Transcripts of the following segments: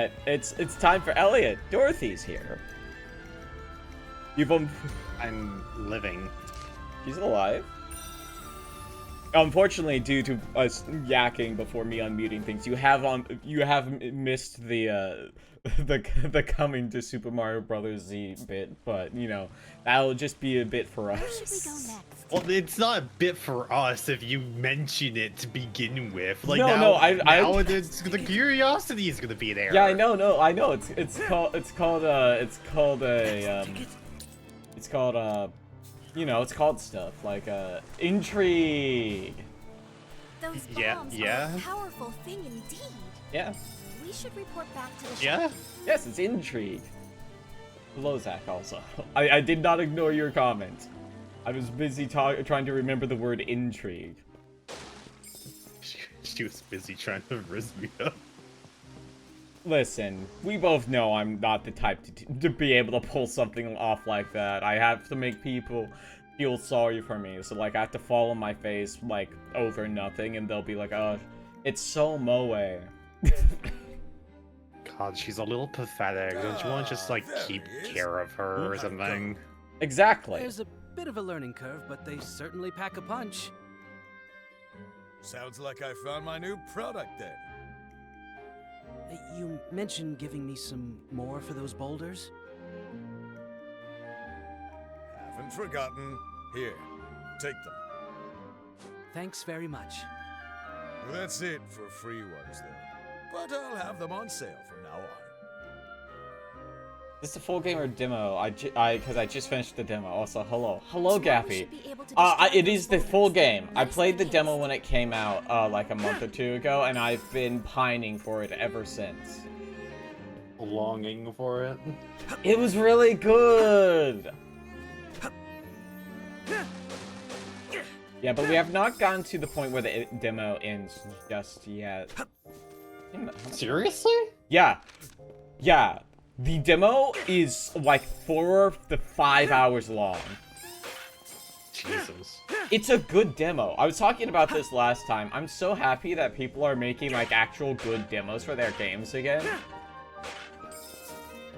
but it's time for Elliot. Dorothy's here. I'm living. She's alive. Unfortunately, due to us yakking before me unmuting things, you have missed the the coming to Super Mario Brothers Z bit, but you know that'll just be a bit for us. Where should we go next? Well, it's not a bit for us if you mention it to begin with. Like No, now, I the curiosity is gonna be there. Yeah, I know. It's called stuff like intrigue. Those Yeah, bombs yeah. are a powerful thing indeed. Yeah. We should report back to the Yeah. shop. Yes, it's intrigue. Hello, Zach. Also, I did not ignore your comment. I was busy trying to remember the word intrigue. She was busy trying to rizz me up. Listen, we both know I'm not the type to be able to pull something off like that. I have to make people feel sorry for me. So, like, I have to fall on my face, like, over nothing, and they'll be like, oh, it's so moe. God, she's a little pathetic. Don't you want to just, like, keep care of her or something? Exactly. There's a bit of a learning curve, but they certainly pack a punch. Sounds like I found my new product then. You mentioned giving me some more for those boulders? Haven't forgotten. Here, take them. Thanks very much. That's it for free ones, though. But I'll have them on sale from now on. Is this a full game or demo? Because I just finished the demo. Also, hello, Tomorrow we Gappy. should be able to destroy It those is the full boulders. game. I Let us played the make demo haste. when it came out, like a month or two ago, and I've been pining for it ever since. Longing for it. It was really good. Yeah, but we have not gotten to the point where the demo ends just yet. Seriously? Yeah. Yeah. The demo is like 4 to 5 hours long. Jesus. It's a good demo. I was talking about this last time. I'm so happy that people are making like actual good demos for their games again.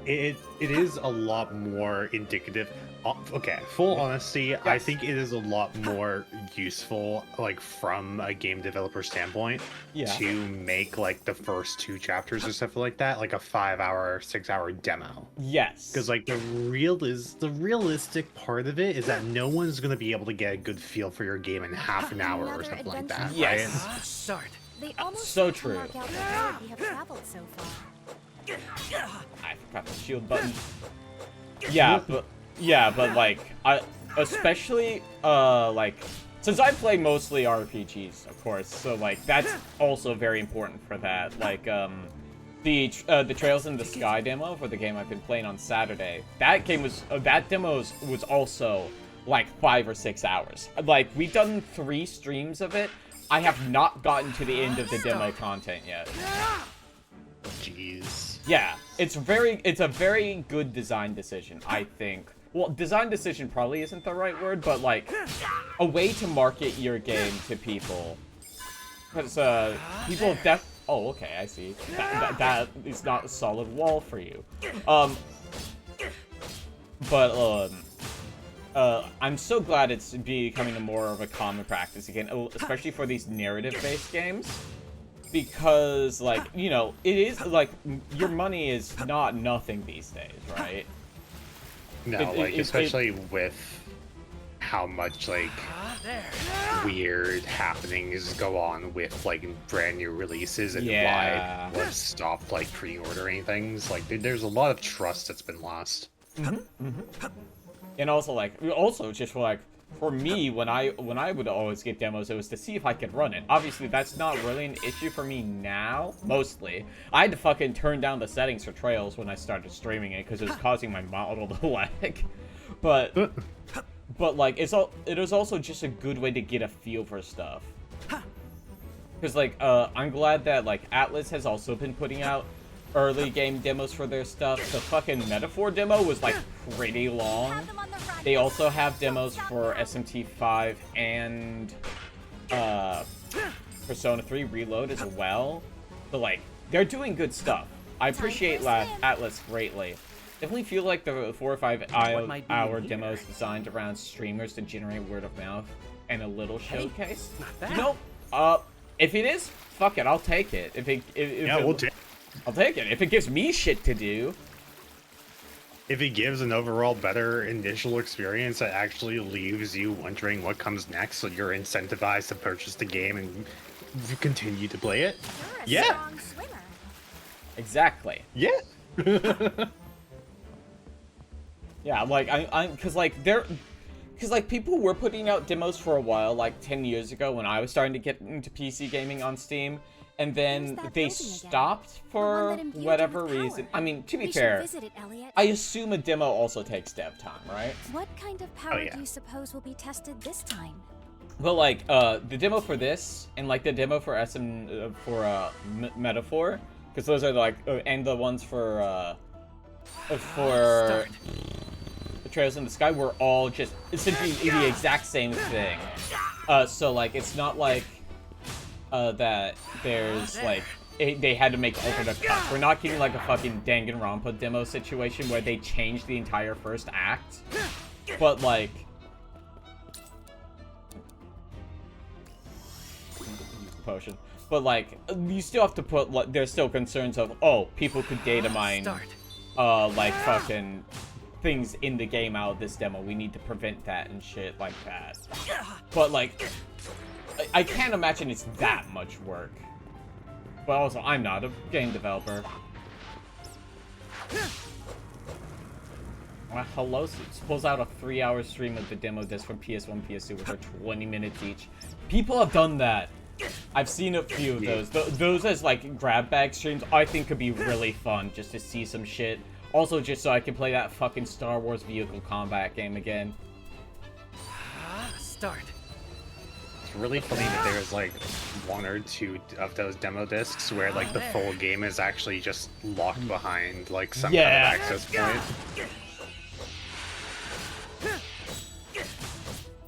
It is a lot more indicative. Okay, full honesty, I think it is a lot more useful, like from a game developer standpoint, to make like the first 2 chapters or stuff like that, like a 5-hour, 6-hour demo. Yes. Because like the realistic part of it is that no one's gonna be able to get a good feel for your game in half an hour or Another something like adventure. that. Yes. Right? Start. They almost So seem to true. mark out the road we have traveled so far. I forgot the shield button. Yeah, but like, especially like, since I play mostly RPGs, of course, so like that's also very important for that. Like, the Trails in the Sky demo for the game I've been playing on Saturday. That game was that demo was also like 5 or 6 hours. Like, we've done 3 streams of it. I have not gotten to the end of the demo content yet. Jeez. Yeah, it's a very good design decision, I think. Well, design decision probably isn't the right word, but like a way to market your game to people. Because people oh, okay, I see. That is not a solid wall for you. I'm so glad it's becoming more of a common practice again, especially for these narrative-based games. Because, like, you know, it is, like, your money is not nothing these days, right? No, especially with how much, like, weird happenings go on with, like, brand new releases and why people have stopped, like, pre-ordering things. Like, there's a lot of trust that's been lost. And also, just for, like, for me, when I would always get demos, it was to see if I could run it. Obviously, that's not really an issue for me now, mostly. I had to fucking turn down the settings for Trails when I started streaming it, because it was causing my model to lag. But like, it was also just a good way to get a feel for stuff. Because, like, I'm glad that, like, Atlas has also been putting out early game demos for their stuff. The fucking Metaphor demo was, like, pretty long. They also have demos for SMT5 and Persona 3 Reload as well. But, like, they're doing good stuff. I appreciate Atlas greatly. Definitely feel like the 4 or 5 hour demos designed around streamers to generate word of mouth and a little showcase. You know, if it is, fuck it, I'll take it. I'll take it. If it gives me shit to do. If it gives an overall better initial experience that actually leaves you wondering what comes next, so you're incentivized to purchase the game and continue to play it. You're a strong swimmer. Exactly. Yeah. Yeah, like cause like people were putting out demos for a while, like 10 years ago when I was starting to get into PC gaming on Steam, and then they stopped for whatever reason. I mean, to be fair, I assume a demo also takes dev time, right? What kind of power do you suppose will be tested this time? Well, like the demo for this and like the demo for Metaphor, because those are like and the ones for Trails in the Sky were all just essentially the exact same thing. So like it's not like that there's like they had to make alternate cuts. We're not getting like a fucking Danganronpa demo situation where they changed the entire first act. But like potion. But like you still have to put like there's still concerns of people could data mine like fucking things in the game out of this demo. We need to prevent that and shit like that. But like I can't imagine it's that much work. But also I'm not a game developer. Well, hello, pulls out a 3-hour stream of the demo disc from PS1, PS2 which are 20 minutes each. People have done that. I've seen a few of those. Those as like grab bag streams I think could be really fun just to see some shit. Also, just so I can play that fucking Star Wars vehicle combat game again. Start. It's really funny that there's like 1 or 2 of those demo discs where like the full game is actually just locked behind like some kind of access point.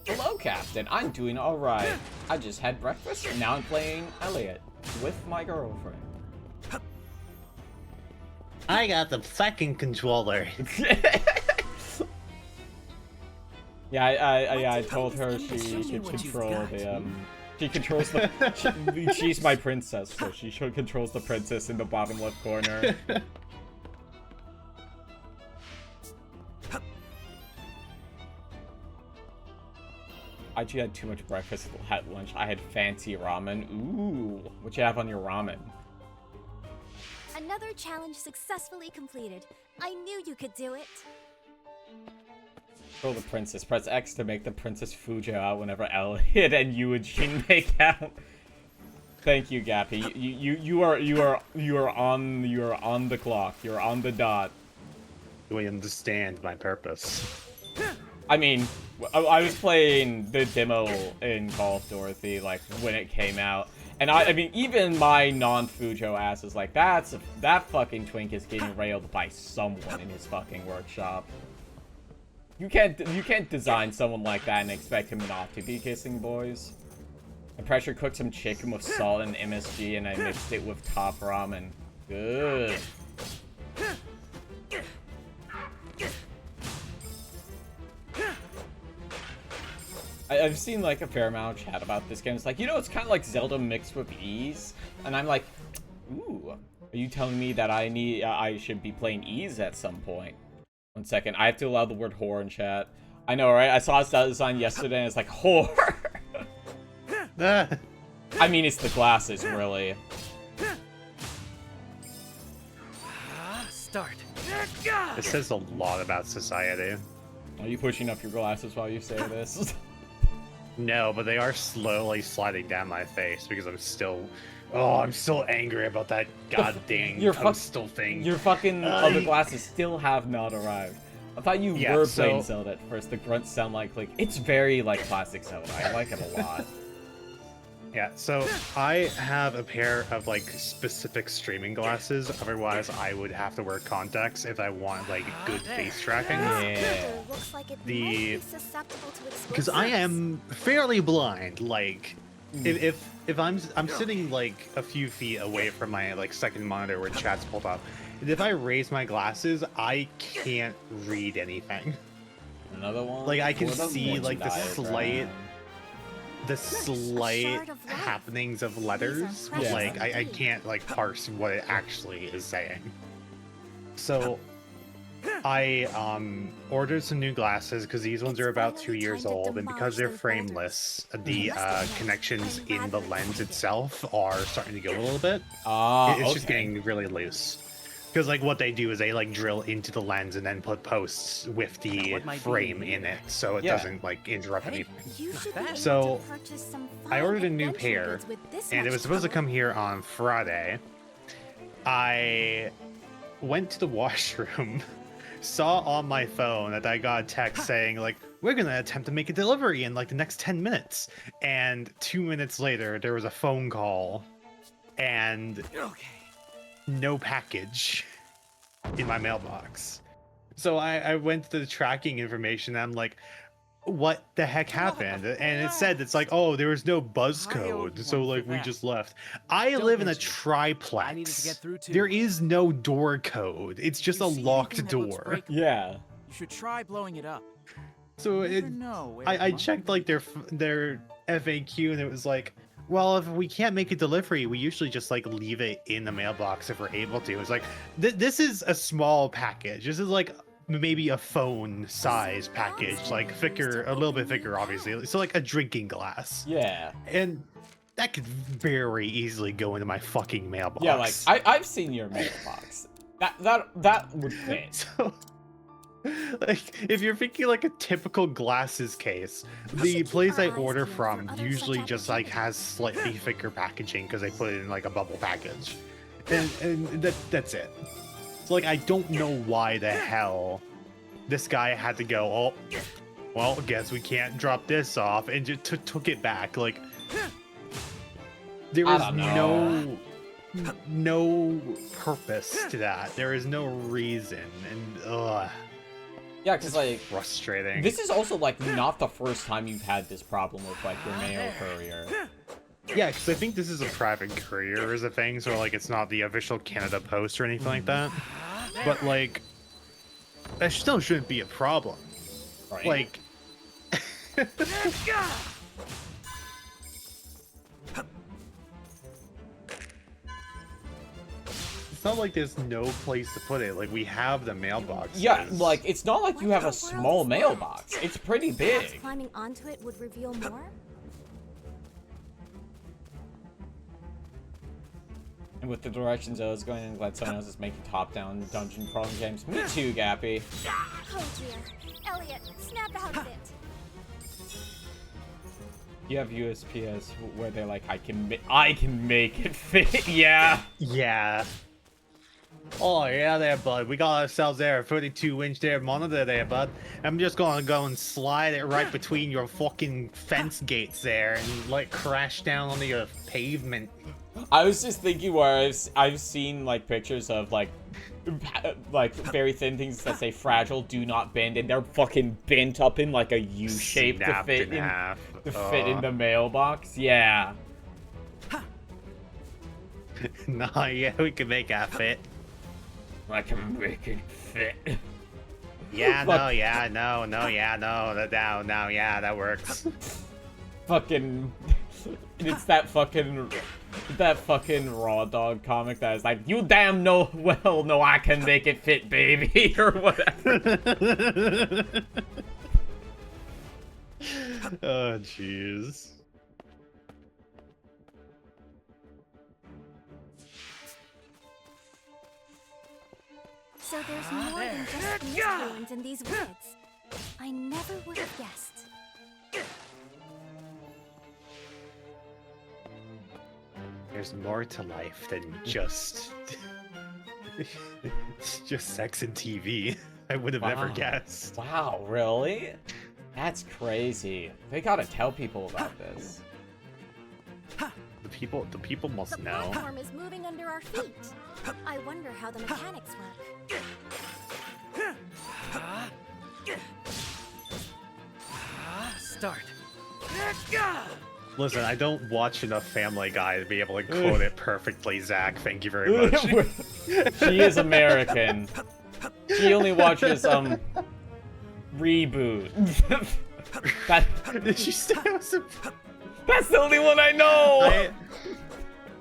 Hello, Captain. I'm doing alright. I just had breakfast and now I'm playing Elliot with my girlfriend. I got the fucking controller. Yeah, I told her she could control the she controls the she's my princess, so she controls the princess in the bottom left corner. I actually had too much breakfast at lunch. I had fancy ramen. Ooh, what you have on your ramen? Another challenge successfully completed. I knew you could do it. Control the princess. Press X to make the princess Fujo out whenever Elliot and Eugene make out. Thank you, Gappy. You are on the clock. You're on the dot. Do I understand my purpose? I mean, I was playing the demo in Call of Dorothy like when it came out. And I mean, even my non-Fujo ass is like, that fucking twink is getting railed by someone in his fucking workshop. You can't design someone like that and expect him not to be kissing boys. I pressure cooked some chicken with salt and MSG, and I mixed it with top ramen. Good. I've seen like a fair amount of chat about this game. It's like, you know, it's kind of like Zelda mixed with Ys, and I'm like, ooh, are you telling me that I should be playing Ys at some point? 1 second, I have to allow the word whore in chat. I know, right? I saw his design yesterday, and it's like whore. I mean, it's the glasses, really. Start. It says a lot about society. Are you pushing up your glasses while you say this? No, but they are slowly sliding down my face because I'm still angry about that goddamn postal thing. Your fucking other glasses still have not arrived. I thought you were playing Zelda at first. The grunts sound like it's very like classic Zelda. I like it a lot. Yeah, so I have a pair of like specific streaming glasses. Otherwise, I would have to wear contacts if I want like good face tracking. Yeah. Looks like it might be susceptible to because I am fairly blind. Like if I'm sitting like a few feet away from my like second monitor where chat's pulled up, and if I raise my glasses, I can't read anything. Another one. Like I can What a see like the diagram. slight happenings of letters. Yeah. Like I can't like parse what it actually is saying. So I ordered some new glasses because these ones are about 2 years old, and because they're frameless, the connections in the lens itself are starting to go a little bit. It's just getting really loose. Because like what they do is they like drill into the lens and then put posts with the frame in it, so it doesn't like interrupt anything. So I ordered a new pair, and it was supposed to come here on Friday. I went to the washroom, saw on my phone that I got a text saying like, we're gonna attempt to make a delivery in like the next 10 minutes. And 2 minutes later, there was a phone call and no package in my mailbox. So I went to the tracking information and I'm like, what the heck happened? And it said, it's like, oh, there was no buzz code, so like we just left. I live in a triplex. There is no door code. It's just a locked door. Yeah. You should try blowing it up. So I checked like their FAQ and it was like, well, if we can't make a delivery, we usually just like leave it in the mailbox if we're able to. It's like this is a small package. This is like maybe a phone size package, like thicker, a little bit thicker, obviously. So like a drinking glass. Yeah. And that could very easily go into my fucking mailbox. Yeah, like I've seen your mailbox. That would fit. So, like, if you're thinking like a typical glasses case, the place I order from usually just like has slightly thicker packaging because they put it in like a bubble package, and that's it. So like I don't know why the hell this guy had to go, oh, well, guess we can't drop this off, and just took it back. Like there was no purpose to that. There is no reason, and ugh. Yeah, because like frustrating. This is also like not the first time you've had this problem with like your mail courier. Yeah, because I think this is a private courier is a thing, so like it's not the official Canada Post or anything like that. But like, that still shouldn't be a problem. Right. Like, it's not like there's no place to put it. Like we have the mailbox. Yeah, like it's not like you have a small mailbox. It's pretty big. Climbing onto it would reveal more. And with the directions I was going, I'm glad someone else is making top-down dungeon crawling games. Me too, Gappy. Oh dear. Elliot, snap out of it. You have USPS where they're like, I can make it fit. Yeah. Yeah. Oh yeah, there, bud. We got ourselves there a 32-inch there monitor there, bud. I'm just gonna go and slide it right between your fucking fence gates there and like crash down onto your pavement. I was just thinking where I've seen like pictures of like very thin things that say fragile, do not bend, and they're fucking bent up in like a U shape to fit in the mailbox. Yeah. Nah, yeah, we can make that fit. I can make it fit. Yeah, no, yeah, no, yeah, that works. Fucking, it's that fucking Raw Dog comic that is like, you damn know well know I can make it fit, baby, or whatever. Oh, jeez. So there's more than just these ruins in these woods. I never would have guessed. There's more to life than just just sex and TV. I would have never guessed. Wow, really? That's crazy. They gotta tell people about this. The people must The know. platform is moving under our feet. I wonder how the mechanics work. Start. Listen, I don't watch enough Family Guy to be able to quote it perfectly, Zach. Thank you very much. She is American. She only watches Reboot. Did she say it was a... That's the only one I know.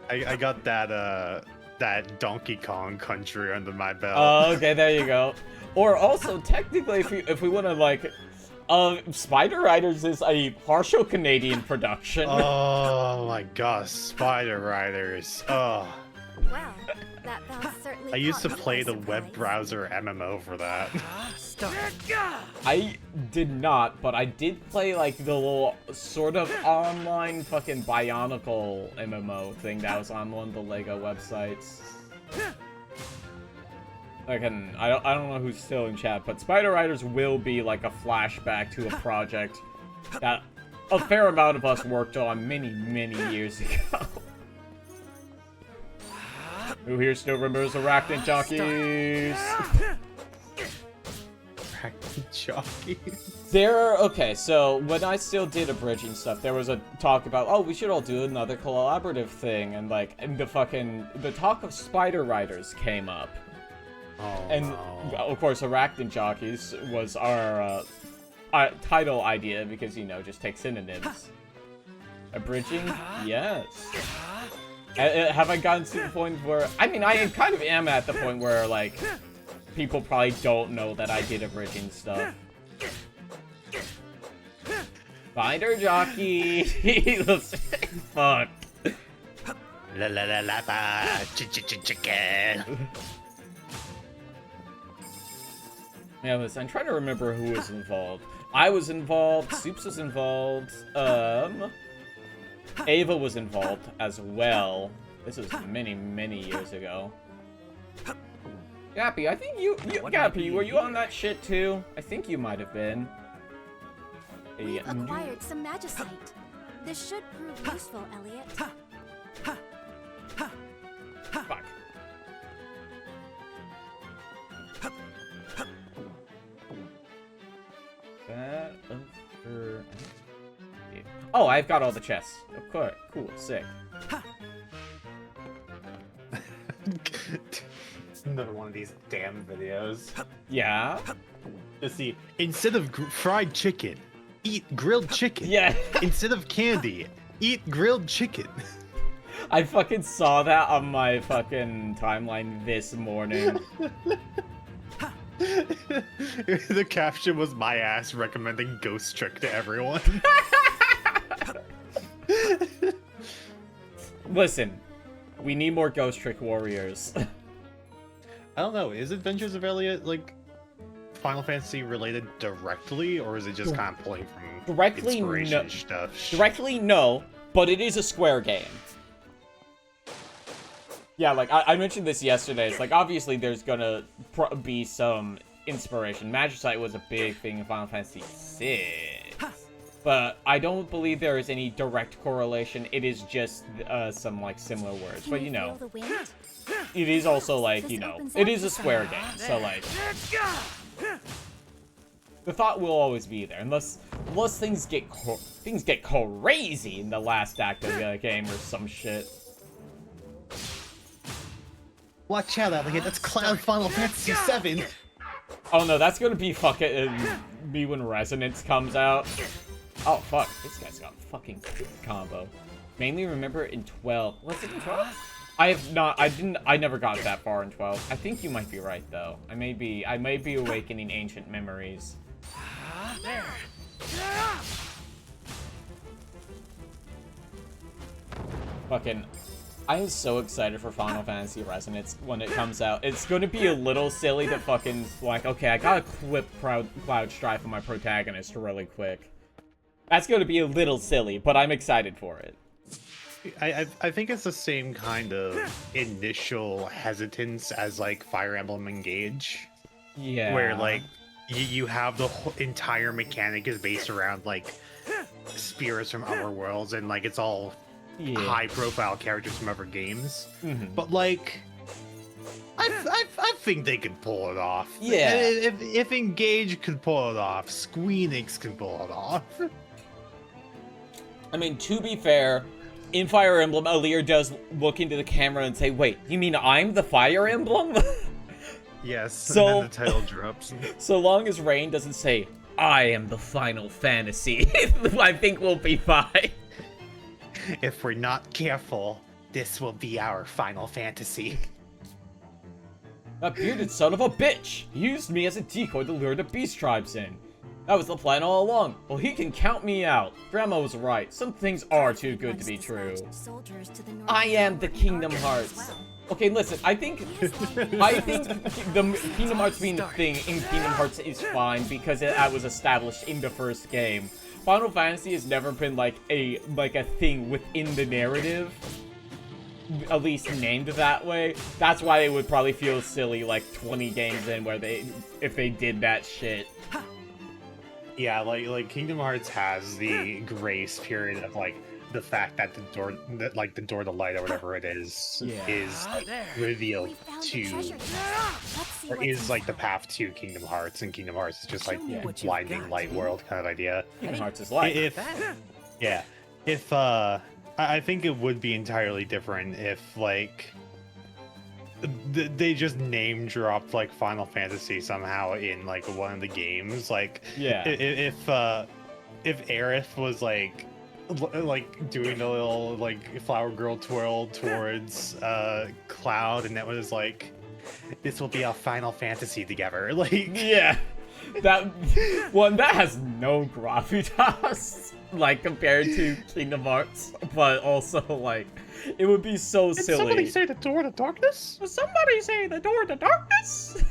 I got that Donkey Kong Country under my belt. Oh, okay, there you go. Or also, technically, if we want to like, Spider Riders is a partial Canadian production. Oh my gosh, Spider Riders. Oh. Well, that bounce certainly I used to caught me play by the web surprise. browser MMO for that. I did not, but I did play like the little sort of online fucking Bionicle MMO thing that was on one of the Lego websites. I don't know who's still in chat, but Spider Riders will be like a flashback to a project that a fair amount of us worked on many years ago. Who here still remembers Arachnid Jockeys? Jockeys. Okay, so when I still did abridging stuff, there was a talk about, oh, we should all do another collaborative thing, and like, the talk of Spider Riders came up. Oh, And, no. of course, Arachnid Jockeys was our title idea, because, you know, just take synonyms. Abridging? Yes. Have I gotten to the point where... I mean, I kind of am at the point where, like, people probably don't know that I did abridging stuff. Spider Jockey! Fuck. La la la la ba, chicken. Yeah, listen, I'm trying to remember who was involved. I was involved, Soups was involved, Ava was involved as well. This was many years ago. Gappy, I think Gappy, were you on that shit too? I think you might have been. We've acquired some magicite. This should prove useful, Elliot. Fuck. Oh, I've got all the chests. Of course. Cool. Sick. Another one of these damn videos. Yeah? Just see, instead of fried chicken, eat grilled chicken. Yeah. Instead of candy, eat grilled chicken. I fucking saw that on my fucking timeline this morning. The caption was my ass recommending Ghost Trick to everyone. Listen, we need more Ghost Trick Warriors. I don't know, is Adventures of Elliot, like, Final Fantasy related directly, or is it just kind of pulling from Directly, inspiration no. stuff? Directly, no, but it is a Square game. Yeah, like, I mentioned this yesterday. It's like, obviously, there's gonna be some inspiration. Magicite was a big thing in Final Fantasy VI. But I don't believe there is any direct correlation. It is just some, like, similar words. But, you know, Feel the wind? it is also, like, This you know, opens it up is to a Square something. game. So, like, the thought will always be there. Unless things get crazy in the last act of the game or some shit. Watch out, Elliot, that's Cloud Final Fantasy VII. Oh no, that's gonna be fucking me when Resonance comes out. Oh fuck, this guy's got a fucking combo. Mainly remember in 12. Was it in 12? I never got that far in 12. I think you might be right though. I may be awakening ancient memories. There. Fucking, I am so excited for Final Fantasy Resonance when it comes out. It's going to be a little silly to fucking, like, okay, I gotta equip Cloud Strife on my protagonist really quick. That's going to be a little silly, but I'm excited for it. I think it's the same kind of initial hesitance as, like, Fire Emblem Engage. Yeah. Where, like, you have the whole entire mechanic is based around, like, spirits from other worlds, and, like, it's all high-profile characters from other games. But, like, I think they could pull it off. Yeah. If Engage could pull it off, Squeenix can pull it off. I mean, to be fair, in Fire Emblem, Alear does look into the camera and say, "Wait, you mean I'm the Fire Emblem?" Yes, So, and then the title drops. So long as Rain doesn't say, "I am the Final Fantasy," I think we'll be fine. If we're not careful, this will be our Final Fantasy. That bearded son of a bitch! He used me as a decoy to lure the beast tribes in. That was the plan all along. Well, he can count me out. Grandma was right. Some things are too good to be true. I am the Kingdom Hearts. Okay, listen, I think the Kingdom Hearts being the thing in Kingdom Hearts is fine because that was established in the first game. Final Fantasy has never been like a thing within the narrative, at least named that way. That's why it would probably feel silly like 20 games in where if they did that shit. Yeah, like Kingdom Hearts has the grace period of like the fact that the door to light or whatever it is like, revealed to, or is like the path to Kingdom Hearts, and Kingdom Hearts is just like blinding light world kind of idea. Kingdom Hearts is light. I think it would be entirely different if like they just name dropped like Final Fantasy somehow in like one of the games. Like, if Aerith was like doing a little like flower girl twirl towards Cloud, and that was like, this will be our Final Fantasy together. Like, yeah, that one that has no gravitas like compared to Kingdom Hearts, but also like it would be so silly. Did somebody say the door to darkness? Did somebody say the door to darkness?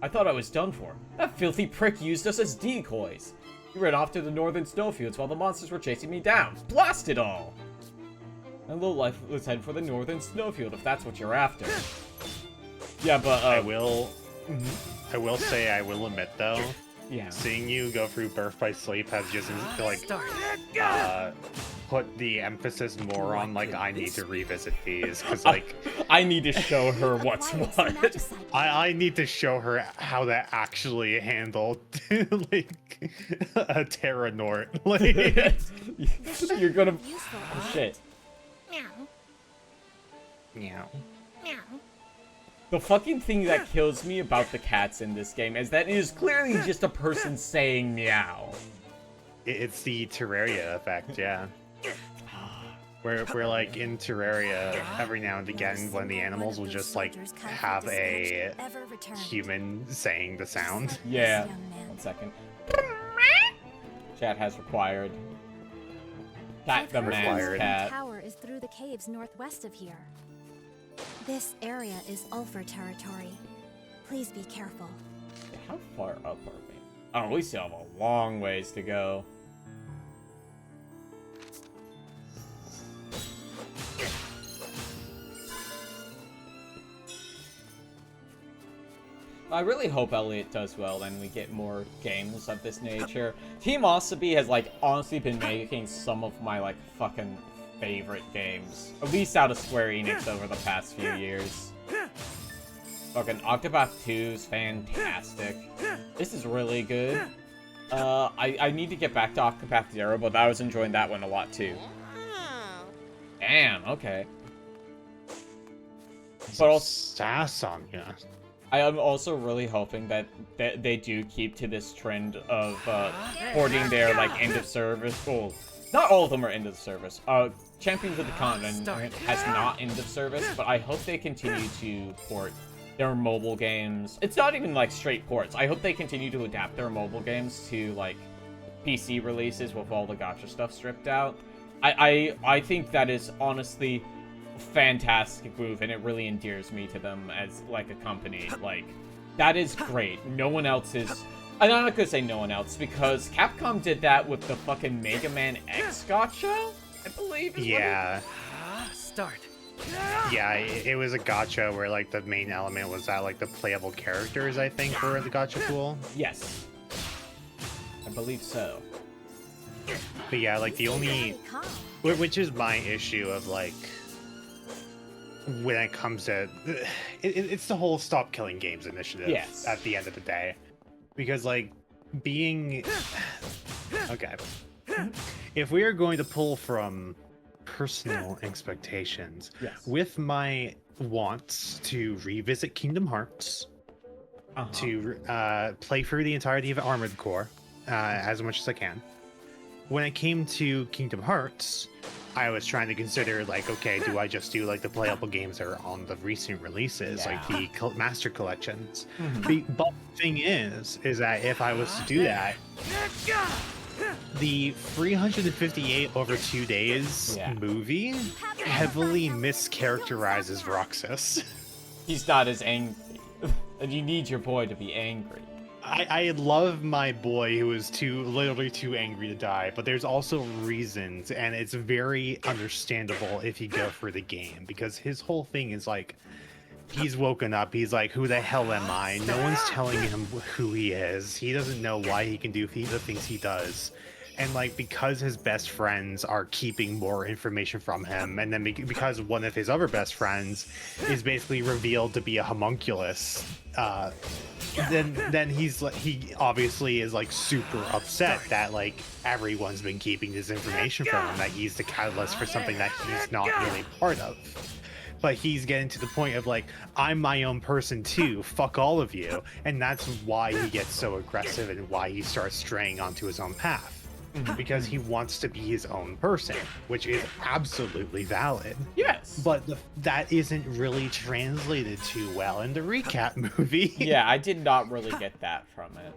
I thought I was done for. That filthy prick used us as decoys. He ran off to the northern snowfields while the monsters were chasing me down. Blast it all! My little life was headed for the northern snowfield, if that's what you're after. Yeah, but I will say, I will admit though, seeing you go through Birth by Sleep has just like put the emphasis more on like I need to revisit these, because like I need to show her what's what. I need to show her how to actually handle like a Terra Nort. Like, you're gonna oh, shit. Meow. The fucking thing that kills me about the cats in this game is that it is clearly just a person saying meow. It's the Terraria effect, yeah. Where like in Terraria, every now and again, one of the animals will just like have a human saying the sound. Yeah. 1 second. Chat has required. Cat the man's cat. The tower is through the caves northwest of here. This area is Ulfer territory. Please be careful. How far up are we? Oh, we still have a long ways to go. I really hope Elliot does well and we get more games of this nature. Team Asabi has like honestly been making some of my like fucking favorite games, at least out of Square Enix over the past few years. Fucking Octopath 2 is fantastic. This is really good. I need to get back to Octopath 0, but I was enjoying that one a lot too. Damn, okay. But also, sass on ya. I am also really hoping that they do keep to this trend of porting their like end of service. Well, not all of them are end of service. Champions of the Continent has not end of service, but I hope they continue to port their mobile games. It's not even like straight ports. I hope they continue to adapt their mobile games to like PC releases with all the gacha stuff stripped out. I think that is honestly fantastic move, and it really endears me to them as like a company. Like, that is great. No one else is. I'm not gonna say no one else because Capcom did that with the fucking Mega Man X gacha, I believe. Yeah. Start. Yeah, it was a gacha where like the main element was that like the playable characters, I think, were the gacha pool. Yes, I believe so. But yeah, like the only, which is my issue of like, when it comes to it's the whole stop killing games initiative. Yes. At the end of the day, because like being Okay. If we are going to pull from personal expectations, yes. with my wants to revisit Kingdom Hearts, to play through the entirety of Armored Core as much as I can. When it came to Kingdom Hearts, I was trying to consider, like, okay, do I just do like the playable games that are on the recent releases, like the Master Collections? But the thing is that if I was to do that, the 358 over 2 days movie heavily mischaracterizes Roxas. He's not as angry. And you need your boy to be angry. I love my boy who is literally too angry to die, but there's also reasons, and it's very understandable if you go through the game, because his whole thing is like, he's woken up, he's like, who the hell am I? No one's telling him who he is. He doesn't know why he can do the things he does. And like, because his best friends are keeping more information from him, and then because one of his other best friends is basically revealed to be a homunculus, then he obviously is like super upset that like everyone's been keeping this information from him, that he's the catalyst for something that he's not really part of. But he's getting to the point of like, I'm my own person too, fuck all of you. And that's why he gets so aggressive and why he starts straying onto his own path. Because he wants to be his own person, which is absolutely valid. Yes. But that isn't really translated too well in the recap movie. Yeah, I did not really get that from it.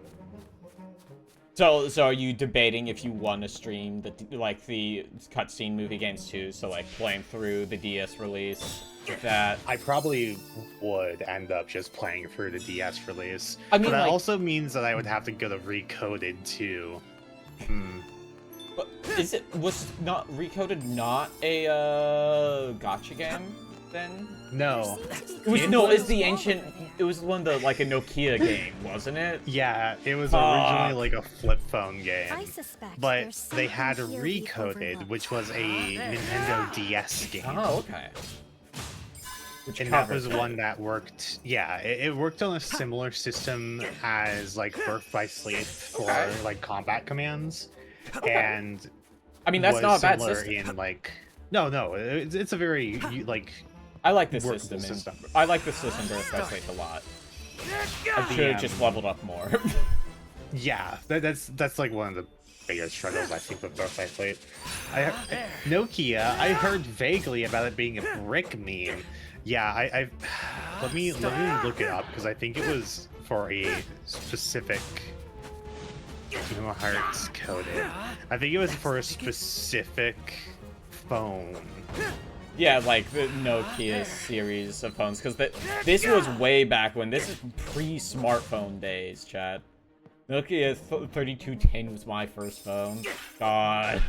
So are you debating if you want to stream the cutscene movie games too? So like playing through the DS release with that? I probably would end up just playing through the DS release. I mean, but that like, also means that I would have to go to Recoded too. But was not Recoded not a gacha game then? No. It's the ancient. It was one of the like a Nokia game, wasn't it? Yeah, it was originally like a flip phone game. But they had Recoded, which was a Nintendo DS game. Oh, okay. And that was one that worked. Yeah, it worked on a similar system as like Birth by Sleep for like combat commands, and I mean that's not a bad system. In like no, it's a very like. I like this system. I like the system Birth by Sleep a lot. I should have just leveled up more. Yeah, that's like one of the bigger struggles I think with Birth by Sleep. Nokia, I heard vaguely about it being a brick meme. Yeah, let me look it up, because I think it was for a specific Kingdom Hearts coded. I think it was for a specific phone. Yeah, like the Nokia series of phones, because this was way back when. This is pre-smartphone days, chat. Nokia 3210 was my first phone. God.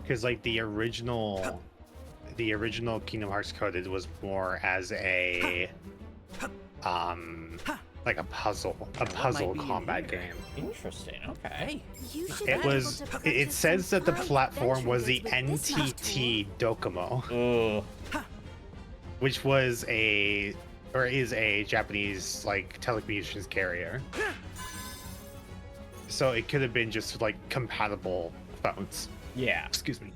Because like the original Kingdom Hearts coded was more as a like a puzzle combat game. Interesting. Okay. It says that the platform was the NTT Docomo, which was is a Japanese like telecommunications carrier. So it could have been just like compatible phones. Yeah. Excuse me.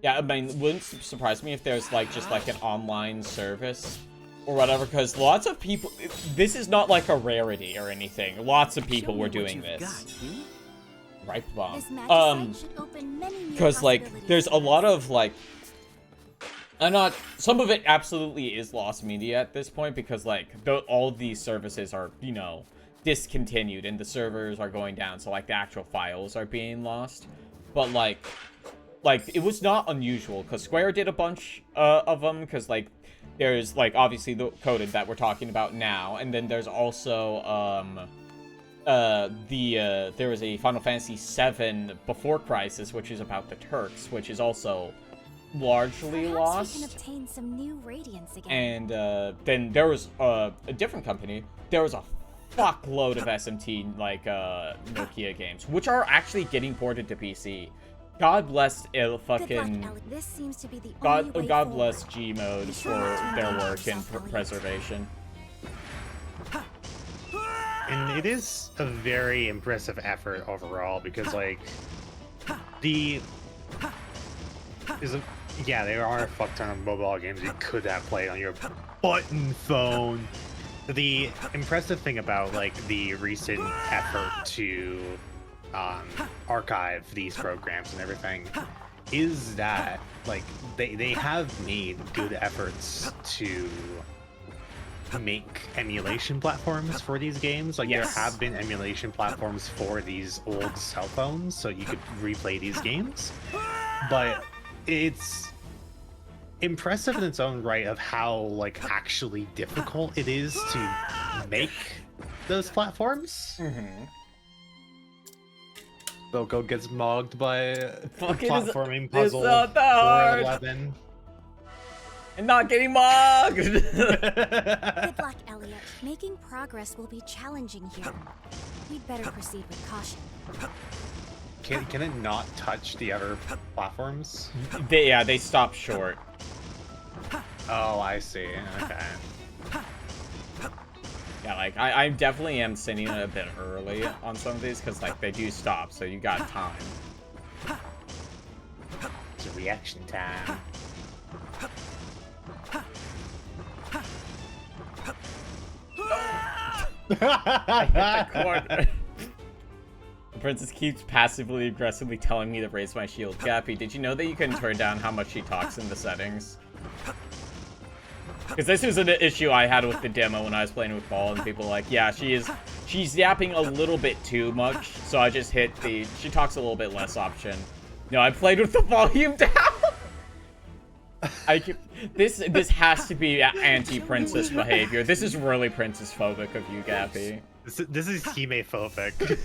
Yeah, I mean, wouldn't surprise me if there's like just like an online service or whatever, because lots of people. This is not like a rarity or anything. Lots of people were doing this. Right, bomb. Because like there's a lot of like. Some of it absolutely is lost media at this point, because like all of these services are discontinued and the servers are going down, so like the actual files are being lost. But like it was not unusual, because Square did a bunch of them, because like there's like obviously the coded that we're talking about now, and then there's also there was a Final Fantasy VII Before Crisis, which is about the Turks, which is also largely lost. We can obtain some new radiance again. And then there was a different company. There was a fuckload of SMT like Nokia games, which are actually getting ported to PC. God bless fucking This seems to be the God bless Gmode for their work in preservation. And it is a very impressive effort overall because, like, there are a fuck ton of mobile games you could have played on your button phone. The impressive thing about, like, the recent effort to archive these programs and everything is that, like, they have made good efforts to make emulation platforms for these games. Like, yes. there have been emulation platforms for these old cell phones, so you could replay these games. But it's impressive in its own right of how, like, actually difficult it is to make those platforms. Boco gets mugged by a platforming puzzle 411. And not getting mugged! Good luck, Elliot. Making progress will be challenging here. We'd better proceed with caution. Can it not touch the other platforms? They stop short. Oh, I see. Okay. Yeah, like, I definitely am sending it a bit early on some of these, because, like, they do stop, so you got time. It's a reaction time. I hit the corner. The princess keeps passively aggressively telling me to raise my shield. Gappy, did you know that you can turn down how much she talks in the settings? Because this was an issue I had with the demo when I was playing with Paul, and people were like, yeah, she's yapping a little bit too much, so I just hit the she talks a little bit less option. No, I played with the volume down. This has to be anti-princess behavior. This is really princess phobic of you, Gappy. This is Hime phobic.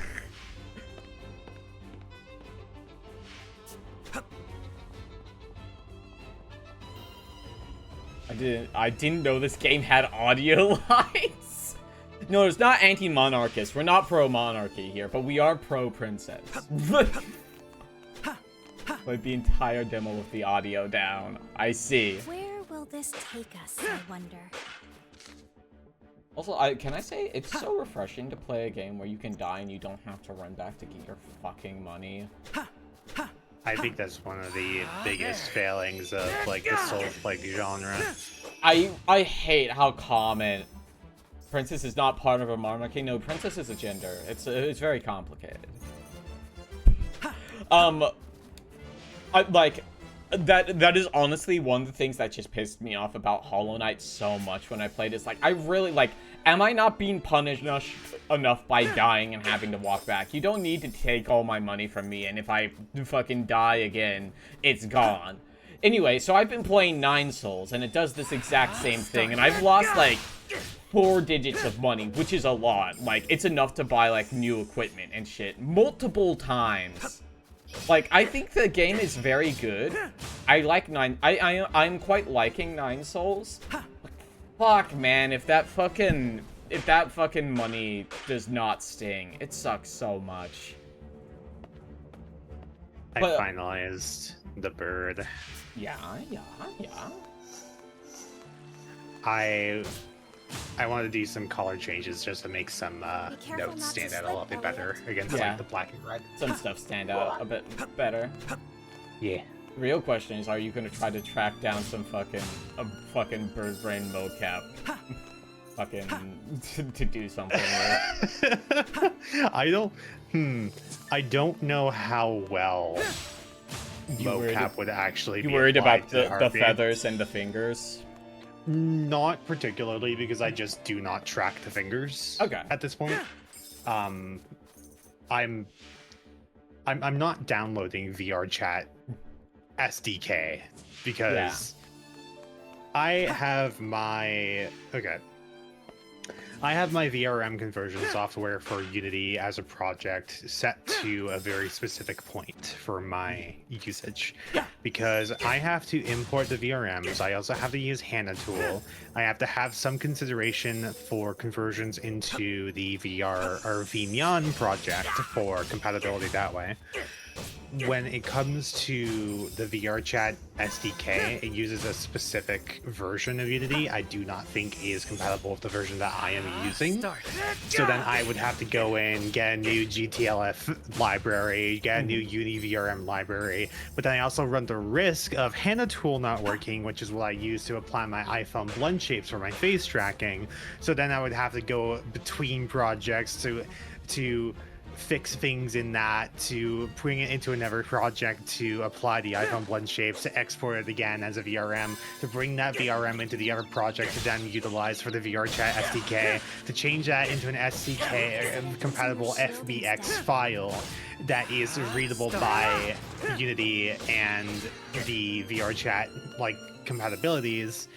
I didn't know this game had audio lines. No, it's not anti-monarchist. We're not pro-monarchy here, but we are pro-princess. Like the entire demo with the audio down. I see. Where will this take us, I wonder? Also, can I say, it's so refreshing to play a game where you can die and you don't have to run back to get your fucking money. I think that's one of the biggest failings of, like, the Souls-like genre. I hate how common princess is not part of a monarchy. No, princess is a gender. It's very complicated. That is honestly one of the things that just pissed me off about Hollow Knight so much when I played. It's like, I really, like, am I not being punished enough by dying and having to walk back? You don't need to take all my money from me, and if I fucking die again, it's gone. Anyway, so I've been playing 9 Souls, and it does this exact same thing, and I've lost, like, 4 digits of money, which is a lot. Like, it's enough to buy, like, new equipment and shit multiple times. Like, I think the game is very good. I like I'm quite liking 9 Souls. Fuck, man, if that fucking money does not sting, it sucks so much. I finalized the bird. Yeah. I want to do some color changes just to make some notes stand out a little bit better against like the black and red. Some stuff stand out a bit better. Yeah. The real question is, are you gonna try to track down some fucking bird brain mocap to do something with? I don't know how well mocap would actually be. You worried about the RP. feathers and the fingers? Not particularly, because I just do not track the fingers. Okay. At this point, I'm not downloading VR chat SDK because I have my VRM conversion software for Unity as a project set to a very specific point for my usage. Yeah. Because I have to import the VRMs, I also have to use Hana tool, I have to have some consideration for conversions into the VR or VNyan project for compatibility that way. when it comes to the VR chat SDK, it uses a specific version of Unity I do not think is compatible with the version that I am using. So then I would have to go in, get a new GTLF library, get a new Uni VRM library, but then I also run the risk of Hana tool not working, which is what I use to apply my iPhone blend shapes for my face tracking. So then I would have to go between projects to fix things in that, to bring it into another project, to apply the iPhone blend shapes, to export it again as a VRM, to bring that VRM into the other project to then utilize for the VRChat SDK, to change that into an SDK compatible FBX file that is readable by Unity and the VRChat like compatibilities,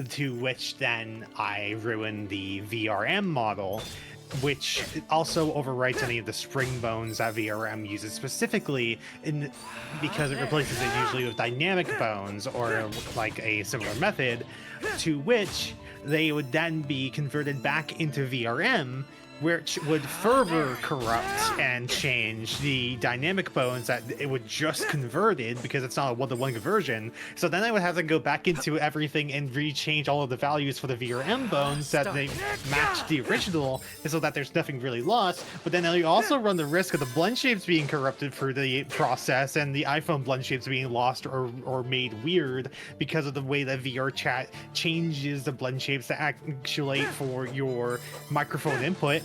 to which then I ruin the VRM model, which also overwrites any of the spring bones that VRM uses specifically because it replaces it usually with dynamic bones or like a similar method, to which they would then be converted back into VRM, which would further corrupt and change the dynamic bones that it would just converted because it's not a one-to-one conversion. So then I would have to go back into everything and rechange all of the values for the VRM bones that they match the original so that there's nothing really lost. But then I also run the risk of the blend shapes being corrupted through the process and the iPhone blend shapes being lost or made weird because of the way that VR chat changes the blend shapes to actuate for your microphone input.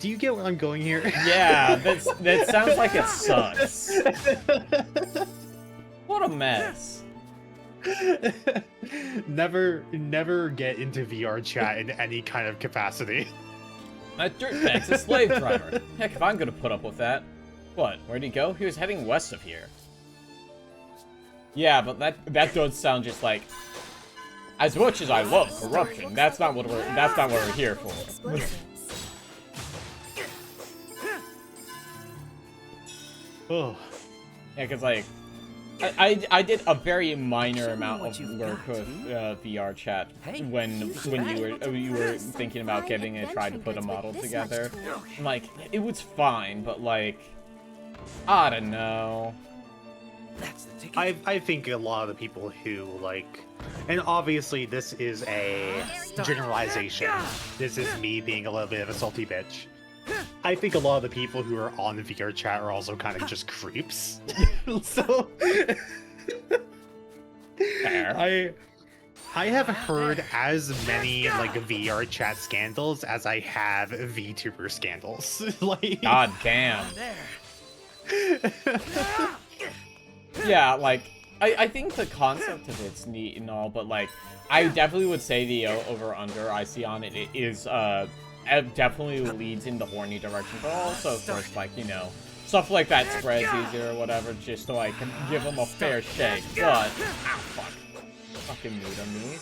Do you get where I'm going here? Yeah, that sounds like it sucks. What a mess. Never get into VR chat in any kind of capacity. That dirtbag's a slave driver. Heck, if I'm gonna put up with that. What? Where'd he go? He was heading west of here. Yeah, but that does sound just like. As much as I love corruption, that's not what we're here for. Oh. Yeah, because, like, I did a very minor amount of work with VR chat when you were thinking about getting a try to put a model together. Like, it was fine, but, like, I don't know. I think a lot of the people who, like, and obviously this is a generalization. This is me being a little bit of a salty bitch. I think a lot of the people who are on the VR chat are also kind of just creeps. So I have heard as many like VR chat scandals as I have VTuber scandals. Like, God damn. Yeah, like I think the concept of it's neat and all, but like I definitely would say the over/under I see on it is it definitely leads in the horny direction, but also of course, like, you know, stuff like that spreads easier or whatever, just so I can give them a fair shake. But ow, fuck, fucking mood on me.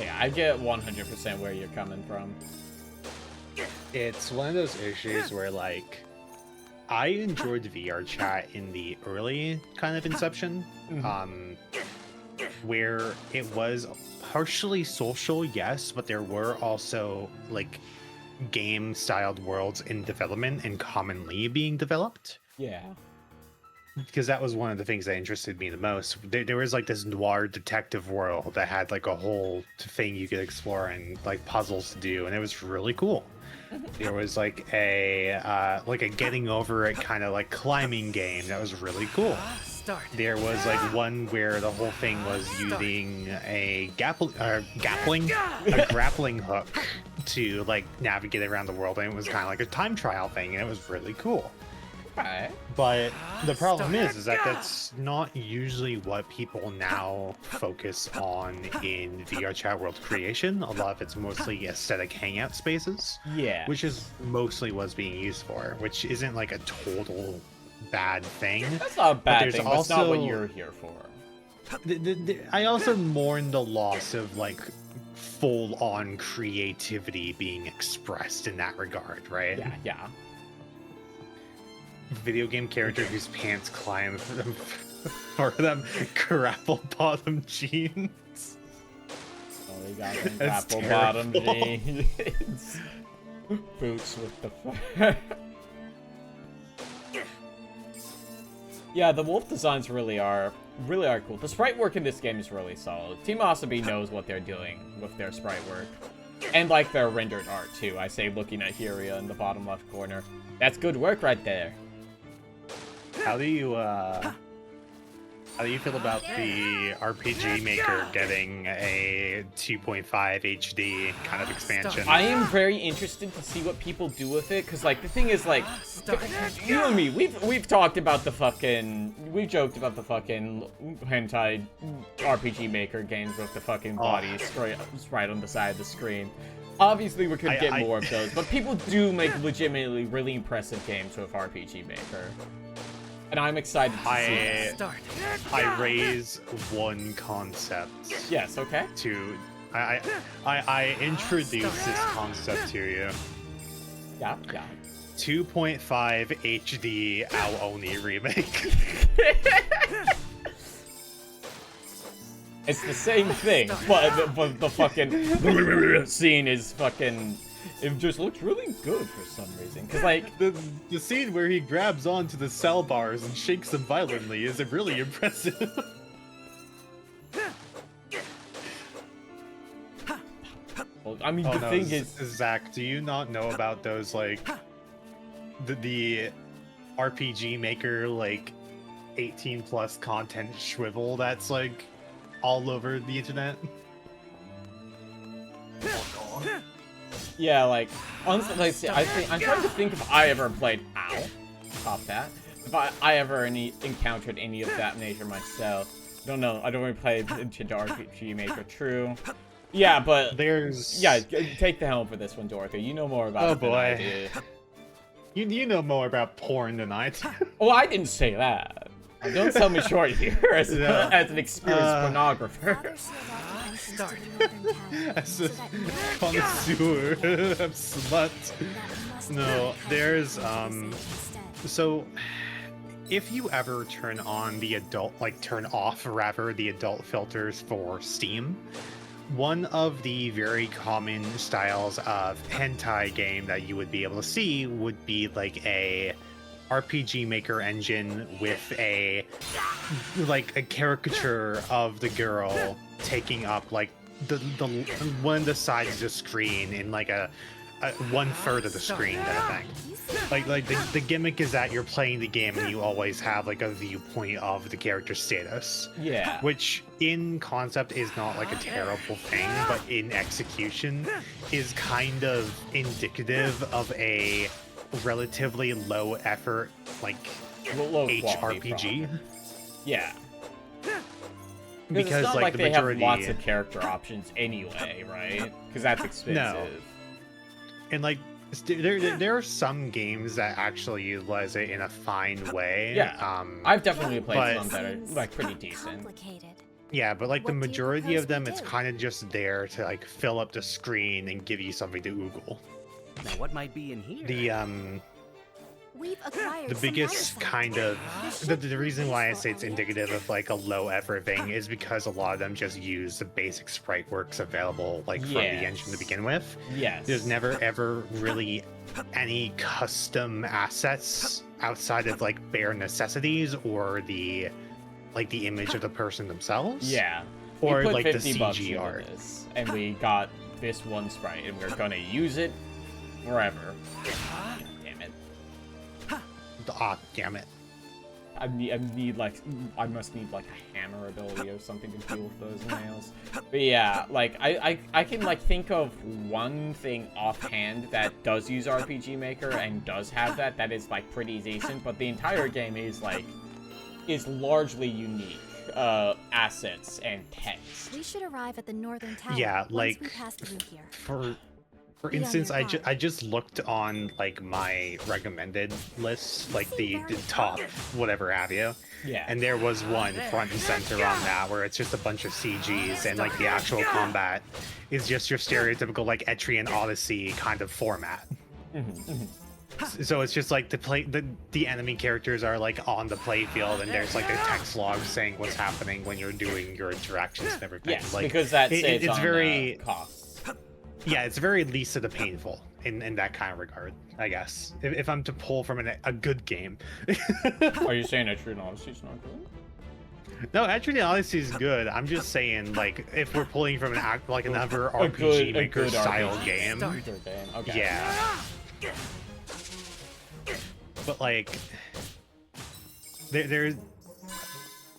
Yeah, I get 100% where you're coming from. It's one of those issues where, like, I enjoyed VR chat in the early kind of inception, where it was partially social, yes, but there were also, like, game-styled worlds in development and commonly being developed. Yeah. Because that was one of the things that interested me the most. There was, like, this noir detective world that had, like, a whole thing you could explore and, like, puzzles to do, and it was really cool. There was like a getting over it kind of like climbing game that was really cool. There was like one where the whole thing was using a grappling hook to like navigate around the world, and it was kind of like a time trial thing, and it was really cool. Right. But the problem is that that's not usually what people now focus on in VR chat world creation. A lot of it's mostly aesthetic hangout spaces. Yeah. Which is mostly what's being used for, which isn't like a total bad thing. That's not a bad thing, but it's not what you're here for. I also mourn the loss of like full-on creativity being expressed in that regard, right? Yeah, yeah. Video game character whose pants climb for them grapple bottom jeans. Oh, we got them grapple bottom jeans. Boots with the Yeah, the wolf designs really are cool. The sprite work in this game is really solid. Team Asabi knows what they're doing with their sprite work. And like their rendered art too. I say looking at Hyria in the bottom left corner. That's good work right there. How do you feel about the RPG Maker getting a 2.5 HD kind of expansion? I am very interested to see what people do with it, because like the thing is like, you and me, we've talked about the fucking, we've joked about the fucking hentai RPG Maker games with the fucking bodies right on the side of the screen. Obviously, we could get more of those, but people do make legitimately really impressive games with RPG Maker. And I'm excited to see it. I raise one concept. Yes, okay. I introduce this concept to you. Yeah. 2.5 HD Ao-Oni remake. It's the same thing, but the fucking scene is fucking... It just looks really good for some reason. Cause like the scene where he grabs onto the cell bars and shakes them violently is really impressive. Well, I mean, the thing is, Zach, do you not know about those like the RPG Maker like 18+ content shrivel that's like all over the internet? yeah, like honestly, I'm trying to think if I ever played Top that. If I ever encountered any of that nature myself. Don't know. I don't really play into RPG Maker. True. Yeah, but there's take the helm for this one, Dorothy. You know more about it than I do. You know more about porn than I do. Oh, I didn't say that. Don't sell me short here as an experienced pornographer. As a connoisseur of slut. No, there's so if you ever turn off the adult filters for Steam, one of the very common styles of hentai game that you would be able to see would be like a RPG Maker engine with a caricature of the girl taking up like the one of the sides of the screen in like a 1/3 of the screen kind of thing. Like the gimmick is that you're playing the game and you always have like a viewpoint of the character's status. Yeah. Which in concept is not like a terrible thing, but in execution is kind of indicative of a relatively low effort like low HRPG. Yeah. Because it's not like the they majority have lots of character options anyway, right? Because that's expensive. No. And like there are some games that actually utilize it in a fine way. Yeah. I've definitely played some that are like pretty decent. Yeah, but like the majority of them, it's kind of just there to like fill up the screen and give you something to oogle. Now what might be in here? The biggest kind of the reason why I say it's indicative of like a low effort thing is because a lot of them just use the basic sprite works available like from the engine to begin with. Yes. There's never ever really any custom assets outside of like bare necessities or the image of the person themselves. Yeah. Or we put like the 50 bucks CG into art. This, and we got this one sprite, and we're gonna use it forever. Damn it. Ah, damn it. I must need like a hammer ability or something to deal with those nails. But yeah, like I can like think of one thing offhand that does use RPG Maker and does have that is like pretty decent, but the entire game is largely unique assets and text. We should arrive at the northern tower. Yeah, like once we pass through here. For instance, I just looked on like my recommended list, like the top whatever have you. Yeah. And there was one front and center on that where it's just a bunch of CGs and like the actual combat is just your stereotypical like Etrian Odyssey kind of format. So it's just like the enemy characters are like on the playfield and there's like a text log saying what's happening when you're doing your interactions and everything. Yes, like, because that saves it's on very costs. Yeah, it's very least of the painful. in that kind of regard, I guess. If I'm to pull from a good game. Are you saying that True Honesty is not good? No, actually, Odyssey is good. I'm just saying, like, if we're pulling from another A RPG good Maker style RPG. game, Good game. Okay. yeah. But like,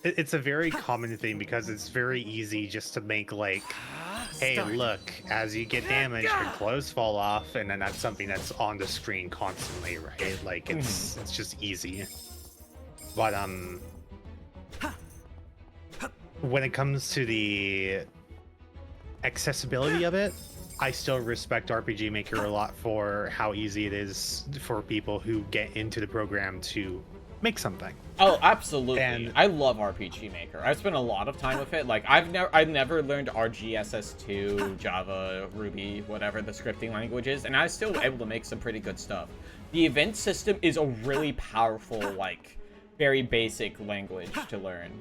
it's a very common thing because it's very easy just to make like, hey, look, as you get damaged, your clothes fall off, and then that's something that's on the screen constantly, right? Like, it's just easy. But when it comes to the accessibility of it, I still respect RPG Maker a lot for how easy it is for people who get into the program to make something. Oh, absolutely. And I love RPG Maker. I've spent a lot of time with it. Like, I've never learned RGSS2, Java, Ruby, whatever the scripting language is, and I was still able to make some pretty good stuff. The event system is a really powerful, like, very basic language to learn.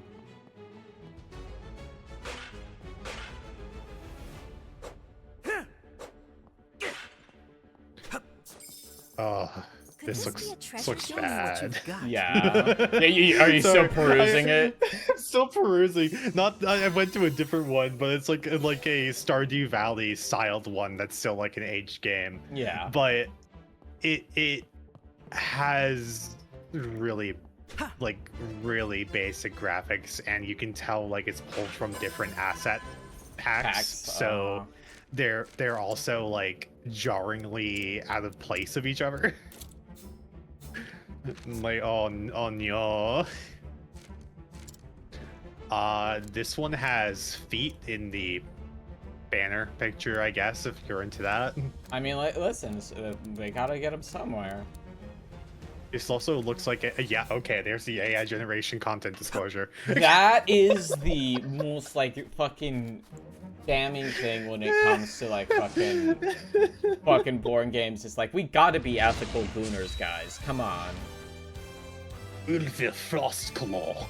Oh, this looks bad. Yeah. Are you still perusing it? Still perusing. I went to a different one, but it's like a Stardew Valley styled one that's still like an aged game. Yeah. But it has really basic graphics, and you can tell like it's pulled from different asset packs. So they're also like jarringly out of place of each other. Like, oh no. This one has feet in the banner picture, I guess, if you're into that. I mean, like, listen, they gotta get them somewhere. This also looks like yeah, okay, there's the AI generation content disclosure. That is the most, like, fucking damning thing when it comes to, like, fucking boring games. It's like, we gotta be ethical booners, guys. Come on. Ulfir Frostclaw.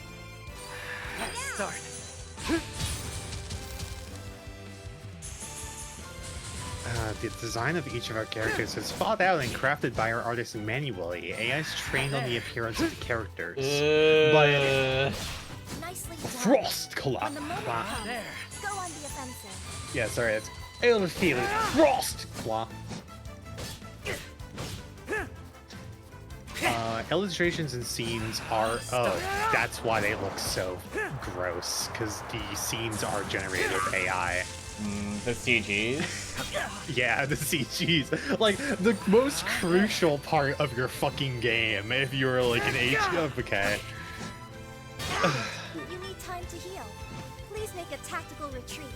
Start. The design of each of our characters is thought out and crafted by our artists manually. AI is trained on the appearance of the characters. But Nicely done. Frostclaw. When the moment comes, go on the offensive. Yeah, sorry, it's Ulfir Frostclaw. Illustrations and scenes are that's why they look so gross, because the scenes are generated with AI. The CGs? Yeah, the CGs. Like, the most crucial part of your fucking game, if you're like an okay. You need time to heal. Please make a tactical retreat.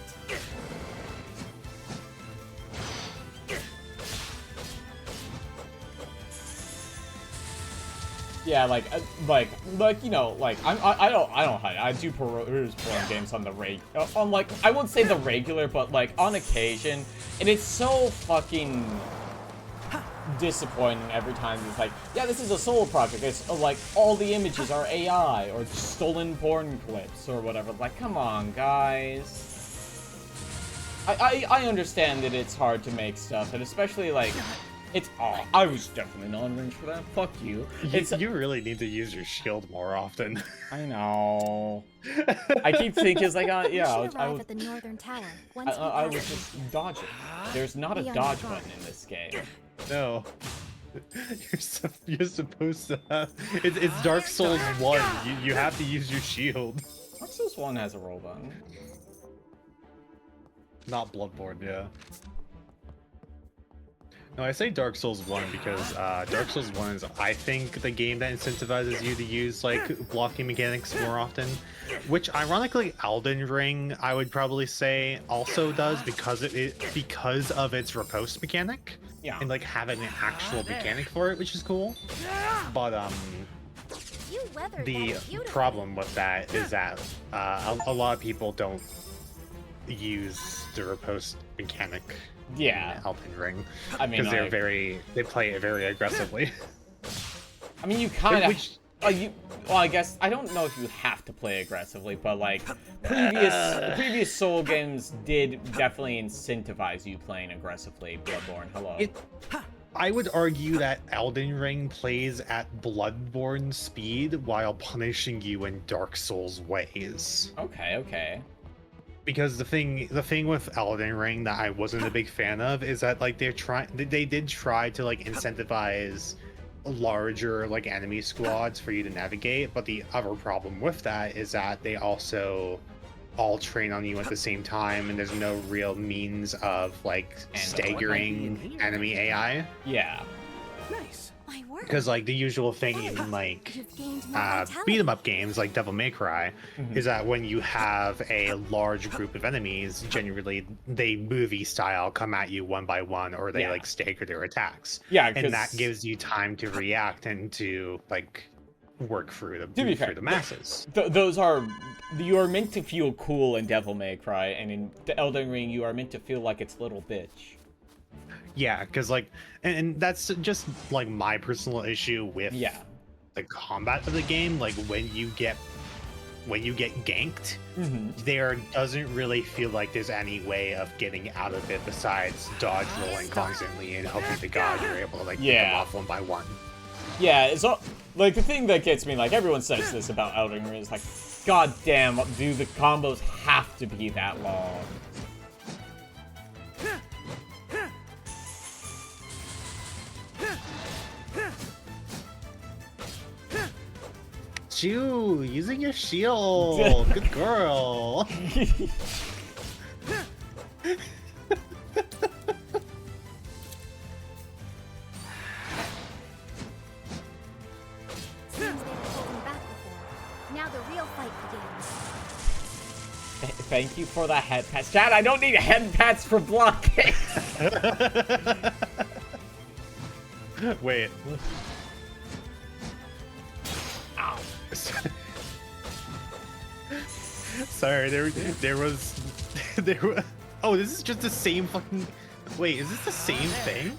Yeah, like you know, like I don't hide. I do peruse porn games on like, I wouldn't say the regular, but like on occasion, and it's so fucking disappointing every time. It's like, yeah, this is a solo project. It's like all the images are AI or stolen porn clips or whatever. Like, come on, guys. I understand that it's hard to make stuff, and especially like. I was definitely not in range for that. Fuck you. You really need to use your shield more often. I know. I keep thinking, it's like, yeah, I was at the northern tower. I was just dodging. There's not a dodge button in this game. No. You're supposed to have... It's Dark Souls 1. You have to use your shield. Dark Souls 1 has a roll button. Not Bloodborne, yeah. No, I say Dark Souls 1 because Dark Souls 1 is, I think, the game that incentivizes you to use, like, blocking mechanics more often. Which, ironically, Elden Ring, I would probably say, also does because of its riposte mechanic. Yeah. And, like, having an actual mechanic for it, which is cool. But, the problem with that is that a lot of people don't use the riposte mechanic. Yeah, in Elden Ring. I mean, because they play it very aggressively. I mean, you kind of. Well, I guess I don't know if you have to play aggressively, but like previous Soul games did definitely incentivize you playing aggressively. Bloodborne, hello. I would argue that Elden Ring plays at Bloodborne speed while punishing you in Dark Souls ways. Okay, okay. Because the thing with Elden Ring that I wasn't a big fan of is that like they did try to like incentivize larger like enemy squads for you to navigate, but the other problem with that is that they also all train on you at the same time, and there's no real means of like staggering enemy AI. Yeah. Nice. My word. Because like the usual thing in like beat 'em up games like Devil May Cry is that when you have a large group of enemies, generally they movie style come at you one by one, or they like stagger their attacks. Yeah, and that gives you time to react and to like work through the masses. Those are, you are meant to feel cool in Devil May Cry, and in the Elden Ring you are meant to feel like it's little bitch. Yeah, because like, and that's just like my personal issue with the combat of the game. Like when you get ganked, there doesn't really feel like there's any way of getting out of it besides dodge rolling constantly and hoping to God you're able to like pick them off one by one. Yeah, it's all, like the thing that gets me, like everyone says this about Elden Ring, is like, god damn, do the combos have to be that long? Chew, using your shield. Good girl. Thank you for the head pats. Chad, I don't need head pats for blocking. Wait. Ow. Sorry, there was. Oh, this is just the same fucking. Wait, is this the same thing?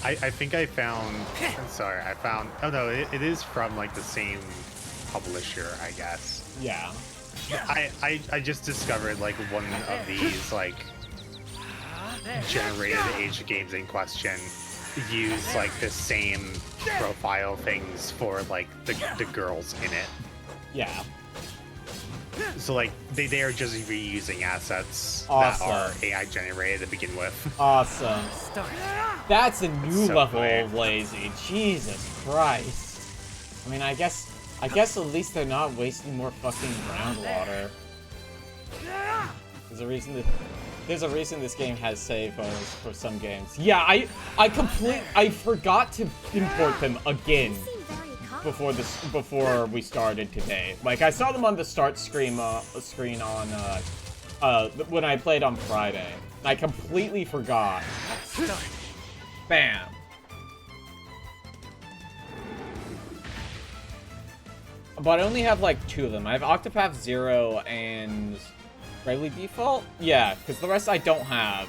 I think I found. I'm sorry, I found. Oh no, it is from like the same publisher, I guess. Yeah. I just discovered like one of these like generated age games in question use like the same profile things for like the girls in it. Yeah. So like they are just reusing assets that are AI generated to begin with. Awesome. That's a new So level great. of lazy. Jesus Christ. I mean, I guess at least they're not wasting more fucking groundwater. There's a reason this game has save modes for some games. Yeah, I forgot to import them again before we started today. Like I saw them on the start screen on when I played on Friday. I completely forgot. Bam. But I only have like 2 of them. I have Octopath Zero and Bravely Default. Yeah, because the rest I don't have.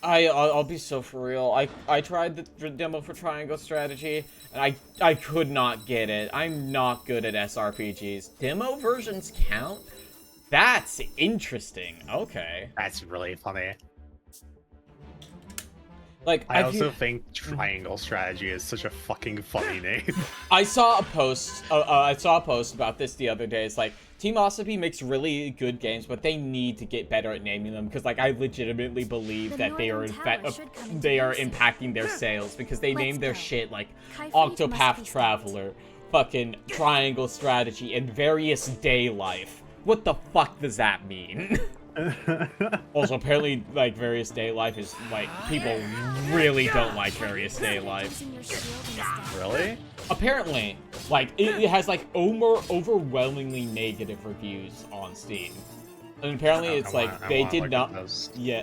I'll be so for real. I tried the demo for Triangle Strategy, and I could not get it. I'm not good at SRPGs. Demo versions count? That's interesting. Okay. That's really funny. Like I also think Triangle Strategy is such a fucking funny name. I saw a post. I saw a post about this the other day. It's like Team Ossipy makes really good games, but they need to get better at naming them because, like, I legitimately believe that they are impacting their sales because they named their shit like Octopath Traveler, fucking Triangle Strategy, and Various Day Life. What the fuck does that mean? Also, apparently, like, Various Day Life is, like, people really don't like Various Day Life. Really? Apparently, like, it has, like, overwhelmingly negative reviews on Steam. And apparently it's, like, they did not... Yeah,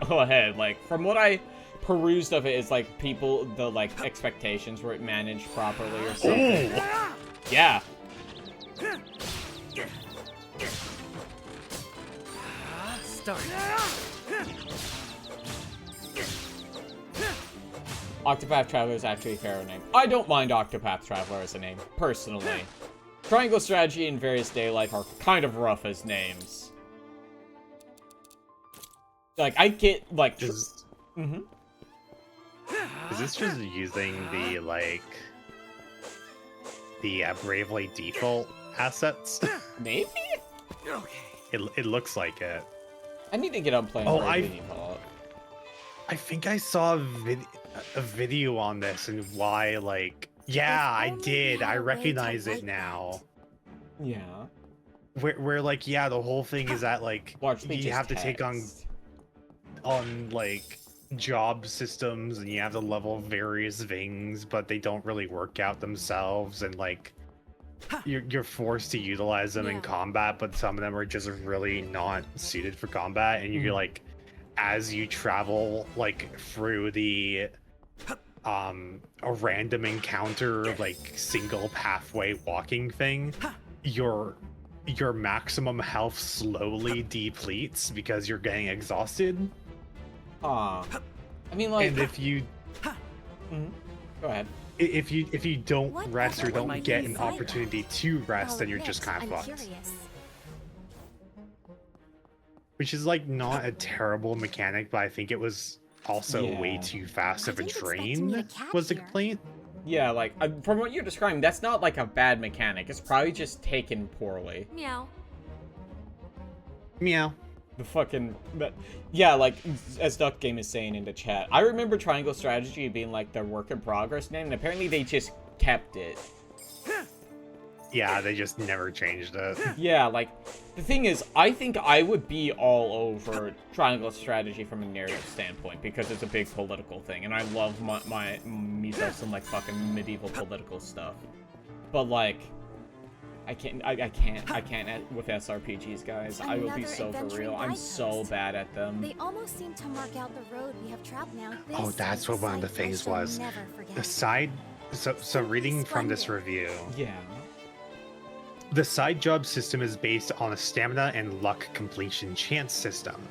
go ahead. Like, from what I perused of it, it's, like, people, the, like, expectations weren't managed properly or something. Oh. Yeah. Octopath Traveler is actually a fairer name. I don't mind Octopath Traveler as a name, personally. Triangle Strategy and Various Day Life are kind of rough as names. Like, I get, like... Is this just using the, like... the Bravely default assets? Maybe? It looks like it. I need to get on playing Bravely Default. I think I saw a video on this and why, like... Yeah, I did. I recognize it now. Yeah. Where like, yeah, the whole thing is that, like, Watch me you just have to text. take on, like, job systems, and you have to level various things, but they don't really work out themselves, and, like, you're forced to utilize them in combat, but some of them are just really not suited for combat, and you're, like, as you travel, like, through the... a random encounter, like, single pathway walking thing, your maximum health slowly depletes because you're getting exhausted. I mean, like... And if you... Go ahead. If you don't rest or Whatever don't might get you an find opportunity to rest, I'll then you're just admit, kind of I'm fucked. curious. Which is, like, not a terrible mechanic, but I think it was also way too fast of a I didn't expect to drain, meet a cat was the here. complaint. Yeah, like, from what you're describing, that's not, like, a bad mechanic. It's probably just taken poorly. Meow. Meow. The fucking... Yeah, like, as Duck Game is saying in the chat, I remember Triangle Strategy being, like, their work in progress name, and apparently they just kept it. Yeah, they just never changed it. Yeah, like, the thing is, I think I would be all over Triangle Strategy from a narrative standpoint, because it's a big political thing, and I love myself some, like, fucking medieval political stuff. But, like, I can't with SRPGs, guys. I will be so for real. I'm so bad at them. They almost seem to mark out the road we have traveled now. Oh, This that's is what one of the sight I things shall was. never forget. The side... So reading from this review, Yeah. the side job system is based on a stamina and luck completion chance system.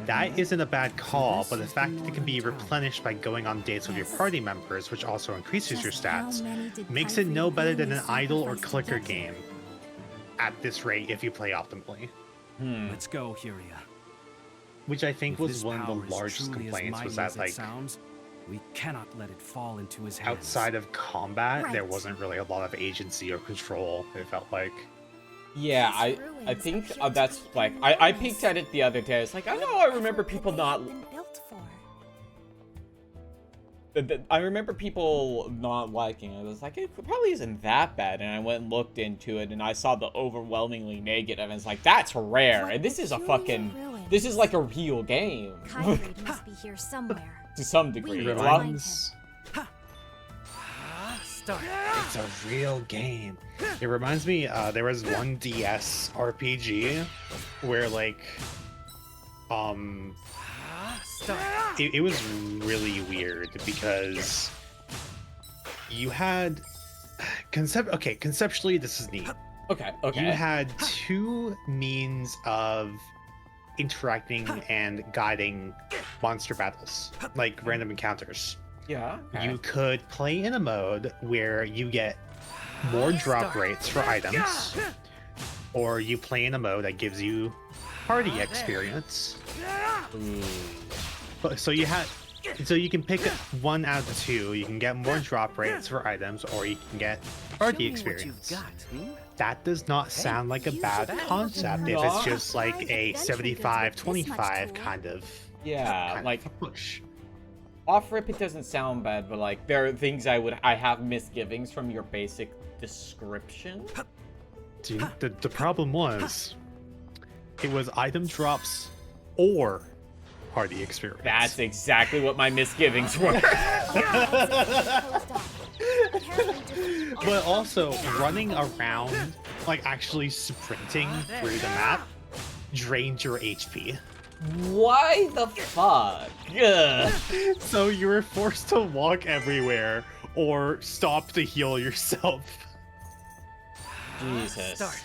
That isn't a bad call, but the fact that it can be replenished by going on dates with your party members, which also increases your Just how stats, many did makes it no Typhoon better than an really idle or sacrifice to clicker get to? game at this rate if you play optimally. Let's go, Huria. Which I think If was this one of power the is largest truly as complaints, was mighty that, as it like, sounds, we cannot let it fall into his hands. outside of combat, there Right. wasn't really a lot of agency or control, it felt like. Yeah, These I ruins think appear to that's, have like, been I used. peeked at it the other day. It's like, I know I remember people not... Been built for. I remember people not liking it. I was like, it probably isn't that bad. And I went and looked into it, and I saw the overwhelmingly negative. And it's like, that's rare. What And this is a peculiar fucking... ruins. This is like a real game. Kyrene must be here somewhere. To some degree. We A will lot- find him. Start. It's a real game. It reminds me, there was one DS RPG where, like, Start. it was really weird because you had conceptually this is neat. Okay, okay. You had two means of interacting and guiding monster battles, like random encounters. Yeah. Okay. You could play in a mode where you get more drop rates for items, or you play in a mode that gives you party experience. Ooh. So you can pick one out of the two. You can get more drop rates for items, or you can get party Show me what you've experience. got, hmm? That does not sound like a you bad should concept if not. it's just like a Adventure goods with this much 75-25 tool. kind of Yeah, like, push. off rip, it doesn't sound bad, but like, there are things I have misgivings from your basic description. Dude, the problem was, it was item drops or party experience. That's exactly what my misgivings were. But also, running around, like actually sprinting through the map, drains your HP. Why the fuck? Ugh. So you were forced to walk everywhere or stop to heal yourself. Jesus. Start.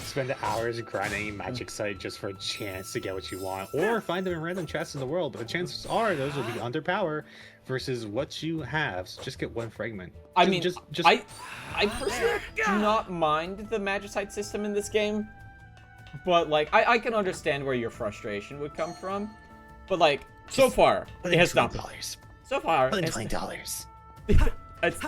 Spend hours grinding a magic site just for a chance to get what you want, or find them in random chests in the world, but the chances are those will be under power versus what you have. So just get one fragment. I Just- mean, just I personally do not mind the magicite system in this game. But, like, I can understand where your frustration would come from. But, like, so far, it has not been. So far, it's $20. it's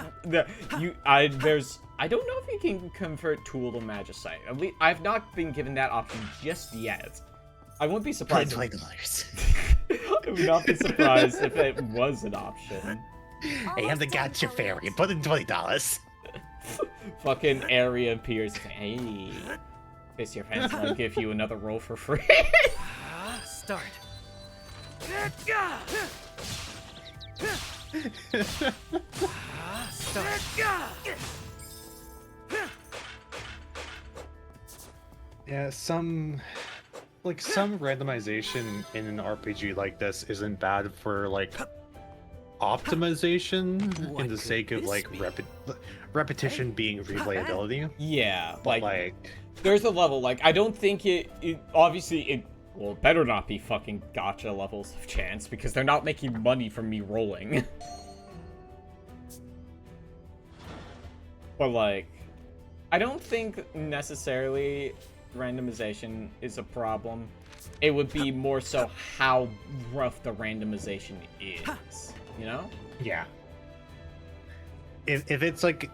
I don't know if you can convert Tool to Magicite. At least I've not been given that option just yet. I wouldn't be surprised. $20. I would not be surprised if it was an option. Hey, I'm the gotcha fairy. Put in $20. Fucking area appears. Hey, piss your pants. I'll give you another roll for free. Start. Yeah, some randomization in an RPG like this isn't bad for like optimization in the sake of like repetition being replayability. Yeah, But like there's a level, like I don't think it obviously it better not be fucking gotcha levels of chance because they're not making money from me rolling. But like I don't think necessarily randomization is a problem. It would be more so how rough the randomization is, you know? Yeah. If it's like a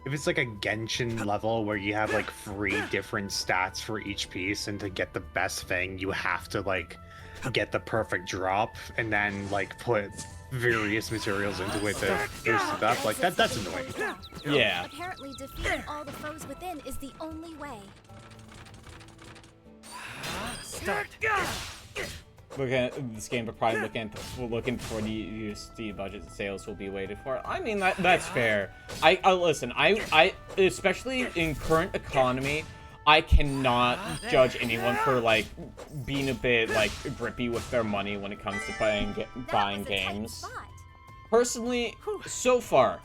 Genshin level where you have like 3 different stats for each piece, and to get the best thing you have to like get the perfect drop and then like put various materials into it to boost it up, like that's annoying. Yeah. Apparently defeating all the foes within is the only way. Start. Look at this game, but probably looking for the USD budget sales will be waited for. I mean that's fair. I listen. I especially in current economy, I cannot judge anyone for like being a bit like grippy with their money when it comes to buying games. Personally, so far,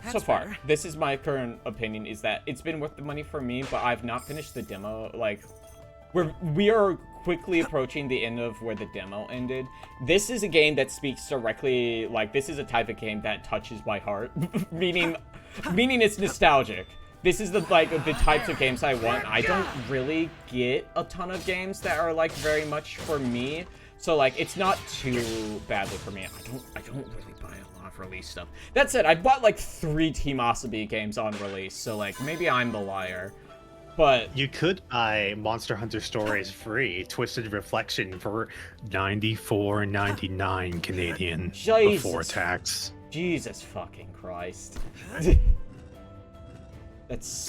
this is my current opinion, is that it's been worth the money for me, but I've not finished the demo. Like, we are quickly approaching the end of where the demo ended. This is a game that speaks directly, like, this is a type of game that touches my heart, meaning it's nostalgic. This is the types of games I want. I don't really get a ton of games that are like very much for me, so like it's not too badly for me. I don't really buy a lot of release stuff. That said, I bought like 3 Team Asabi games on release, so like maybe I'm the liar. But you could buy Monster Hunter Stories free, Twisted Reflection for $94.99 Canadian before tax. Jesus fucking Christ. That's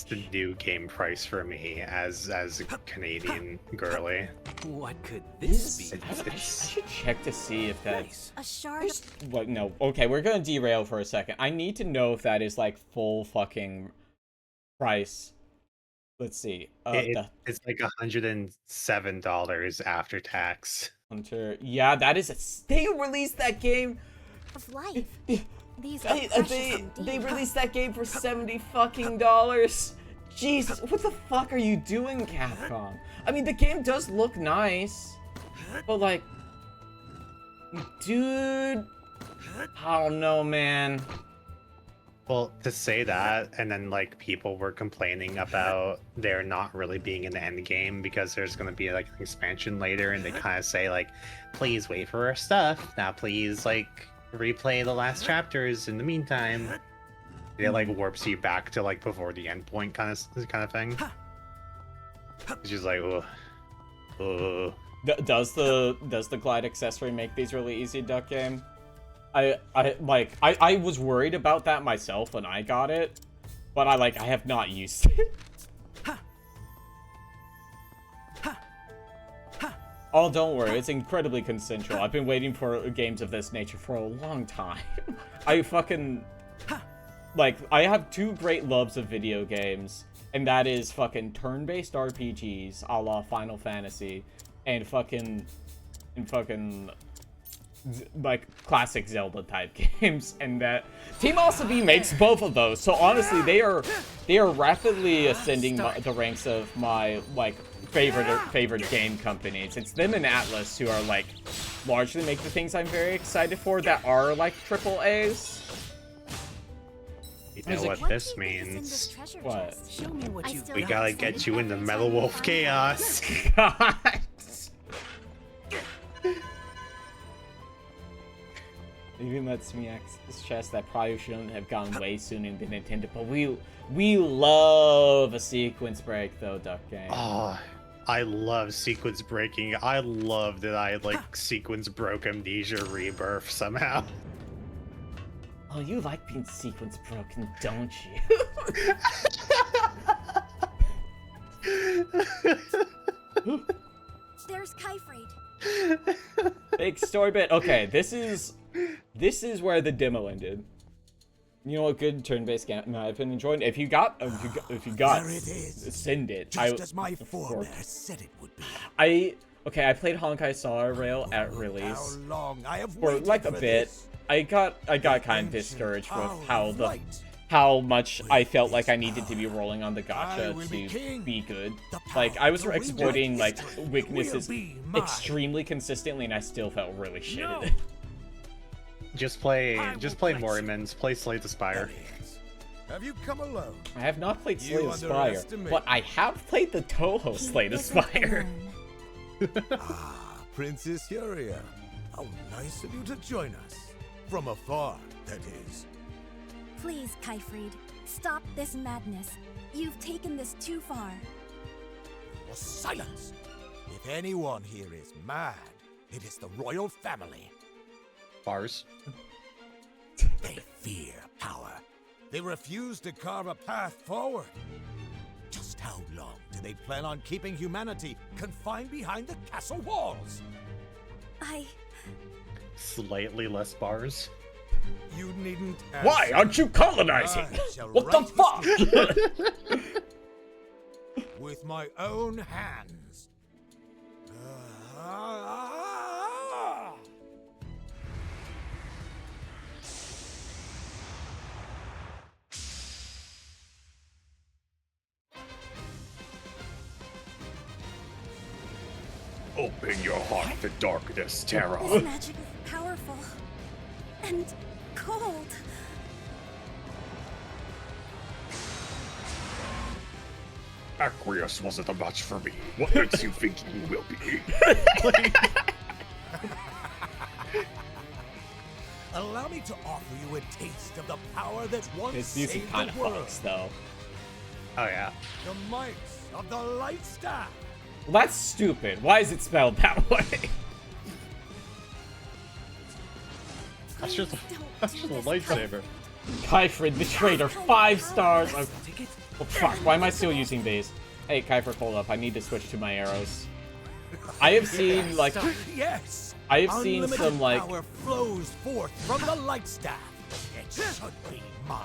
the new game price for me as a Canadian girly. What could this be? I should check to see if that's a shard. What? No. Okay, we're gonna derail for a second. I need to know if that is like full fucking price. Let's see. It's like $107 after tax. Hunter. Yeah, that is they released that game. Of life. They released that game for $70 fucking. Jesus, what the fuck are you doing, Capcom? I mean, the game does look nice, but like, dude, I don't know, man. Well, to say that, and then like people were complaining about there not really being an end game because there's going to be like an expansion later, and they kind of say like, please wait for our stuff. Now please like replay the last chapters in the meantime. It like warps you back to like before the end point kind of thing. It's just like, oh. Does the glide accessory make these really easy, Duck Game? I was worried about that myself when I got it, but I have not used it. Oh, don't worry, it's incredibly consensual. I've been waiting for games of this nature for a long time. I have 2 great loves of video games, and that is fucking turn-based RPGs a la Final Fantasy, and fucking like classic Zelda type games, and that Team Asabi makes both of those. So honestly, they are rapidly ascending the ranks of my like favorite game companies. It's them and Atlas who are like largely make the things I'm very excited for that are like triple A's. You know Isaac, what this means? What? Show me what you We gotta get you into Metal Wolf Chaos. God. Even lets me access chest that probably shouldn't have gone way sooner than intended, but we love a sequence break though, Duck Game. Oh, I love sequence breaking. I love that I like sequence broke Amnesia Rebirth somehow. Oh, you like being sequence broken, don't you? There's Kyfried. Big story bit. Okay, this is where the demo ended. You know what good turn-based game I've been enjoying? If you got, There it is. send it. Just as my forebear said it would be. I played Honkai Star Rail at release How long I have for waited like a for bit. this. I got kind of discouraged with how much I felt like I needed to be rolling on the gacha to be good. Like I was exploiting like weaknesses extremely consistently, and I still felt really shit at it. Just play Morimans, play Slay the Spire. Have you come alone? I have not played Slay You the Spire, underestimate but I have played the Toho Slay the Spire. Ah, Princess Yuria. How nice of you to join us. From afar, that is. Please, Kyfried, stop this madness. You've taken this too far. Well, silence! If anyone here is mad, it is the royal family. Bars. They fear power. They refuse to carve a path forward. Just how long do they plan on keeping humanity confined behind the castle walls? Slightly less bars. You needn't Why answer. aren't you colonizing? I shall What the right fuck? with my own hands. Open your heart to darkness, Terra. This magic is powerful. And cold. Aqueous wasn't a match for me. What makes you think you will be? Allow me to offer you a taste of the power that once This music saved kind the of world. fucks though. Oh yeah. The might of the light staff. Well, that's stupid. Why is it spelled that way? That's just a do this, lightsaber. Kyfrid, the traitor, 5 stars. Oh, fuck, why am I still using these? Hey, Kyfrid, hold up. I need to switch to my arrows. I have seen, like... Yes. I have seen Unlimited some, like... power flows forth from the light staff. It should be mine.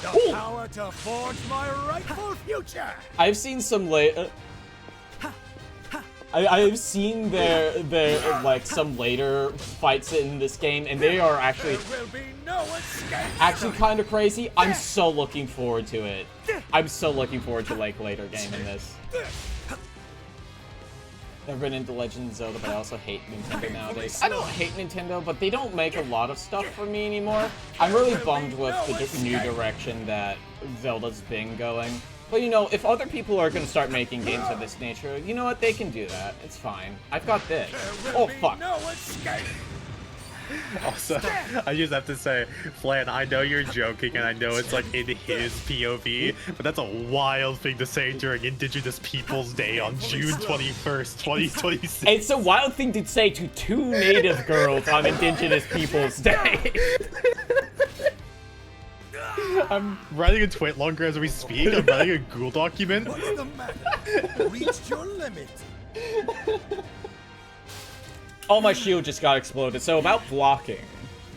The Ooh. power to forge my rightful future. I've seen some I've seen their like some later fights in this game, and they are actually There will be no escape. kind of crazy. I'm so looking forward to it. I'm so looking forward to like later game in this. I've been into Legend of Zelda, but I also hate Nintendo nowadays. I don't hate Nintendo, but they don't make a lot of stuff for me anymore. I'm really bummed with the new direction that Zelda's been going. But you know, if other people are gonna start making games of this nature, you know what? They can do that. It's fine. I've got this. Oh fuck. No escape. Also, I just have to say, Flan, I know you're joking, and I know it's like in his POV, but that's a wild thing to say during Indigenous Peoples Day on June 21st, 2026. It's a wild thing to say to 2 native girls on Indigenous Peoples Day. I'm writing a tweet longer as we speak. I'm writing a Google document. What's the matter? Reached your limit. Oh, my shield just got exploded. So about blocking.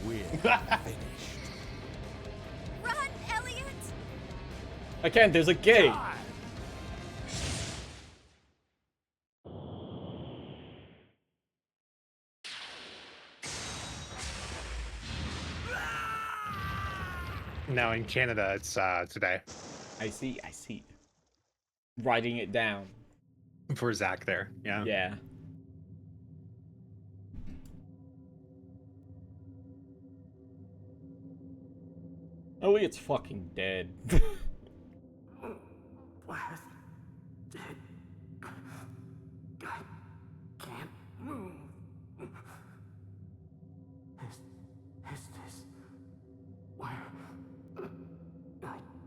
We're finished. Run, Elliot! I can't. There's a gate. No, in Canada, it's today. I see. I see. Writing it down. For Zach there, yeah. Yeah. Elliot's fucking dead. Blasted. I can't move. Is this where I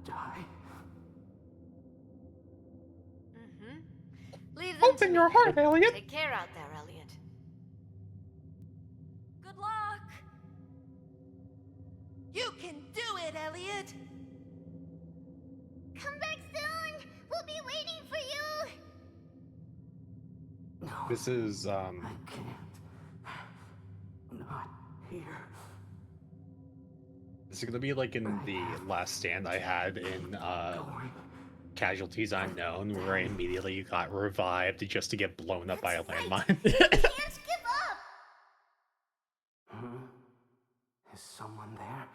die? Leave them Open your heart, Elliot. Take care out there, Elliot. Good luck! You can do it, Elliot! Come back soon! We'll be waiting for you! No, This is I can't. Not here. this is gonna be like in the last stand I had in Going. Casualties Unknown, where I immediately got revived just to get blown up by a landmine. Can't give up! Is someone there?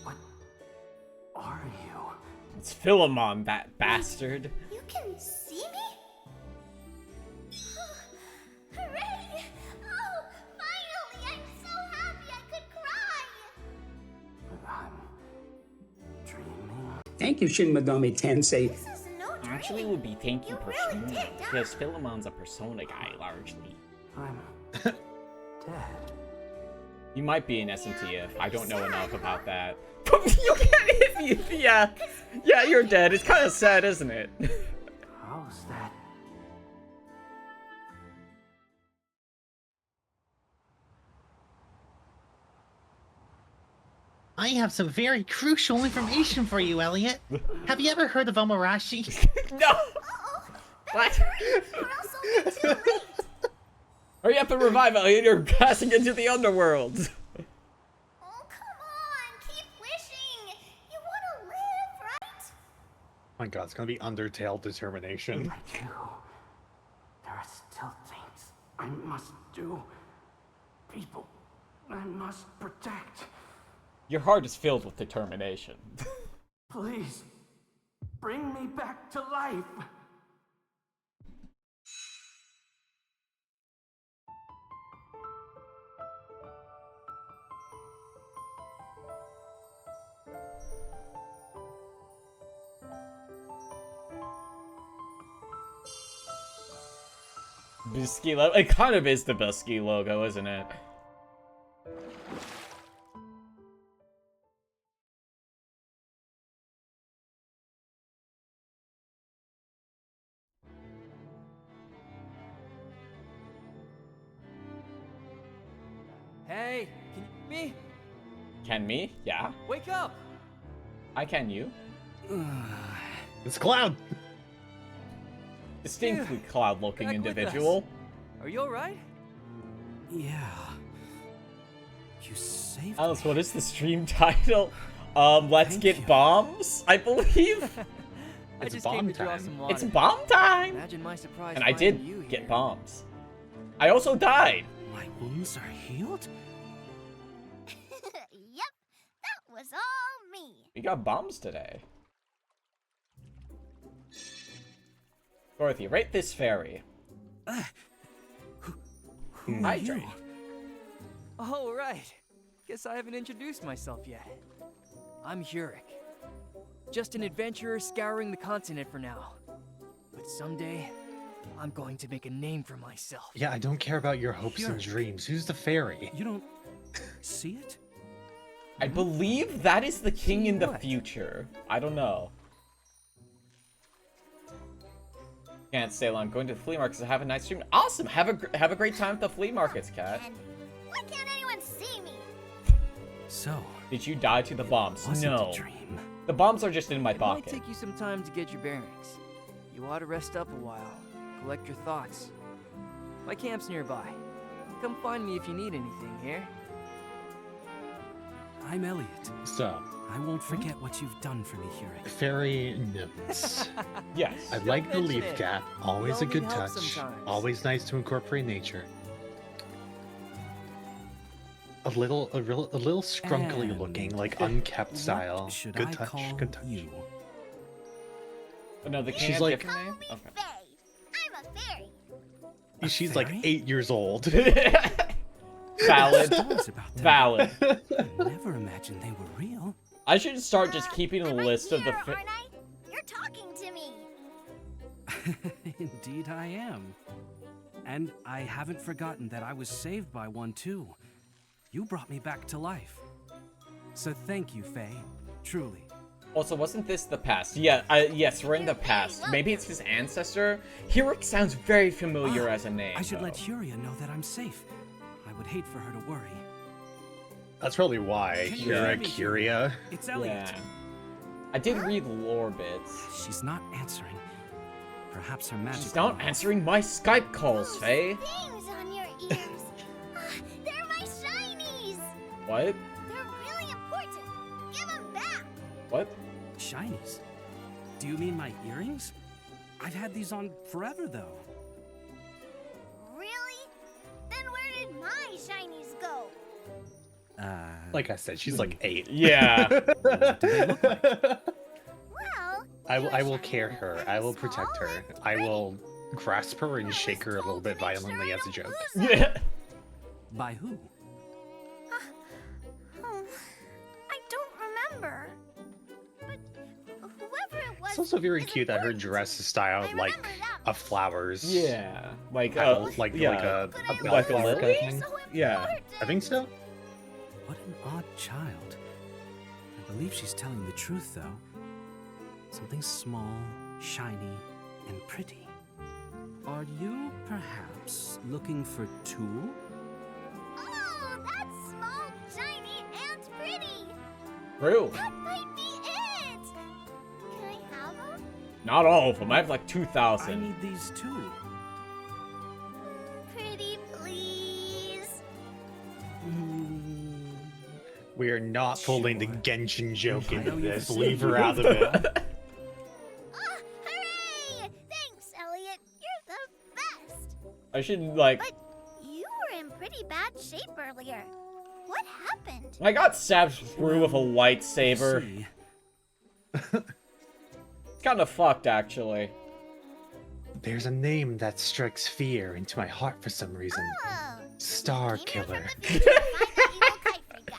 What are you? It's Philemon, that bastard. You can see me? Hooray! Oh, finally! I'm so happy I could cry! I'm dreaming. Thank you, Shin Megami Tensei. This is no dream. Actually, it would be thank you, You really Persona, did, because Philemon's a Persona guy, largely. I'm dead. You might be an SMTF. I don't know enough about that. You can't hit me! Yeah. Yeah, you're dead. It's kind of sad, isn't it? How's that? I have some very crucial information for you, Elliot. Have you ever heard of Omarashi? No! What? Or else I'll be too late. Hurry up and revive Elliot, you're passing into the underworld. Oh, come on! Keep wishing! You want to live, right? Oh my god, it's gonna be Undertale determination. I do. There are still things I must do. People I must protect. Your heart is filled with determination. Please, bring me back to life. Bisky logo. It kind of is the Bisky logo, isn't it? Hey, can you me? Can me? Yeah. Wake up! I can you. It's Cloud! Distinctly cloud-looking Back with individual. Are you alright? Yeah. You saved Alice, me. what is the stream title? Let's Thank get you. bombs, I believe. I It's just bomb came to draw time. some water. It's bomb time! Imagine my surprise And I finding did you get here. bombs. I also died. My wounds are healed? Yep, that was all me. We got bombs today. Dorothy, rate this fairy. Hydrate. Oh, right. Guess I haven't introduced myself yet. I'm Hurek. Just an adventurer scouring the continent for now. But someday, I'm going to make a name for myself. Yeah, I don't care about your hopes and Sure. dreams. Who's the fairy? You don't see it? I believe that is the king See in the what? future. I don't know. Can't stay long. Going to the flea markets to have a nice stream. Awesome. Have a great time at the flea markets, Cat. And why can't anyone see me? So, Did you die to the bombs? wasn't No. a dream. The bombs are just in my It might pocket. take you some time to get your bearings. You ought to rest up a while, collect your thoughts. My camp's nearby. Come find me if you need anything here. I'm Elliot. So, I won't forget what you've done for me, Hurek. fairy nymphs. Yes. I like the mention leaf it. cap. Always We a all good need help touch. sometimes. Always nice to incorporate nature. A little scrunkly And looking, like unkept What style. should Good I touch. call Good touch. you? Oh, no, the king She's has like- different name? Call me Okay. Faye. I'm a fairy. She's like 8 years old. Valid. Stories about them. Valid. I never imagined they were real. I should start just keeping a I'm right list of the. here, aren't I? You're talking to me. Indeed I am. And I haven't forgotten that I was saved by one too. You brought me back to life. So thank you, Faye. Truly. Also, wasn't this the past? Yeah, yes, we're in the past. Maybe it's his ancestor? Hirik sounds very familiar as a name. I should though. let Huria know that I'm safe. I would hate for her to worry. That's probably why. Can you You're hear a me? Curia. It's Elliot. Yeah. I did read lore bits. She's not answering. Perhaps her magic. She's not answering my Skype calls, Faye. Things on your ears. They're my shinies. What? They're really important. Give them back. What? Shinies? Do you mean my earrings? I've had these on forever, though. Really? Then where did my shinies go? Like I said, she's like 8. Yeah. What do they look like? Well, I will care her. I will protect her. I will grasp her and shake her a little bit violently as a joke. Yeah. By who? I don't remember. But whoever it was. It's also very is cute that her important. dress is styled like a flowers. Yeah. Like, Petal, like yeah. a But I like a bellflower kind lily? of thing. So Yeah. important. I think so. What an odd child. I believe she's telling the truth, though. Something small, shiny, and pretty. Are you, perhaps, looking for two? Oh, that's small, shiny, and pretty. True. That might be it. Can I have them? Not all of them. I have like I 2,000. need these too. Pretty, please. We are not pulling the Sure. Genshin joke I into know you this. said Leave you her out of it. Ah, hooray! Thanks, Elliot. You're the best. I should, like... But you were in pretty bad shape earlier. What happened? I got stabbed through with a lightsaber. See, It's kind of fucked, actually. There's a name that strikes fear into my heart for some reason. Oh, Star came here from Killer. the future to find that evil kite guy.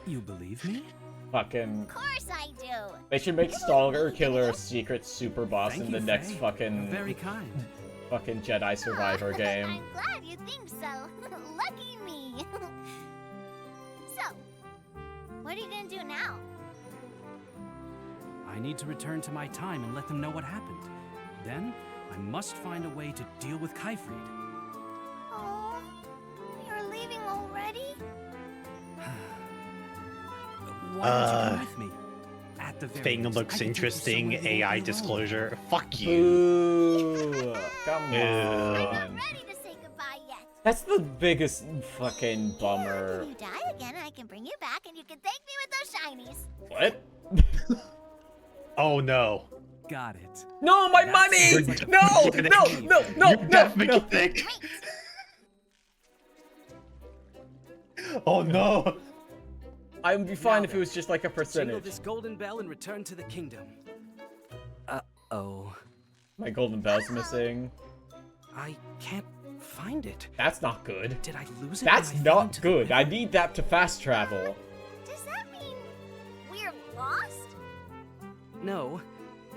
you believe me? Fucking... Of course I do. They should make Stalker Killer a secret super boss Thank in the you, next Faye. fucking... You're very kind. fucking Jedi Survivor game. I'm glad you think so. Lucky me. So, what are you gonna do now? I need to return to my time and let them know what happened. Then, I must find a way to deal with Kaifrid. Oh, you're leaving already? Why don't you come with me? At the very Thing least, I looks can take you interesting. somewhere you won't AI be alone. disclosure. Fuck you. Boo! Come I'm on. not ready to say goodbye yet. That's the biggest fucking bummer. When you die again, I can bring you back and you can thank me with those shinies. What? Oh no. Got it. No, my That money! sounds like a No, pretty no, good no, deal. no, You no, definitely no. think. Oh no. I would be fine Now if it was just like a Jingle percentage. this golden bell and return to the kingdom. Uh-oh. My golden bell's missing. I can't find it. That's not good. Did I lose it? That's when I fell not into the good. I river? need that to fast travel. Does that mean we're lost? No.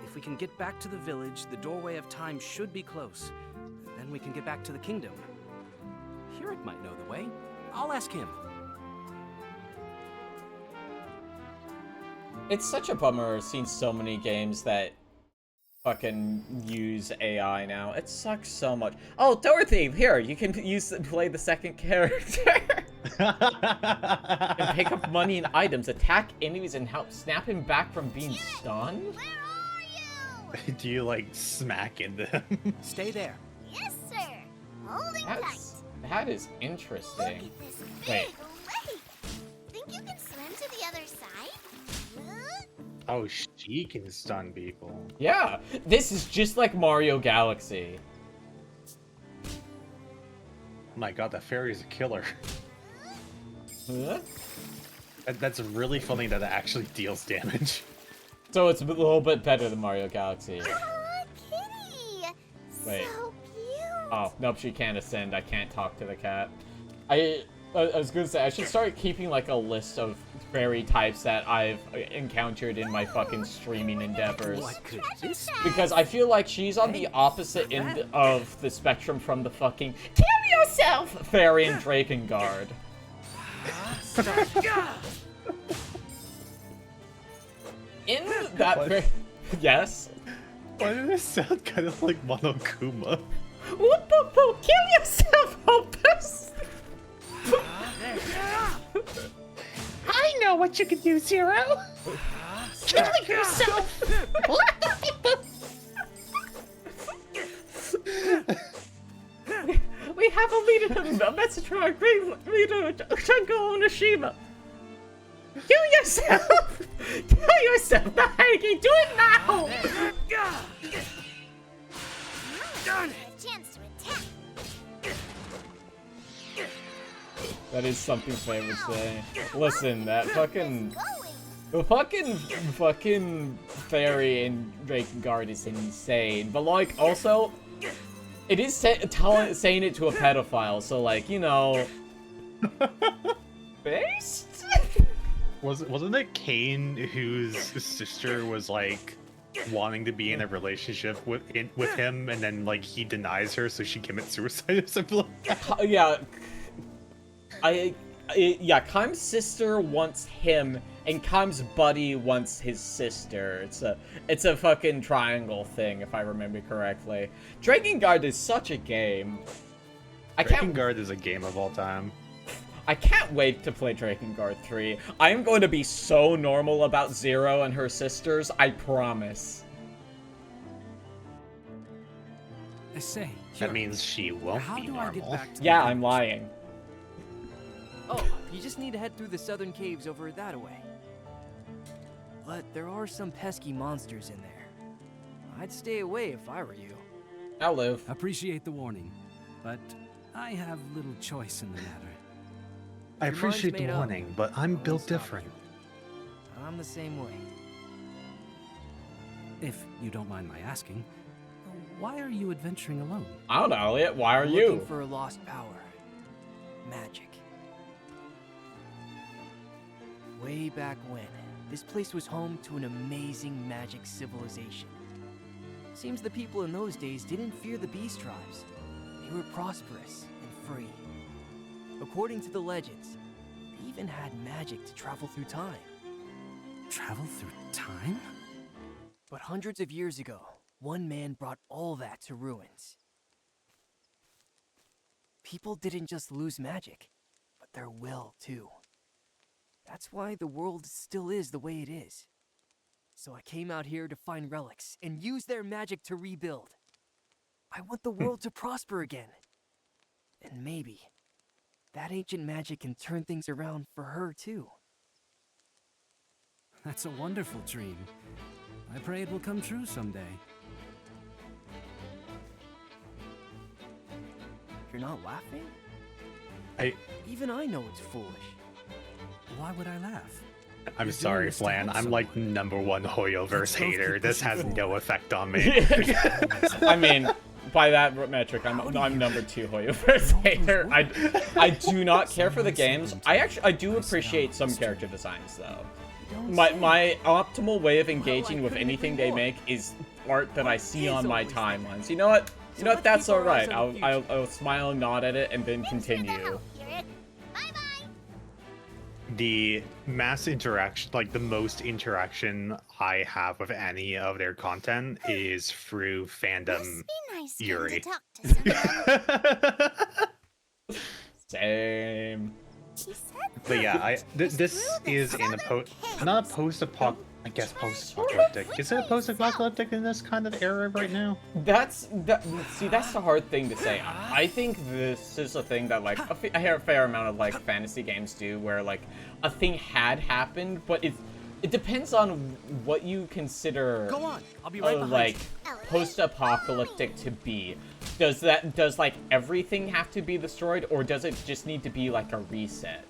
If we can get back to the village, the doorway of time should be close. Then we can get back to the kingdom. Hurik might know the way. I'll ask him. It's such a bummer seeing so many games that fucking use AI now. It sucks so much. Oh, Dorothy, here, you can play the second character. And pick up money and items, attack enemies, and help snap him back from being stunned? Where are you? Do you like smack into him? Stay there. Yes, sir. Holding That is interesting. tight. Look at this big Wait. lake. Think you can swim to the other side? Oh, she can stun people. Yeah, this is just like Mario Galaxy. My god, that fairy is a killer. Huh? That's really funny that it actually deals damage. So it's a little bit better than Mario Galaxy. Aw, kitty. Wait. So cute. Oh, nope, she can't ascend. I can't talk to the cat. I was gonna say, I should start keeping, like, a list of fairy types that I've encountered in my fucking streaming endeavors. What could this be? Because I feel like she's on the opposite end of the spectrum from the fucking kill yourself fairy in Drakengard. In that yes? Why did it sound kind of like Monokuma? What the fuck? Kill yourself, Opus! I know what you can do, Zero. Kill yourself. We have a message from our great leader, Junko Onishima. Kill yourself! Kill yourself, Nahagi! Do it now! Chance to attack. That is something Faye would say. Listen, that fucking fairy in Drakengard is insane. But like, also, it is saying it to a pedophile, so like, you know, based. Wasn't it Kane whose sister was like wanting to be in a relationship with him, and then like he denies her, so she commits suicide or something like that? Yeah. Yeah, Kaim's sister wants him, and Kaim's buddy wants his sister. It's a fucking triangle thing, if I remember correctly. Drakengard is such a game. Drakengard is a game of all time. I can't wait to play Drakengard 3. I am going to be so normal about Zero and her sisters, I promise. I say, That means she won't how be do I get normal. back to Yeah, the I'm lying. Oh, you just need to head through the southern caves over that way. But there are some pesky monsters in there. I'd stay away if I were you. I'll live. Appreciate the warning, but I have little choice in the matter. I Your mind's appreciate the made up. warning, but I'm I won't built stop different. you. I'm the same way. If you don't mind my asking, why are you adventuring alone? I don't know, Elliot. Why are I'm you? looking for a lost power. Magic. Way back when, this place was home to an amazing magic civilization. Seems the people in those days didn't fear the beast tribes. They were prosperous and free. According to the legends, they even had magic to travel through time. Travel through time? But hundreds of years ago, one man brought all that to ruins. People didn't just lose magic, but their will too. That's why the world still is the way it is. So I came out here to find relics and use their magic to rebuild. I want the world to prosper again. And maybe that ancient magic can turn things around for her too. That's a wonderful dream. I pray it will come true someday. You're not laughing? I Even I know it's foolish. Why would I laugh? I'm You're sorry, doing this to Flan. help I'm like someone. #1 Hoyoverse Let's both hater. keep This pushing has forward. no effect on me. I mean, by that metric, I'm #2 Hoyoverse hater. I do not care for the games. I do appreciate some character designs though. My optimal way of engaging with anything they make is art that I see on my timelines. You know what? You know what? That's all right. I'll smile and nod at it and then continue. The mass interaction, like the most interaction I have with any of their content is through fandom Nice Yuri. to talk to someone. Same. But yeah, this is in a not a post-apocalyptic. I guess post-apocalyptic. Is it a post-apocalyptic in this kind of era right now? See, that's the hard thing to say. I think this is a thing that like I hear a fair amount of like fantasy games do, where like a thing had happened, but it depends on what you consider Go on, I'll be right behind like you. post-apocalyptic to be. Does like everything have to be destroyed, or does it just need to be like a reset?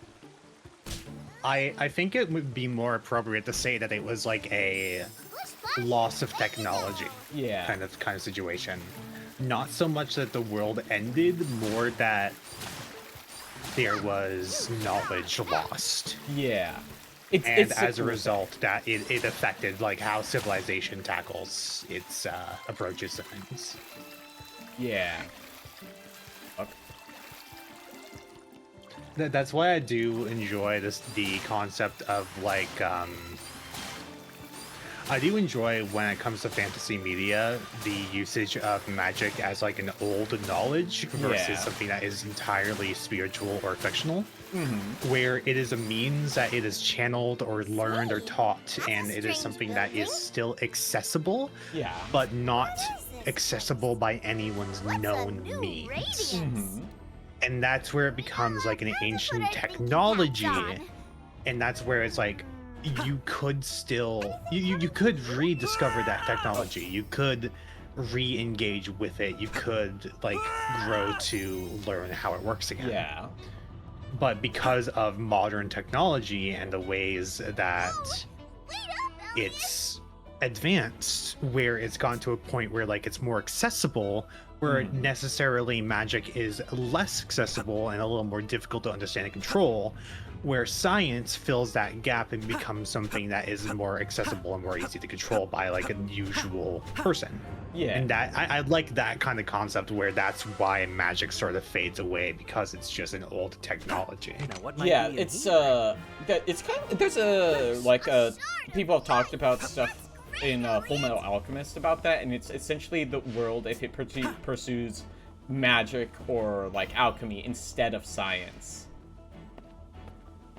I think it would be more appropriate to say that it was like a loss of technology Yeah. kind of situation. not so much that the world ended, more that there was knowledge lost. Yeah. And as a result, that it affected like how civilization tackles its approaches to things. Yeah. Okay. That's why I do enjoy the concept of like I do enjoy when it comes to fantasy media the usage of magic as like an old knowledge versus something that is entirely spiritual or fictional. Where it is a means that it is channeled or learned or taught, and it is something that is still accessible, but not accessible by anyone's known means. And that's where it becomes like an ancient technology, and that's where it's like you could still you could rediscover that technology, you could re-engage with it, you could like grow to learn how it works again. But because of modern technology and the ways that it's advanced, where it's gone to a point where like it's more accessible, where necessarily magic is less accessible and a little more difficult to understand and control, where science fills that gap and becomes something that is more accessible and more easy to control by like a usual person. And that I like that kind of concept where that's why magic sort of fades away, because it's just an old technology. It's it's kind of, there's a like people have talked about stuff in Full Metal Alchemist about that, and it's essentially the world if it pursues magic or like alchemy instead of science.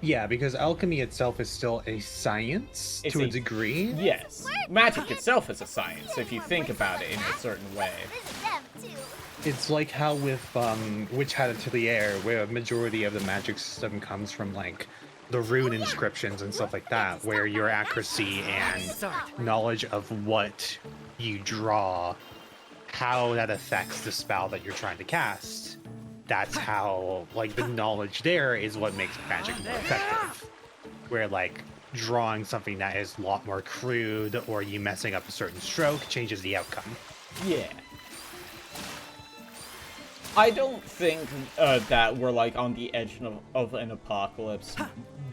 Yeah, because alchemy itself is still a science to a degree. Yes. Magic itself is a science, if you think about it in a certain way. It's like how with Witch Hat Atelier, where a majority of the magic system comes from like the rune inscriptions and stuff like that, where your accuracy and knowledge of what you draw, how that affects the spell that you're trying to cast. That's how, like, the knowledge there is what makes magic more effective. Where, like, drawing something that is a lot more crude, or you messing up a certain stroke, changes the outcome. Yeah. I don't think that we're, like, on the edge of an apocalypse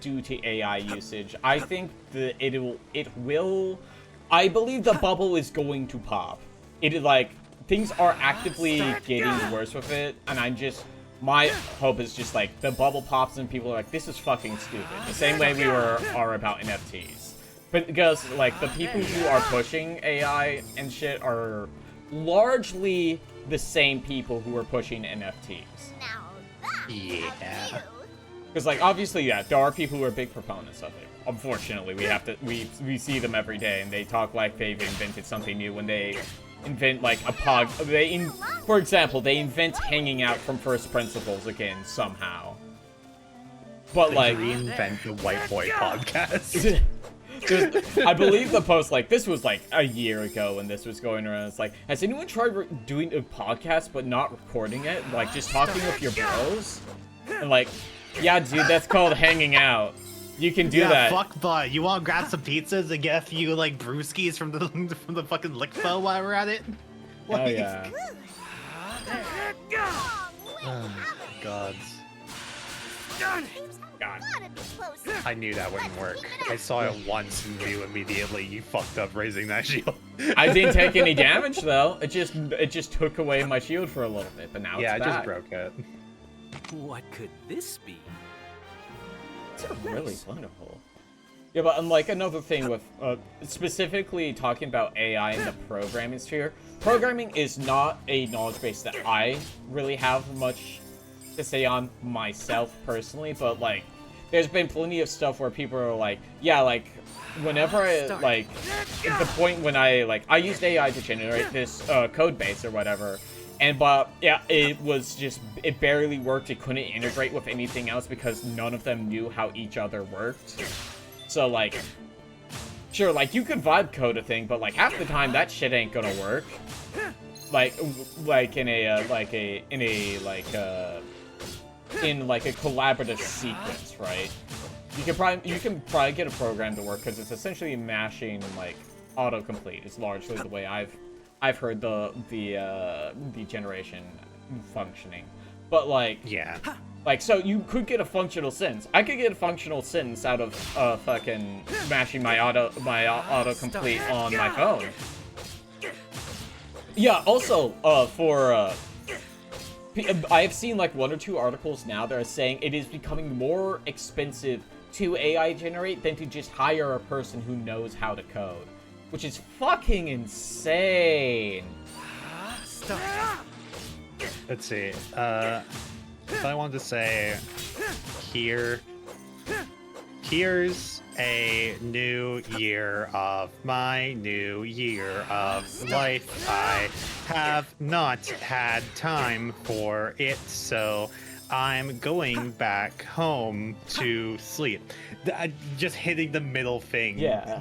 due to AI usage. I think that it will... I believe the bubble is going to pop. It is, like... Things are actively getting worse with it, and my hope is just like the bubble pops and people are like, this is fucking stupid. The same way we are about NFTs. But because like the people who are pushing AI and shit are largely the same people who are pushing NFTs. Yeah. Because like obviously, yeah, there are people who are big proponents of it. Unfortunately, we see them every day, and they talk like they've invented something new when they invent like for example, they invent hanging out from first principles again somehow. But like reinvent the white boy podcast. I believe the post like this was like a year ago when this was going around. It's like, has anyone tried doing a podcast but not recording it, like just talking with your bros? And like, yeah, dude, that's called hanging out. You can do that. Fuck, bud. You want to grab some pizzas and get a few like brewskis from the fucking Lickfo while we're at it? Oh yeah. Oh, gods. God. I knew that wouldn't work. I saw it once and knew immediately you fucked up raising that shield. I didn't take any damage though. It just took away my shield for a little bit, but now it's back. Yeah, I just broke it. What could this be? It's really wonderful. Yeah, but like another thing with specifically talking about AI in the programming sphere, programming is not a knowledge base that I really have much to say on myself personally, but like there's been plenty of stuff where people are like, yeah, like whenever I like at the point when I used AI to generate this code base or whatever. But yeah, it barely worked. It couldn't integrate with anything else because none of them knew how each other worked. So like, sure, like you could vibe code a thing, but like half the time that shit ain't gonna work. Like in a collaborative sequence, right? You can probably get a program to work because it's essentially mashing like autocomplete. Is largely the way I've I've heard the generation functioning, but like yeah, like so you could get a functional sentence. I could get a functional sentence out of fucking mashing my autocomplete on my phone. Yeah. Also, I've seen like 1 or 2 articles now that are saying it is becoming more expensive to AI generate than to just hire a person who knows how to code, which is fucking insane. Let's see. If I wanted to say here's a new year of my new year of life. I have not had time for it, so I'm going back home to sleep. Just hitting the middle thing. Yeah.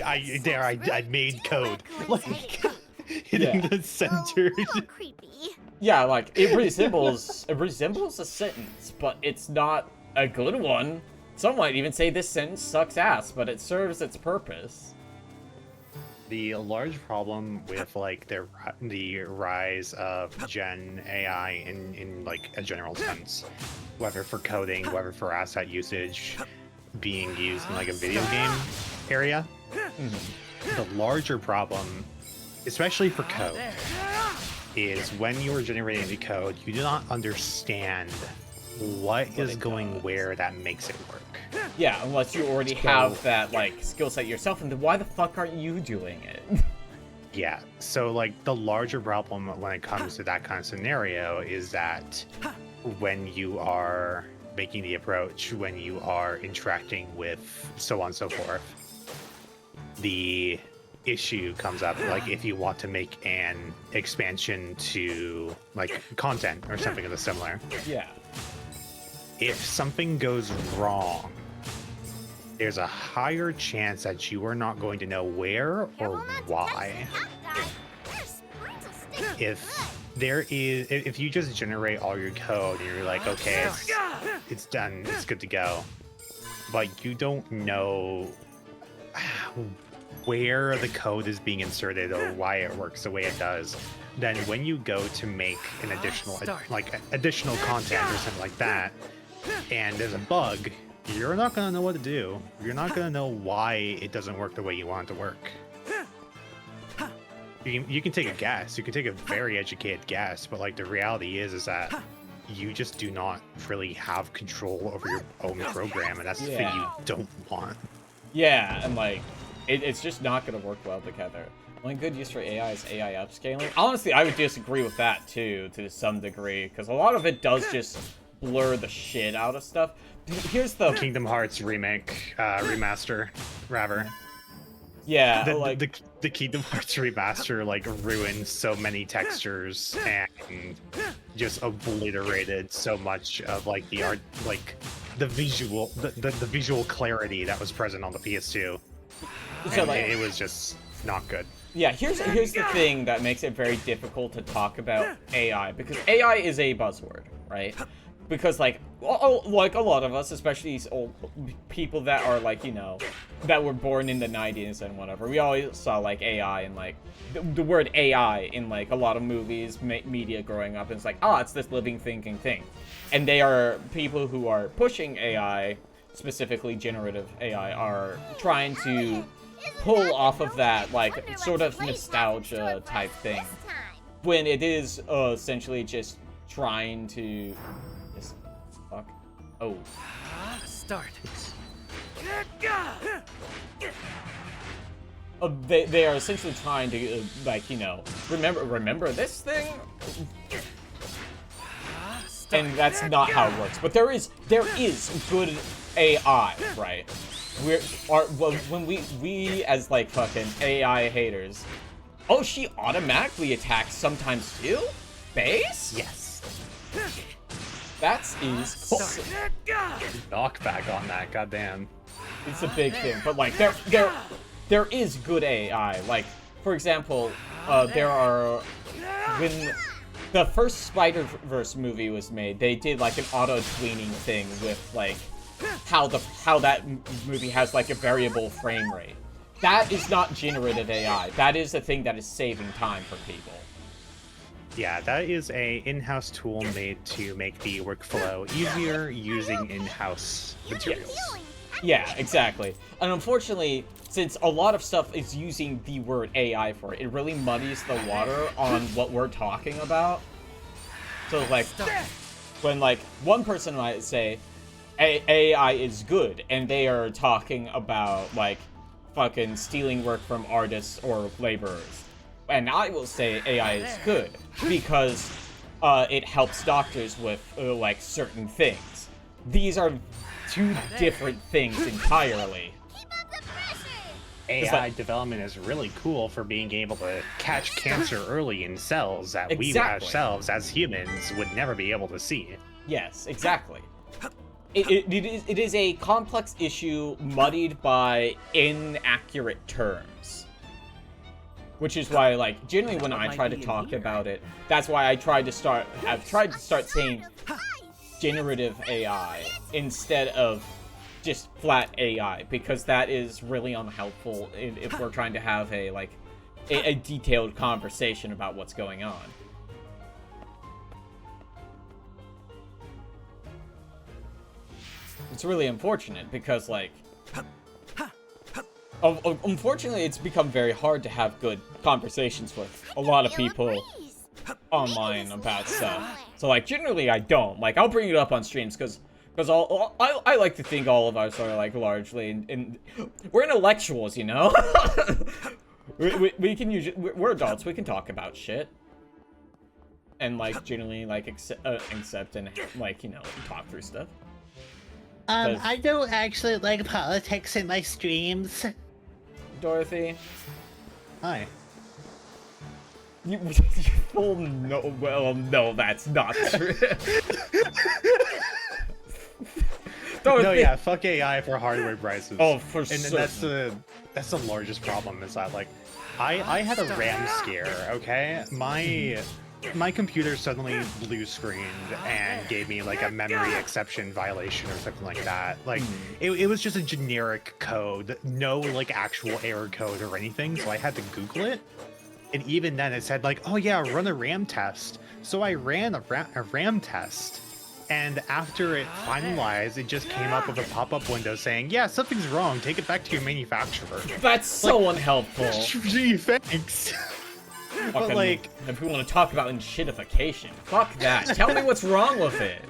I made code. Like hitting the center. Yeah, like it resembles a sentence, but it's not a good one. Some might even say this sentence sucks ass, but it serves its purpose. The large problem with like the rise of Gen AI in like a general sense, whether for coding, whether for asset usage, being used in like a video game area, the larger problem, especially for code, is when you are generating the code, you do not understand what is going where that makes it work. Yeah, unless you already have that like skill set yourself, and then why the fuck aren't you doing it? Yeah, so like the larger problem when it comes to that kind of scenario is that when you are making the approach, when you are interacting with so on and so forth, the issue comes up, like if you want to make an expansion to like content or something of the similar. Yeah. If something goes wrong, there's a higher chance that you are not going to know where or why. If you just generate all your code and you're like, okay, it's done, it's good to go, but you don't know where the code is being inserted or why it works the way it does, then when you go to make an additional content or something like that, and there's a bug, you're not going to know what to do. You're not going to know why it doesn't work the way you want it to work. You can take a guess. You can take a very educated guess, but like the reality is that you just do not really have control over your own program, and that's the thing you don't want. Yeah, and like it's just not going to work well together. One good use for AI is AI upscaling. Honestly, I would disagree with that too, to some degree, because a lot of it does just blur the shit out of stuff. Here's the Kingdom Hearts remake, remaster, rather. Yeah, the Kingdom Hearts remaster like ruined so many textures and just obliterated so much of like the art, like the visual clarity that was present on the PS2. So like, it was just not good. Yeah, here's the thing that makes it very difficult to talk about AI, because AI is a buzzword, right? Because like a lot of us, especially these old people that are like, you know, that were born in the 90s and whatever, we always saw like AI and like the word AI in like a lot of movies, media growing up, and it's like, oh, it's this living thinking thing. And they are people who are pushing AI, specifically generative AI, are trying to pull off of that like sort of nostalgia type thing, when it is essentially just trying to fuck. Oh. Start. They are essentially trying to like, you know, remember this thing, and that's not how it works. But there is good AI, right? When we as like fucking AI haters. Oh, she automatically attacks sometimes too? Base? Yes. That's knockback on that, goddamn. It's a big thing, but like there is good AI. Like, for example, there are, when the first Spider-Verse movie was made, they did like an auto-tweening thing with like how that movie has like a variable frame rate. that is not generative AI. That is a thing that is saving time for people. Yeah, that is a in-house tool made to make the workflow easier using in-house materials. Yeah, exactly. And unfortunately, since a lot of stuff is using the word AI for it, it really muddies the water on what we're talking about. So, like, when, like, one person might say, AI is good, and they are talking about, like, fucking stealing work from artists or laborers. And I will say AI is good, because it helps doctors with, like, certain things. These are two different things entirely. AI development is really cool for being able to catch cancer early in cells that we ourselves, as humans, would never be able to see. Yes, exactly. It is a complex issue muddied by inaccurate terms. Which is why, like, generally when I try to talk about it, that's why I've tried to start saying generative AI instead of just flat AI, because that is really unhelpful if we're trying to have a detailed conversation about what's going on. It's really unfortunate because, like, unfortunately, it's become very hard to have good conversations with a lot of people online about stuff. So, like, generally I don't. Like, I'll bring it up on streams because I like to think all of us are, like, largely we're intellectuals, you know? we can we're adults, we can talk about shit. And, like, generally, like, accept and, like, you know, talk through stuff. I don't actually like politics in my streams. Dorothy. Hi. Well, no, that's not true. No, yeah, fuck AI for hardware prices. Oh, for and certain. that's the largest problem, is that, like, I had a RAM scare, okay? My computer suddenly blue screened and gave me, like, a memory exception violation or something like that. Like, it was just a generic code, no, like, actual error code or anything, so I had to Google it. And even then it said, like, oh yeah, run a RAM test. So I ran a RAM test. And after it finalized, it just came up with a pop-up window saying, yeah, something's wrong, take it back to your manufacturer. That's so unhelpful. Gee, thanks. But, like, if we want to talk about shitification, fuck that. Tell me what's wrong with it.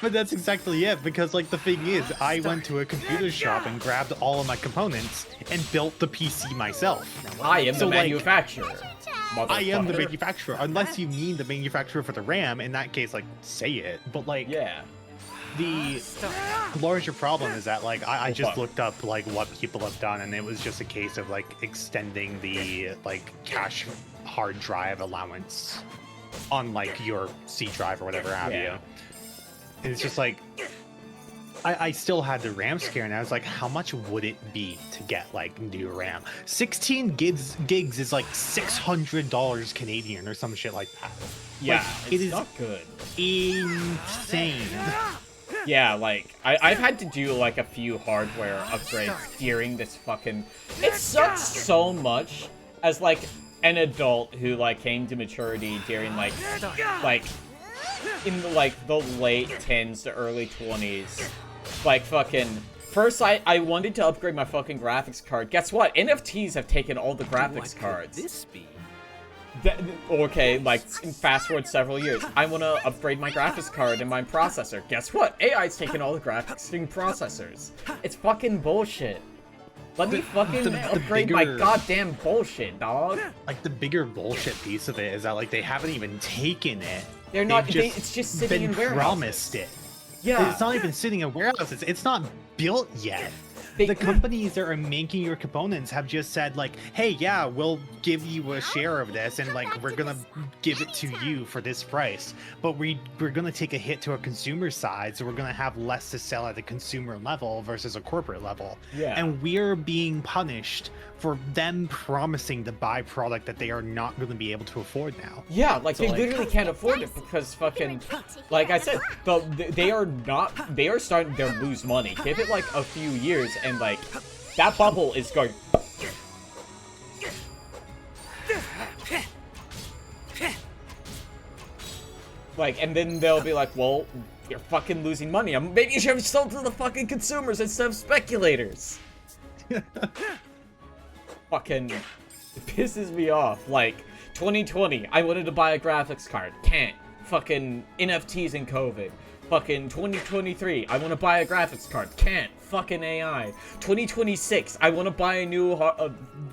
But that's exactly it, because, like, the thing is, I went to a computer shop and grabbed all of my components and built the PC myself. I am the manufacturer. I am the manufacturer, unless you mean the manufacturer for the RAM. In that case, like, say it. But, like, yeah. The larger problem is that, like, I just looked up, like, what people have done, and it was just a case of, like, extending the, like, cache hard drive allowance on, like, your C drive or whatever have you. And it's just like, I still had the RAM scare, and I was like, how much would it be to get, like, new RAM? 16 gigs is like $600 Canadian or some shit like that. Yeah, like, it's not good. Insane. Yeah, like, I've had to do, like, a few hardware upgrades during this fucking... It sucks so much as, like, an adult who, like, came to maturity during, like, in, like, the late 10s to early 20s. Like, fucking... First, I wanted to upgrade my fucking graphics card. Guess what? NFTs have taken all the graphics cards. This be? Okay, like, fast forward several years. I want to upgrade my graphics card and my processor. Guess what? AI's taken all the graphics and processors. It's fucking bullshit. Let me fucking upgrade my goddamn bullshit, dog. Like, the bigger bullshit piece of it is that, like, they haven't even taken it. They're not, it's just sitting in warehouses. Promised it. Yeah. It's not even sitting in warehouses. It's not built yet. The companies that are making your components have just said, like, hey, yeah, we'll give you a share of this, and, like, we're gonna give it to you for this price. But we're gonna take a hit to a consumer side, so we're gonna have less to sell at the consumer level versus a corporate level. Yeah. And we're being punished for them promising to buy product that they are not gonna be able to afford now. Yeah, like, they literally can't afford it because fucking, like I said, they are starting to lose money. Give it, like, a few years, and, like, that bubble is going Like, and then they'll be like, well, you're fucking losing money. Maybe you should have sold to the fucking consumers instead of speculators. Fucking, it pisses me off. Like, 2020, I wanted to buy a graphics card. Can't. Fucking NFTs in COVID. Fucking 2023, I want to buy a graphics card. Can't. Fucking AI. 2026, I want to buy a new,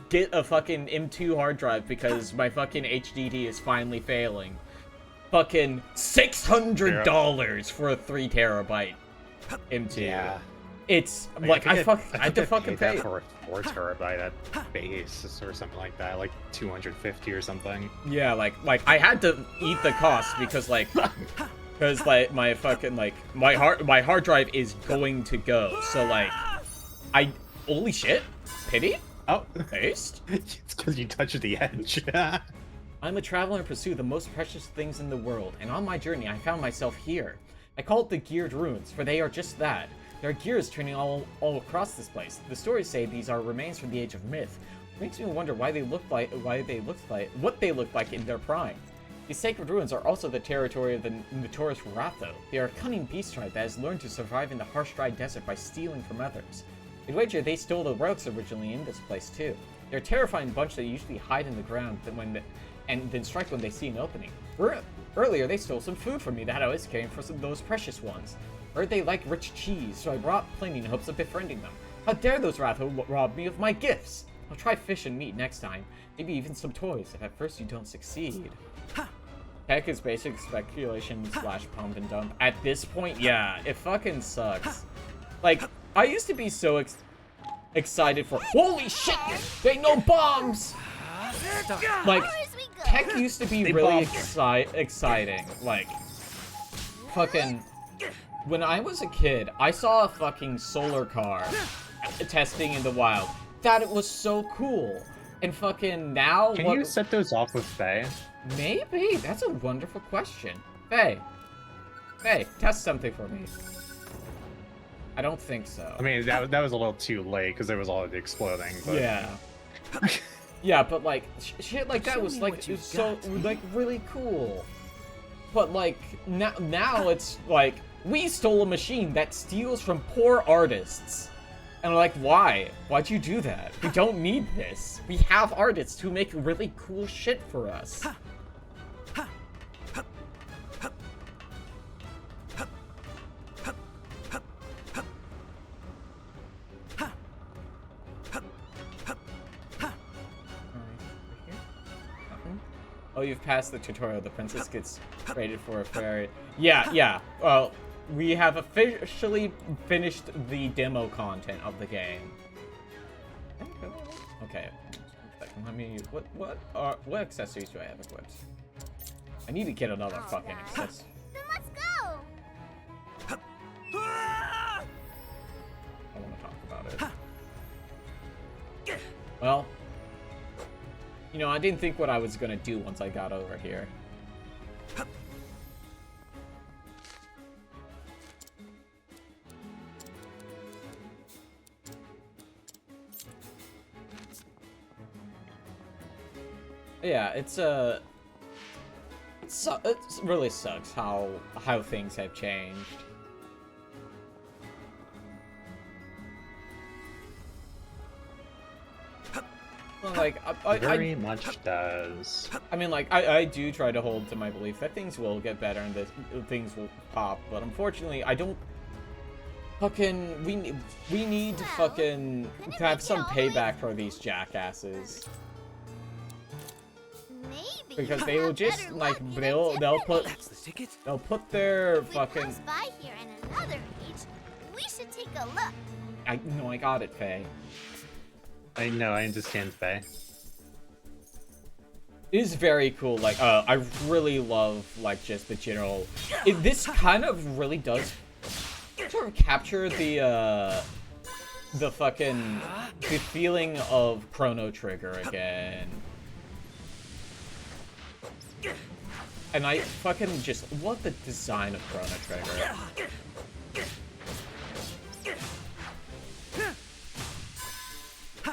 get a fucking M2 hard drive because my fucking HDD is finally failing. Fucking $600 for a 3 terabyte M2. Yeah. It's like I have to fucking pay that for a 4 terabyte at base or something like that, like 250 or something. Yeah, like I had to eat the cost because like my fucking my hard drive is going to go. So like holy shit, pity. Oh, paste. It's because you touched the edge. I'm a traveler in pursuit of the most precious things in the world, and on my journey I found myself here. I call it the Geared Ruins, for they are just that. There are gears turning all across this place. The stories say these are remains from the Age of Myth. It makes me wonder what they looked like in their prime. These sacred ruins are also the territory of the notorious Ratho. They are a cunning beast tribe that has learned to survive in the harsh, dry desert by stealing from others. I'd wager they stole the relics originally in this place too. They're a terrifying bunch that usually hide in the ground and then strike when they see an opening. Earlier, they stole some food from me that I was carrying for those precious ones. Heard they like rich cheese, so I brought plenty in hopes of befriending them. How dare those Ratho rob me of my gifts? I'll try fish and meat next time. Maybe even some toys, if at first you don't succeed. Heck is basic speculation / pump and dump. At this point, yeah, it fucking sucks. Like, I used to be so excited for— holy shit! They know bombs! Like, tech used to be really exciting. Like, fucking— when I was a kid, I saw a fucking solar car testing in the wild. That it was so cool. And fucking now— Can you set those off with Faye? Maybe. That's a wonderful question. Faye, test something for me. I don't think so. I mean, that was a little too late because there was all the exploding. But... yeah. Yeah, but like shit like that was like so like really cool. But like now it's like we stole a machine that steals from poor artists. And like, why? Why'd you do that? We don't need this. We have artists who make really cool shit for us. Oh, you've passed the tutorial. The princess gets rated for a fairy. Yeah. Well, we have officially finished the demo content of the game. Okay. Let me. What accessories do I have equipped? I need to get another fucking accessory. Then let's go. I want to talk about it. Well, you know, I didn't think what I was gonna do once I got over here. Yeah, it really sucks how things have changed. Well, like, very much does. I mean, like, I do try to hold to my belief that things will get better and that things will pop, but unfortunately, I don't fucking... We need to fucking to have some payback for these jackasses. Because they will just like they'll put their fucking. By here in another age, we should take a look. I got it, Faye. I know, I understand, Faye. It is very cool. Like, I really love like just the general. This kind of really does sort of capture the fucking feeling of Chrono Trigger again. And I fucking just love the design of Chrono Trigger.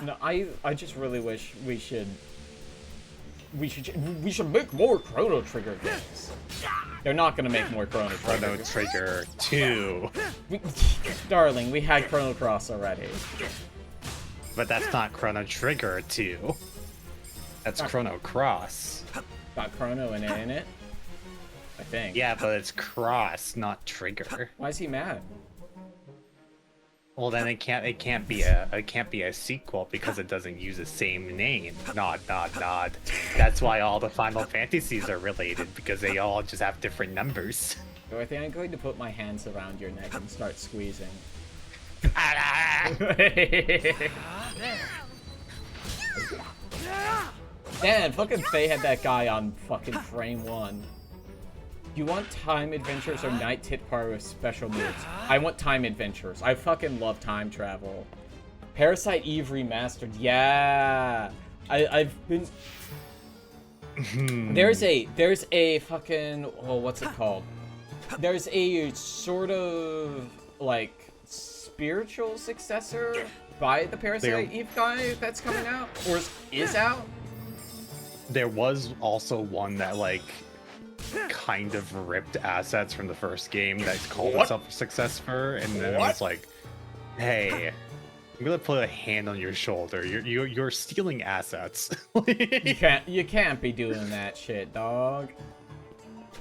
No, I just really wish we should make more Chrono Trigger games. They're not gonna make more Chrono Trigger. Chrono Trigger 2. Darling, we had Chrono Cross already. But that's not Chrono Trigger 2. That's Chrono Cross. Got Chrono in it, I think. Yeah, but it's Cross, not Trigger. Why is he mad? Well, then it can't be a sequel because it doesn't use the same name. Nod. That's why all the Final Fantasies are related, because they all just have different numbers. So I think I'm going to put my hands around your neck and start squeezing. Man, fucking Faye had that guy on fucking frame 1. You want time adventures or night tit party with special moves? I want time adventures. I fucking love time travel. Parasite Eve remastered. Yeah. I've been... There's a fucking... Oh, what's it called? There's a sort of, like, spiritual successor by the Parasite Eve guy that's coming out? Or is out? There was also one that, like, kind of ripped assets from the first game that called itself a successor, and then it was like, hey, I'm gonna put a hand on your shoulder. You're stealing assets. You can't be doing that shit, dog.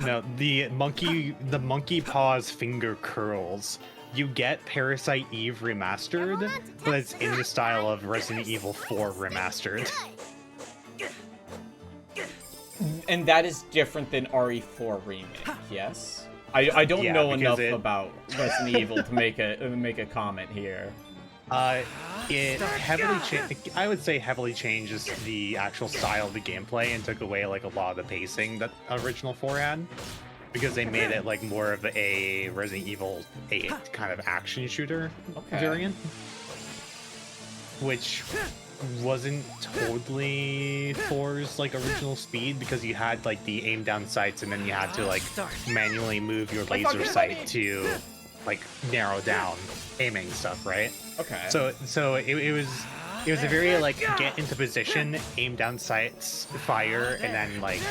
No, the monkey paws finger curls. You get Parasite Eve remastered, but it's in the style of Resident Evil 4 remastered. And that is different than RE4 remake, yes? I don't know enough about Resident Evil to make a comment here. It I would say heavily changes the actual style of the gameplay and took away like a lot of the pacing that original 4 had, because they made it like more of a Resident Evil 8 kind of action shooter variant, which wasn't totally 4's like original speed, because you had like the aim down sights and then you had to like manually move your laser sight to like narrow down aiming stuff, right? Okay. So it was a very like get into position, aim down sights, fire, and then like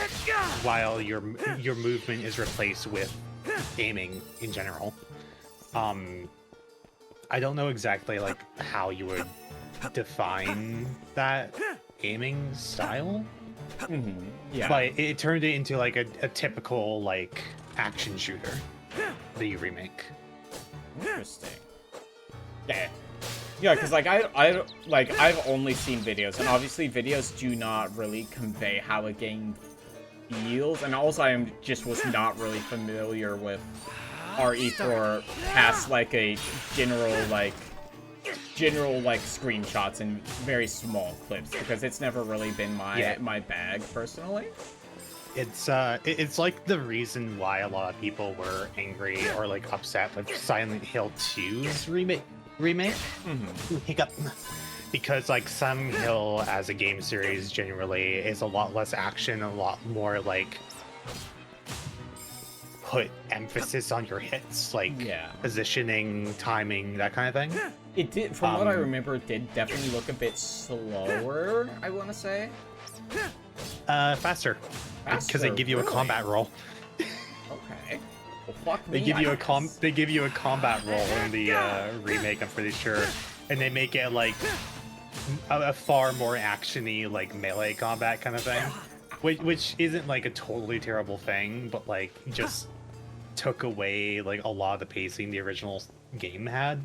while your movement is replaced with aiming in general. I don't know exactly like how you would define that aiming style. Yeah. But it turned it into like a typical like action shooter, the remake. Interesting. Yeah, because like I've only seen videos, and obviously videos do not really convey how a game feels, and also I was not really familiar with RE4 past like a general screenshots and very small clips, because it's never really been my bag personally. It's like the reason why a lot of people were angry or like upset with Silent Hill 2's remake. Hiccup. Because like Silent Hill as a game series generally is a lot less action, a lot more like put emphasis on your hits, like positioning, timing, that kind of thing. It did, from what I remember, it did definitely look a bit slower, I want to say. Faster. Because they give you a combat roll. Okay. Well, fuck They me, give you a combat roll in the remake, I'm pretty sure, and they make it like a far more actiony, like melee combat kind of thing, which isn't like a totally terrible thing, but like just took away like a lot of the pacing the original game had.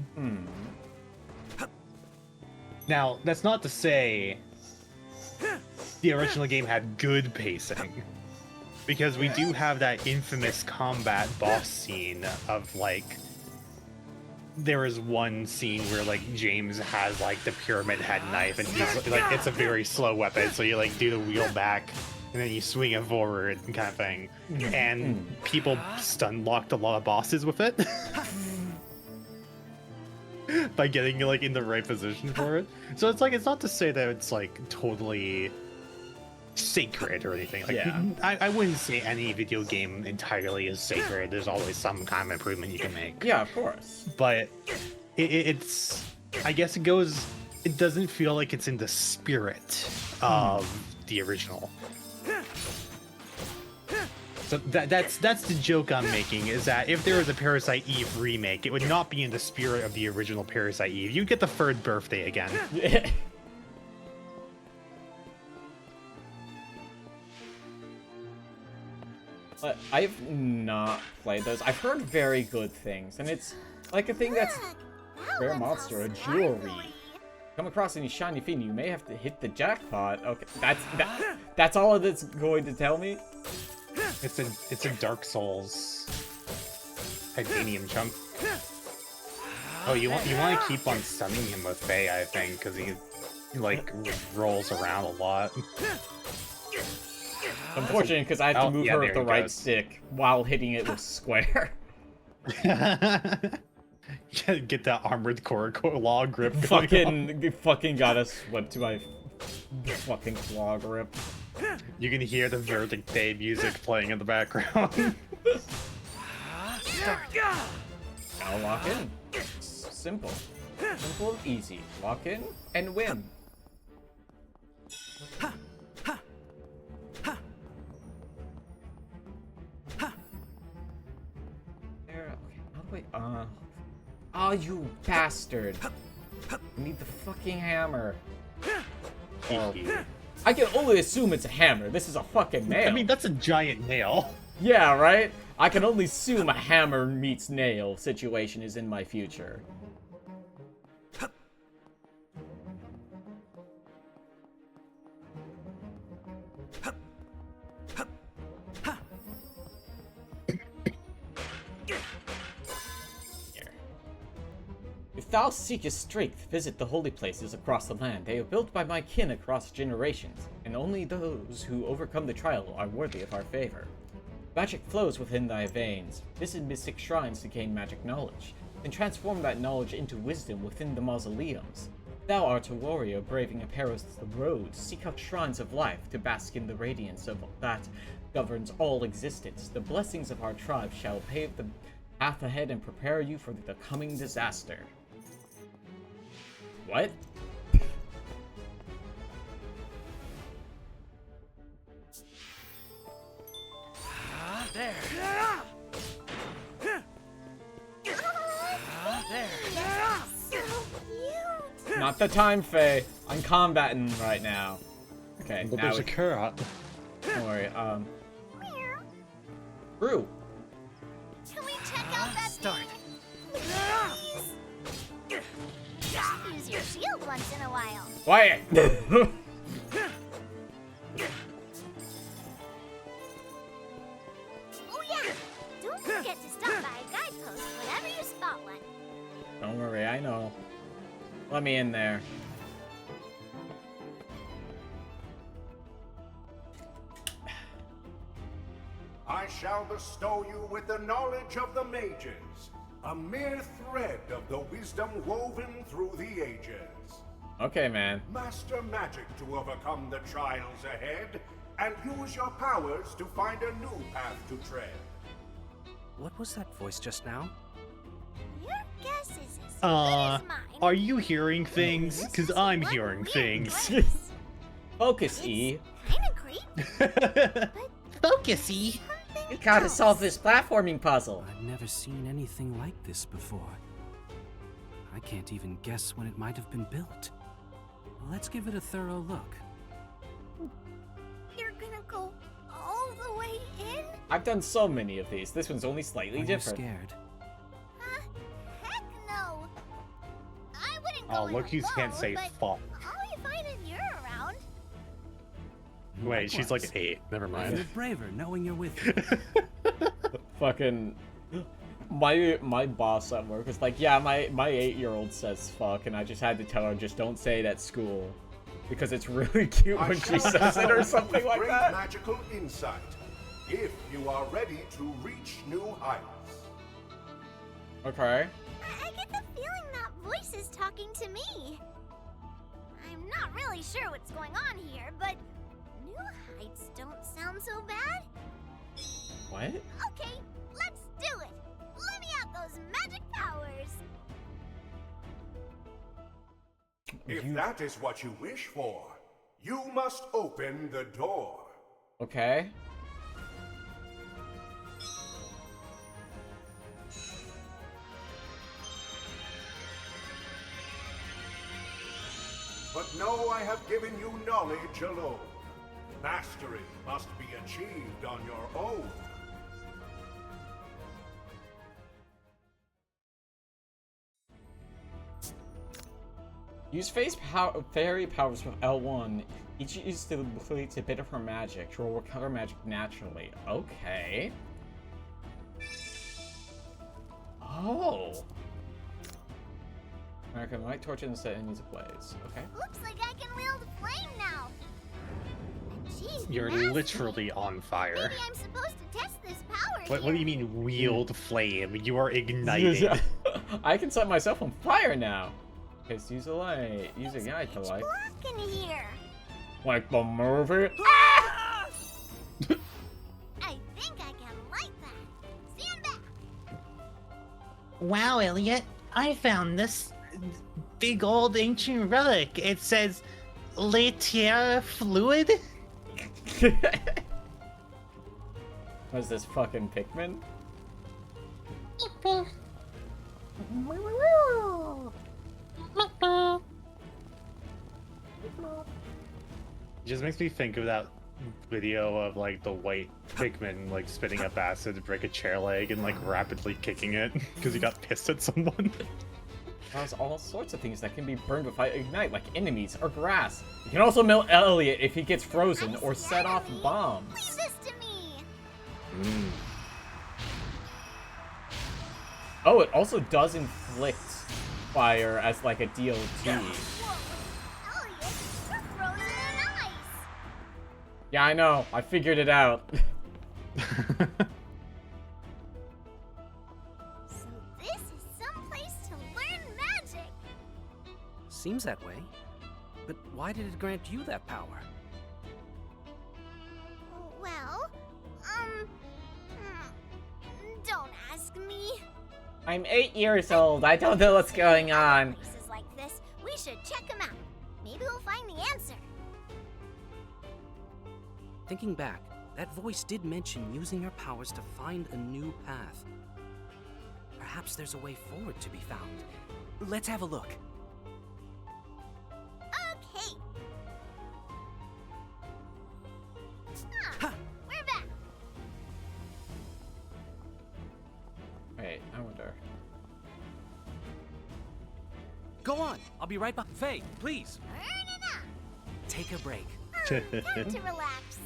Now, that's not to say the original game had good pacing, because we do have that infamous combat boss scene of like, there is one scene where like James has like the pyramid head knife, and he's like, it's a very slow weapon, so you like do the wheel back and then you swing it forward kind of thing, and people stun locked a lot of bosses with it. By getting like in the right position for it. So it's like, it's not to say that it's like totally sacred or anything. Like, I wouldn't say any video game entirely is sacred. There's always some kind of improvement you can make. Yeah, of course. But it's, I guess it doesn't feel like it's in the spirit of the original. So that's the joke I'm making, is that if there was a Parasite Eve remake, it would not be in the spirit of the original Parasite Eve. You get the third birthday again. But I've not played those. I've heard very good things, and it's like a thing that's rare monster, a jewelry. Come across any shiny thing, you may have to hit the jackpot. Okay, that's all it's going to tell me. It's a Dark Souls titanium chunk. Oh, you want to keep on stunning him with Faye, I think, because he like rolls around a lot. Unfortunately, because I have to move her with the right stick while hitting it with square. Get that armored core claw grip. Fucking gotta swim to my fucking claw grip. You can hear the Verdict Day music playing in the background. Now lock in. Simple. Simple and easy. Lock in and win. There, okay, how do I, oh, you bastard. I need the fucking hammer. Oh. I can only assume it's a hammer. This is a fucking nail. I mean, that's a giant nail. Yeah, right? I can only assume a hammer meets nail situation is in my future. If thou seekest strength, visit the holy places across the land. They are built by my kin across generations, and only those who overcome the trial are worthy of our favor. Magic flows within thy veins. Visit mystic shrines to gain magic knowledge, and transform that knowledge into wisdom within the mausoleums. Thou art a warrior braving a perilous road. Seek out shrines of life to bask in the radiance of that governs all existence. The blessings of our tribe shall pave the path ahead and prepare you for the coming disaster. What? There. So Not the time, Faye. I'm combating right now. Okay, But now there's a carrot. don't worry. Meow. Brew. Can we check out that Start. thing? Please? Just use your shield once in a while. Quiet. Oh yeah! Don't forget to stop by a guidepost whenever you spot one. Don't worry, I know. Let me in there. I shall bestow you with the knowledge of the mages, a mere thread of the wisdom woven through the ages. Okay, man. Master magic to overcome the trials ahead, and use your powers to find a new path to tread. What was that voice just now? Your guess is as good as mine. Are you hearing things? Because I'm hearing things. Focus, E. Kinda creep. Focusy. You gotta solve this platforming puzzle. I've never seen anything like this before. I can't even guess when it might have been built. Let's give it a thorough look. You're gonna go all the way in? I've done so many of these. This one's only slightly Are you different. scared? Heck no. I wouldn't go Oh, in look, you can't alone, say but fuck. I'll be fine if you're around. Wait, she's like 8. Never I mind. feel braver knowing you're with me. Fucking my boss at work was like, yeah, my 8-year-old says fuck, and I just had to tell her, just don't say it at school, because it's really cute when she says it or something like great that. Magical insight, if you are ready to reach new heights. Okay. I get the feeling that voice is talking to me. I'm not really sure what's going on here, but new heights don't sound so bad. What? Okay, let's do it. Let me out those magic powers. If that is what you wish for, you must open the door. Okay. know I have given you knowledge alone. Mastery must be achieved on your own. Use fairy powers with L1. Each used to complete a bit of her magic. She will recover magic naturally. Okay. Oh. American light torch and set enemies ablaze. Okay. Looks like I can wield flame now. Jeez, You're literally on fire. Maybe I'm supposed to test this power What do you mean wield flame? You are igniting. I can set myself on fire now. Okay, so use a light. Use a guide to light. Black in here. Like the movie? I think I can light that. Stand back. Wow, Elliot, I found this big old ancient relic. It says Laetier fluid. Was this fucking Pikmin? It just makes me think of that video of like the white Pikmin like spitting up acid to break a chair leg and like rapidly kicking it because he got pissed at someone. There's all sorts of things that can be burned with ignite, like enemies or grass. You can also melt Elliot if he gets frozen or set off bombs. Leave this to me. Oh, it also does inflict fire as like a DOT. Whoa. Elliot, you're frozen in ice. Yeah, I know. I figured it out. So this is some place to learn magic. Seems that way. But why did it grant you that power? Well, don't ask me. I'm 8 years old. I don't know what's going on. Places like this, we should check them out. Maybe we'll find the answer. Thinking back, that voice did mention using your powers to find a new path. Perhaps there's a way forward to be found. Let's have a look. Okay. We're back. Wait, I wonder. Go on, I'll be right back. Faye, please. Burn it up. Take a break. Time to relax.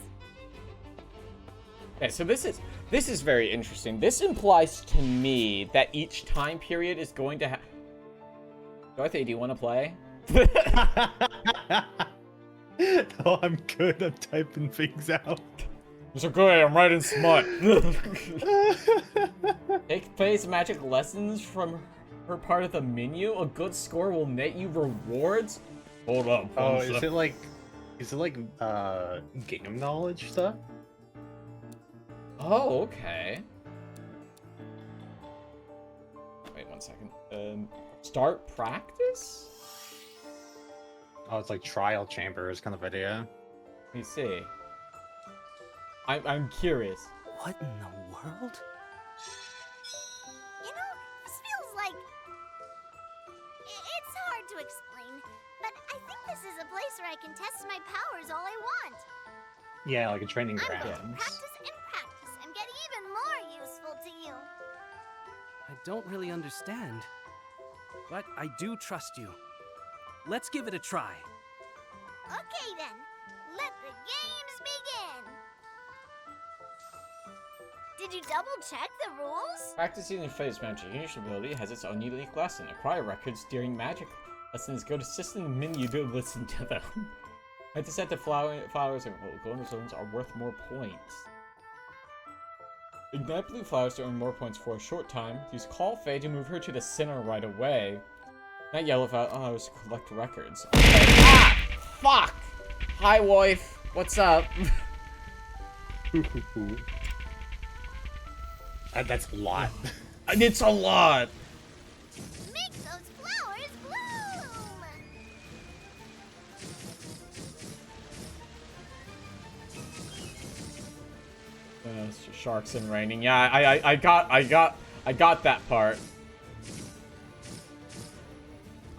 Okay, so this is very interesting. This implies to me that each time period is going to have. Dorothy, do you want to play? Oh, I'm good. I'm typing things out. It's okay, I'm writing smut. Take place magic lessons from her part of the menu. A good score will net you rewards. Hold up. Oh, is it like game knowledge stuff? Oh, okay. Wait 1 second. Start practice? Oh, it's like trial chambers kind of idea. Let me see. I'm curious. What in the world? You know, this feels like... It's hard to explain, but I think this is a place where I can test my powers all I want. Yeah, like a training I'm going to ground. practice and get even more useful to you. I don't really understand. But I do trust you. Let's give it a try. Okay then, let the games begin. Did you double check the rules? Practicing in Faye's magic ability has its own unique lesson. Acquire records during magic lessons. Go to system menu to listen to them. I to set the flowers and golden stones are worth more points. Ignite blue flowers to earn more points for a short time. Use Call Faye to move her to the center right away. Not yellow flowers to collect records. Okay. Ah! Fuck! Hi, wife. What's up? That's a lot. It's a lot. Make those flowers bloom. It's just sharks and raining. Yeah, I got that part.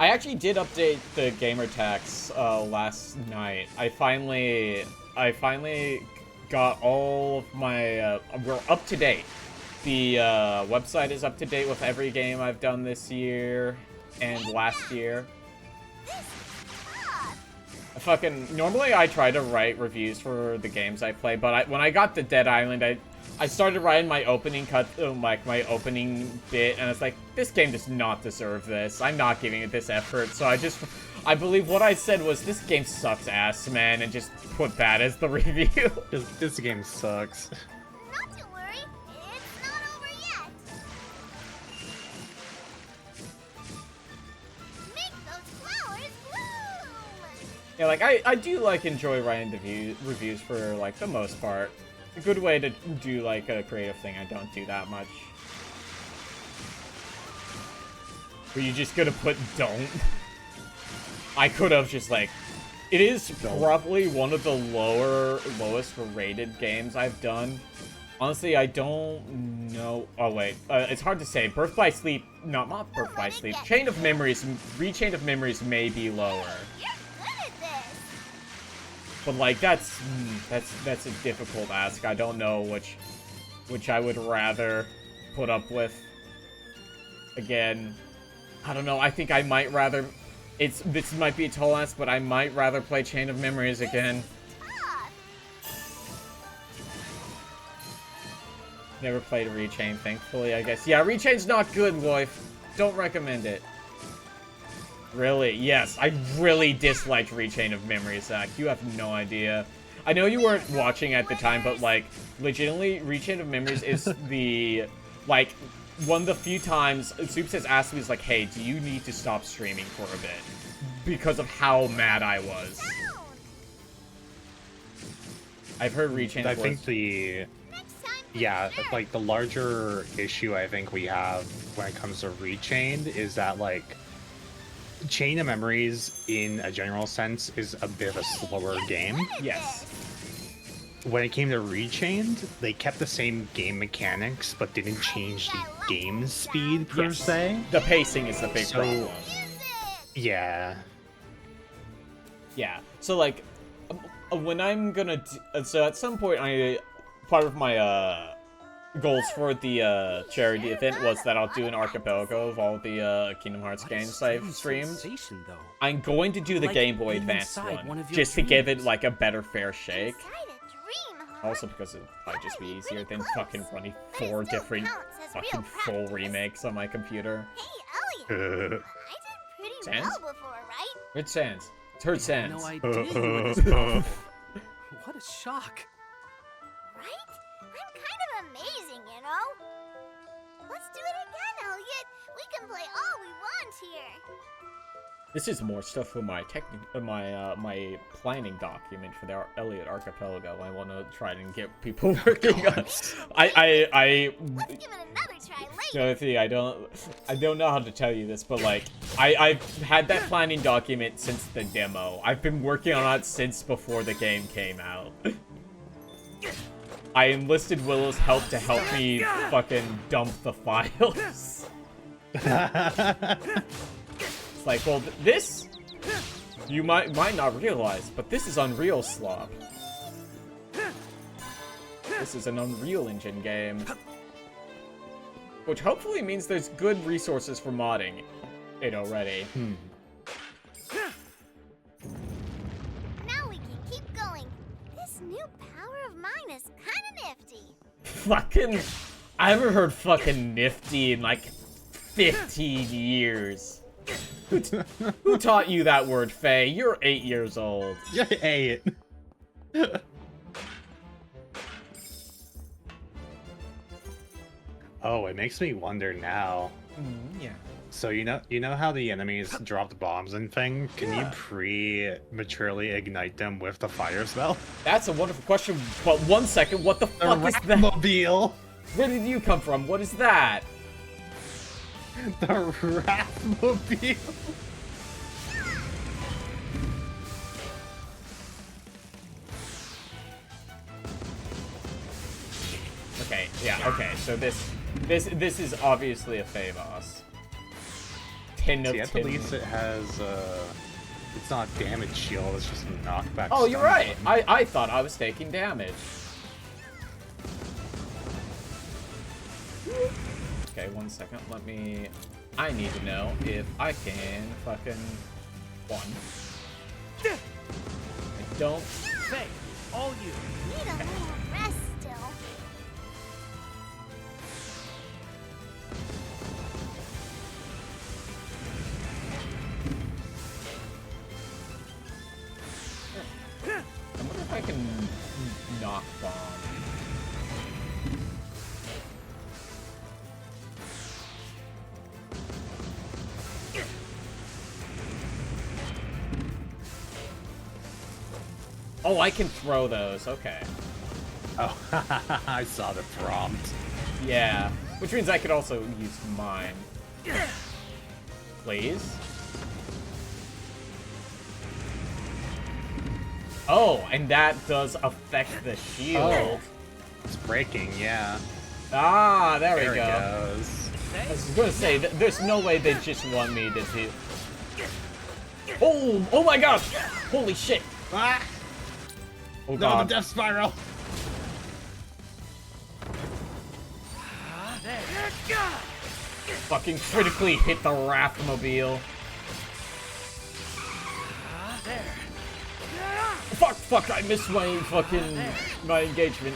I actually did update the gamer tags last night. I finally got all of my we're up to date. The website is up to date with every game I've done this year and last year. Normally I try to write reviews for the games I play, but when I got to Dead Island, I started writing my opening my opening bit, and it's like, this game does not deserve this. I'm not giving it this effort, so I believe what I said was, this game sucks ass, man, and just put that as the review. This game sucks. Not to worry, it's not over yet. Make those flowers bloom! Yeah, like, I do, like, enjoy writing the reviews for, like, the most part. A good way to do, like, a creative thing I don't do that much. Were you just gonna put don't? I could have just, like... It is probably one of the lowest rated games I've done. Honestly, I don't know... Oh, wait. It's hard to say. Birth by Sleep... No, not Birth by Sleep. Rechain of Memories may be lower. But, like, that's a difficult ask. I don't know which I would rather put up with. Again, I don't know. I think I might rather... This might be a tall ask, but I might rather play Chain of Memories again. Never played a Rechain, thankfully, I guess. Yeah, Rechain's not good, wife. Don't recommend it. Really? Yes, I really disliked Rechain of Memories, Zach. You have no idea. I know you weren't watching at the time, but, like, legitimately, Rechain of Memories is the, like, one of the few times Soups has asked me, is like, hey, do you need to stop streaming for a bit? Because of how mad I was. I've heard Rechain I think yeah, like, the larger issue I think we have when it comes to Rechained is that, like, Chain of Memories, in a general sense, is a bit of a slower game. Yes. When it came to Rechained, they kept the same game mechanics, but didn't change the game speed, per se. The pacing is the big problem. Yeah. Yeah. So, like, when I'm gonna... So, at some point, part of my, goals for the charity event was that I'll do an archipelago of all the Kingdom Hearts games I've streamed. I'm going to do the Game Boy Advance one, just to give it, like, a better fair shake. Also because it might just be easier than fucking running 4 different fucking full remakes on my computer. Hey, Elliot! I did pretty Sans? well before, right? Heard Sans. It's heard Sans. No idea you were this powerful. What a shock. Right? I'm kind of amazing, you know? Let's do it again, Elliot. We can play all we want here. This is more stuff for my my planning document for the Elliot Archipelago. I want to try and get people working on. Let's give it another try later. The thing, I don't know how to tell you this, but like I've had that planning document since the demo. I've been working on it since before the game came out. I enlisted Willow's help to help me fucking dump the files. It's like, well, this you might not realize, but this is Unreal slop. This is an Unreal Engine game, which hopefully means there's good resources for modding it already. Now we can keep going. This new power of mine is kind of nifty. Fucking, I haven't heard fucking nifty in like 15 years. Who taught you that word, Faye? You're 8 years old. You're 8. Oh, it makes me wonder now. Yeah. So you know how the enemies dropped bombs and thing? Can you prematurely ignite them with the fire spell? That's a wonderful question, but 1 second, what the fuck is that? Mobile. Where did you come from? What is that? The Wrathmobile. Okay, yeah, okay, so this is obviously a Fae boss. tin of at tin. least it has, it's not a damage shield, it's just a knockback. Oh, you're stun right. button. I thought I was taking damage. Okay, 1 second. I need to know if I can fucking one. I don't. Hey, all you. Need a little rest still. I wonder if I can knock bomb. Oh, I can throw those. Okay. Oh, I saw the prompt. Yeah, which means I could also use mine. Please. Oh, and that does affect the shield. Oh. It's breaking, yeah. Ah, there There we it go. goes. I was gonna say, there's no way they just want me to do. Oh my god! Holy shit! Ah! Oh No, god. the death spiral! Fucking critically hit the Wrathmobile. Fuck, I missed my fucking, my engagement.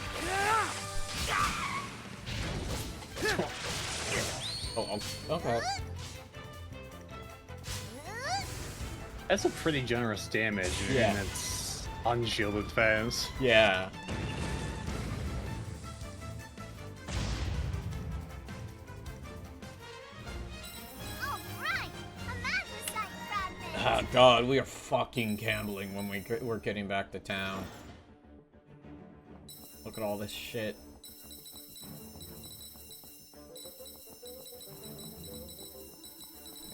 Oh, okay. That's a pretty generous damage Yeah. in its unshielded phase. Yeah. Oh god, we are fucking gambling when we're getting back to town. Look at all this shit.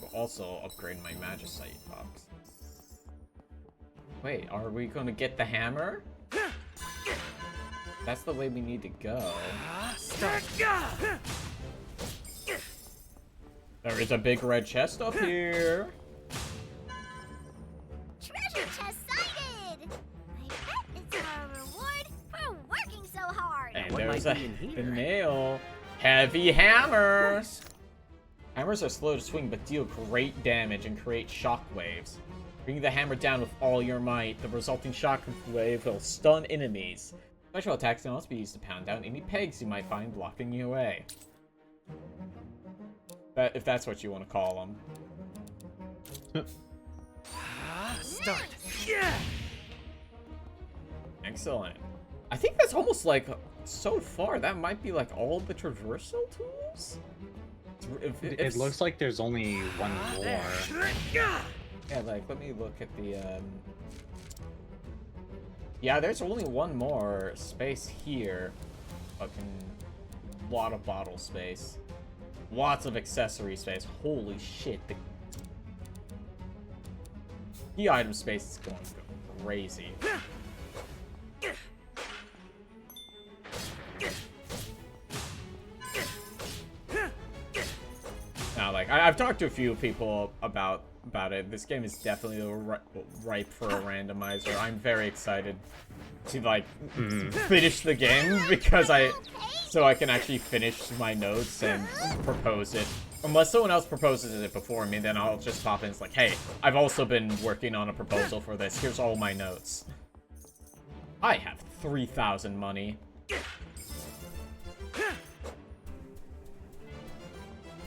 I'll also upgrade my Magicite box. Wait, are we gonna get the hammer? That's the way we need to go. There is a big red chest up here. Treasure chest sighted! I bet it's our reward for working so hard. And what there's might a be in here? the nail. Heavy hammers! Hammers are slow to swing but deal great damage and create shockwaves. Bring the hammer down with all your might. The resulting shockwave will stun enemies. Special attacks can also be used to pound down any pegs you might find blocking your way. If that's what you want to call them. Start. Yeah. Excellent. I think that's almost like, so far, that might be like all the traversal tools? It looks like there's only one more. Yeah, like, let me look at the, yeah, there's only one more space here. Fucking lot of bottle space. Lots of accessory space. Holy shit. The key item space is going to go crazy. Now, like, I've talked to a few people about it. This game is definitely ripe for a randomizer. I'm very excited to, like, finish the game because so I can actually finish my notes and propose it. Unless someone else proposes it before me, then I'll just pop in. It's like, hey, I've also been working on a proposal for this. Here's all my notes. I have 3,000 money.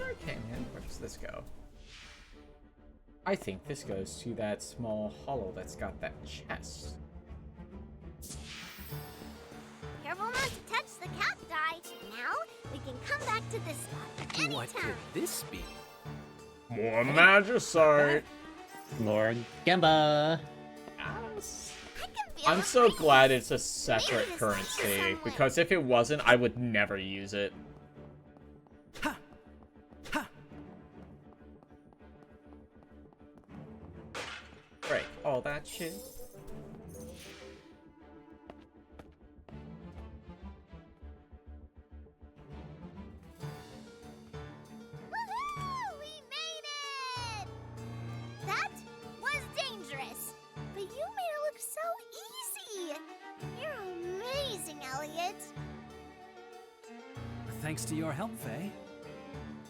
Okay, man, where does this go? I think this goes to that small hollow that's got that chest. Careful not to touch the cacti. Now we can come back to this spot anytime. What could this be? More Magicite! Lord Gemba. Yes. I can feel I'm it so breathing. glad it's a separate Maybe this currency, somewhere. because if it wasn't, I would never use it. Break all that shit. Woohoo! We made it! thanks to your help, Faye.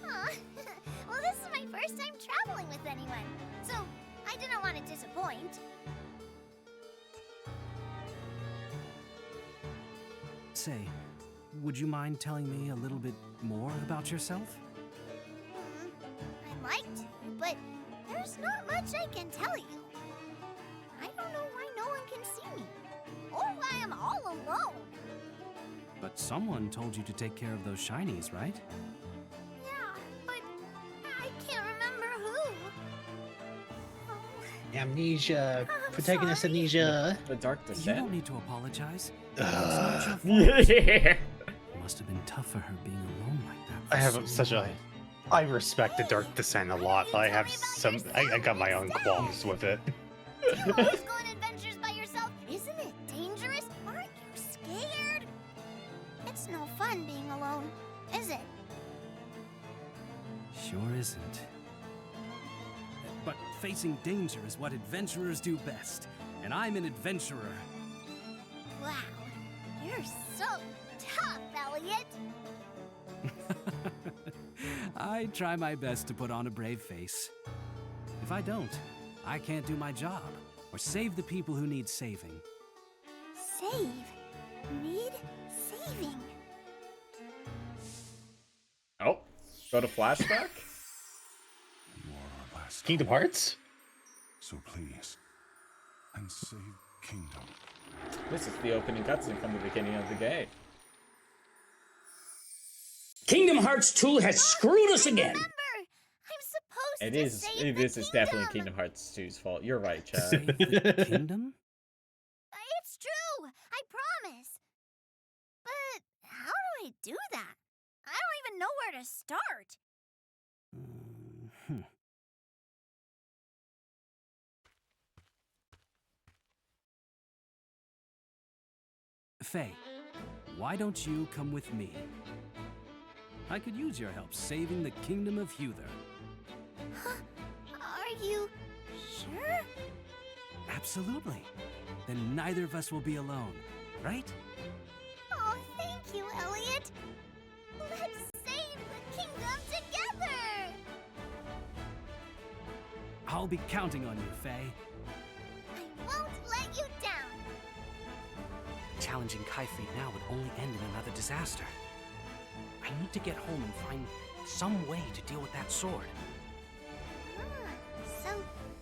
Aw. Well, this is my first time traveling with anyone, so I didn't want to disappoint. Say, would you mind telling me a little bit more about yourself? I'd like to, but there's not much I can tell you. I don't know why no one can see me, or why I'm all alone. But someone told you to take care of those shinies, right? Yeah, but I can't remember who. Oh. Amnesia. Protagonist Sorry. amnesia. The Dark You Descent? don't need to apologize. It's not your fault. Yeah. It must have been tough for her being alone like that. I for have so such a. long. I respect the Dark Descent a lot, but I have some. I got my own qualms with it. You always go on adventures by yourself. Isn't it dangerous? Aren't you scared? It's no fun being alone, is it? Sure isn't. But facing danger is what adventurers do best. And I'm an adventurer. Wow, you're so tough, Elliot. I try my best to put on a brave face. If I don't, I can't do my job or save the people who need saving. Save? Need saving? Oh, go to flashback? You are our last Kingdom Hearts? So please, and save Kingdom. This is the opening cutscene from the beginning of the game. Kingdom Hearts 2 has screwed us again. Remember, I'm supposed It to is. save This the is definitely kingdom. Kingdom Hearts 2's fault. You're right, Chad. Save the kingdom? It's true, I promise. But how do I do that? I don't even know where to start. Faye, why don't you come with me? I could use your help saving the Kingdom of Huther. Are you sure? Absolutely. Then neither of us will be alone, right? Oh, thank you, Elliot. Let's save the kingdom together. I'll be counting on you, Faye. I won't let you down. Challenging Kai-Fate now would only end in another disaster. I need to get home and find some way to deal with that sword. So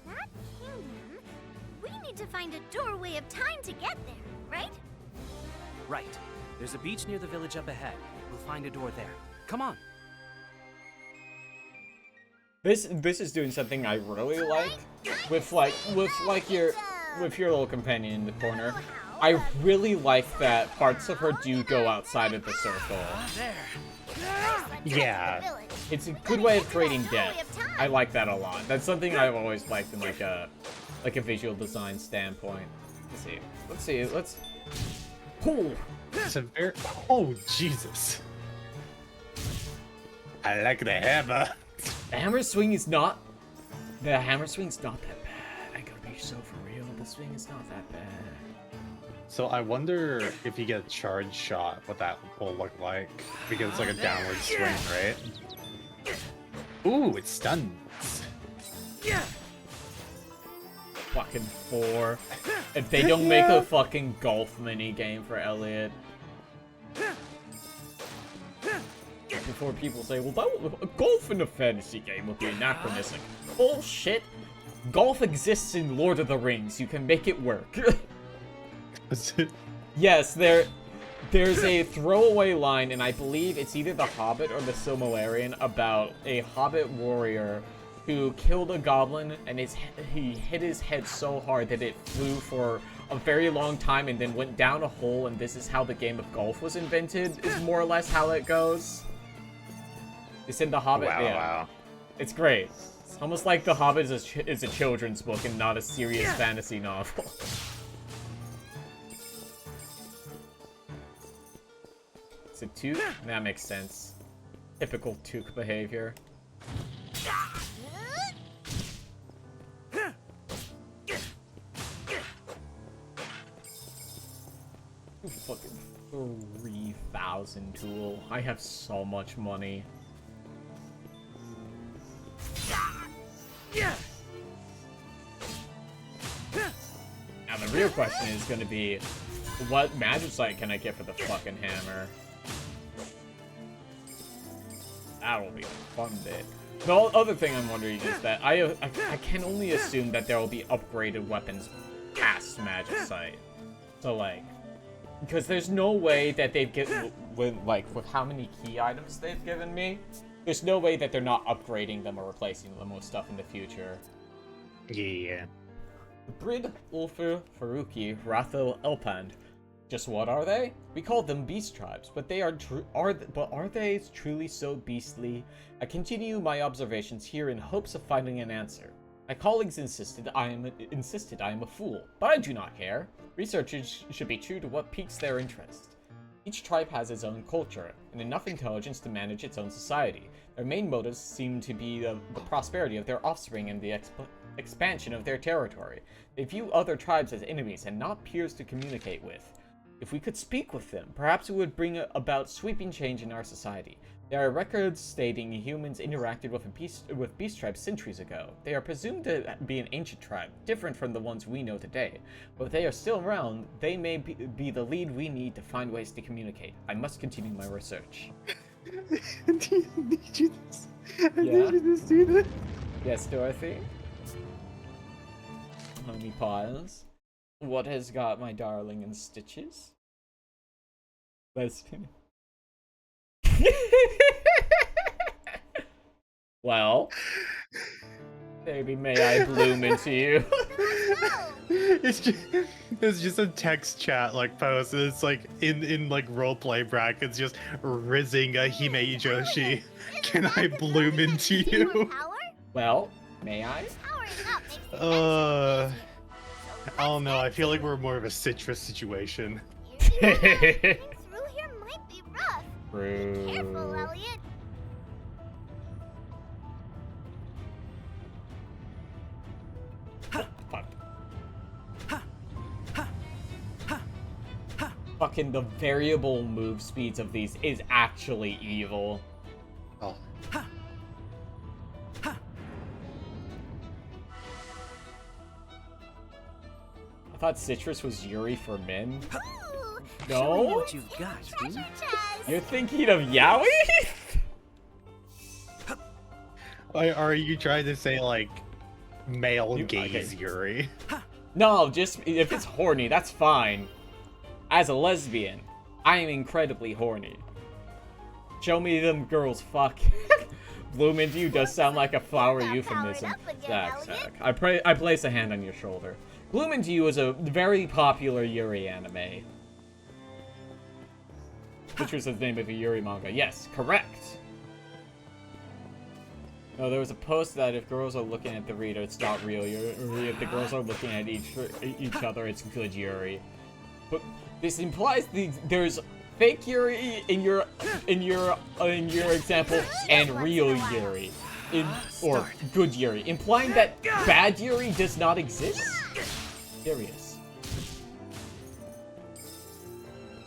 that kingdom, we need to find a doorway of time to get there, right? Right. There's a beach near the village up ahead. We'll find a door there. Come on. This is doing something I really like with your little companion in the corner. I really like that parts of her do go outside of the circle. Yeah. It's a good way of creating depth. I like that a lot. That's something I've always liked in like a visual design standpoint. Let's see. Pull. It's a very. Oh Jesus! I like the hammer. The hammer swing is not. The hammer swing's not that bad. I gotta be so for real. The swing is not that bad. So I wonder if you get a charge shot, what that will look like, because it's like a downward swing, right? Ooh, it stuns. Fucking 4. If they don't make a fucking golf mini game for Elliot. Before people say, well, golf in a fantasy game would be anachronistic. Bullshit. Golf exists in Lord of the Rings. You can make it work. Yes, there's a throwaway line, and I believe it's either The Hobbit or The Silmarillion, about a Hobbit warrior who killed a goblin, and he hit his head so hard that it flew for a very long time and then went down a hole, and this is how the game of golf was invented, is more or less how it goes. It's in The Hobbit. Wow, yeah. wow. It's great. It's almost like The Hobbit is a children's book and not a serious fantasy novel. Is it Took? That makes sense. Typical Took behavior. fucking 3,000 tool. I have so much money. Now the real question is gonna be, what magicite can I get for the fucking hammer? That'll be a fun bit. The other thing I'm wondering is that I can only assume that there will be upgraded weapons past magicite. So like, because there's no way that they've given with how many key items they've given me, there's no way that they're not upgrading them or replacing them with stuff in the future. Yeah. Brid, Ulfur, Faruki, Ratho, Elpand. Just what are they? We call them beast tribes, but are they truly so beastly? I continue my observations here in hopes of finding an answer. My colleagues insisted I am a fool, but I do not care. Researchers should be true to what piques their interest. Each tribe has its own culture, and enough intelligence to manage its own society. Their main motives seem to be the prosperity of their offspring and the expansion of their territory. They view other tribes as enemies and not peers to communicate with. If we could speak with them, perhaps it would bring about sweeping change in our society. There are records stating humans interacted with beast tribes centuries ago. They are presumed to be an ancient tribe, different from the ones we know today. But if they are still around, they may be the lead we need to find ways to communicate. I must continue my research. Did you do that? Yes, Dorothy? Let me pause. What has got my darling in stitches? Lesbian. Well, baby, may I bloom into you? It's just a text chat like post. It's like in like roleplay brackets, just rizzing a Hime Joshi. Can I bloom into you? Well, may I? I don't know. I feel like we're more of a citrus situation. Through here might be rough. Be careful, Elliot. Fucking the variable move speeds of these is actually evil. Oh. I thought citrus was Yuri for men. Ooh, Show me No? what you've got, dude. treasure chest. You're thinking of Yaoi? Are you trying to say like male You- gaze okay. Yuri? No, just if it's horny, that's fine. As a lesbian, I am incredibly horny. Show me them girls fuck. Bloom into you does sound like a flower Stop euphemism. powering up again, Zach. Elliot. I place a hand on your shoulder. Bloom into you is a very popular Yuri anime. Which was the name of a Yuri manga. Yes, correct. No, there was a post that if girls are looking at the reader, it's not real Yuri. If the girls are looking at each other, it's good Yuri. But this implies there's fake Yuri in your example and real Yuri or good Yuri, implying that bad Yuri does not exist. Curious.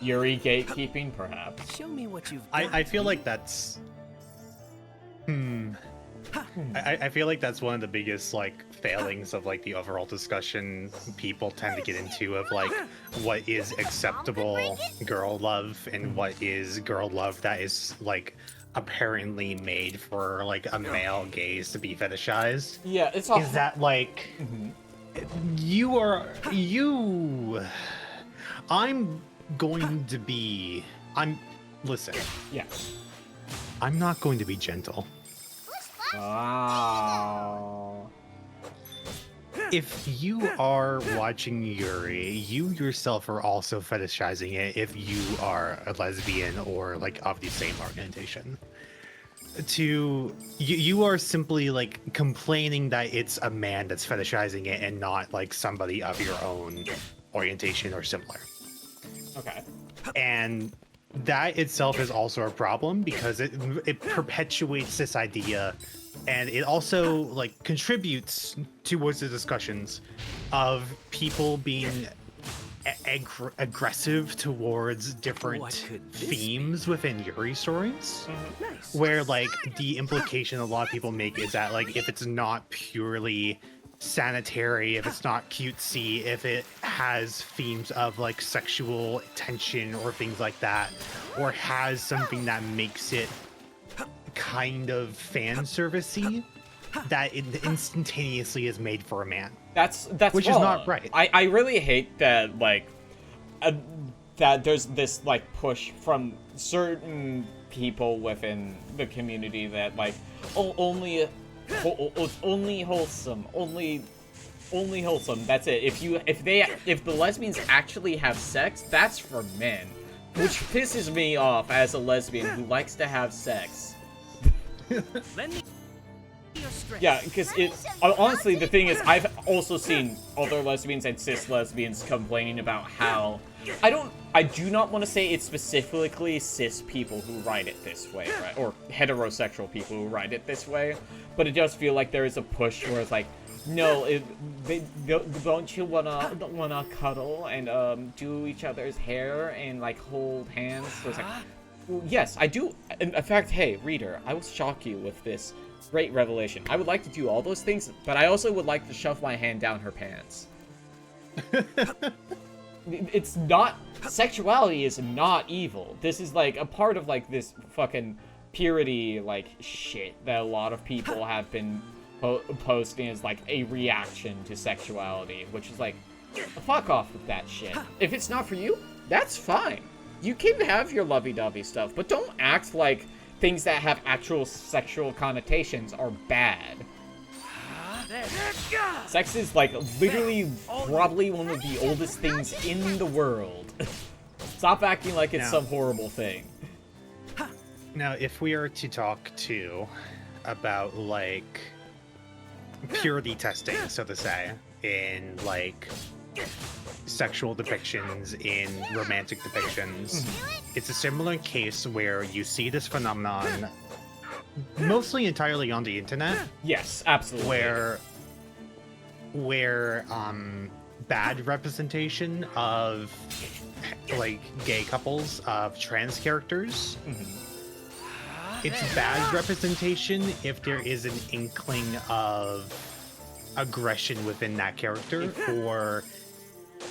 Yuri gatekeeping, perhaps. Show me what you've got. I feel like that's. I feel like that's one of the biggest like failings of like the overall discussion people tend to get into of like what is acceptable girl love and what is girl love that is like apparently made for like a male gaze to be fetishized. Yeah, it's all. Is that like I'm going to be listen. Yeah. I'm not going to be gentle. Wow. If you are watching Yuri, you yourself are also fetishizing it if you are a lesbian or like of the same orientation. You are simply like complaining that it's a man that's fetishizing it and not like somebody of your own orientation or similar. Okay. And that itself is also a problem because it perpetuates this idea, and it also like contributes towards the discussions of people being aggressive towards different themes within Yuri stories, where like the implication a lot of people make is that like if it's not purely sanitary, if it's not cutesy, if it has themes of like sexual tension or things like that, or has something that makes it kind of fan servicey, that it instantaneously is made for a man. That's which wrong. is not right. I really hate that like that there's this like push from certain people within the community that like only wholesome, only wholesome. That's it. If the lesbians actually have sex, that's for men, which pisses me off as a lesbian who likes to have sex. Yeah, because honestly, the thing is, I've also seen other lesbians and cis lesbians complaining about how I do not want to say it's specifically cis people who write it this way, right? Or heterosexual people who write it this way, but it does feel like there is a push where it's like, no, don't you wanna cuddle and do each other's hair and like hold hands? So it's like, well, yes, I do. In fact, hey, reader, I will shock you with this great revelation. I would like to do all those things, but I also would like to shove my hand down her pants. It's not... Sexuality is not evil. This is, like, a part of, like, this fucking purity, like, shit that a lot of people have been posting as, like, a reaction to sexuality, which is, like, fuck off with that shit. If it's not for you, that's fine. You can have your lovey-dovey stuff, but don't act like things that have actual sexual connotations are bad. Sex is, like, literally probably one of the oldest things in the world. Stop acting like it's some horrible thing. Now, if we are to talk, too, about, like, purity testing, so to say, in, like, sexual depictions, in romantic depictions, it's a similar case where you see this phenomenon mostly entirely on the internet. Yes, absolutely. Where bad representation of like gay couples of trans characters. It's bad representation if there is an inkling of aggression within that character, or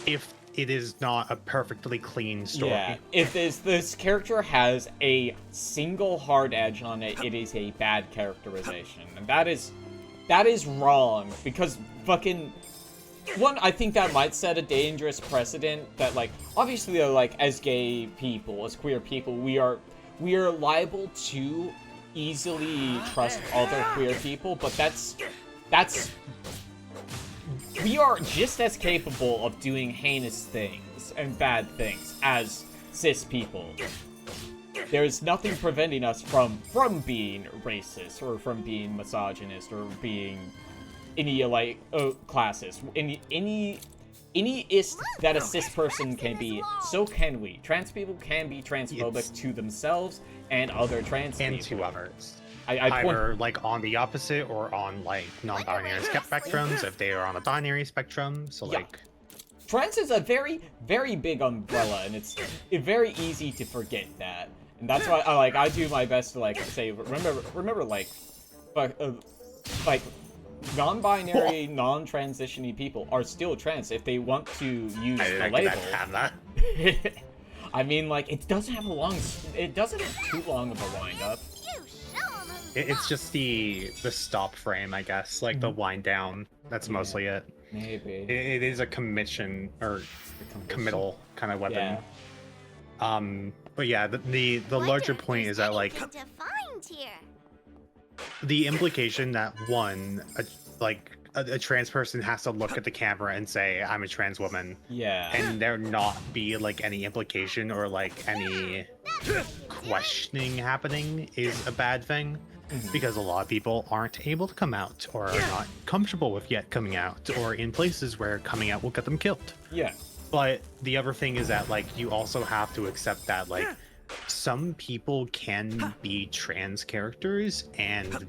if it is not a perfectly clean story. Yeah, if this character has a single hard edge on it, it is a bad characterization. And that is wrong, because fucking... One, I think that might set a dangerous precedent that, like, obviously, like, as gay people, as queer people, we are liable to easily trust other queer people, but that's... We are just as capable of doing heinous things and bad things as cis people. There's nothing preventing us from being racist, or from being misogynist, or being any, like, classist. Any ist that a cis person can be, so can we. Trans people can be transphobic to themselves and other trans people. And to others. Either, like, on the opposite or on, like, non-binary spectrums, if they are on a binary spectrum, so, like... Trans is a very, very big umbrella, and it's very easy to forget that. And that's why, I do my best to, like, say, remember, like, non-binary, non-transition-y people are still trans if they want to use the label. I mean, like, it doesn't have too long of a wind-up. It's just the stop frame, I guess, like the wind down. That's mostly it. Maybe. It is a committal kind of weapon. Yeah. But yeah, the larger point is that, like, the implication that one, a trans person has to look at the camera and say, I'm a trans woman. Yeah. And there not be, like, any implication or, like, any questioning happening is a bad thing. Because a lot of people aren't able to come out, or are not comfortable with yet coming out, or in places where coming out will get them killed. Yeah. But the other thing is that, like, you also have to accept that, like, some people can be trans characters and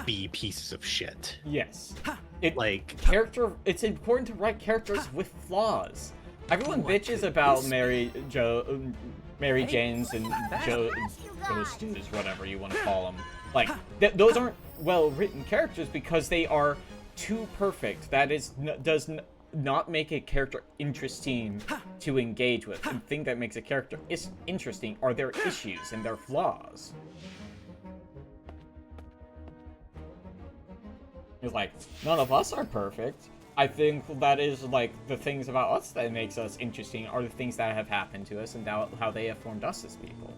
be pieces of shit. Yes. It's important to write characters with flaws. Everyone bitches about Mary Janes and Joe Stews, whatever you want to call them. Like, those aren't well-written characters because they are too perfect. That does not make a character interesting to engage with. The thing that makes a character interesting are their issues and their flaws. It's like, none of us are perfect. I think that is, like, the things about us that makes us interesting are the things that have happened to us and how they have formed us as people.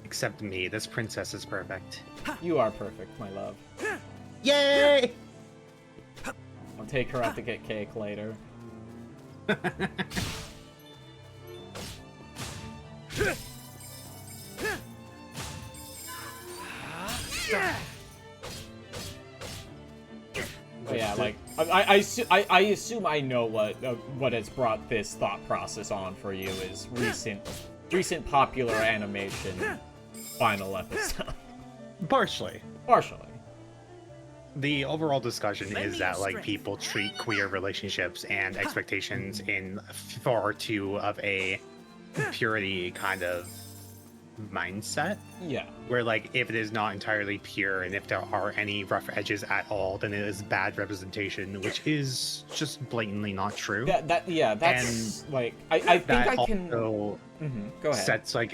Except me. This princess is perfect. You are perfect, my love. Yay! I'll take her out to get cake later. But yeah, like I assume I know what has brought this thought process on for you is recent popular animation final episode. Partially. The overall discussion is that like people treat queer relationships and expectations in far too of a purity kind of mindset. Yeah. Where like if it is not entirely pure and if there are any rough edges at all, then it is bad representation, which is just blatantly not true. That's and like I think I can. Also Go ahead. Sets like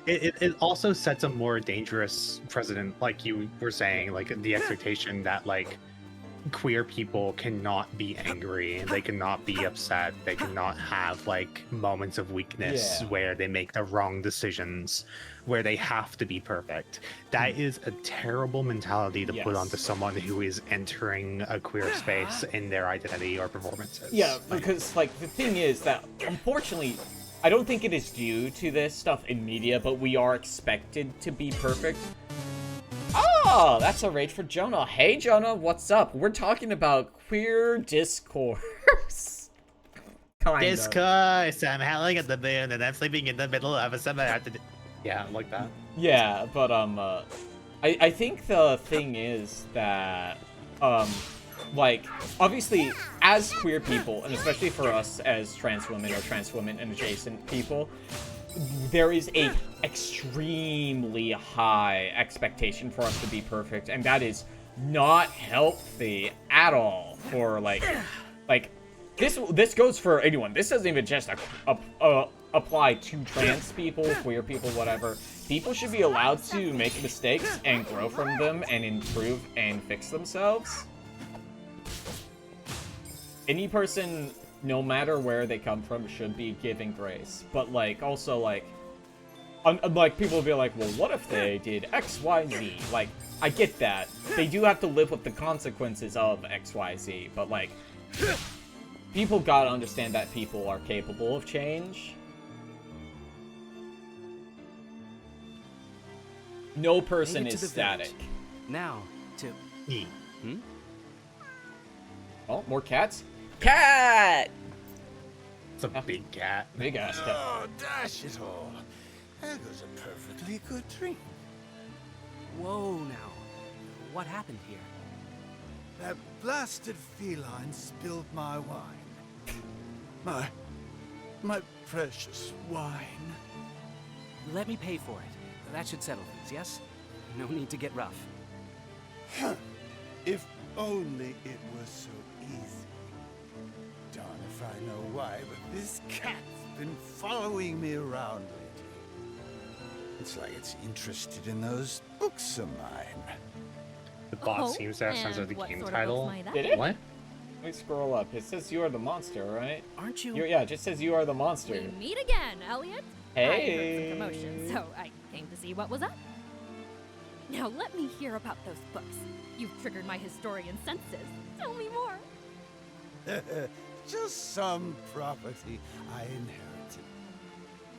it also sets a more dangerous precedent, like you were saying, like the expectation that like queer people cannot be angry, they cannot be upset, they cannot have like moments of weakness where they make the wrong decisions, where they have to be perfect. That is a terrible mentality to put onto someone who is entering a queer space in their identity or performances. Yeah, because like the thing is that unfortunately I don't think it is due to this stuff in media, but we are expected to be perfect. Oh, that's a rage for Jonah. Hey, Jonah, what's up? We're talking about queer discourse. Discourse. I'm howling at the moon and I'm sleeping in the middle of a summer. Yeah, like that. Yeah, but I think the thing is that like, obviously, as queer people, and especially for us as trans women or trans women and adjacent people, there is a extremely high expectation for us to be perfect, and that is not healthy at all for, like this goes for anyone. This doesn't even just apply to trans people, queer people, whatever. People should be allowed to make mistakes and grow from them and improve and fix themselves. Any person, no matter where they come from, should be given grace. But, like, also, like, like, people will be like, well, what if they did X, Y, Z? Like, I get that. They do have to live with the consequences of X, Y, Z. But, like, people gotta understand that people are capable of change. No person is static. Now, to... Oh, more cats? Cat! It's a big cat. Big ass cat. Oh, dash it all. That was a perfectly good drink. Whoa, now. What happened here? That blasted feline spilled my wine. My precious wine. Let me pay for it. That should settle things, yes? No need to get rough. If only it was so easy. Darn if I know why, but this cat's been following me around lately. It's like it's interested in those books of mine. The bot seems to have sense of the game title. Did it? What? Let me scroll up. It says you are the monster, right? Aren't you? Yeah, it just says you are the monster. We meet again, Elliot. Hey. I heard some commotion, so I came to see what was up. Now let me hear about those books. You've triggered my historian senses. Tell me more. Just some property I inherited.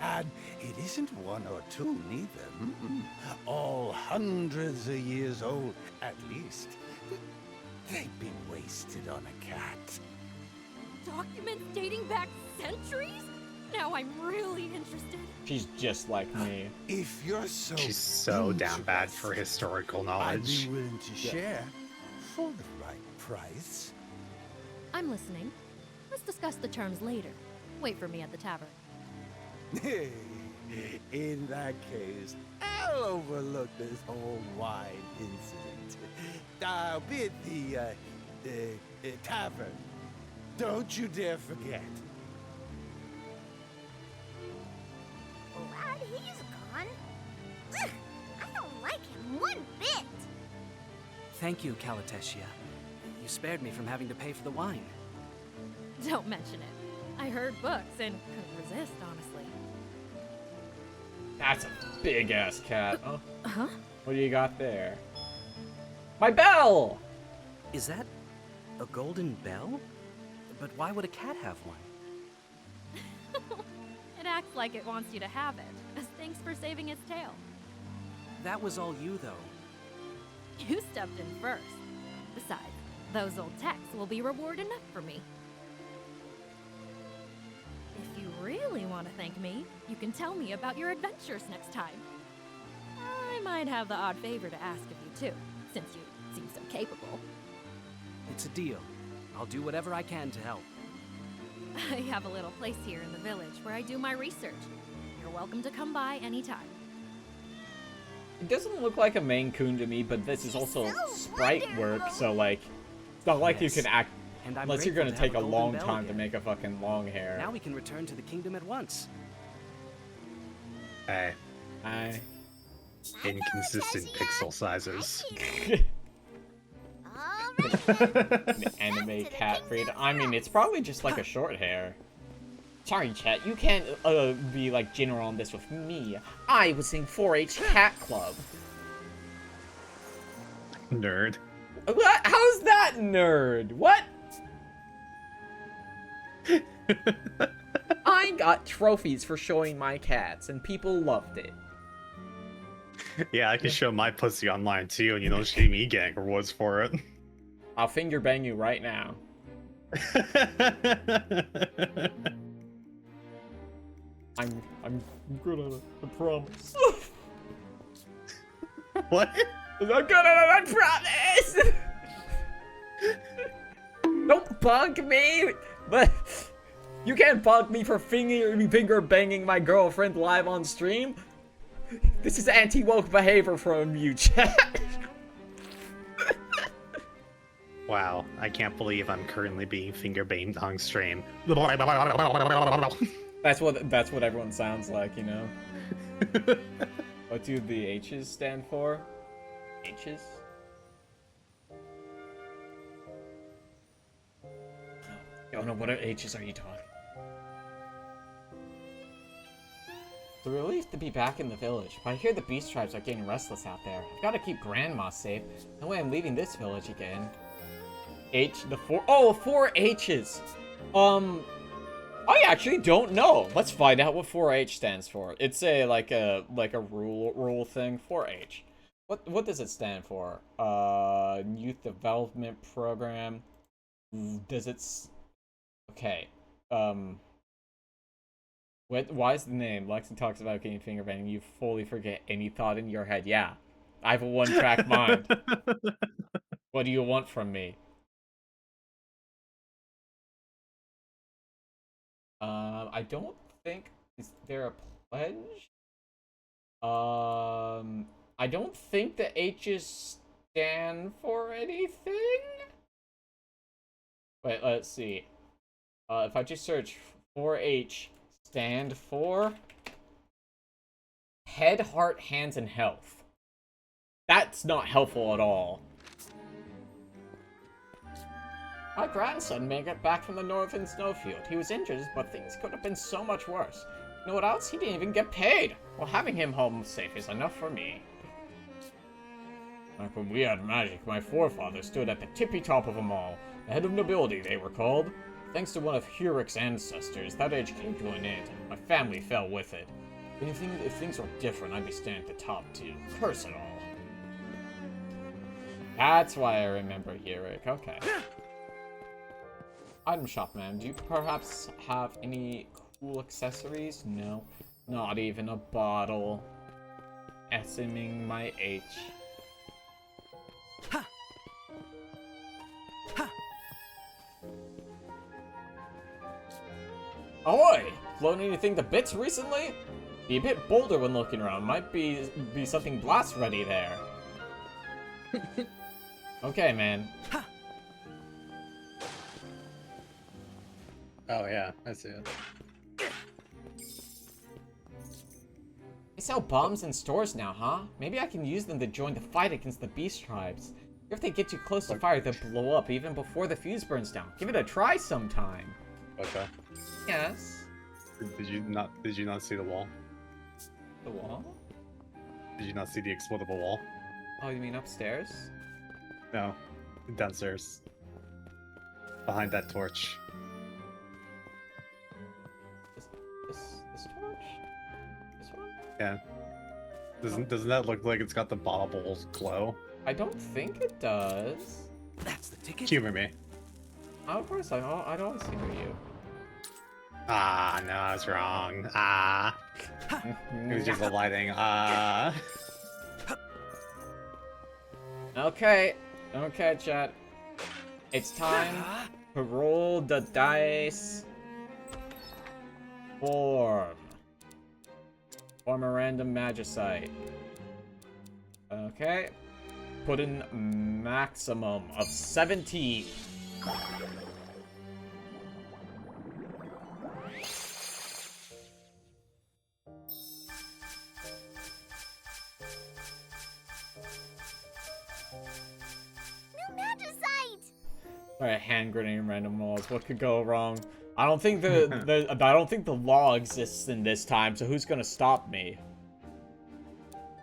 And it isn't one or two, neither. All hundreds of years old, at least. They've been wasted on a cat. Documents dating back centuries? Now I'm really interested. She's just like me. If you're so She's so down bad for historical knowledge. I'd be willing to share for the right price. I'm listening. Let's discuss the terms later. Wait for me at the tavern. In that case, I'll overlook this whole wine incident. I'll be at the tavern. Don't you dare forget. Glad he's gone. Ugh, I don't like him one bit. Thank you, Calatesia. You spared me from having to pay for the wine. Don't mention it. I heard books and couldn't resist, honestly. That's a big-ass cat. Oh. Huh? What do you got there? My bell! Is that a golden bell? But why would a cat have one? It acts like it wants you to have it, as thanks for saving its tail. That was all you, though. You stepped in first. Besides, those old texts will be reward enough for me. If you really want to thank me, you can tell me about your adventures next time. I might have the odd favor to ask of you too, since you seem so capable. It's a deal. I'll do whatever I can to help. I have a little place here in the village where I do my research. You're welcome to come by anytime. It doesn't look like a Maine Coon to me, but this is also sprite work, so like, it's not like you can act unless you're gonna take a long time to make a fucking long hair. Now we can return to the kingdom at once. Hey. Hi. Inconsistent pixel sizes. The anime cat breed. I mean, it's probably just like a short hair. Sorry, chat. You can't be like general on this with me. I was in 4-H Cat Club. Nerd. What? How's that nerd? What? I got trophies for showing my cats, and people loved it. Yeah, I can show my pussy online too, and you don't see me getting rewards for it. I'll finger bang you right now. I'm good at it, I promise. What? I'm good at it, I promise! Don't bug me! But you can't bug me for finger banging my girlfriend live on stream. This is anti-woke behavior from you, chat. Wow, I can't believe I'm currently being finger banged on stream. That's what everyone sounds like, you know. What do the H's stand for? H's? Oh no, what H's are you talking? The relief to be back in the village, but I hear the beast tribes are getting restless out there. I've got to keep Grandma safe. No way I'm leaving this village again. Four H's. I actually don't know. Let's find out what 4-H stands for. It's a like a rule thing. 4-H. What does it stand for? Youth Development Program. Does it? Okay. Why is the name? Lexi talks about getting finger banging. You fully forget any thought in your head. Yeah, I have a one-track mind. What do you want from me? I don't think, is there a pledge? I don't think the H's stand for anything. Wait, let's see. If I just search 4-H stand for head, heart, hands, and health. That's not helpful at all. My grandson made it back from the northern snowfield. He was injured, but things could have been so much worse. You know what else? He didn't even get paid. Well, having him home safe is enough for me. Back when we had magic, my forefathers stood at the tippy top of them all. The head of nobility, they were called. Thanks to one of Hurik's ancestors, that age came to an end. My family fell with it. If things were different, I'd be standing at the top too. Curse it all. That's why I remember Hurik. Okay. Item shop, man. Do you perhaps have any cool accessories? No. Not even a bottle. SMing my H. Ha! Ha! Ahoy! Flown anything to bits recently? Be a bit bolder when looking around. Might be something blast ready there. Okay, man. Oh yeah, I see it. They sell bombs in stores now, huh? Maybe I can use them to join the fight against the beast tribes. If they get too close to fire, they'll blow up even before the fuse burns down. Give it a try sometime. Okay. Yes. Did you not see the wall? The wall? Did you not see the explodable wall? Oh, you mean upstairs? No, downstairs. Behind that torch. This torch? This one? Yeah. Doesn't that look like it's got the baubles glow? I don't think it does. That's the ticket. Humor me. Oh, of course, I'd always humor you. Ah, no, I was wrong. Ah. It was just the lighting. Ah. Okay, chat. It's time to roll the dice. Form a random magicite. Okay. Put in maximum of 17. Alright, hand grenade random rolls. What could go wrong? I don't think the law exists in this time, so who's gonna stop me?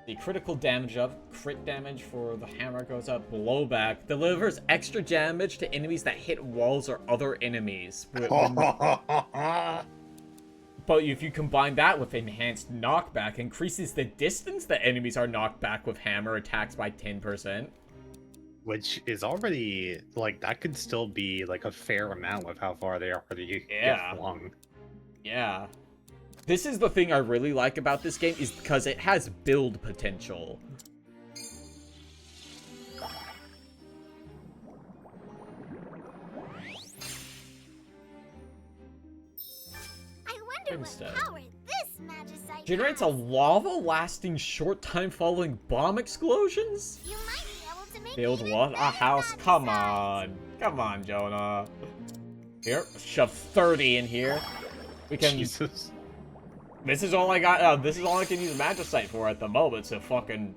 The critical damage of crit damage for the hammer goes up. Blowback delivers extra damage to enemies that hit walls or other enemies. But if you combine that with enhanced knockback, increases the distance that enemies are knocked back with hammer attacks by 10%. Which is already, like, that could still be, like, a fair amount with how far they already get flung. Yeah. This is the thing I really like about this game, is because it has build potential. I wonder what power this magicite generates a lava-lasting short time following bomb explosions? You might be able to make Build what? A house? Come on. Come on, Jonah. Here, shove 30 in here. We can... Jesus. This is all I got. This is all I can use magicite for at the moment, so fucking...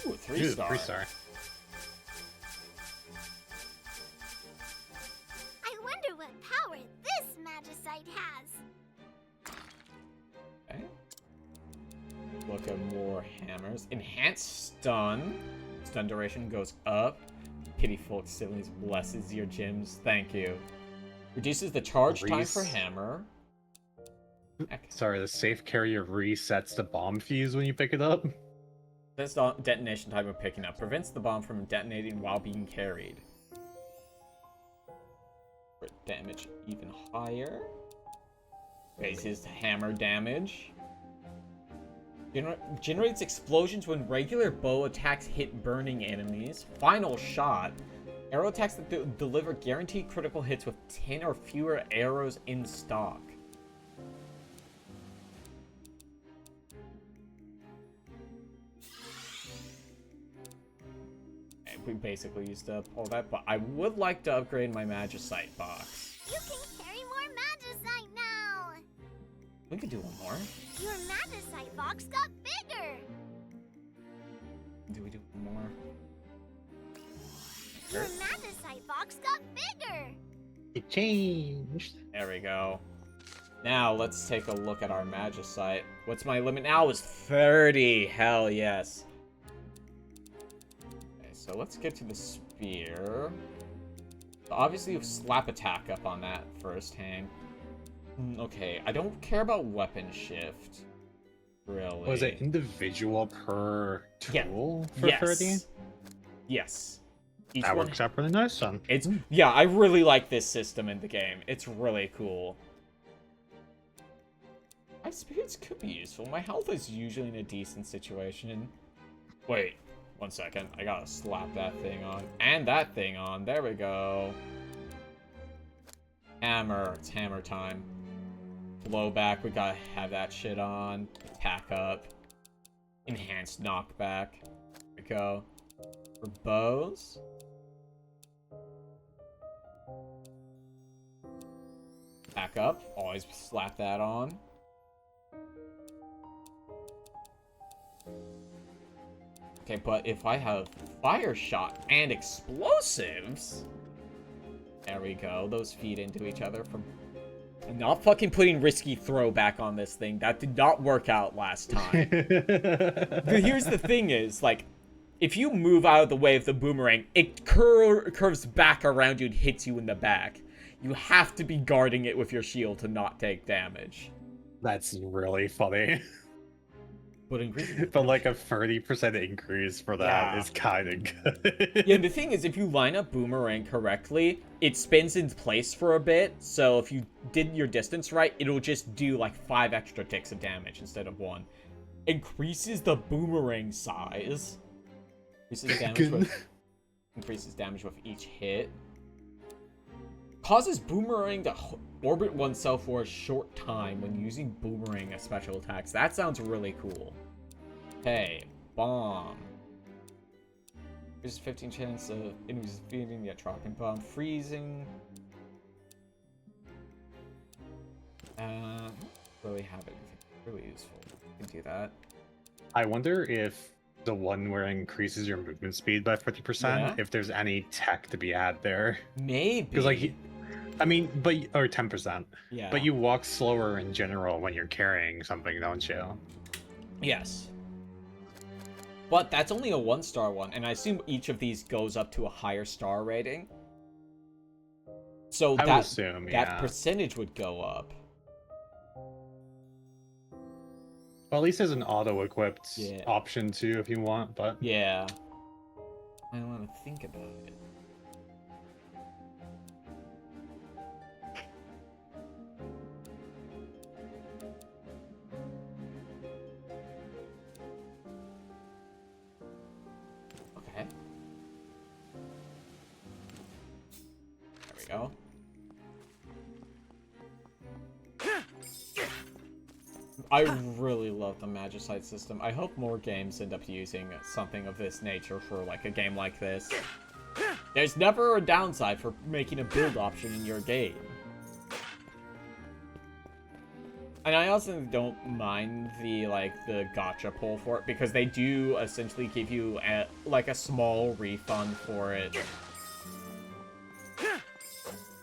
Ooh, 3-star. 3-star. I wonder what power this magicite has. Okay. Look at more hammers. Enhanced stun. Stun duration goes up. Pitiful Exilius blesses your gems. Thank you. Reduces the charge time for hammer. Sorry, the safe carrier resets the bomb fuse when you pick it up. This detonation time of picking up prevents the bomb from detonating while being carried. Crit damage even higher. Raises hammer damage. Generates explosions when regular bow attacks hit burning enemies. Final shot. Arrow attacks that deliver guaranteed critical hits with 10 or fewer arrows in stock. Okay, we basically used up all that, but I would like to upgrade my magicite box. You can carry more magicite now! We could do one more. Your magicite box got bigger! Do we do one more? Your magicite box got bigger! It changed. There we go. Now, let's take a look at our magicite. What's my limit now? Is 30. Hell yes. Okay, so let's get to the spear. So obviously, you slap attack up on that first hang. Okay, I don't care about weapon shift. Really. Was it individual per tool for yes. 30? Yes. That works out pretty nice, son. It's yeah, I really like this system in the game. It's really cool. My spirits could be useful. My health is usually in a decent situation. Wait, 1 second. I gotta slap that thing on. And that thing on. There we go. Hammer. It's hammer time. Blowback. We gotta have that shit on. Attack up. Enhanced knockback. There we go. For bows. Back up. Always slap that on. Okay, but if I have fire shot and explosives... There we go. Those feed into each other from... I'm not fucking putting risky throwback on this thing. That did not work out last time. But here's the thing is, like, if you move out of the way of the boomerang, it curves back around you and hits you in the back. You have to be guarding it with your shield to not take damage. That's really funny. But like a 30% increase for that is kind of good. Yeah, the thing is, if you line up Boomerang correctly, it spins in place for a bit, so if you did your distance right, it'll just do like 5 extra ticks of damage instead of 1. Increases the Boomerang size. Increases damage with each hit. Causes Boomerang to orbit oneself for a short time when using Boomerang as special attacks. That sounds really cool. Hey, bomb. There's 15 chance of enemies defeating the dropping bomb, freezing. Really have anything really useful. You can do that. I wonder if the one where it increases your movement speed by 50%, if there's any tech to be had there. Maybe. Because like, I mean, or 10%. Yeah. But you walk slower in general when you're carrying something, don't you? Yes. But that's only a 1-star one, and I assume each of these goes up to a higher star rating. So I would assume, that percentage would go up. Well, at least there's an auto-equipped option too, if you want, but... Yeah. I want to think about it. Okay. There we go. I really love the Magicite system. I hope more games end up using something of this nature for like a game like this. There's never a downside for making a build option in your game. And I also don't mind the gacha pull for it, because they do essentially give you a small refund for it.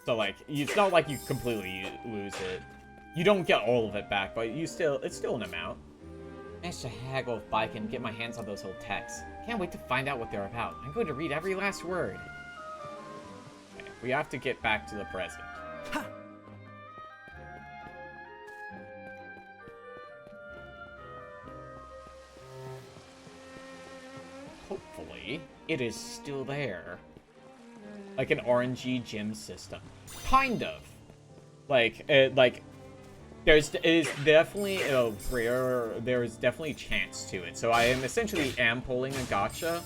So like, it's not like you completely lose it. You don't get all of it back, but it's still an amount. Managed to haggle with Bike and get my hands on those old texts. Can't wait to find out what they're about. I'm going to read every last word. Okay, we have to get back to the present. Hopefully, it is still there. Like an RNG gym system. Kind of. There's definitely a chance to it. So I am essentially pulling a gacha,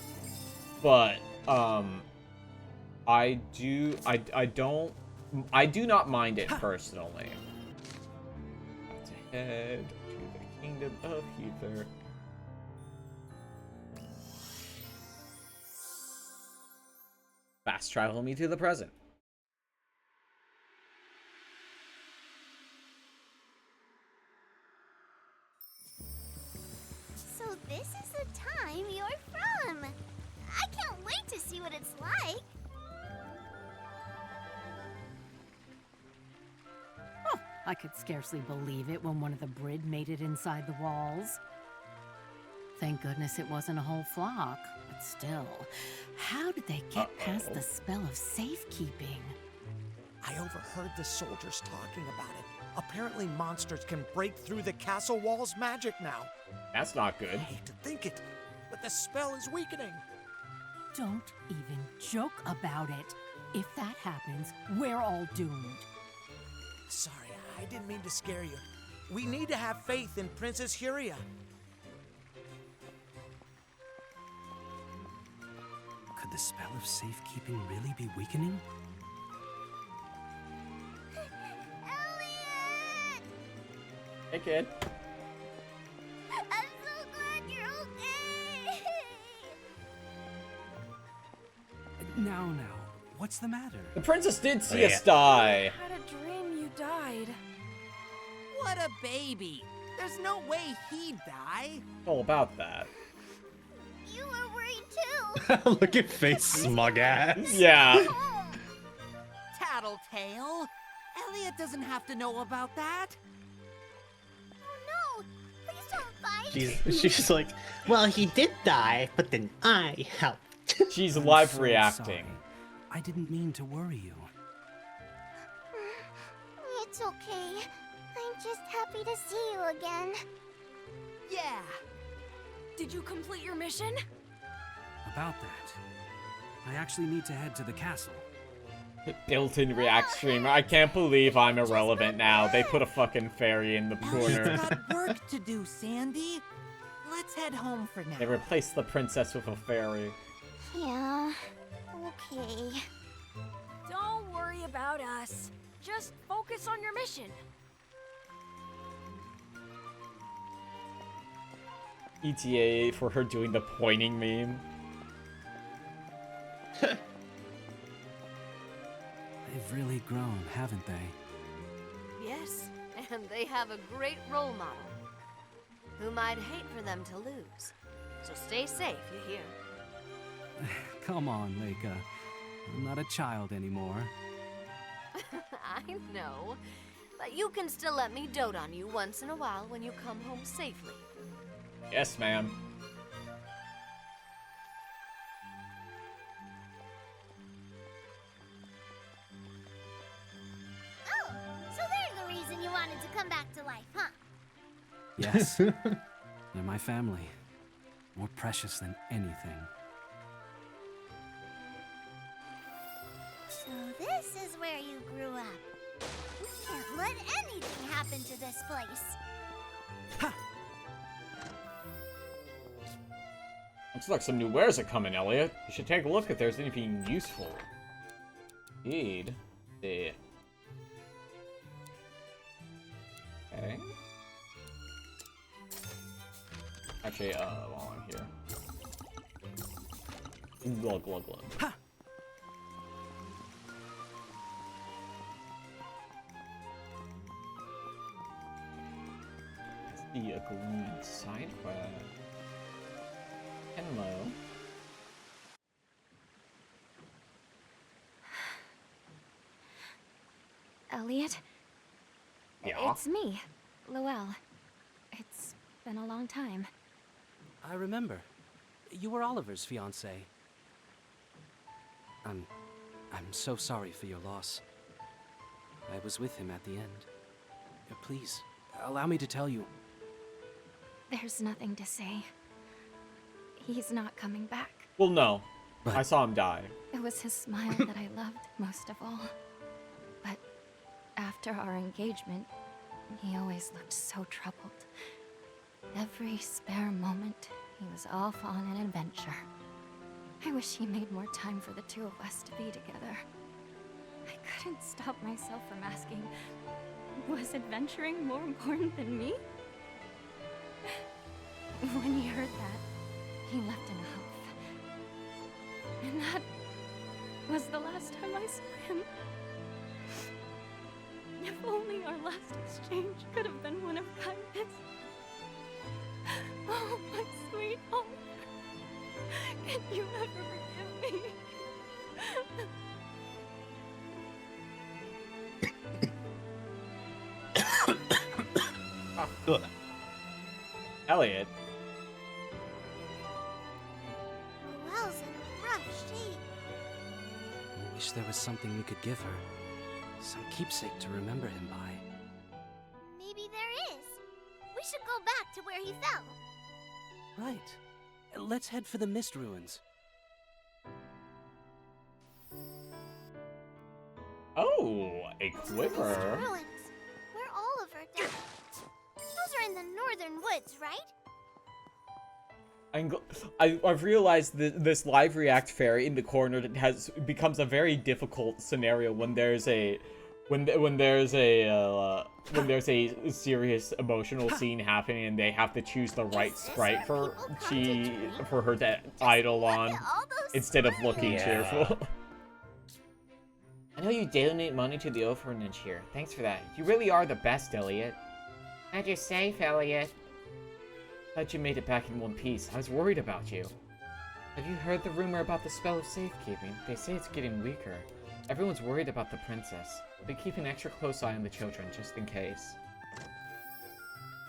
but I do not mind it personally. Let's head to the Kingdom of Ether. Fast travel me to the present. So this is the time you're from. I can't wait to see what it's like. Oh, I could scarcely believe it when one of the Brid made it inside the walls. Thank goodness it wasn't a whole flock, but still, how did they get past the spell of safekeeping? I overheard the soldiers talking about it. Apparently monsters can break through the castle walls magic now. That's not good. I hate to think it, but the spell is weakening. Don't even joke about it. If that happens, we're all doomed. Sorry, I didn't mean to scare you. We need to have faith in Princess Huria. the spell of safekeeping really be weakening? Elliot! Hey, kid. I'm so glad you're okay! Now, what's the matter? The princess did see us die. I had a dream you died. What a baby! There's no way he'd die. All about that. You were worried too! Look at face, smug ass. Yeah. Tattletale. Elliot doesn't have to know about that. Oh no! Please don't fight! She's like, well, he did die, but then I helped. She's I'm live so reacting. sorry. I didn't mean to worry you. It's okay. I'm just happy to see you again. Yeah. Did you complete your mission? About that, I actually need to head to the castle. Built-in react streamer. I can't believe I'm irrelevant now. They put a fucking fairy in the corner. Elliot's got work to do, Sandy. Let's head home for now. They replaced the princess with a fairy. Yeah, okay. Don't worry about us. Just focus on your mission. ETA for her doing the pointing meme. They've really grown, haven't they? Yes, and they have a great role model, whom I'd hate for them to lose. So stay safe, you hear? Come on, Leica. I'm not a child anymore. I know, but you can still let me dote on you once in a while when you come home safely. Yes, ma'am. Oh, so they're the reason you wanted to come back to life, huh? Yes. They're my family. More precious than anything. So this is where you grew up. We can't let anything happen to this place. Looks like some new wares are coming, Elliot. You should take a look if there's anything useful. Indeed. Yeah. Okay. Actually, while I'm here. Glug, glug, glug. Ha! The agreed side quest. Hello. Elliot? Yeah? It's me, Luelle. It's been a long time. I remember. You were Oliver's fiancé. I'm so sorry for your loss. I was with him at the end. Please, allow me to tell you. There's nothing to say. He's not coming back. Well, no. But I saw him die. It was his smile that I loved most of all. But after our engagement, he always looked so troubled. Every spare moment, he was off on an adventure. I wish he made more time for the two of us to be together. I couldn't stop myself from asking, was adventuring more important than me? When he heard that, he left in a huff. And that was the last time I saw him. If only our last exchange could have been one of kindness. Oh, my sweet Oliver. Can you ever forgive me? Elliot. Luelle's in rough shape. I wish there was something we could give her. Some keepsake to remember him by. Maybe there is. We should go back to where he fell. Right. Let's head for the Mist Ruins. Oh, a Mist quiver. Ruins. Where Oliver died. Those are in the northern woods, right? I've realized that this live react fair in the corner becomes a very difficult scenario when there's a serious emotional scene happening and they have to choose the right sprite for her to idle on instead of looking cheerful. I know you donate money to the orphanage here. Thanks for that. You really are the best, Elliot. Glad you're safe, Elliot. Glad you made it back in one piece. I was worried about you. Have you heard the rumor about the spell of safekeeping? They say it's getting weaker. Everyone's worried about the princess. They keep an extra close eye on the children, just in case.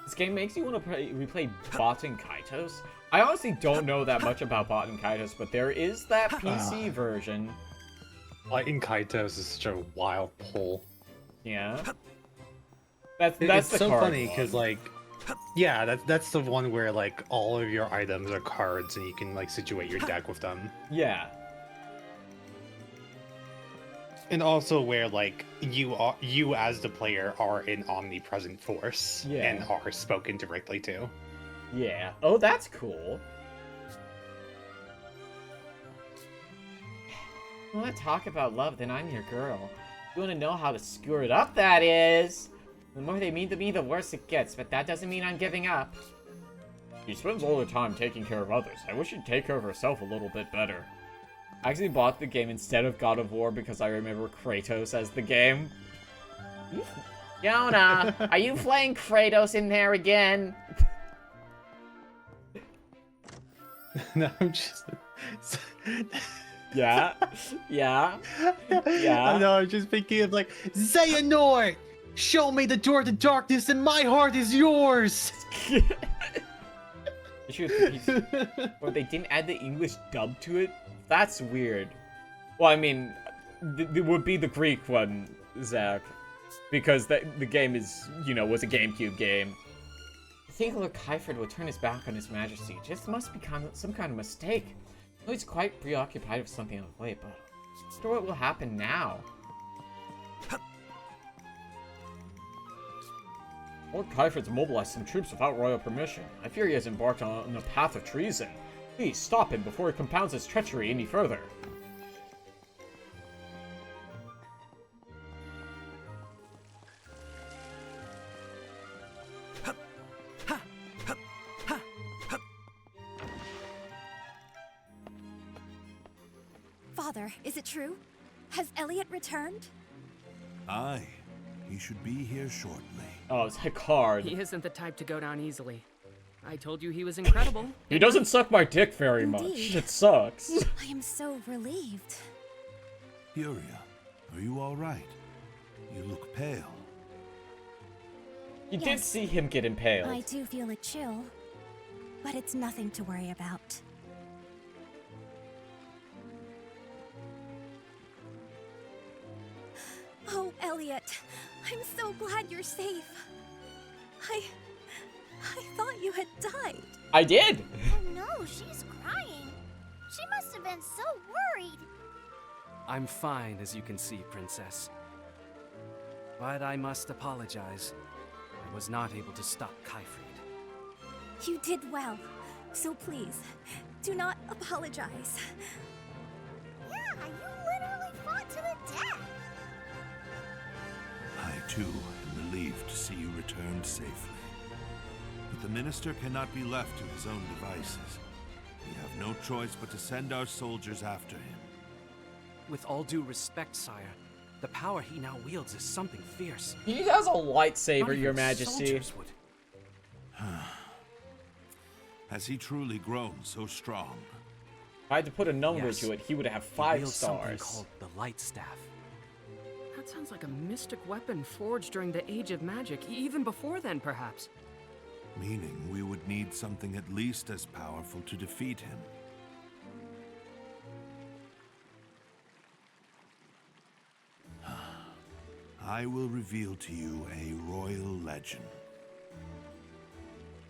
This game makes you want to replay Bot and Kaitos. I honestly don't know that much about Bot and Kaitos, but there is that PC version. Bot and Kaitos is such a wild pull. Yeah. That's it's the so card funny one. because like, yeah, that's the one where like all of your items are cards and you can like situate your deck with them. Yeah. And also where like you as the player are an omnipresent force and are spoken directly to. Yeah. Oh, that's cool. You want to talk about love, then I'm your girl. You want to know how to screw it up, that is. The more they mean to me, the worse it gets, but that doesn't mean I'm giving up. She spends all her time taking care of others. I wish she'd take care of herself a little bit better. I actually bought the game instead of God of War because I remember Kratos as the game. Jonah, are you playing Kratos in there again? No, I'm just... Yeah. Yeah. I know, I'm just thinking of like, Xehanort! Show me the door to darkness and my heart is yours! Or they didn't add the English dub to it? That's weird. Well, I mean, it would be the Greek one, Zach. Because the game is, was a GameCube game. I think Lord Kyford would turn his back on his majesty. It just must be some kind of mistake. I know he's quite preoccupied with something of late, but I wonder what will happen now. Lord Kyford's mobilized some troops without royal permission. I fear he has embarked on a path of treason. Please stop him before he compounds his treachery any further. Father, is it true? Has Elliot returned? Aye. He should be here shortly. Oh, it's a card. He isn't the type to go down easily. I told you he was incredible. He doesn't suck my dick very much. Indeed. It sucks. I am so relieved. Furia, are you all right? You look pale. You did see him get impaled. I do feel a chill, but it's nothing to worry about. Oh, Elliot, I'm so glad you're safe. I thought you had died. I did. Oh no, she's crying. She must have been so worried. I'm fine, as you can see, Princess. But I must apologize. I was not able to stop Kyfried. You did well, so please, do not apologize. Yeah, you literally fought to the death. I, too, am relieved to see you returned safely. But the minister cannot be left to his own devices. We have no choice but to send our soldiers after him. With all due respect, sire, the power he now wields is something fierce. He has a lightsaber, Not even Your Majesty. soldiers would. Has he truly grown so strong? If I had to put a number Yes. to it, he would have He 5 wields something stars. called the Light Staff. That sounds like a mystic weapon forged during the Age of Magic, even before then, perhaps. Meaning we would need something at least as powerful to defeat him. I will reveal to you a royal legend.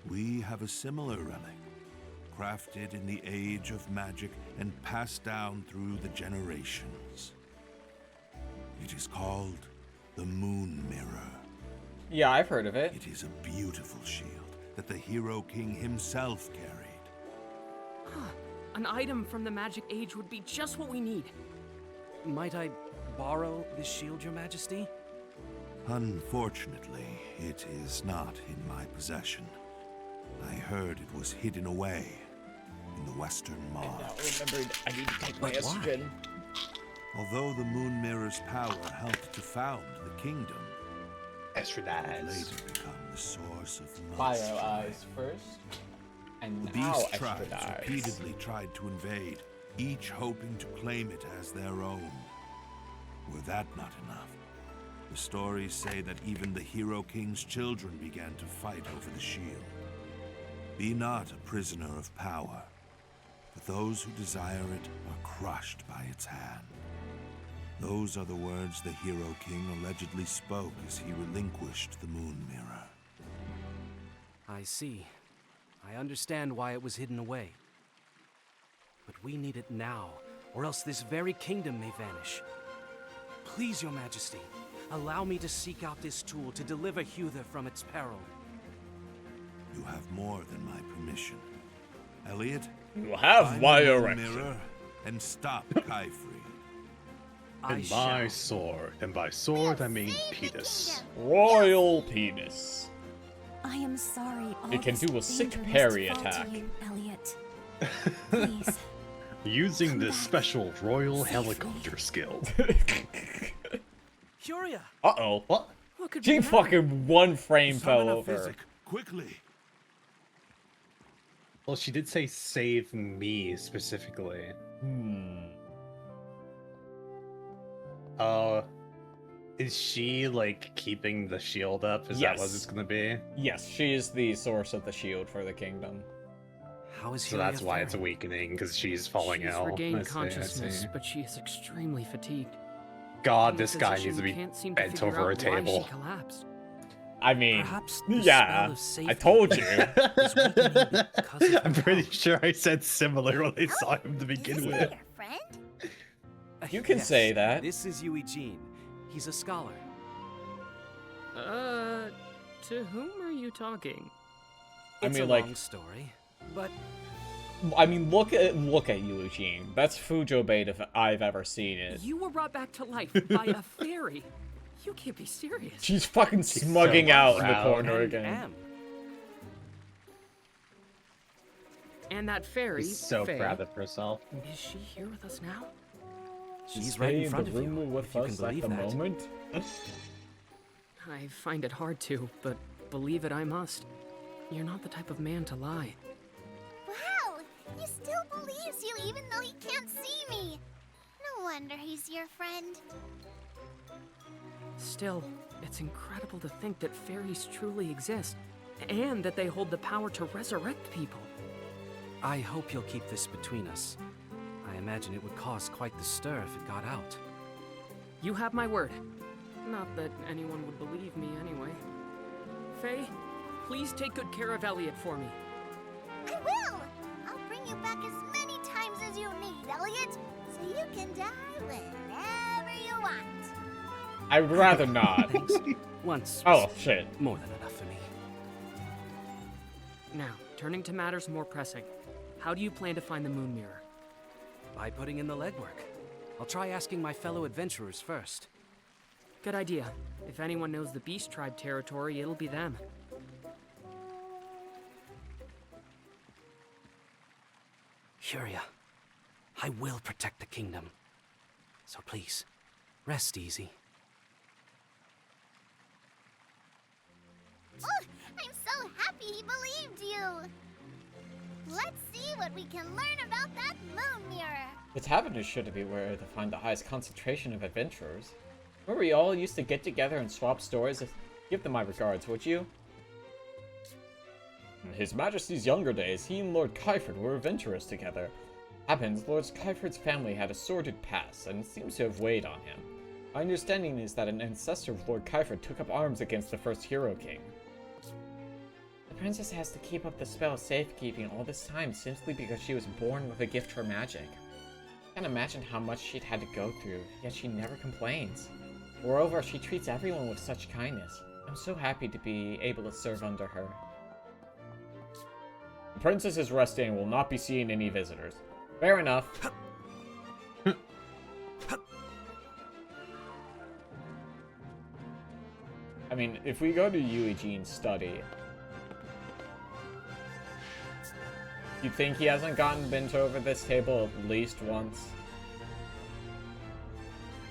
We have a similar relic, crafted in the Age of Magic and passed down through the generations. It is called the Moon Mirror. Yeah, I've heard of it. It is a beautiful shield that the Hero King himself carried. An item from the Magic Age would be just what we need. Might I borrow this shield, Your Majesty? Unfortunately, it is not in my possession. I heard it was hidden away in the Western Maw. I now remembered I need to take my estrogen. Although the Moon Mirror's power helped to found the kingdom, it would later become the source of much Fire eyes first, and the now beast extra tribes eyes. repeatedly tried to invade, each hoping to claim it as their own. Were that not enough, the stories say that even the Hero King's children began to fight over the shield. Be not a prisoner of power, but those who desire it are crushed by its hand. Those are the words the Hero King allegedly spoke as he relinquished the Moon Mirror. I see. I understand why it was hidden away. But we need it now, or else this very kingdom may vanish. Please, Your Majesty, allow me to seek out this tool to deliver Huther from its peril. You have more than my permission. Elliot, you have find my the Moon erection. Mirror and stop Kaifrey. And by sword. And by sword, I mean penis. Royal penis. I am sorry. All It can this do a sick danger parry must fall to attack. you, Elliot. Please. Using the special royal helicopter skill. Furia! Uh-oh. What? What could She be the matter? fucking one frame fell Summon a over. physic, quickly. Well, she did say save me specifically. Is she like keeping the shield up? Is that what Yes. it's gonna be? Yes, she is the source of the shield for the kingdom. How is So Furia that's why it's faring? awakening, because she's falling She's out. I regained see, I consciousness, see. but she is extremely fatigued. God, The this guy physician needs to be can't seem to bent figure over out a why table. she collapsed. I mean, Perhaps the yeah, spell of safety I told you. is weakening because of I'm her pretty power. sure I said similar when I saw him to begin Isn't with. he your friend? You can say that. This is Yui Jean. He's a scholar. To whom are you talking? I It's mean, a like- long story, but I mean, look at you, Eugene. That's Fujo bait if I've ever seen it. You were brought back to life by a fairy. You can't be serious. She's fucking She's smugging so out in the proud. corner and again. am. And that fairy, She's so Faye, proud of herself. is she here with us now? She's right in front the of you, room with if you can us at believe the that. moment. I find it hard to, but believe it I must. You're not the type of man to lie. Wow! He still believes you even though he can't see me. No wonder he's your friend. Still, it's incredible to think that fairies truly exist, and that they hold the power to resurrect people. I hope you'll keep this between us. I imagine it would cause quite the stir if it got out. You have my word. Not that anyone would believe me anyway. Faye, please take good care of Elliot for me. I will! I'll bring you back as many times as you need, Elliot, so you can die whenever you want. I'd rather not. Thanks. Once. Oh, was shit. More than enough for me. Now, turning to matters more pressing. How do you plan to find the Moon Mirror? By putting in the legwork. I'll try asking my fellow adventurers first. Good idea. If anyone knows the Beast Tribe territory, it'll be them. Furia, I will protect the kingdom. So please, rest easy. Oh, I'm so happy he believed you. Let's see what we can learn about that moon mirror. The tavern is sure to be where to find the highest concentration of adventurers. Where we all used to get together and swap stories. Give them my regards, would you? In His Majesty's younger days, he and Lord Kyford were adventurers together. Happens, Lord Kyford's family had a sordid past, and it seems to have weighed on him. My understanding is that an ancestor of Lord Kyford took up arms against the first Hero King. The princess has to keep up the spell of safekeeping all this time simply because she was born with a gift for magic. I can't imagine how much she'd had to go through, yet she never complains. Moreover, she treats everyone with such kindness. I'm so happy to be able to serve under her. The princess is resting and will not be seeing any visitors. Fair enough. I mean, if we go to Eugene's study, you think he hasn't gotten bent over this table at least once?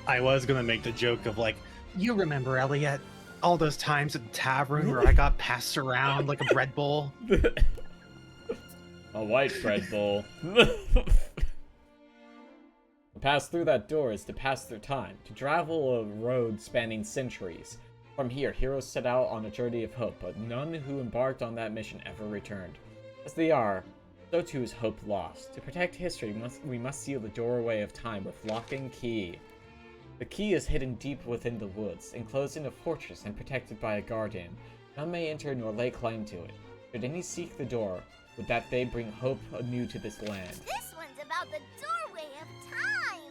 I was gonna make the joke of like, you remember, Elliot, all those times at the tavern where I got passed around like a bread bowl? A white bread bowl. To pass through that door is to pass through time, to travel a road spanning centuries. From here, heroes set out on a journey of hope, but none who embarked on that mission ever returned. As they are, so too is hope lost. To protect history, we must seal the doorway of time with lock and key. The key is hidden deep within the woods, enclosed in a fortress and protected by a guardian. None may enter nor lay claim to it. Should any seek the door, would that they bring hope anew to this land. This one's about the doorway of time.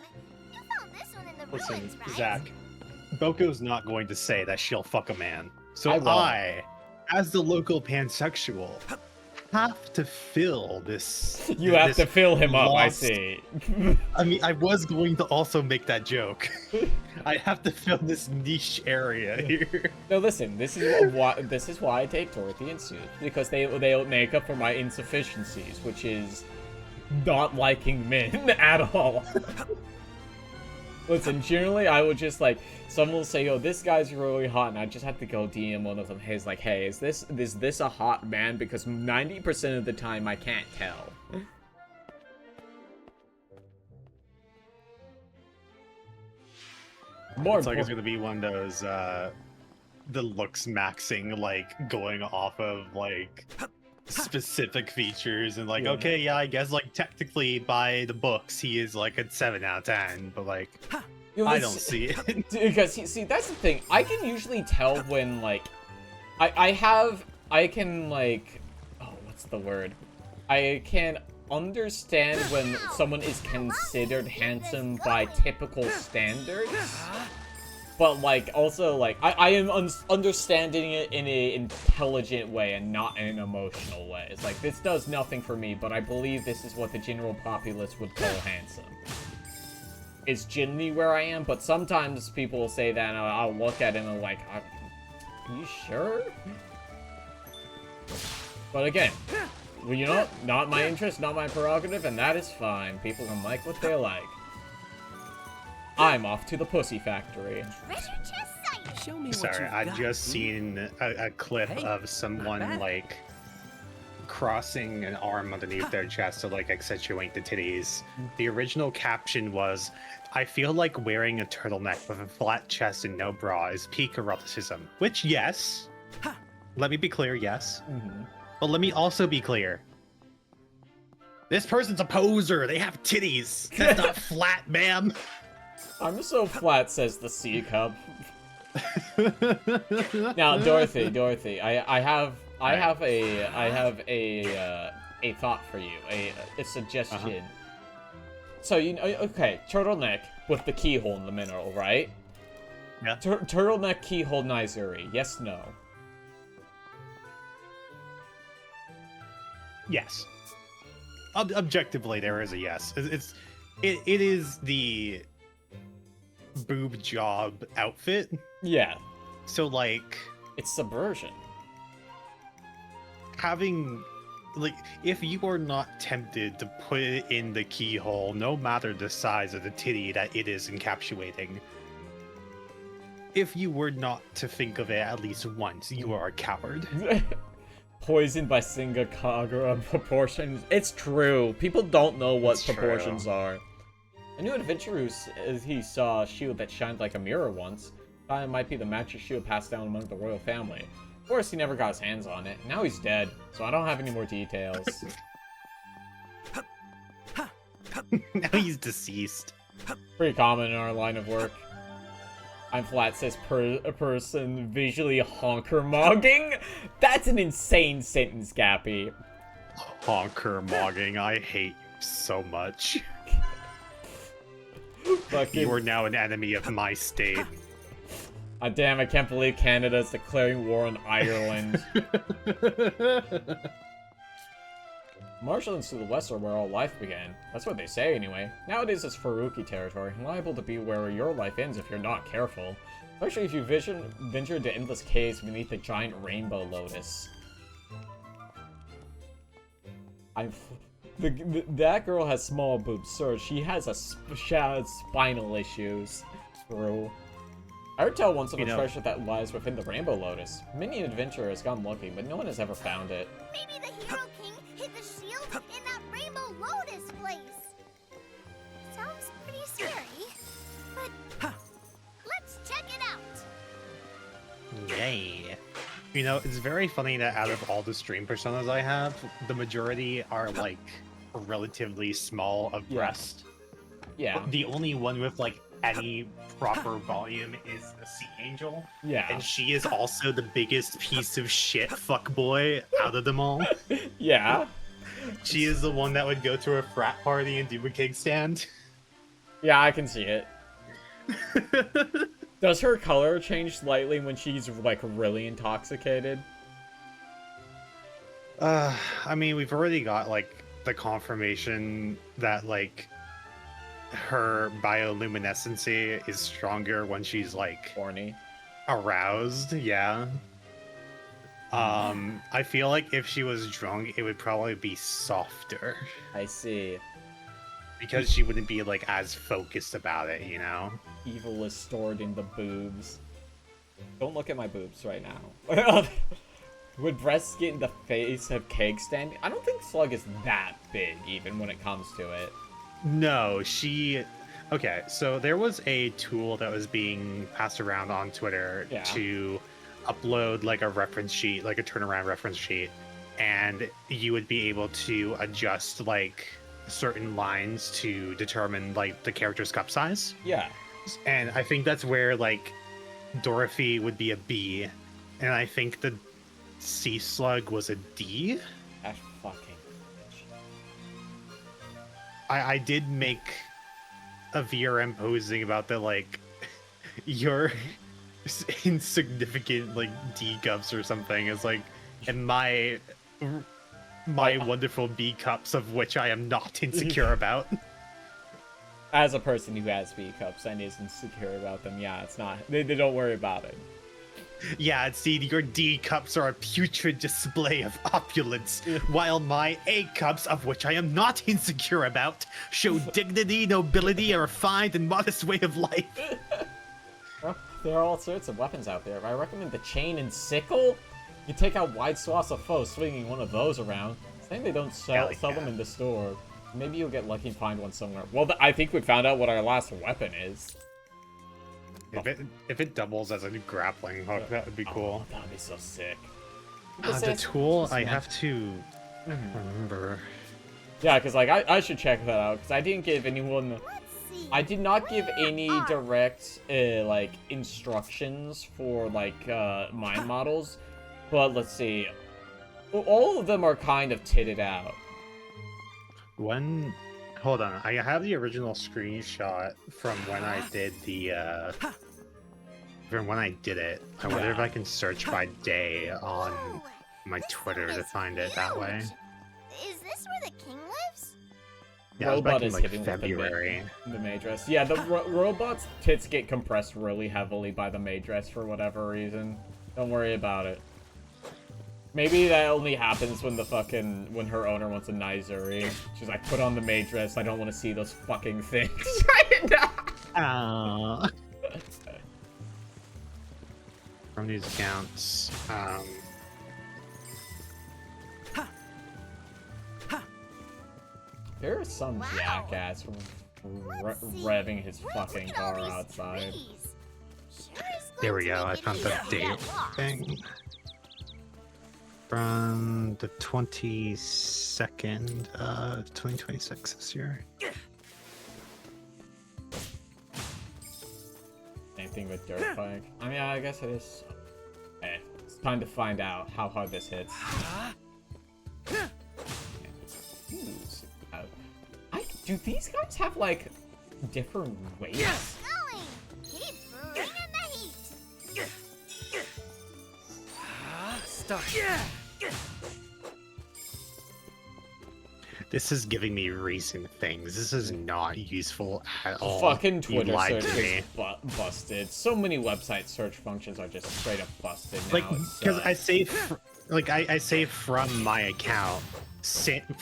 You found this one in the Listen, ruins, right? Zach, Boco's not going to say that she'll fuck a man. So I won't. I, as the local pansexual, have to fill this. You have to fill him up, I lost- see. I mean, I was going to also make that joke. I have to fill this niche area here. No, listen. This is why I take Dorothy and Sue, because they'll make up for my insufficiencies, which is not liking men at all. Listen, generally I would just like, someone will say, "Oh, this guy's really hot," and I just have to go DM one of them. Hey, like, "Hey, is this a hot man?" Because 90% of the time I can't tell. It's like it's gonna be one of those the looks maxing, like going off of like specific features and like, Yeah. okay, yeah, I guess like technically by the books he is like a 7 out of 10, but like You know, I this- don't see it. Because see, that's the thing. I can usually tell when like, I can like, oh, what's the word? I can understand when someone is considered handsome by typical standards. But like, also like, I am understanding it in an intelligent way and not in an emotional way. It's like, this does nothing for me, but I believe this is what the general populace would call handsome. It's generally where I am, but sometimes people will say that and I'll look at it and I'm like, are you sure? But again, well, you know, not my interest, not my prerogative, and that is fine. People can like what they like. I'm off to the pussy factory. Treasure chest sight. Show me what Sorry, you've I got. just seen a clip Hey, of someone not bad. like crossing an arm underneath their chest to like accentuate the titties. The original caption was, "I feel like wearing a turtleneck with a flat chest and no bra is peak eroticism." Which, yes. Let me be clear, yes. But let me also be clear. This person's a poser. They have titties. That's not flat, ma'am. I'm so flat, says the sea cub. Now, Dorothy, I have a thought for you, a suggestion. So you know, okay, turtleneck with the keyhole in the middle, right? Yeah. Turtleneck keyhole Nizuri, yes, no. Yes. Objectively, there is a yes. It is the boob job outfit. Yeah. So like, it's subversion. Having like, if you are not tempted to put it in the keyhole, no matter the size of the titty that it is encapsulating, if you were not to think of it at least once, you are a coward. Poisoned by Singa Kagura proportions. It's true. People don't know what It's proportions true. are. A new adventurer he saw a shield that shined like a mirror once. Thought it might be the magic shield passed down among the royal family. Of course, he never got his hands on it. Now he's dead, so I don't have any more details. Now he's deceased. Pretty common in our line of work. I'm flat, says a person visually honker-mogging? That's an insane sentence, Gappy. Honker-mogging, I hate you so much. Fucking... You are now an enemy of my state. Damn, I can't believe Canada's declaring war on Ireland. Marshlands to the west are where all life began. That's what they say, anyway. Nowadays, it's Faruqi territory, liable to be where your life ends if you're not careful. Especially if you venture into endless caves beneath the giant rainbow lotus. That girl has small boobs, sir. She has spinal issues. True. I heard tell once of a treasure that lies within the Rainbow Lotus. Many an adventurer has gone looking, but no one has ever found it. Maybe the Hero King hid the shield in that Rainbow Lotus place. Sounds pretty scary, but let's check it out. Yay. You know, it's very funny that out of all the stream personas I have, the majority are like relatively small of breast. Yeah. The only one with like any proper volume is the Sea Angel. Yeah. And she is also the biggest piece of shit fuckboy out of them all. Yeah. She is the one that would go to a frat party and do a cake stand. Yeah, I can see it. Does her color change slightly when she's, like, really intoxicated? I mean, we've already got, like, the confirmation that, like, her bioluminescency is stronger when she's, like... horny. Aroused, yeah. I feel like if she was drunk, it would probably be softer. I see. Because she wouldn't be, like, as focused about it, you know? Evil is stored in the boobs. Don't look at my boobs right now. Would breasts get in the face of cake standing? I don't think Slug is that big, even when it comes to it. No, she... Okay, so there was a tool that was being passed around on Twitter to upload, like, a reference sheet, like a turnaround reference sheet, and you would be able to adjust, like, certain lines to determine, like, the character's cup size. Yeah. And I think that's where, like, Dorothy would be a B, and I think the Sea Slug was a D. That fucking bitch. I did make a VRM posting about the, like, your insignificant, like, D cups or something is like, and my wonderful B cups, of which I am not insecure about. As a person who has B cups and is insecure about them, yeah, it's not. They don't worry about it. Yeah, see, your D cups are a putrid display of opulence, while my A cups, of which I am not insecure about, show dignity, nobility, a refined and modest way of life. Well, there are all sorts of weapons out there. I recommend the chain and sickle. You take out wide swaths of foes swinging one of those around. Saying they don't sell them in the store. Maybe you'll get lucky and find one somewhere. Well, I think we found out what our last weapon is. If it doubles as a grappling hook, that would be cool. That would be so sick. The tool, I have to remember. Yeah, because, like, I should check that out, because I didn't give anyone... I did not give any direct, like, instructions for, like, mine models. But, let's see. All of them are kind of titted out. Hold on, I have the original screenshot from when I did the, from when I did it. I wonder if I can search by day on my Twitter to find it that way. Is this where the king lives? Yeah, it was back in, like, hitting February. The May dress. Yeah, the robot's tits get compressed really heavily by the May dress for whatever reason. Don't worry about it. Maybe that only happens when when her owner wants a Nizuri. She's like, put on the May dress, I don't want to see those fucking things right now. From these accounts, there is some jackass revving his fucking car outside. There we go, I found the date thing. From the 22nd of 2026 this year. Same thing with Dirt Bike. I mean, I guess it is. Okay, it's time to find out how hard this hits. Do these guys have, like, different weights? Keep bringing the heat. Stop. This is giving me recent things. This is not useful at all. Fucking Twitter you lied search to me. is busted. So many website search functions are just straight up busted now. Like, because I say, I say from my account,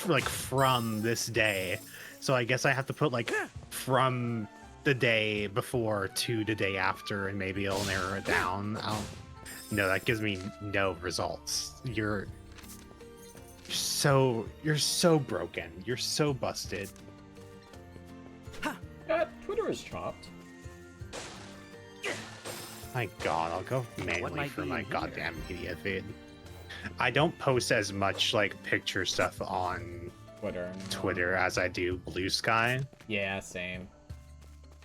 like from this day. So I guess I have to put like from the day before to the day after, and maybe it'll narrow it down. No, that gives me no results. You're so broken. You're so busted. Twitter is chopped. My God, I'll go manually for my goddamn media feed. I don't post as much like picture stuff on Twitter as I do Blue Sky. Yeah, same.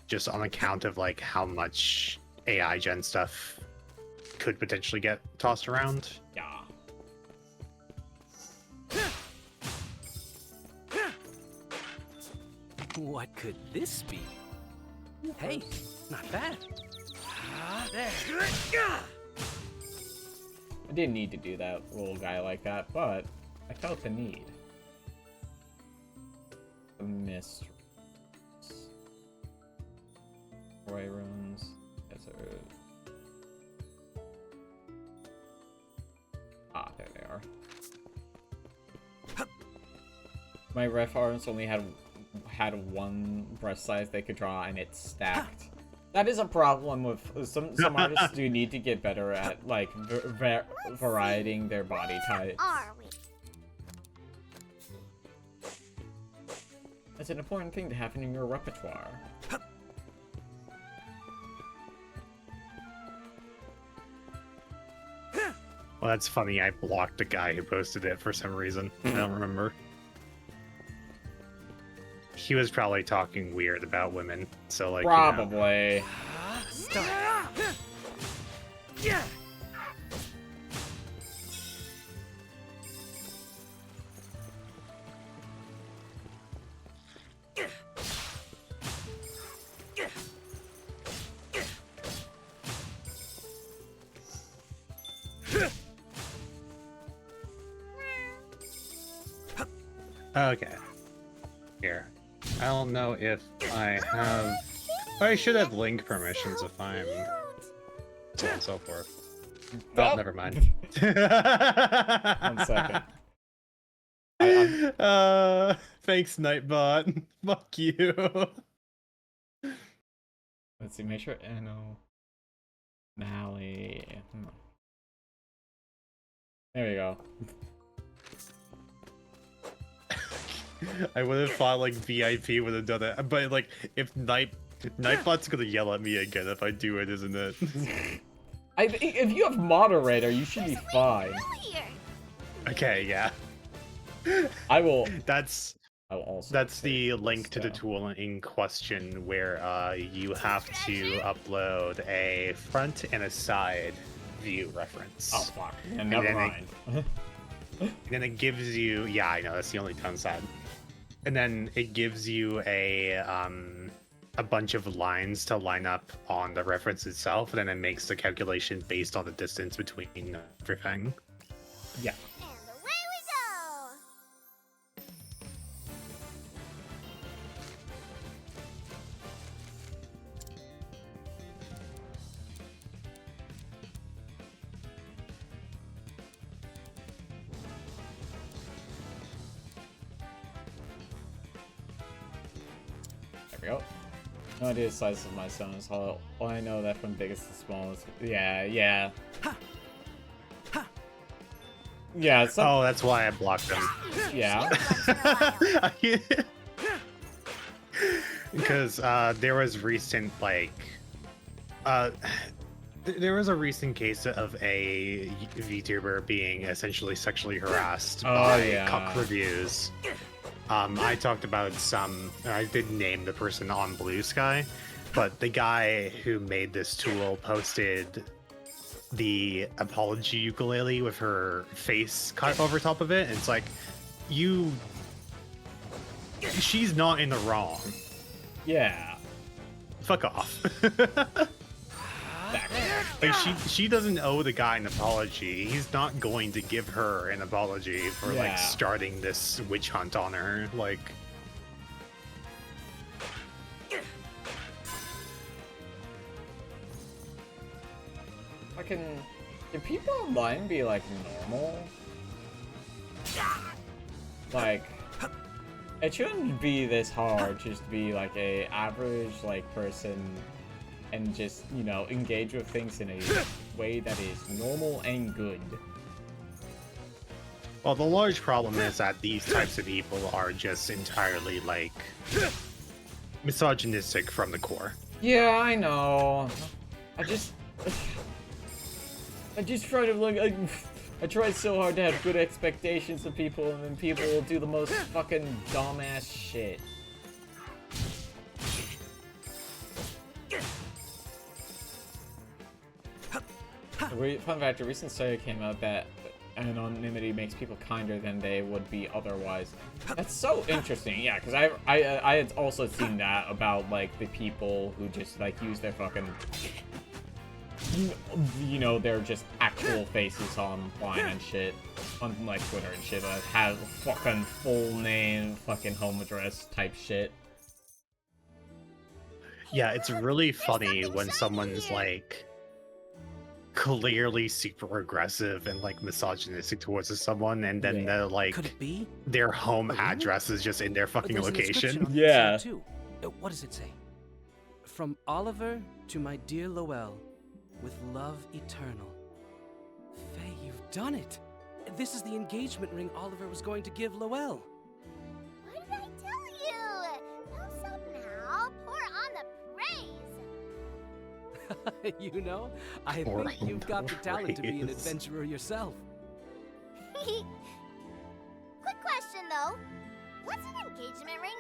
Just on account of like how much AI gen stuff could potentially get tossed around. Yeah. What could this be? Hey, not bad. There. I didn't need to do that little guy like that, but I felt the need. The mysteries. Roy runes. Desert. Ah, there they are. My ref arms only had one brush size they could draw, and it's stacked. That is a problem with some artists. Do need to get better at like varietying their body types. It's an important thing to have in your repertoire. Well, that's funny. I blocked the guy who posted it for some reason. I don't remember. He was probably talking weird about women, so like probably. Yeah. Okay. Here. I don't know if I have... I should have link permissions if I'm... So on and so forth. Oh, never mind. 1 second. Thanks, Nightbot. Fuck you. Let's see, make sure Anno... Mally... There we go. I would have thought like VIP would have done it, but like if Nightbot's gonna yell at me again if I do it, isn't it? If you have moderator, you should be fine. Okay, yeah. I will. I will also. That's the link to the tool in question where you have to upload a front and a side view reference. Oh fuck! And never mind. And then it gives you, yeah, I know that's the only downside. And then it gives you a bunch of lines to line up on the reference itself, and then it makes the calculation based on the distance between everything. Yeah. And away we go! There we go. No idea the size of my stones. All I know that from biggest to smallest. Yeah. Yeah. Oh, that's why I blocked them. Yeah. Because there was recent there was a recent case of a VTuber being essentially sexually harassed by cuck reviews. I talked about some. I did name the person on Blue Sky, but the guy who made this tool posted the apology ukulele with her face cut over top of it. And it's like, she's not in the wrong. Yeah. Fuck off. Like she doesn't owe the guy an apology. He's not going to give her an apology for like starting this witch hunt on her. Like, can people online be like normal? Like, it shouldn't be this hard just to be like a average like person and just, you know, engage with things in a way that is normal and good. well, the large problem is that these types of people are just entirely like misogynistic from the core. Yeah, I know. I just try to look. I try so hard to have good expectations of people, and then people will do the most fucking dumbass shit. Fun fact: a recent study came out that anonymity makes people kinder than they would be otherwise. That's so interesting. Yeah, because I had also seen that about like the people who just like use their fucking, you know, they're just actual faces online and shit on like Twitter and shit that have fucking full name, fucking home address type shit. Yeah, it's really funny when someone's like clearly super aggressive and like misogynistic towards someone, and then they're like, could it be? Their home address is just in their fucking There's an location. inscription on the Yeah. inside, too. What does it say? From Oliver to my dear Lowell, with love eternal. Faye, you've done it. This is the engagement ring Oliver was going to give Lowell. What did I tell you? No soap now. Pour on the praise. You know, I Pour think on you've the got the talent to be an praise. adventurer yourself. Quick question though. What's an engagement ring?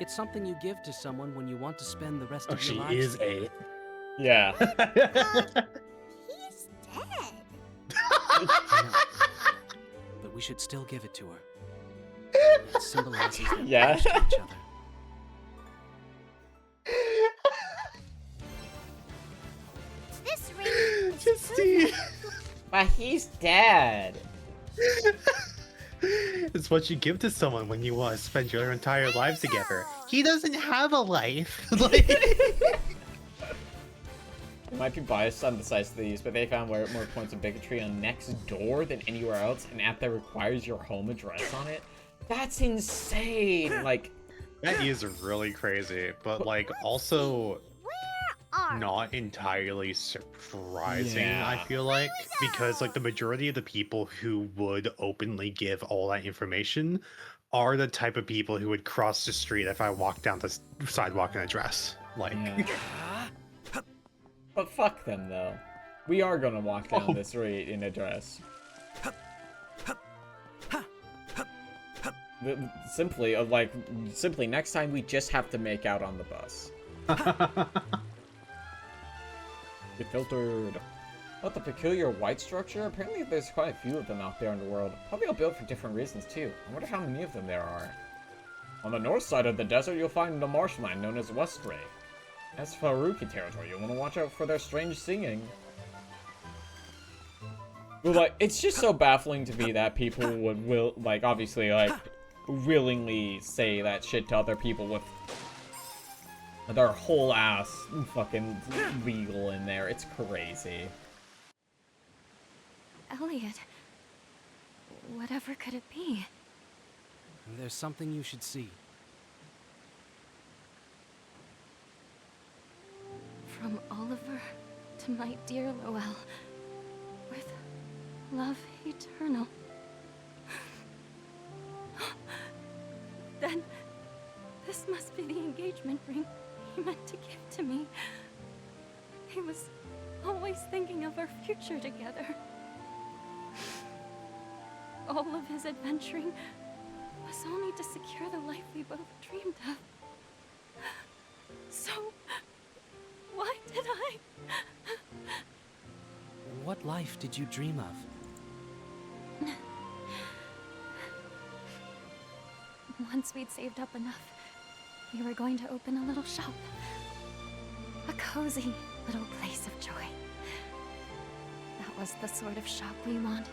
It's something you give to someone when you want to spend the rest Oh, of your she lives is together. a. Yeah. He's dead. But we should still give it to her. It symbolizes their Yeah. pledge to each other. This ring is Just see. But he's dead. It's what you give to someone when you want to spend your entire lives together. He doesn't have a life. Like, It might be biased on the size of these, but they found more points of bigotry on next door than anywhere else. An app that requires your home address on it. That's insane. Like, that is really crazy, but like also are not entirely surprising, Yeah. I feel like, because like the majority of the people who would openly give all that information are the type of people who would cross the street if I walked down the sidewalk in a dress. Like, yeah. But fuck them though. We are gonna walk down this street in a dress. Simply next time we just have to make out on the bus. Get filtered. About the peculiar white structure, apparently there's quite a few of them out there in the world. Probably all built for different reasons too. I wonder how many of them there are. On the north side of the desert, you'll find the marshland known as Westray. That's Faruki territory. You'll want to watch out for their strange singing. But like, it's just so baffling to me that people would obviously willingly say that shit to other people with their whole ass fucking legal in there. It's crazy. Elliot, whatever could it be? There's something you should see. From Oliver to my dear Lowell, with love eternal. Then, this must be the engagement ring he meant to give to me. He was always thinking of our future together. All of his adventuring was only to secure the life we both dreamed of. So, why did I? What life did you dream of? Once we'd saved up enough, we were going to open a little shop. A cozy, little place of joy. That was the sort of shop we wanted.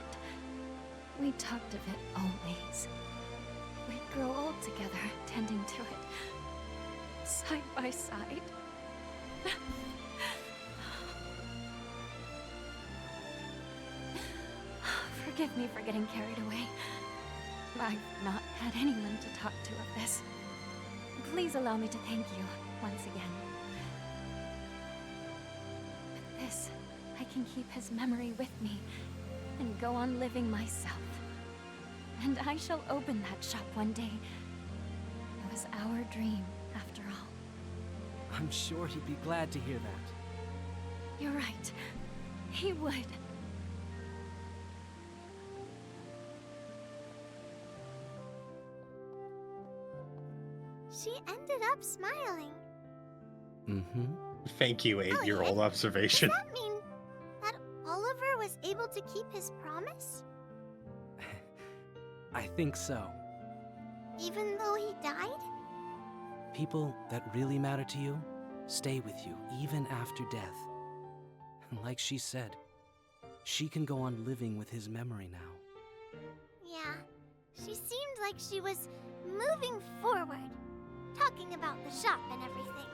We talked of it always. We'd grow old together, tending to it, side by side. Forgive me for getting carried away. I've not had anyone to talk to of this. Please allow me to thank you once again. With this, I can keep his memory with me and go on living myself. And I shall open that shop one day. It was our dream, after all. I'm sure he'd be glad to hear that. You're right. He would. She ended up smiling. Mm-hmm. Thank you, 8-year-old observation. Does that mean that Oliver was able to keep his promise? I think so. Even though he died? People that really matter to you stay with you even after death. And like she said, she can go on living with his memory now. Yeah, she seemed like she was moving forward, talking about the shop and everything.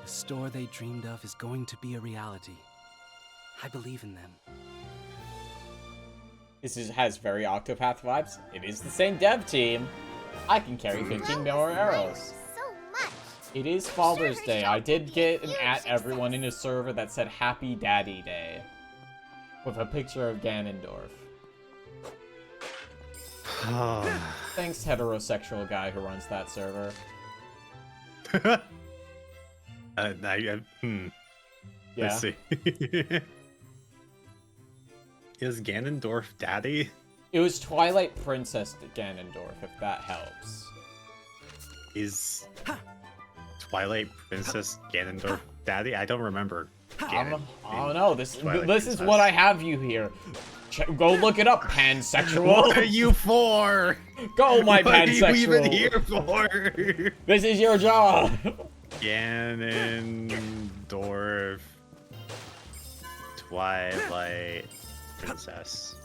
The store they dreamed of is going to be a reality. I believe in them. Has very Octopath vibes. It is the same dev team. I can carry 15 more arrows. It is Father's Day. I did get an at everyone in his server that said Happy Daddy Day. With a picture of Ganondorf. Thanks, heterosexual guy who runs that server. Yeah. Let's see. Is Ganondorf daddy? It was Twilight Princess Ganondorf, if that helps. Is Twilight Princess Ganondorf daddy? I don't remember. I don't know. This is what I have you here. Go look it up, pansexual. What are you for? Go, my what pansexual. What are you even here for? This is your job. Ganondorf Twilight Princess.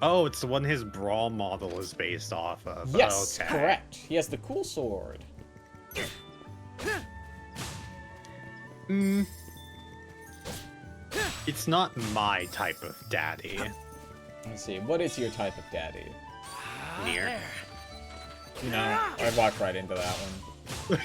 Oh, it's the one his Brawl model is based off of. Yes, okay. correct. He has the cool sword. It's not my type of daddy. Let's see, what is your type of daddy? Near. You know, I walked right into that one.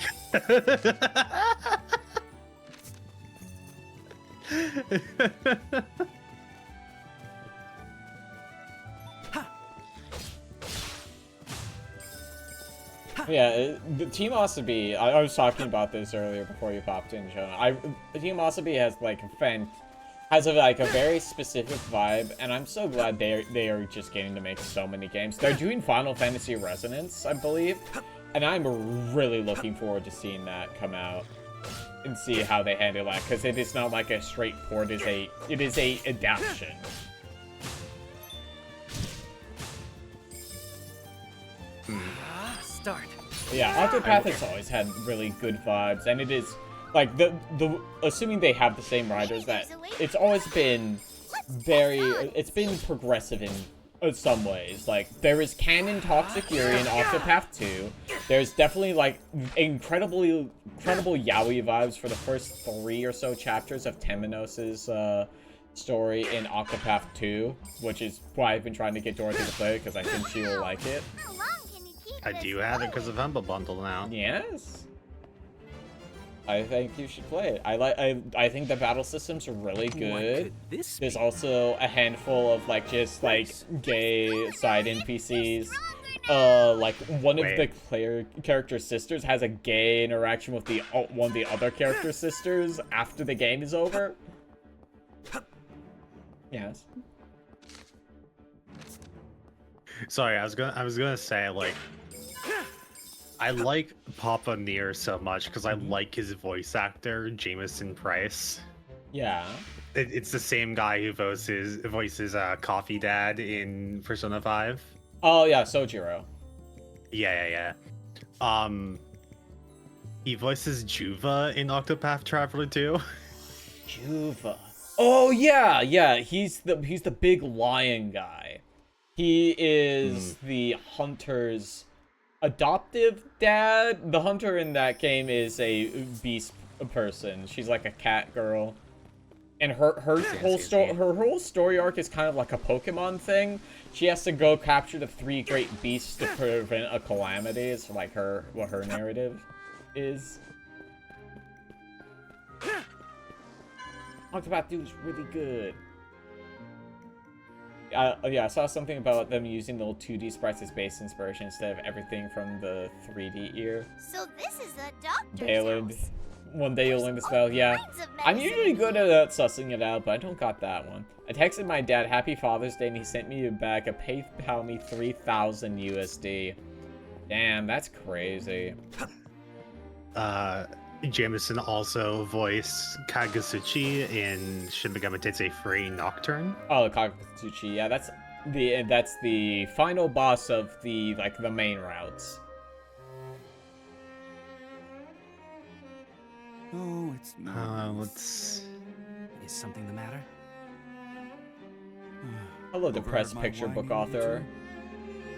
Yeah, the Team Asabi, I was talking about this earlier before you popped in, Jonah. Team Asabi has like a very specific vibe, and I'm so glad they are just getting to make so many games. They're doing Final Fantasy Resonance, I believe, and I'm really looking forward to seeing that come out and see how they handle that, because it is not like a straight port, it is a adaptation. Start. Yeah, Octopath has always had really good vibes, and it is like assuming they have the same writers, that it's always been it's been progressive in some ways. Like, there is canon Toxic Fury in Octopath 2. There's definitely like incredible yaoi vibes for the first 3 or so chapters of Temenos' story in Octopath 2, which is why I've been trying to get Dorothy to play it, because I think she will like it. I do have it because of Humble Bundle now. Yes. I think you should play it. I think the battle systems are really good. There's also a handful of like just like gay side NPCs. Like one of the character sisters has a gay interaction with one of the other character sisters after the game is over. Yes. Sorry, I was gonna say, like, I like Papa Nier so much because I like his voice actor, Jameson Price. Yeah. It's the same guy who voices Coffee Dad in Persona 5. Oh yeah, Sojiro. Yeah. He voices Juva in Octopath Traveler 2. Juva. Oh yeah, yeah. He's the big lion guy. He is the hunter's adoptive dad. The hunter in that game is a beast person. She's like a cat girl. And her whole story arc is kind of like a Pokemon thing. She has to go capture the 3 great beasts to prevent a calamity. It's like what her narrative is. Octopath 2 is really good. Yeah, I saw something about them using the 2D sprites as base inspiration instead of everything from the 3D ear. So this is the doctor's Bailin. house. One day you'll learn the spell, yeah. I'm usually good at sussing it out, but I don't got that one. I texted my dad Happy Father's Day and he sent me back a PayPal me 3,000 USD. Damn, that's crazy. Jameson also voiced Kagutsuchi in Shin Megami Tensei Free Nocturne. Oh, Kagutsuchi, yeah, that's the final boss of the main routes. Oh, it's Is something the matter? Hello, depressed picture book author.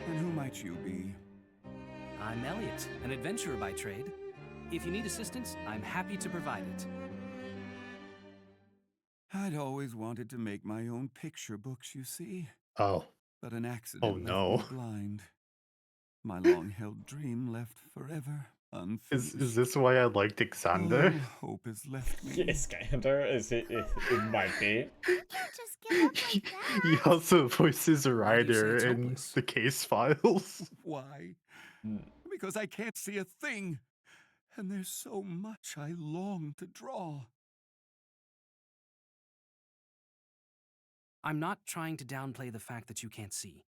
And who might you be? I'm Elliot, an adventurer by trade. If you need assistance, I'm happy to provide it. I'd always wanted to make my own picture books, you see. Oh. But an accident no. left me blind. My long-held dream left forever unfinished. Is this why I liked Ixander? Oh, hope has left me. Ixander? It might be. Just give up like that. He also voices a writer in the case files. Why? Because I can't see a thing. And there's so much I long to draw. I'm not trying to downplay the fact that you can't see.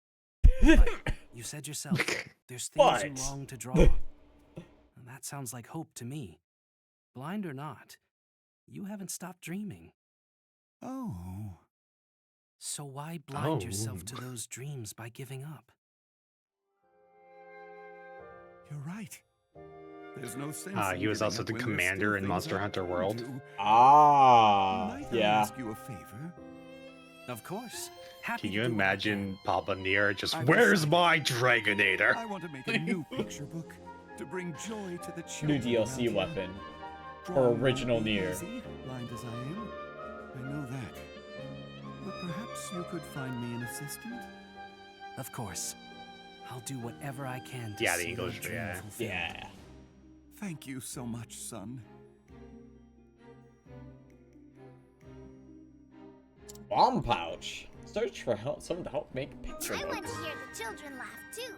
But you said yourself, there's things you long to draw. And that sounds like hope to me. Blind or not, you haven't stopped dreaming. Oh. So why blind yourself to those dreams by giving up? You're right. There's no sense He was also the commander in Monster Hunter World. Might I yeah. ask you a favor? Of course. Can you imagine Papa Nier just, where's my Dragonator? I want to make a new picture book to bring joy to the New children. DLC weapon. For original Nier. Blind as I am, I know that. But perhaps you could find me an assistant? Of course. I'll do whatever I can to Yeah, the see English, your dream yeah. fulfilled. Yeah. Thank you so much, son. Bomb pouch. Search for someone to help make picture I want books. to hear the children laugh too.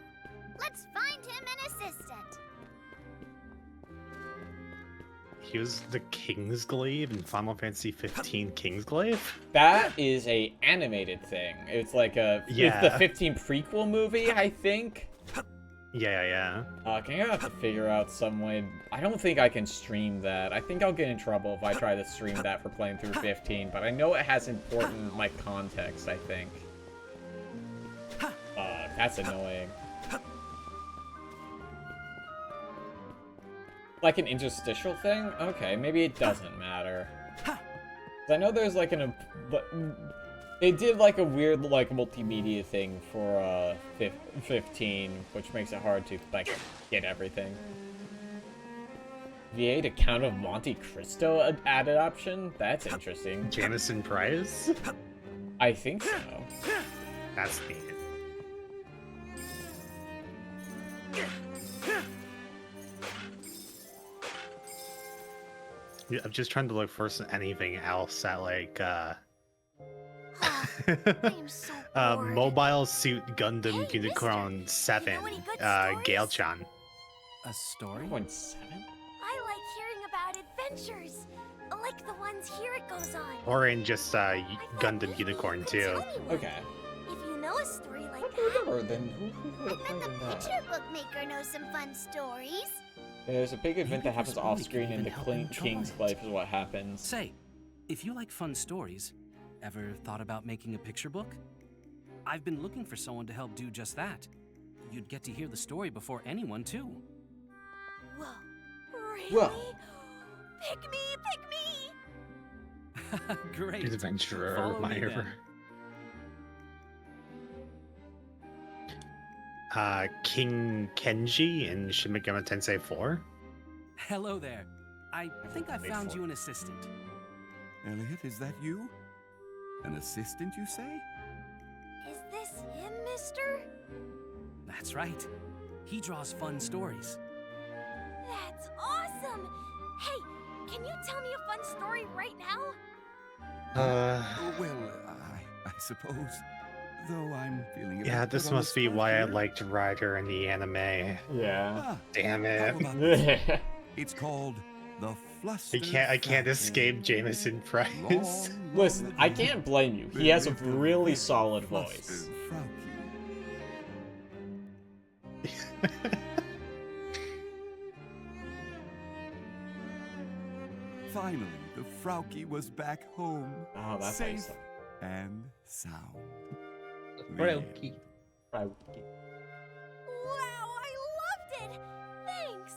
Let's find him an assistant. He was the Kingsglaive in Final Fantasy 15 Kingsglaive? That is a animated thing. It's like it's the 15 prequel movie, I think. Yeah. Can I have to figure out some way? I don't think I can stream that. I think I'll get in trouble if I try to stream that for playing through 15, but I know it has important, context, I think. That's annoying. Like an interstitial thing? Okay, maybe it doesn't matter. 'Cause I know there's they did a weird multimedia thing for 15, which makes it hard to get everything. VA to Count of Monte Cristo added option? That's interesting. Jameson Price? I think so. That's neat. Yeah, I'm just trying to look for anything else that Mobile Suit Gundam Unicorn 7, Gale-chan. A story? 1.7? I like hearing about adventures, like the ones Here It Goes On. Or in just Gundam Unicorn 2. Okay. If you know a story like that, Then I bet the picture book maker knows some fun stories. There's a big event that happens off screen in the King's Life is what happens. Say, if you like fun stories, ever thought about making a picture book? I've been looking for someone to help do just that. You'd get to hear the story before anyone, too. Whoa, Really? Well. Pick me, pick me! Great. Adventurer Follow me admirer. King Kenji in Shin Megami Tensei 4. Hello there. I think I found you an assistant. Elliot, is that you? An assistant, you say? Is this him, mister? That's right. He draws fun stories. That's awesome! Hey, can you tell me a fun story right now? Well, I suppose. Though I'm feeling a Yeah, bit this put on the must be spot why I here. liked Ryder in the anime. Yeah. Damn How it. about this? It's called The Flustered I can't Falcon. escape Jameson Price. Listen, I can't blame you. He has a really solid voice. Finally, the Frauke was back home. Oh, that's safe nice. and sound. Frauke. Wow, I loved it! Thanks!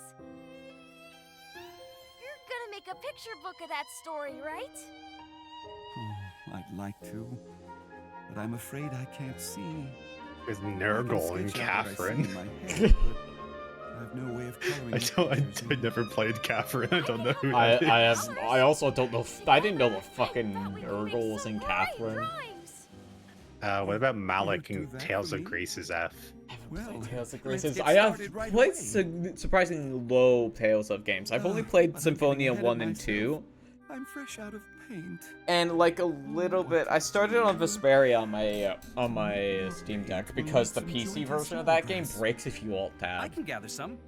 You're gonna make a picture book of that story, right? Oh, I'd like to, but I'm afraid I can't see. With I can Nurgle and sketch out what I see Catherine. in my head, but I have no way of coloring the pictures I never played Catherine. I don't know who I that is. I also don't know. I didn't know the fucking Nurgle was in Catherine. What about Malik and Tales of Grace's F? Well, Tales of let's Graces. get I have started right played away. surprisingly low Tales of games. I've only played but I'm getting Symphonia ahead of 1 and myself. 2. I'm fresh out of paint. And like a little bit, I started on Vesperia on my Steam Deck because the PC version of that game breaks if you alt I tab. can gather some.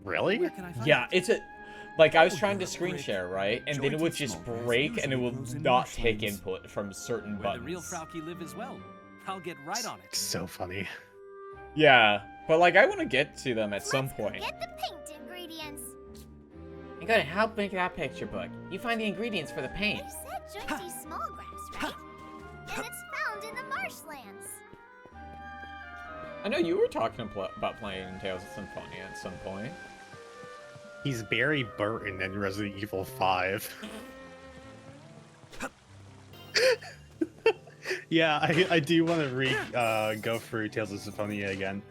Really? Where can I find Yeah, it? it's a like I was trying to screen share, right, and then it Joint would in just small grass break and it usually would grows in not take marshlands. input from certain Where the real buttons. Frauke live as well. I'll get right on it. So funny. Yeah, but like I want to get to them at some point. Get the paint ingredients. I'm gonna help make that picture book. You find the ingredients for the paint. You said Jointy small grass, right? And it's found in the marshlands. I know you were talking about playing Tales of Symphonia at some point. He's Barry Burton in Resident Evil 5. Yeah, I do want to go through Tales of Symphonia again.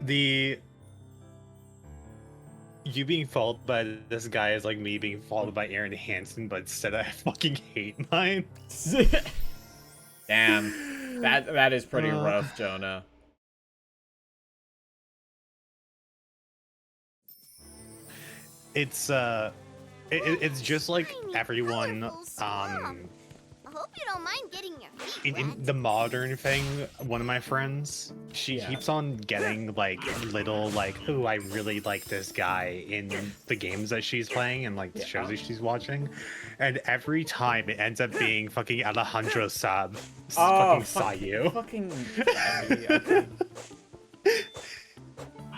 Yeah. You being followed by this guy is like me being followed by Aaron Hansen, but instead I fucking hate mine. Damn, that is pretty rough, Jonah. It's it's just like everyone I hope you don't mind getting your feet in the modern thing. One of my friends, she keeps on getting like little like, oh, I really like this guy in the games that she's playing and like the shows that she's watching, and every time it ends up being fucking Alejandro Sab, fucking Sayu. Fucking.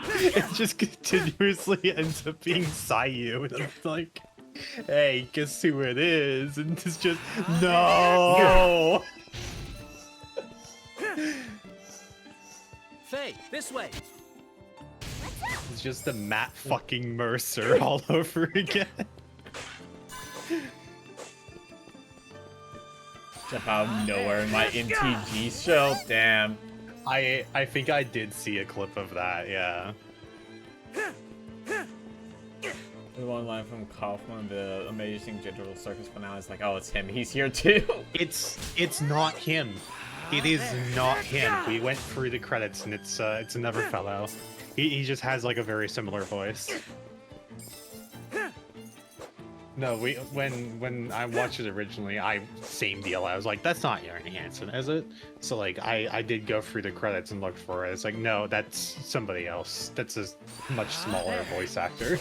It just continuously ends up being Sayu, and I'm like, hey, guess who it is? And it's just, no! Faye, this way. It's just the Matt fucking Mercer all over again. Jump out of nowhere in my NTG show, damn. I think I did see a clip of that, yeah. The one line from Kaufman, the Amazing Digital Circus finale is like, oh, it's him. He's here too. It's not him. It is not him. We went through the credits and it's another fellow. He just has like a very similar voice. No, when I watched it originally, same deal. I was like, that's not Aaron Hansen, is it? So like I did go through the credits and look for it. It's like, no, that's somebody else. That's a much smaller voice actor.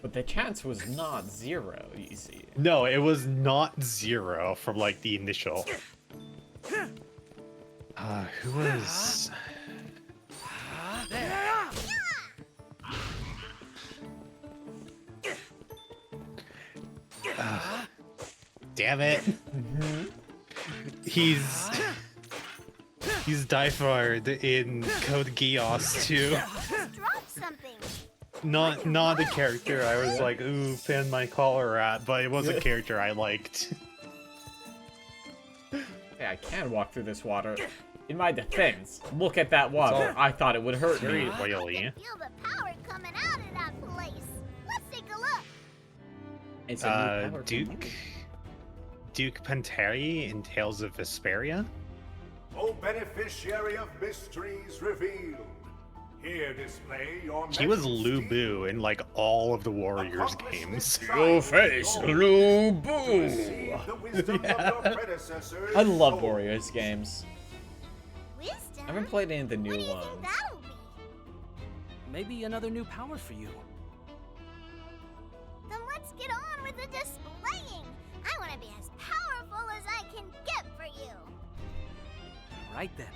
But the chance was not zero, you see. No, it was not zero from like the initial. Who was? Damn it! He's Dyfard in Code Geass too. Drop something. Not the character I was like, ooh, fan my collar at, but it was a character I liked. Hey, I can walk through this water. In my defense, look at that water. I thought it would hurt me. Really? Feel the power coming out of that place. Let's take a look. It's a new power Duke Panteri in Tales of Vesperia. O beneficiary of mysteries revealed. Here display your He was Lu Bu in like all of the Warriors games. Go face, Lu Bu! I love Warriors games. Wisdom? I haven't played any of the new ones. That'll be. Maybe another new power for you. Then let's get on with the displaying. I want to be as powerful as I can get for you. Right then,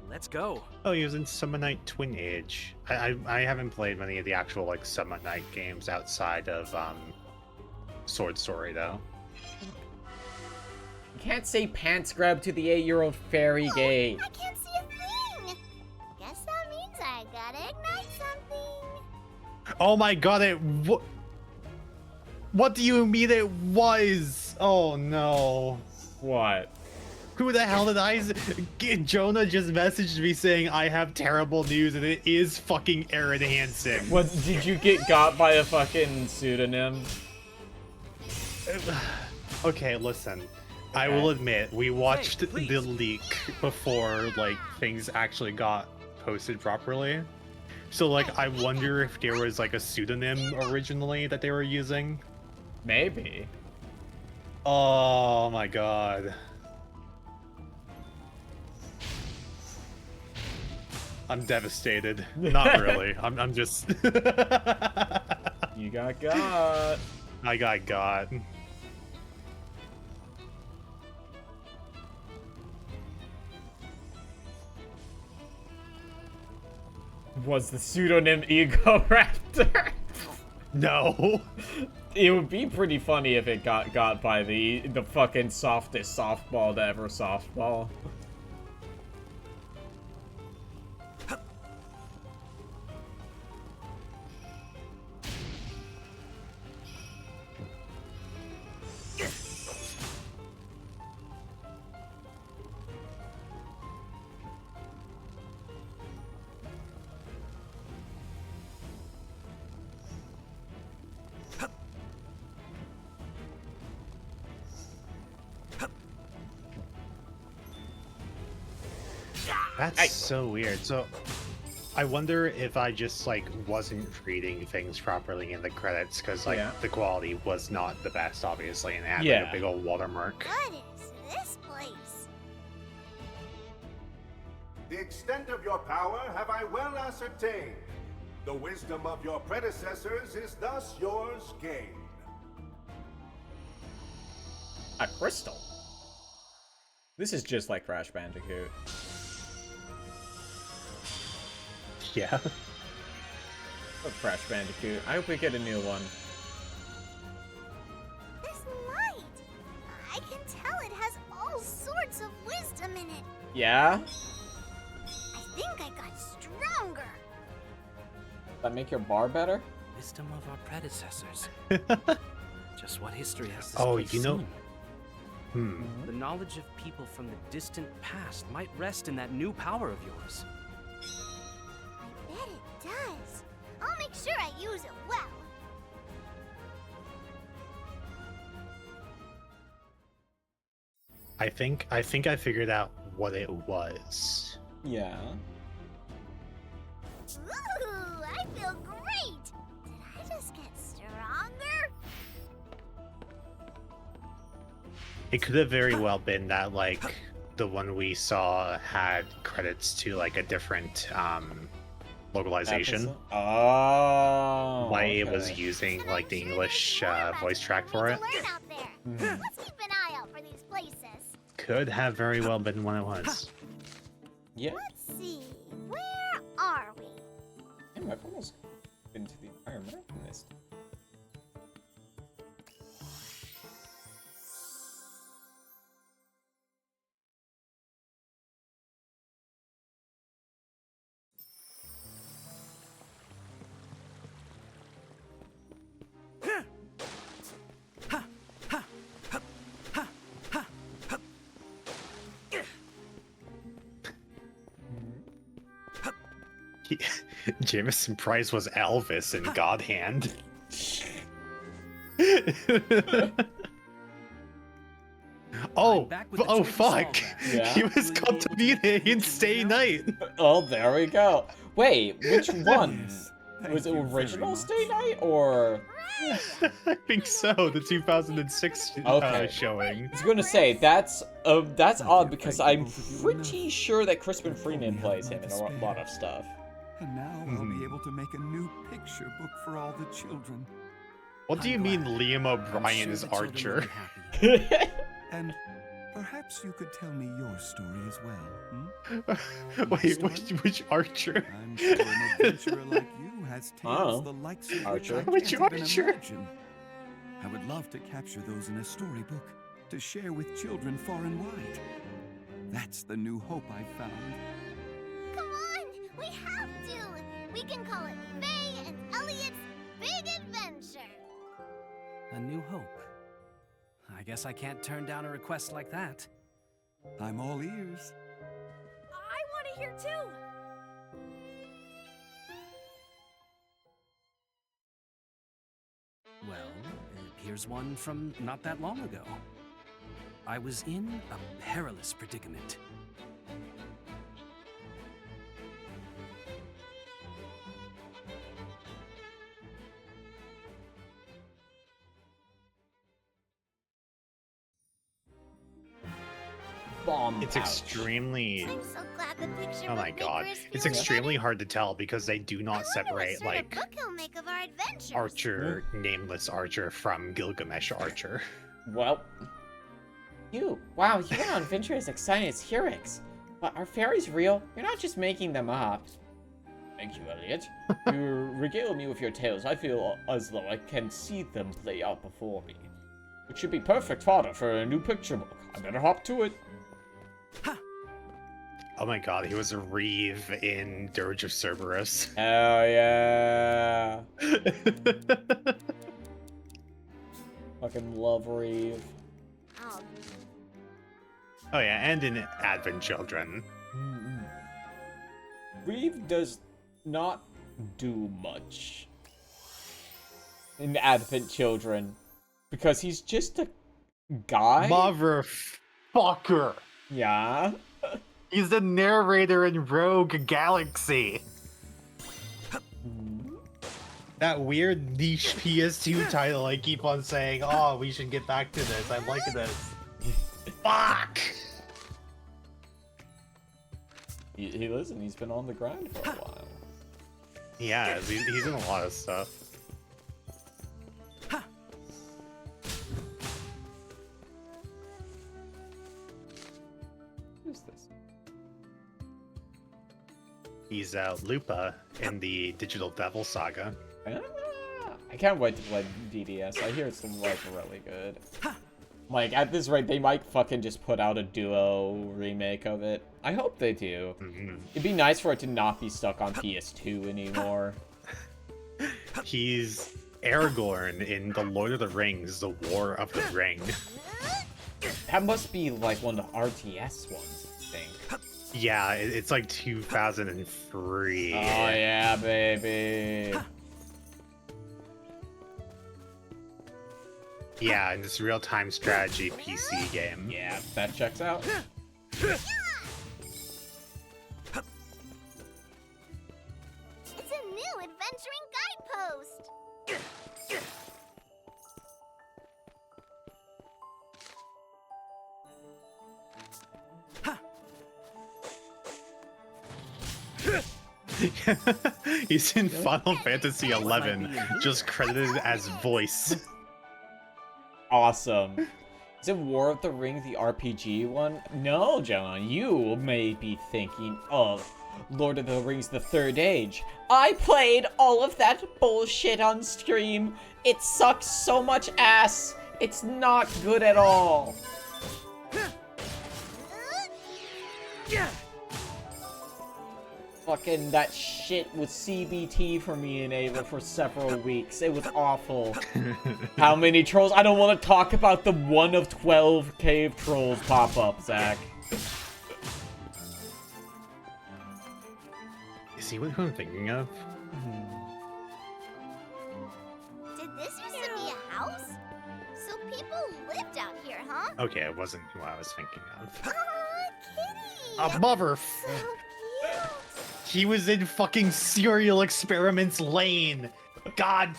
let's go. Oh, he was in Summon Night Twin Age. I haven't played many of the actual like Summon Night games outside of Sword Story though. You can't say pants grab to the 8-year-old fairy gay. I can't see a thing. Guess that means I gotta ignite something. Oh my god, what do you mean it was? Oh no. What? Who the hell did Jonah just messaged me saying I have terrible news and it is fucking Aaron Hansen. What, did you get got by a fucking pseudonym? Okay, listen. I will admit, we watched the leak before like things actually got posted properly. So like I wonder if there was like a pseudonym originally that they were using. Maybe. Oh my god. I'm devastated. Not really. I'm just You got got. I got. Was the pseudonym Ego Raptor? No. It would be pretty funny if it got by the fucking softest softball to ever softball. That's so weird. So I wonder if I just like wasn't reading things properly in the credits because like the quality was not the best, obviously, and it had like a big old watermark. What is this place? The extent of your power have I well ascertained. The wisdom of your predecessors is thus yours gained. A crystal. This is just like Crash Bandicoot. Yeah. Oh, Crash Bandicoot. I hope we get a new one. This light. I can tell it has all sorts of wisdom in it. Yeah? I think I got stronger. That make your bar better? Wisdom of our predecessors. Just what history has this Oh, place you know. seen? The knowledge of people from the distant past might rest in that new power of yours. I bet it does. I'll make sure I use it well. I think I figured out what it was. Yeah. Ooh, I feel great. Did I just get stronger? It could have very well been that like the one we saw had credits to like a different localization. Episode? Oh. Why it was using like the English voice track for it. Learn out there. Let's keep an eye out for these places. Could have very well been what it was. Yeah. Let's see. Where are we? Damn, I've almost been to the entire map in this. Jameson Price was Elvis in God Hand. Oh fuck! Yeah? He was called to be in Stay Night. Oh, there we go. Wait, which one? Was it original Stay Night or? I think so. The 2006 showing. I was gonna say that's odd because I'm pretty sure that Crispin Freeman plays him in a lot of stuff. And now I'll be able to make a new picture book for all the children. What do you mean Liam O'Brien is Archer? And perhaps you could tell me your story as well. Wait, which Archer? I'm sure an adventurer like you has tales the likes of Archer. which I can't Which even Archer? imagine. I would love to capture those in a storybook to share with children far and wide. That's the new hope I've found. Come on! We have to! We can call it Faye and Elliot's Big Adventure! A new hope. I guess I can't turn down a request like that. I'm all ears. I want to hear too! Well, here's one from not that long ago. I was in a perilous predicament. Bomb It's pouch. extremely. I'm so glad the picture Oh my book god, maker is it's feeling extremely hard to tell because they do not separate better. What like sort of book he'll make of our adventures? Archer, nameless Archer from Gilgamesh Archer. Well, wow, you went on adventure as exciting as Hurix. But are fairies real? You're not just making them up. Thank you, Elliot. You regale me with your tales. I feel as though I can see them play out before me. It should be perfect fodder for a new picture book. I better hop to it. Oh my god, he was a Reeve in Dirge of Cerberus. Oh yeah. Fucking love Reeve. Oh yeah, and in Advent Children. Reeve does not do much in Advent Children because he's just a guy. Motherfucker. Yeah. He's the narrator in Rogue Galaxy. That weird niche PS2 title I keep on saying, oh, we should get back to this. I like this. Fuck! He listen, he's been on the grind for a while. Yeah, he's in a lot of stuff. Who's this? He's Lupa in the Digital Devil Saga. I can't wait to play DDS. I hear it's like really good. Like at this rate, they might fucking just put out a duo remake of it. I hope they do. It'd be nice for it to not be stuck on PS2 anymore. He's Aragorn in The Lord of the Rings, The War of the Ring. That must be like one of the RTS ones, I think. Yeah, it's like 2003. Oh yeah, baby. Yeah, and it's a real-time strategy PC game. Yeah, that checks out. It's a new adventuring guidepost! He's in Final Fantasy XI, just credited as voice. Awesome. Is it War of the Ring, the RPG one? No, John, you may be thinking of Lord of the Rings, the Third Age. I played all of that bullshit on stream. It sucks so much ass. It's not good at all. Fucking that shit was CBT for me and Ava for several weeks. It was awful. How many trolls? I don't want to talk about the 1 of 12 cave trolls pop up, Zach. Is see who I'm thinking of? Did this used to be a house? So people lived out here, huh? Okay, it wasn't who I was thinking of. Kitty! A mother. So cute! He was in fucking Serial Experiments Lane. God.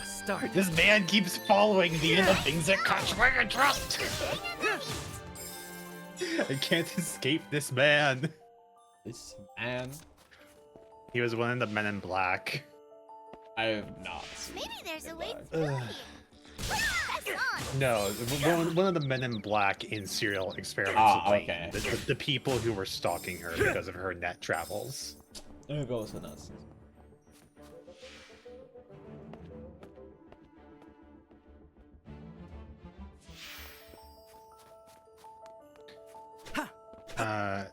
Start. This man keeps following me into things that catch my interest. I can't escape this man. This man? He was one of the Men in Black. I have not seen. Maybe there's a way through. No, one of the Men in Black in Serial Experiments. Okay. The people who were stalking her because of her net travels. There goes with us.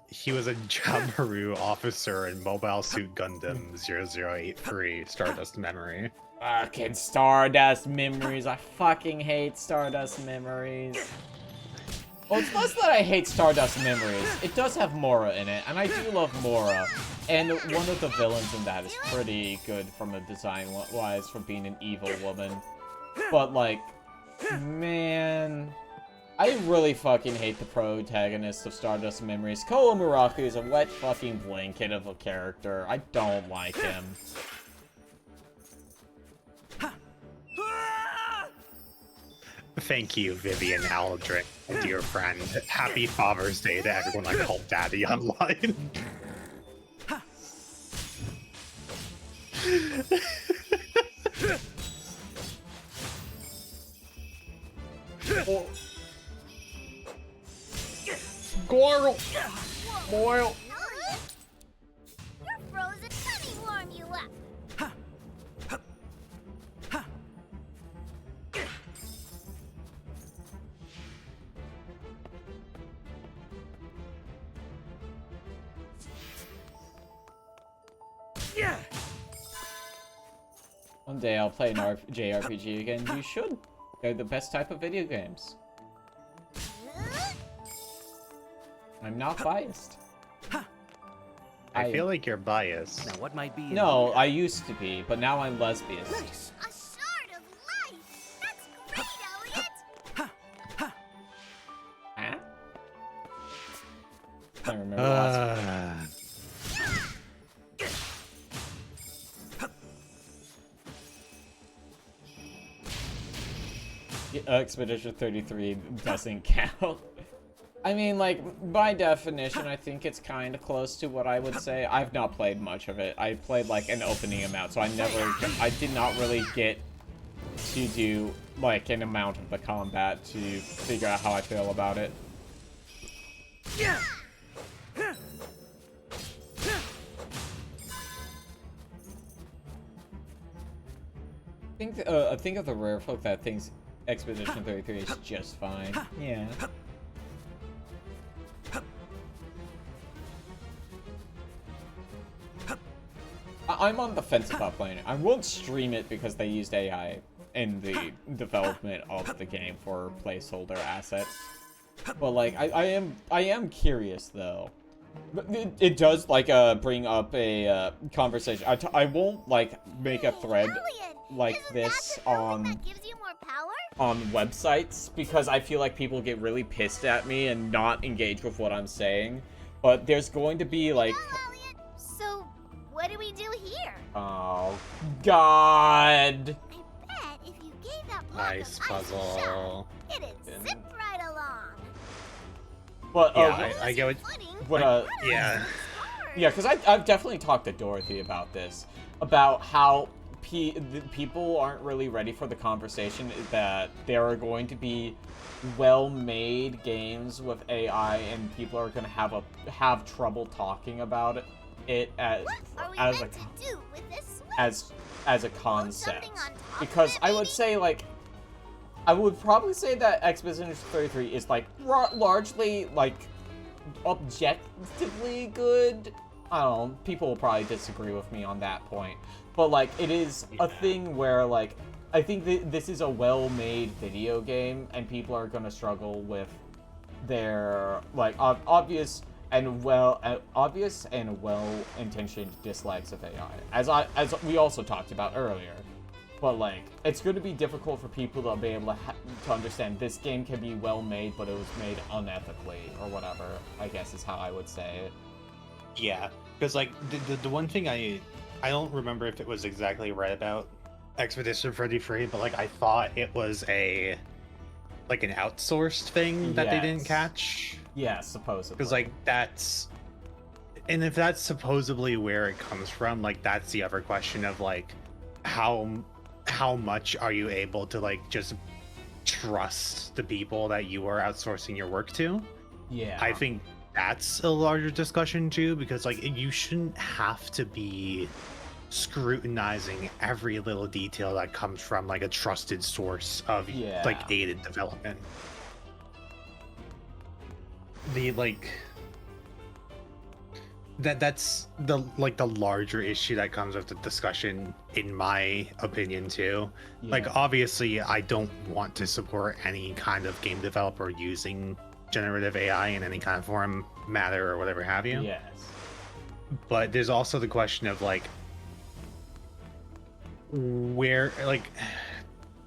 He was a Jabiru officer in Mobile Suit Gundam 0083 Stardust Memory. Fucking Stardust Memories. I fucking hate Stardust Memories. Well, it's less that I hate Stardust Memories. It does have Mora in it, and I do love Mora. And one of the villains in that is pretty good from a design-wise for being an evil woman. But, like, man... I really fucking hate the protagonist of Stardust Memories. Koa Muraku is a wet fucking blanket of a character. I don't like him. Thank you, Vivian Aldrich, dear friend. Happy Father's Day to everyone I call Daddy online. Oh. Gorl! Boil! You're frozen. Let me warm you up. Yeah. One day I'll play an JRPG again. You should. They're the best type of video games. I'm not biased. I feel like you're biased. Now, what might be? No, I used to be, but now I'm lesbian. Nice. A shard of life. That's great, Elliot. Huh? I remember last. Expedition 33 doesn't count. I mean, like, by definition, I think it's kind of close to what I would say. I've not played much of it. I played, like, an opening amount, so I did not really get to do, like, an amount of the combat to figure out how I feel about it. I think of the rare folk that thinks Expedition 33 is just fine. Yeah. I'm on the fence about playing it. I won't stream it because they used AI in the development of the game for placeholder assets. But like, I am curious though. It does like bring up a conversation. I won't like make a thread like this on websites because I feel like people get really pissed at me and not engage with what I'm saying. But there's going to be like. So what do we do here? Oh God! I bet if you gave that block Nice of ice a puzzle. shot, it'd zip right along. But yeah, I get what. Yeah. Yeah, because I've definitely talked to Dorothy about this, about how people aren't really ready for the conversation that there are going to be well-made games with AI, and people are going to have trouble talking about it as a concept. Because I would say like. I would probably say that Expedition 33 is, like, largely, like, objectively good. I don't know, people will probably disagree with me on that point. But, like, it is a thing where, like, I think this is a well-made video game, and people are gonna struggle with their, like, obvious and obvious and well-intentioned dislikes of AI, as we also talked about earlier. But like, it's going to be difficult for people to be able to understand this game can be well made, but it was made unethically or whatever. I guess is how I would say it. Yeah, because like the one thing I don't remember if it was exactly right about Expedition 33, but like I thought it was an outsourced thing that they didn't catch. Yeah, supposedly. Because like and if that's supposedly where it comes from, like that's the other question of like how much are you able to like just trust the people that you are outsourcing your work to? Yeah. I think that's a larger discussion too, because like you shouldn't have to be scrutinizing every little detail that comes from like a trusted source of like aided development. That's the larger issue that comes with the discussion, in my opinion too. Like obviously I don't want to support any kind of game developer using generative AI in any kind of form, matter, or whatever have you. Yes. But there's also the question of like where, like,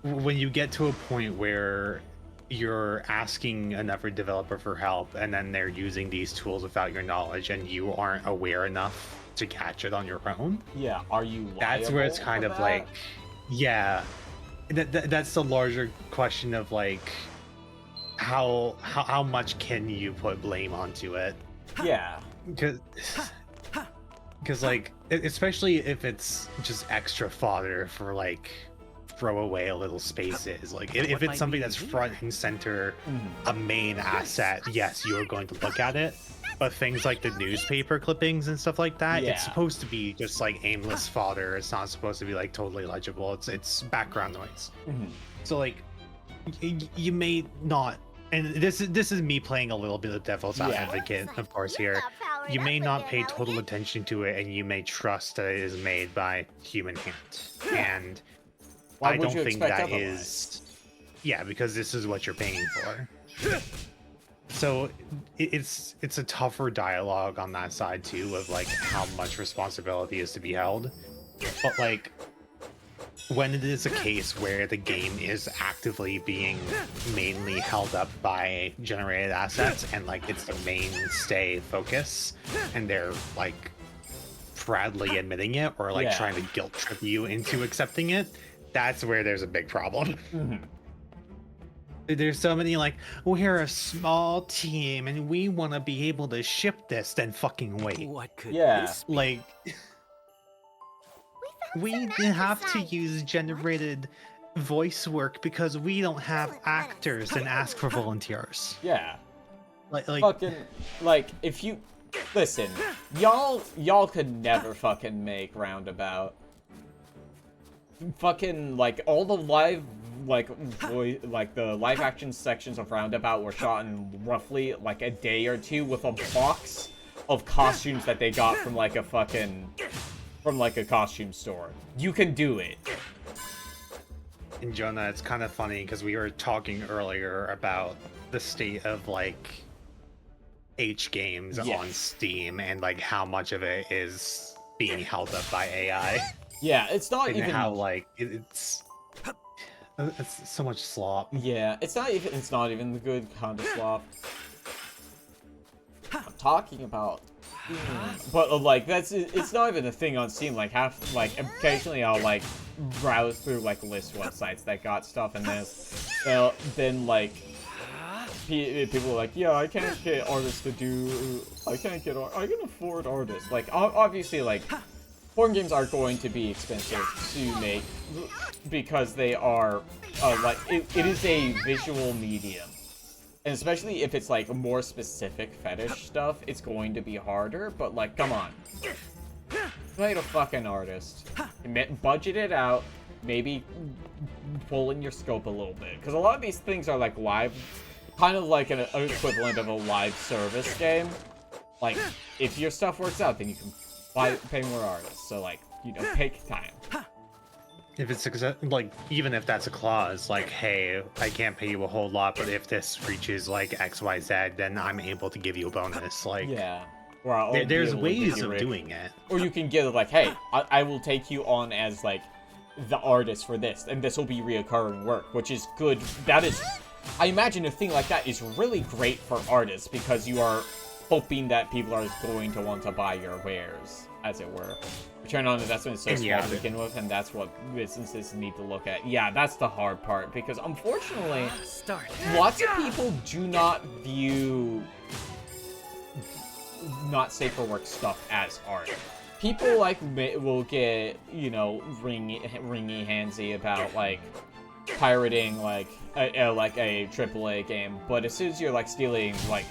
when you get to a point where you're asking another developer for help and then they're using these tools without your knowledge and you aren't aware enough to catch it on your own. Yeah, are you liable? That's where it's kind of like, yeah, that's the larger question of like how much can you put blame onto it? Yeah. Because like, especially if it's just extra fodder for like throwaway little spaces, like if it's something that's front and center, a main asset, yes, you are going to look at it. But things like the newspaper clippings and stuff like that, it's supposed to be just like aimless fodder. It's not supposed to be like totally legible. It's background noise. So like you may not, and this is me playing a little bit of devil's advocate, of course, here. You may not pay total attention to it, and you may trust that it is made by human hand. And I don't think that is, because this is what you're paying for. So it's a tougher dialogue on that side too, of like how much responsibility is to be held. But like, when it is a case where the game is actively being mainly held up by generated assets and like it's the mainstay focus, and they're like proudly admitting it or like trying to guilt trip you into accepting it, that's where there's a big problem. There's so many like, we're a small team and we want to be able to ship this, then fucking wait. What could this be? Like, we have to use generated voice work because we don't have actors and ask for volunteers. Yeah. Like fucking, like, if you listen, y'all could never fucking make Roundabout. Fucking like all the live the live action sections of Roundabout were shot in roughly like a day or two with a box of costumes that they got from like a costume store. You can do it. And Jonah, it's kind of funny because we were talking earlier about the state of like H games on Steam and like how much of it is being held up by AI. Yeah, it's not and even how like it's so much slop. Yeah, it's not even the good kind of slop. I'm talking about, but like it's not even a thing on Steam. Like occasionally I'll like browse through like list websites that got stuff in this. Then like people are like, yeah, I can't get artists to do. I can afford artists. Like obviously like. Porn games are going to be expensive to make because they are like it is a visual medium, and especially if it's like more specific fetish stuff, it's going to be harder. But like, come on, play a fucking artist, budget it out, maybe pull in your scope a little bit, because a lot of these things are like live, kind of like an equivalent of a live service game. Like, if your stuff works out, then you can pay more artists. So like, take time. if it's like, even if that's a clause, like, hey, I can't pay you a whole lot, but if this reaches like XYZ, then I'm able to give you a bonus. Like, yeah. Or I'll be there's able to give ways you of a- doing it. Or you can get like, hey, I will take you on as like the artist for this, and this will be reoccurring work, which is good. That is, I imagine a thing like that is really great for artists because you are hoping that people are going to want to buy your wares, as it were. Return on investment is so small to begin with, and that's what businesses need to look at. Yeah, that's the hard part, because unfortunately, lots of people do not view not safe for work stuff as art. People like will get, you know, ringy handsy about like pirating like a AAA game, but as soon as you're like stealing like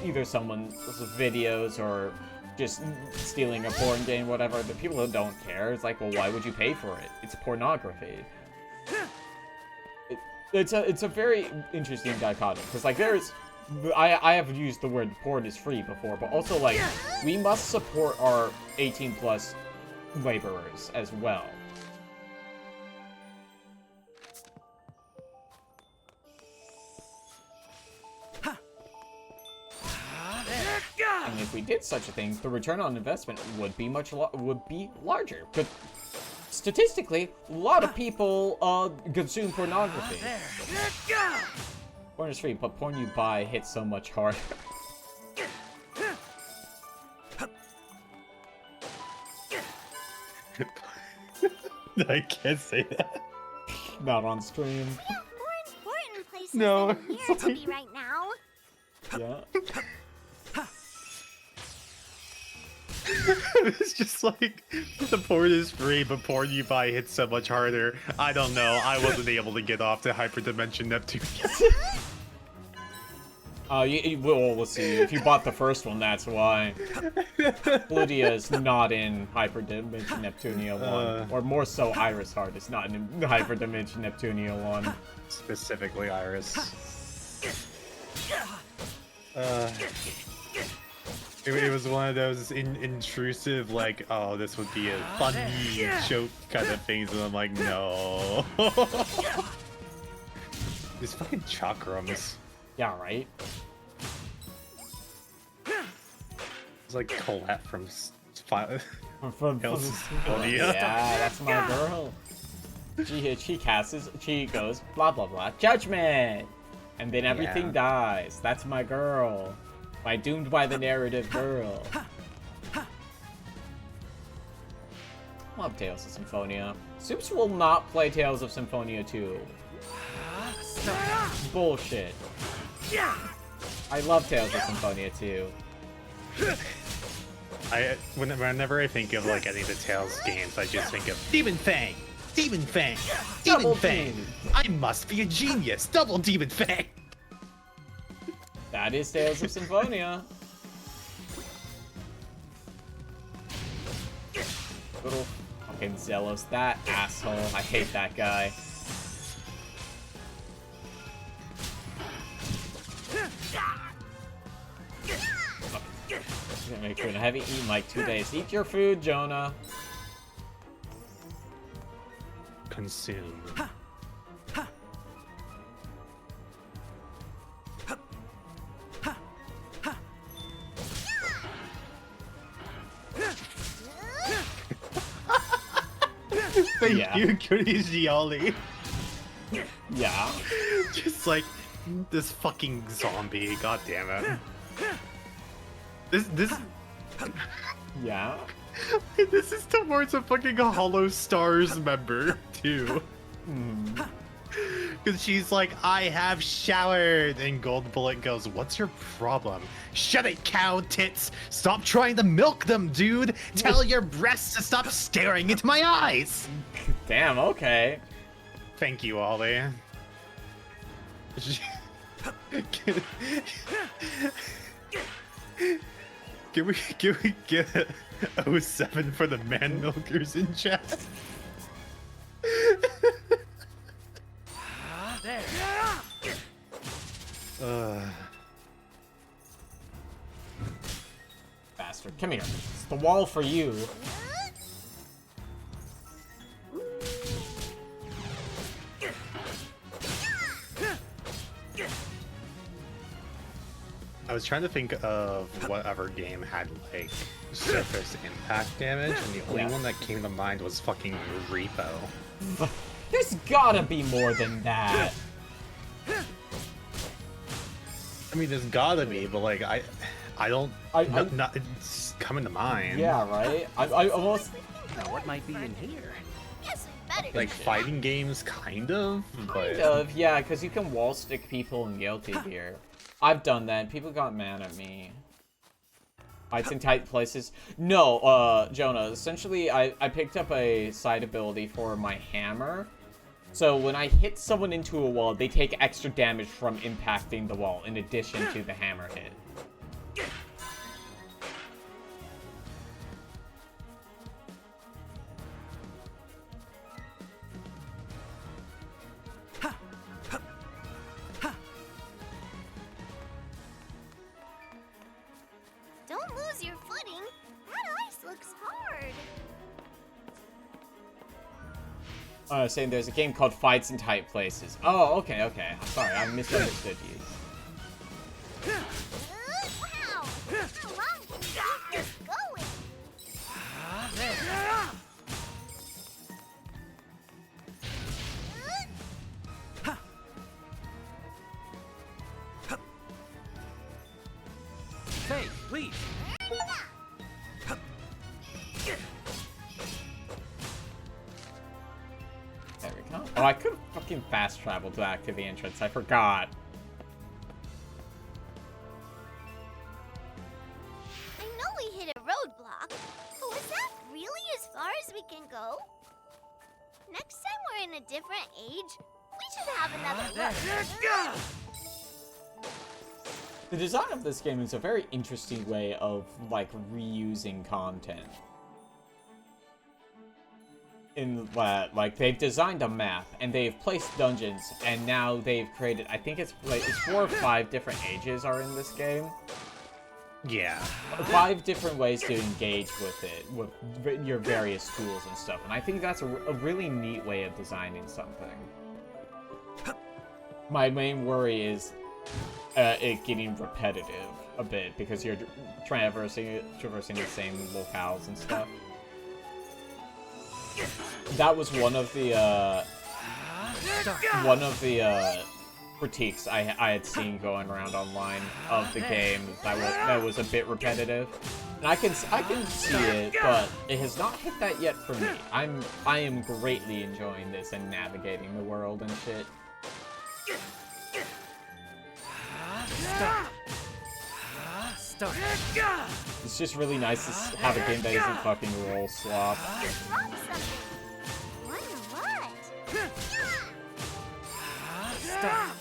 either someone's videos or just stealing a porn game, whatever, the people don't care. It's like, well, why would you pay for it? It's pornography. It's a very interesting dichotomy, because like I have used the word porn is free before, but also like we must support our 18+ laborers as well. And if we did such a thing, the return on investment would be larger. But statistically, a lot of people consume pornography. Porn is free, but porn you buy hits so much harder. I can't say that. Not on stream. More important places No, than here to be right now. Yeah. It's just like, the porn is free, but porn you buy hits so much harder. I don't know. I wasn't able to get off to Hyperdimension Neptune. Well, let's see. If you bought the first one, that's why. Lydia is not in Hyperdimension Neptunia 1. Or more so, Iris Heart is not in Hyperdimension Neptunia 1. Specifically, Iris. It was one of those intrusive, like, oh, this would be a funny joke kind of things, and I'm like, no. These fucking chakrams. Yeah, right? It's like Colette from From Symphonia. Yeah, that's my girl. She goes, blah, blah, blah, judgment! And then everything dies. That's my girl. My doomed by the narrative girl. Love Tales of Symphonia. Soups will not play Tales of Symphonia 2. Bullshit. I love Tales of Symphonia 2. Whenever I think of like any of the Tales games, I just think of Demon Fang! Demon Fang! Demon Fang! I must be a genius! Double Demon Fang! That is Tales of Symphonia. Little fucking Zelos, that asshole. I hate that guy. Gonna make food. I haven't eaten like 2 days. Eat your food, Jonah. Consume. Thank you, Goodies Gioli. Yeah. Just like this fucking zombie. God damn it. This. Yeah. This is towards a fucking Hollow Stars member too. Because she's like, I have showered, and Gold Bullet goes, what's your problem? Shut it, cow tits! Stop trying to milk them, dude! Tell your breasts to stop staring into my eyes! Damn, okay. Thank you, Ollie. Can we get a 07 for the man milkers in chat? Bastard, come here. It's the wall for you. was trying to think of whatever game had like surface impact damage, and the only one that came to mind was fucking Repo. There's gotta be more than that. I mean, there's gotta be, but like I don't. Not it's coming to mind. Yeah, right. I almost. Now, what might be in here? Guess we better. Like fighting games, kind of. Kind of, yeah, because you can wall stick people in Guilty Gear. I've done that. People got mad at me. Fights in tight places. No, Jonah. Essentially, I picked up a side ability for my hammer. So when I hit someone into a wall, they take extra damage from impacting the wall, in addition to the hammer hit. Don't lose your footing. That ice looks hard. Saying there's a game called Fights in Tight Places. Oh, okay. Sorry, I misunderstood you. Wow! How long can you keep this going? Hey, please. There we go. Oh, I could have fucking fast traveled back to the entrance. I forgot. I know we hit a roadblock, but was that really as far as we can go? Next time we're in a different age, we should have another look. The design of this game is a very interesting way of, like, reusing content. In that, like, they've designed a map, and they've placed dungeons, and now they've created, I think it's, like, it's 4 or 5 different ages are in this game. Yeah. 5 different ways to engage with it, with your various tools and stuff, and I think that's a really neat way of designing something. My main worry is it getting repetitive a bit, because you're traversing the same locales and stuff. That was one of the critiques I had seen going around online of the game that was a bit repetitive, and I can see it, but it has not hit that yet for me. I am greatly enjoying this and navigating the world and shit. Start. It's just really nice to have a game that isn't fucking roll slop. Wonder what? Start.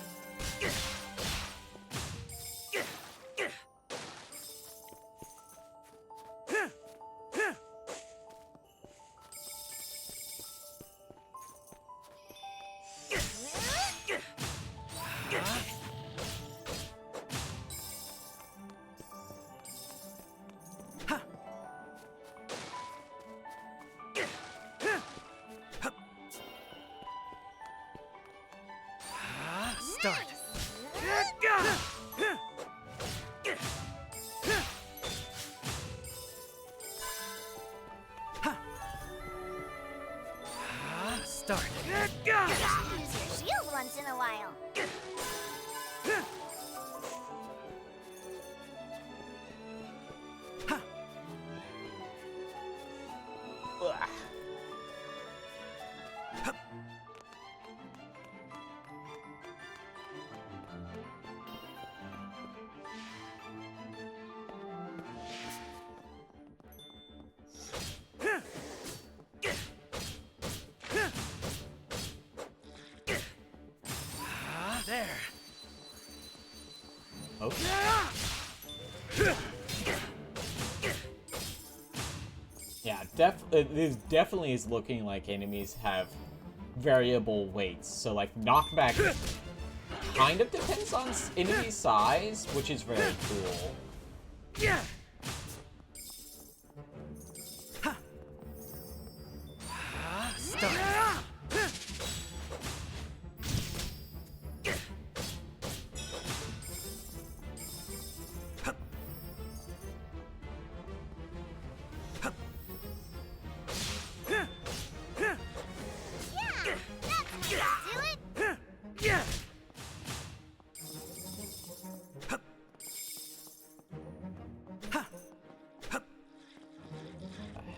Start. Start. Use your shield once in a while. There. Okay. Yeah, it definitely is looking like enemies have variable weights. So, like, knockback kind of depends on enemy size, which is very cool. Yeah. Start.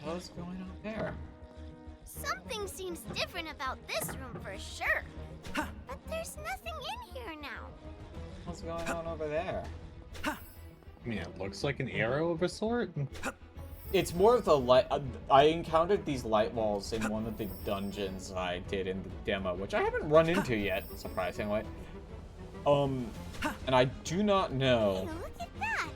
hell's going on there? Something seems different about this room for sure. But there's nothing in here now. What's going on over there? I mean, it looks like an arrow of a sort. It's more of the light. I encountered these light walls in one of the dungeons I did in the demo, which I haven't run into yet, surprisingly. And I do not know. Hey, look at that!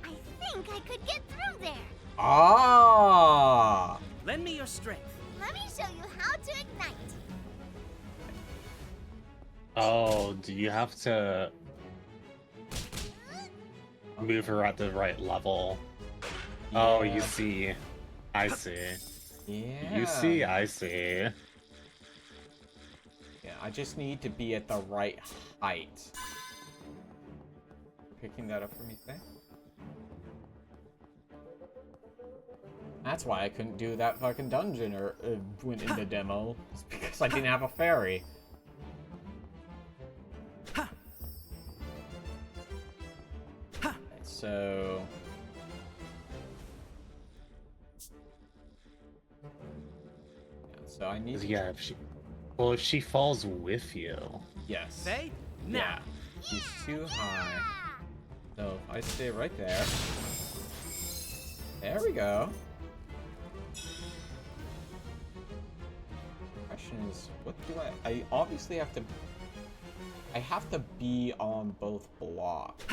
I think I could get through there. Ah! Lend me your strength. Let me show you how to ignite. Oh, do you have to move her at the right level? Yeah. Oh, you see. I see. Yeah. You see, I see. Yeah, I just need to be at the right height. Picking that up for me, thing. That's why I couldn't do that fucking dungeon or went in the demo. It's because I didn't have a fairy. Okay, so I need. Yeah, if she falls with you. Yes. Say yeah. She's too high. So if I stay right there. There we go. Question is, what do I obviously have to. I have to be on both blocks.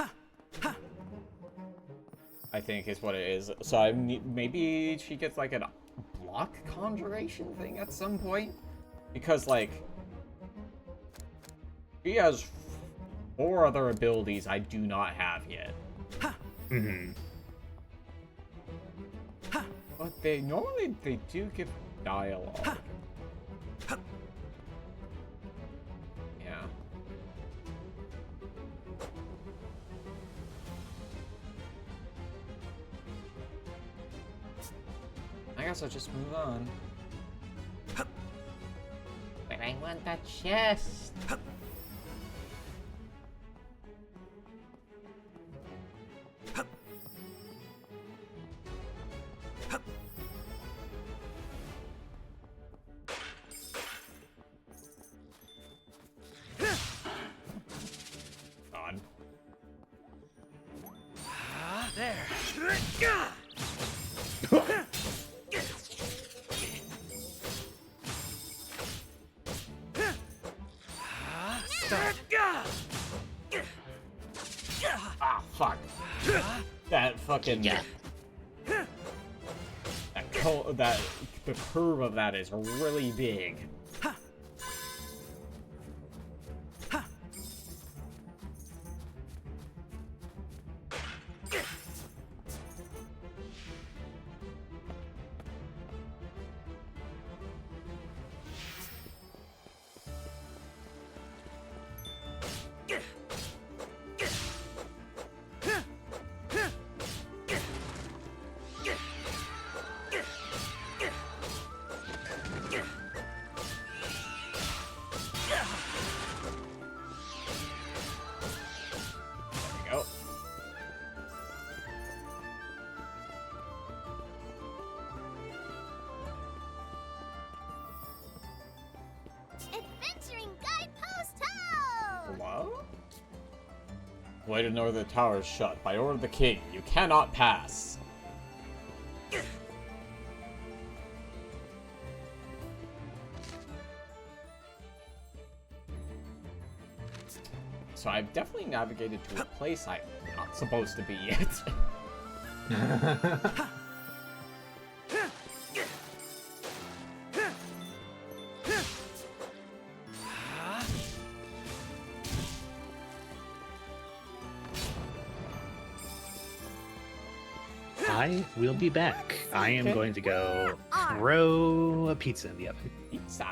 I think is what it is. So I need, maybe she gets like a block conjuration thing at some point, because like she has 4 other abilities I do not have yet. Mm-hmm. But they do give dialogue. Yeah. I guess I'll just move on. But I want that chest. On. There. Ah, fuck. That fucking... Yeah. The curve of that is really big. Way to know the tower is shut. By order of the king, you cannot pass. So I've definitely navigated to a place I'm not supposed to be yet. I will be back. I am going to go throw a pizza in the oven. Pizza.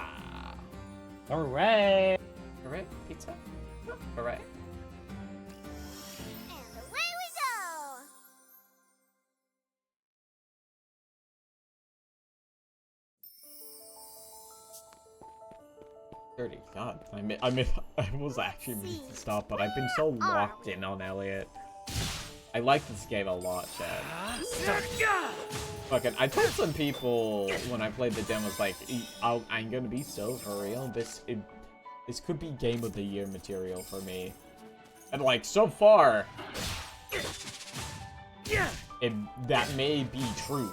Alright. Alright, pizza. Alright. And away we go. 30. God, I was actually meaning to stop, but I've been so locked in on Elliot. I like this game a lot, Chad. Fucking, I told some people when I played the demos, like, I'm gonna be so for real. This could be Game of the Year material for me. And, like, so far, that may be true.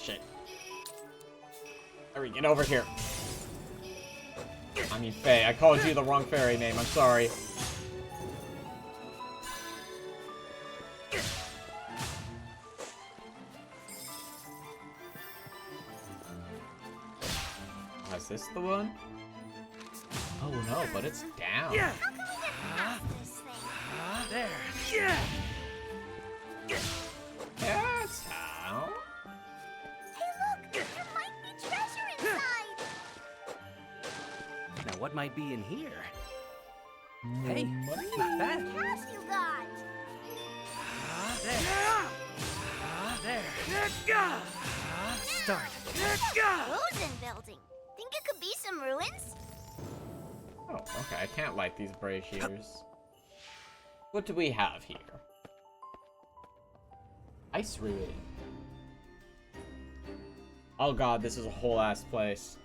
Shit. Hurry, get over here. I mean, Faye, I called you the wrong fairy name, I'm sorry. Oh, is this the one? Oh no, but it's down. How come we get past this thing? There. That's how. Hey, look! There might be treasure inside! Now, what might be in here? Hey, not bad. Cash you got! There. Start. Frozen building. Think it could be some ruins? Oh, okay, I can't light these braziers. What do we have here? Ice ruin. Oh god, this is a whole ass place.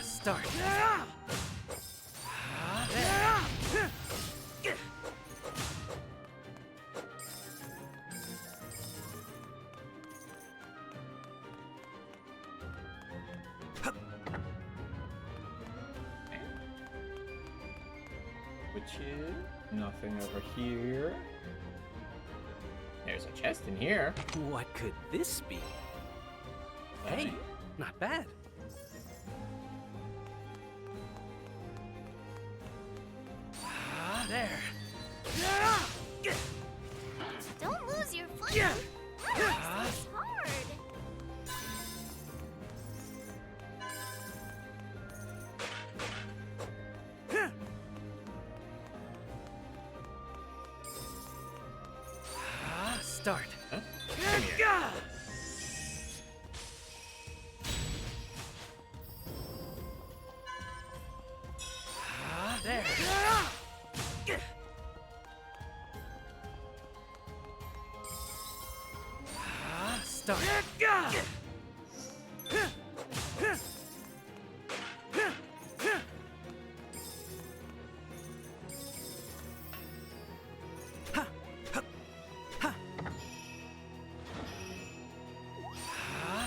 Start. Which is nothing over here. There's a chest in here. What could this be? Hey, not bad. There. Don't lose your footing. This is hard. Start. Huh? There. Start.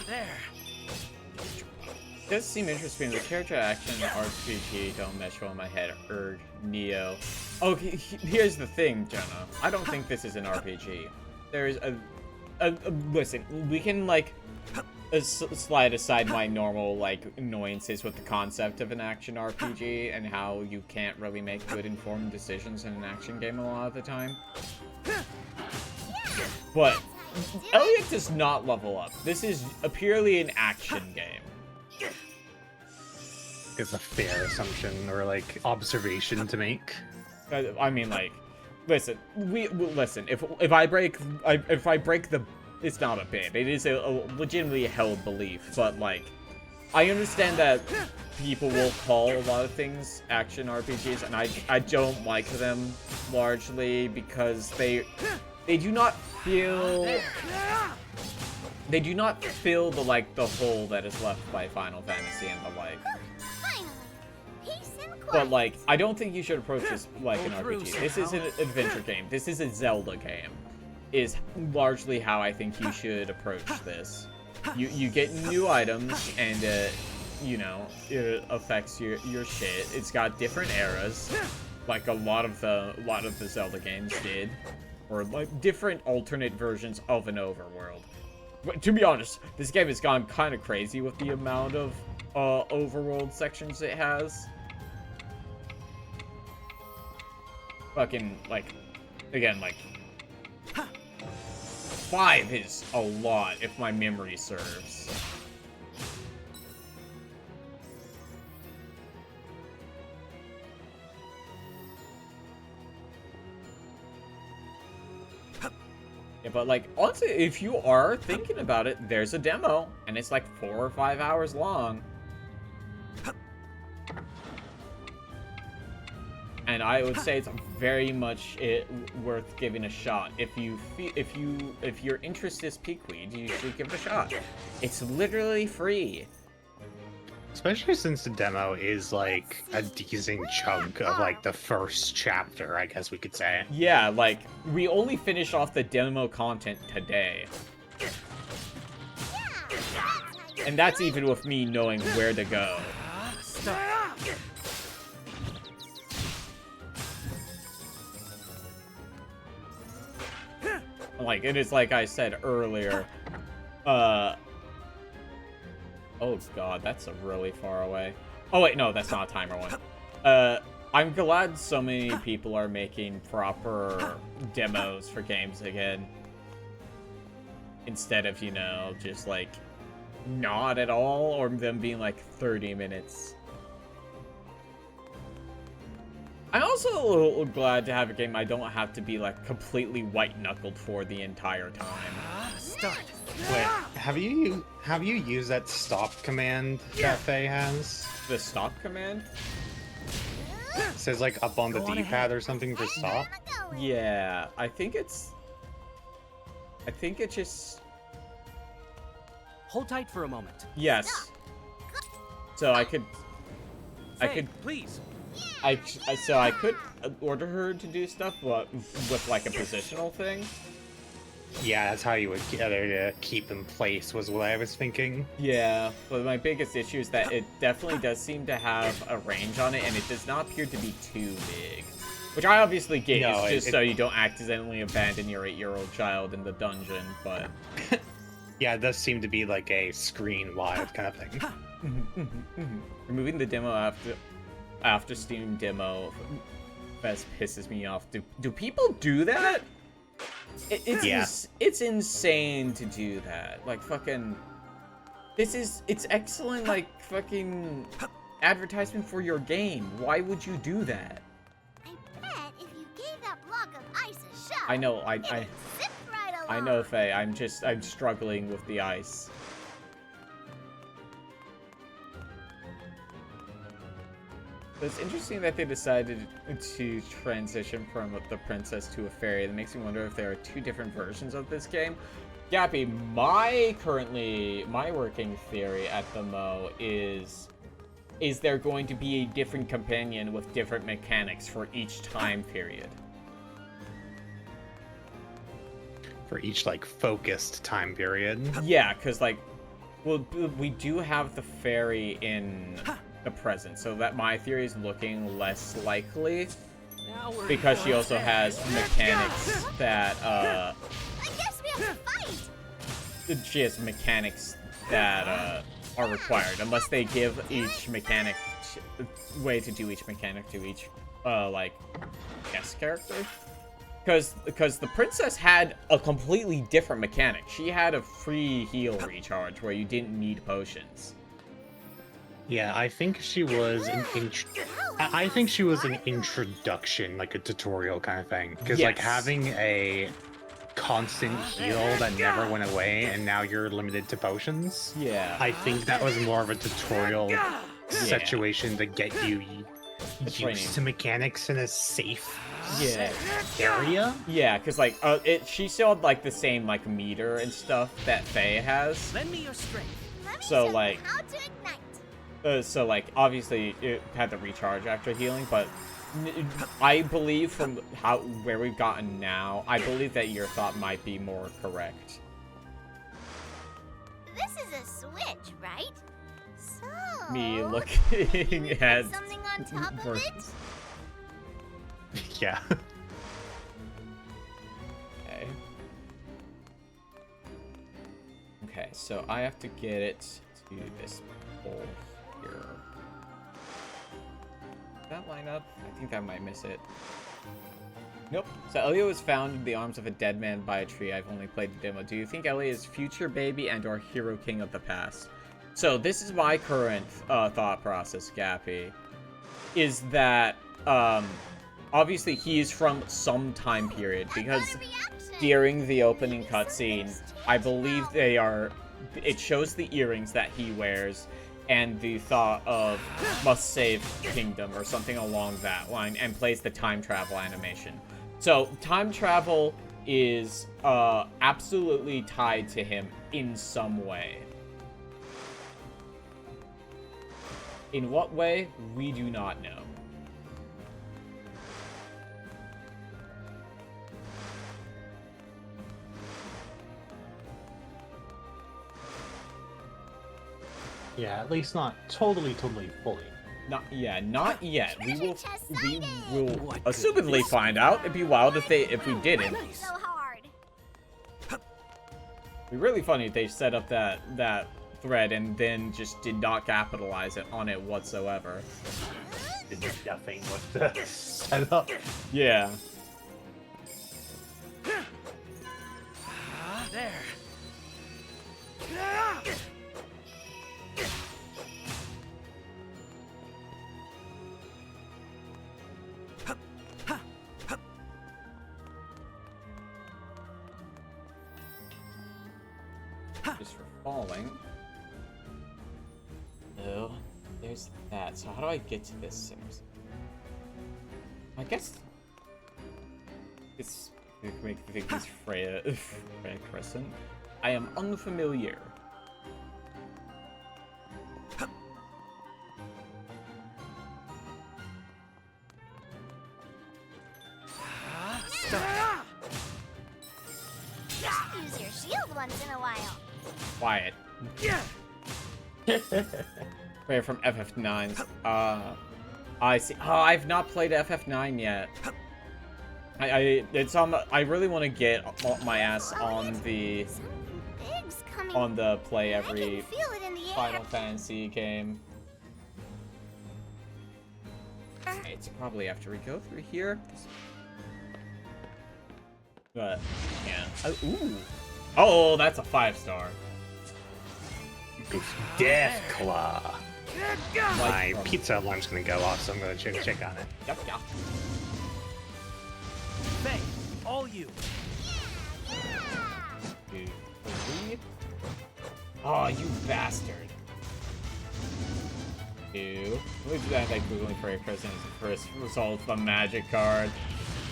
There. It does seem interesting. The character action RPG don't mesh well in my head. Neo. Okay, here's the thing, Jenna. I don't think this is an RPG. There's listen, we can, like, slide aside my normal, like, annoyances with the concept of an action RPG and how you can't really make good informed decisions in an action game a lot of the time. But Elliot does not level up. This is purely an action game. Is a fair assumption or like observation to make. I mean, like, listen. Listen. If I break the, it's not a bit. It is a legitimately held belief. But like, I understand that people will call a lot of things action RPGs, and I don't like them largely because they do not feel. They do not fill the the hole that is left by Final Fantasy and the like. But like, I don't think you should approach this like an RPG. This is an adventure game. This is a Zelda game. Is largely how I think you should approach this. You get new items and you know, it affects your shit. It's got different eras, like a lot of the Zelda games did, or like different alternate versions of an overworld. But to be honest, this game has gone kind of crazy with the amount of overworld sections it has. Fucking, like, again, like, 5 is a lot if my memory serves. Yeah, but like, honestly, if you are thinking about it, there's a demo, and it's like 4 or 5 hours long. And I would say it's very much worth giving a shot. If your interest is peakweed, you should give it a shot. It's literally free. Especially since the demo is like a decent chunk of like the first chapter, I guess we could say. Yeah, like we only finished off the demo content today. And that's even with me knowing where to go. Like, it is like I said earlier. Oh god, that's really far away. Oh wait, no, that's not a timer one. I'm glad so many people are making proper demos for games again. Instead of, you know, just like not at all, or them being like 30 minutes. I'm also a little glad to have a game I don't have to be like completely white-knuckled for the entire time. Start. Wait, have you used that stop command that Faye has? The stop command? It says like up on the D-pad or something for stop. Yeah, I think it's just... Hold tight for a moment. Yes. So I could... Please. So I could order her to do stuff, but with like a positional thing. Yeah, that's how you would get her to keep in place, was what I was thinking. Yeah, but my biggest issue is that it definitely does seem to have a range on it, and it does not appear to be too big. Which I obviously get, No, just so you don't accidentally abandon your 8-year-old child in the dungeon, but... Yeah, it does seem to be like a screen-wide kind of thing. Removing the demo after Steam Demo Fest pisses me off. Do people do that? It's insane to do that. Like, fucking... It's excellent, like, fucking advertisement for your game. Why would you do that? I bet if you gave that block of ice a shot, I know, it'd zip right along. I know, Faye. I'm struggling with the ice. But it's interesting that they decided to transition from the princess to a fairy. That makes me wonder if there are 2 different versions of this game. Gappy, my working theory at the Mo is there going to be a different companion with different mechanics for each time period? For each, like, focused time period. Yeah, because, like, well, we do have the fairy in the present, so that my theory is looking less likely. Because she also has mechanics that, I guess we have to fight! She has mechanics that, are required, unless they give each mechanic way to do each mechanic to each, like, guest character. Because the princess had a completely different mechanic. She had a free heal recharge where you didn't need potions. Yeah, I think she was an introduction, like a tutorial kind of thing. Because like having a constant heal that never went away, and now you're limited to potions. Yeah, I think that was more of a tutorial situation to get you used to mechanics in a safe area. Yeah, because like she still had like the same like meter and stuff that Faye has. Lend me your strength. So like. How to ignite. So, like, obviously, it had the recharge after healing, but I believe from where we've gotten now, I believe that your thought might be more correct. This is a switch, right? So... Me looking at... something on top of it? Yeah. Okay. Okay, so I have to get it to this pole. Does that line up? I think I might miss it. Nope. So Elliot was found in the arms of a dead man by a tree. I've only played the demo. Do you think Elliot is future baby and or hero king of the past? So this is my current thought process, Gappy. Is that obviously he's from some time period, because during the opening cutscene, I believe they are, it shows the earrings that he wears, and the thought of must save kingdom or something along that line, and plays the time travel animation. So time travel is absolutely tied to him in some way. In what way, we do not know. Yeah, at least not totally fully. Not yet. We will assumedly find out. It'd be wild if we didn't. It'd be really funny if they set up that thread and then just did not capitalize on it whatsoever. Did nothing with the setup. Yeah. There. Just for falling. Oh, there's that. So how do I get to this? I guess it's make me think it's Freya Crescent. I am unfamiliar. Use your shield once in a while. Quiet. Freya from FF9. I see. Oh, I've not played FF9 yet. I really want to get my ass on the play every Final Fantasy game. Okay, it's probably after we go through here. But yeah. Ooh. Oh, that's a 5-star. Death Claw. My pizza alarm's gonna go off, so I'm gonna check on it. Yep. Faye, all you. 2, 3. Oh, you bastard. 2. Let me do that by googling for a present as the first result of a magic card.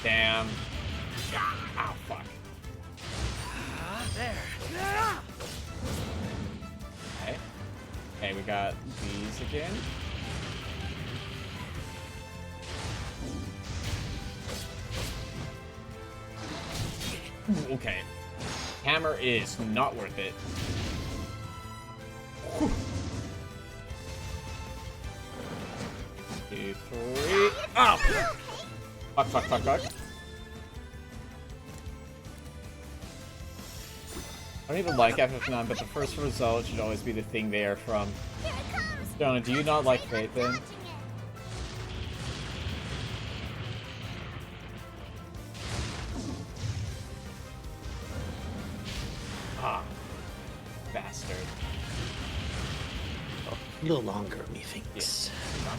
Damn. Oh, fuck. There. Okay. Okay, we got these again. Ooh, okay. Hammer is not worth it. Whew. 2, 3. Oh! Fuck. I don't even like FF9, but the first result should always be the thing they are from. Jonah, do you not like Faith then? Ah. Bastard. A little longer, methinks.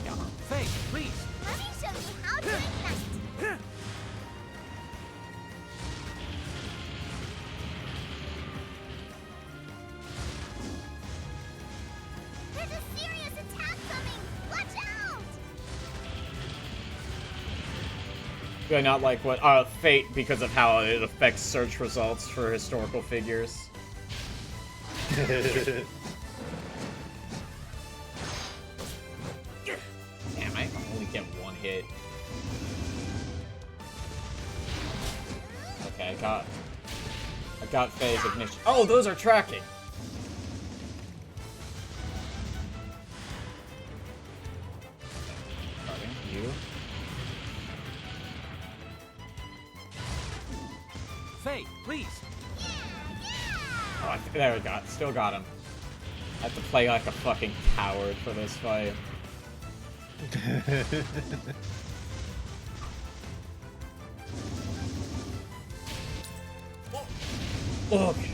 Yeah. Faye, please. Let me show you how to ignite. There's a serious attack coming. Watch out! Do I not like what Fate because of how it affects search results for historical figures? Damn, I only get one hit. Okay, I got Faye's ignition. Oh, those are tracking. Starting you. Faye, please. Oh, there we go. Still got him. I have to play like a fucking coward for this fight. Okay.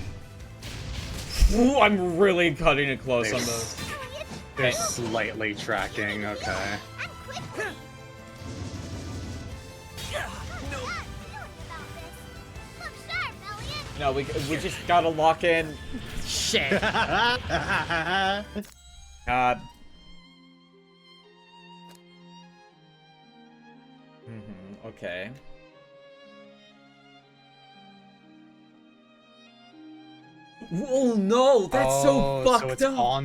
Ooh, I'm really cutting it close on those. They're slightly tracking, okay. No, we just gotta lock in. Shit. God. Okay. Oh no, that's so fucked so it's up.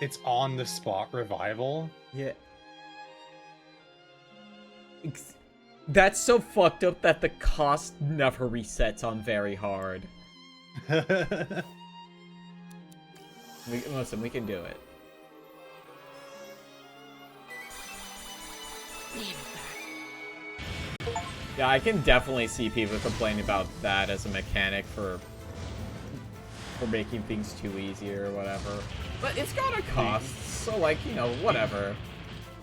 It's on the spot revival. Yeah. That's so fucked up that the cost never resets on very hard. Listen, we can do it. Yeah, I can definitely see people complaining about that as a mechanic for making things too easy or whatever. But it's got a cost, so like, you know, whatever.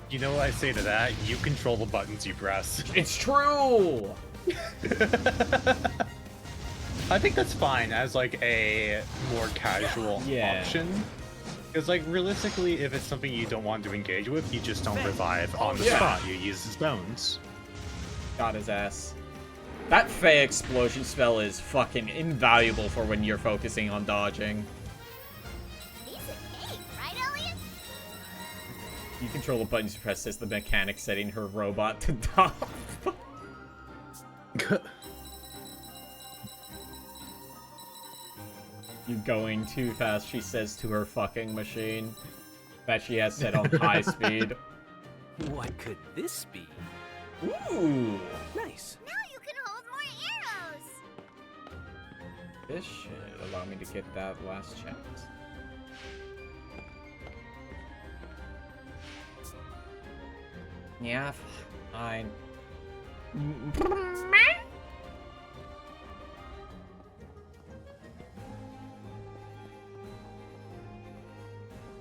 You know what I say to that? You control the buttons you press. It's true! I think that's fine as like a more casual option. Because like realistically, if it's something you don't want to engage with, you just don't revive on the spot. You use the stones. Got his ass. That Fey explosion spell is fucking invaluable for when you're focusing on dodging. Right, Elliot? You control the buttons you press as the mechanic setting her robot to dodge. You're going too fast, she says to her fucking machine that she has set on high speed. What could this be? Ooh! Nice. Now you can hold more arrows. This should allow me to get that last chance. Yeah, fine.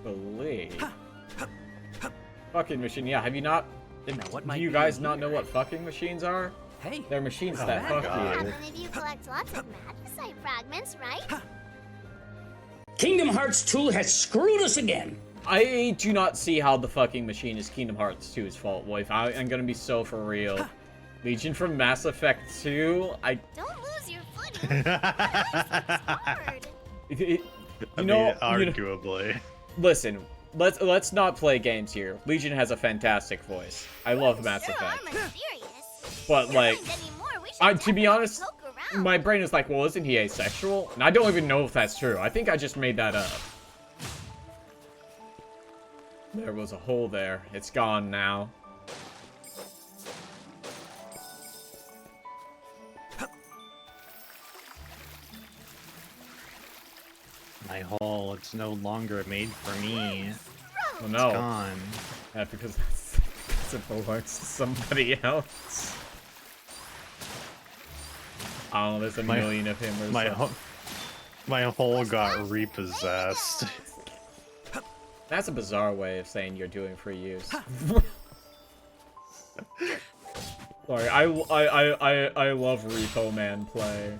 Believe. Fucking machine. Yeah, have you not? Do you guys not know what fucking machines are? Hey, they're machines that fuck you. Maybe you collect lots of magicite fragments, right? Kingdom Hearts 2 has screwed us again. I do not see how the fucking machine is Kingdom Hearts 2's fault, Wolf. I'm gonna be so for real. Legion from Mass Effect 2, Don't lose your footing. Hard. Arguably. Listen, let's not play games here. Legion has a fantastic voice. I love Mass Effect. But like, to be honest, my brain is like, well, isn't he asexual? And I don't even know if that's true. I think I just made that up. There was a hole there. It's gone now. My hole, it's no longer made for me. Oh no. It's gone. Yeah, because it belongs to somebody else. Oh, there's a million of him or something. My hole got repossessed. That's a bizarre way of saying you're doing free use. Sorry, I love Repo Man play.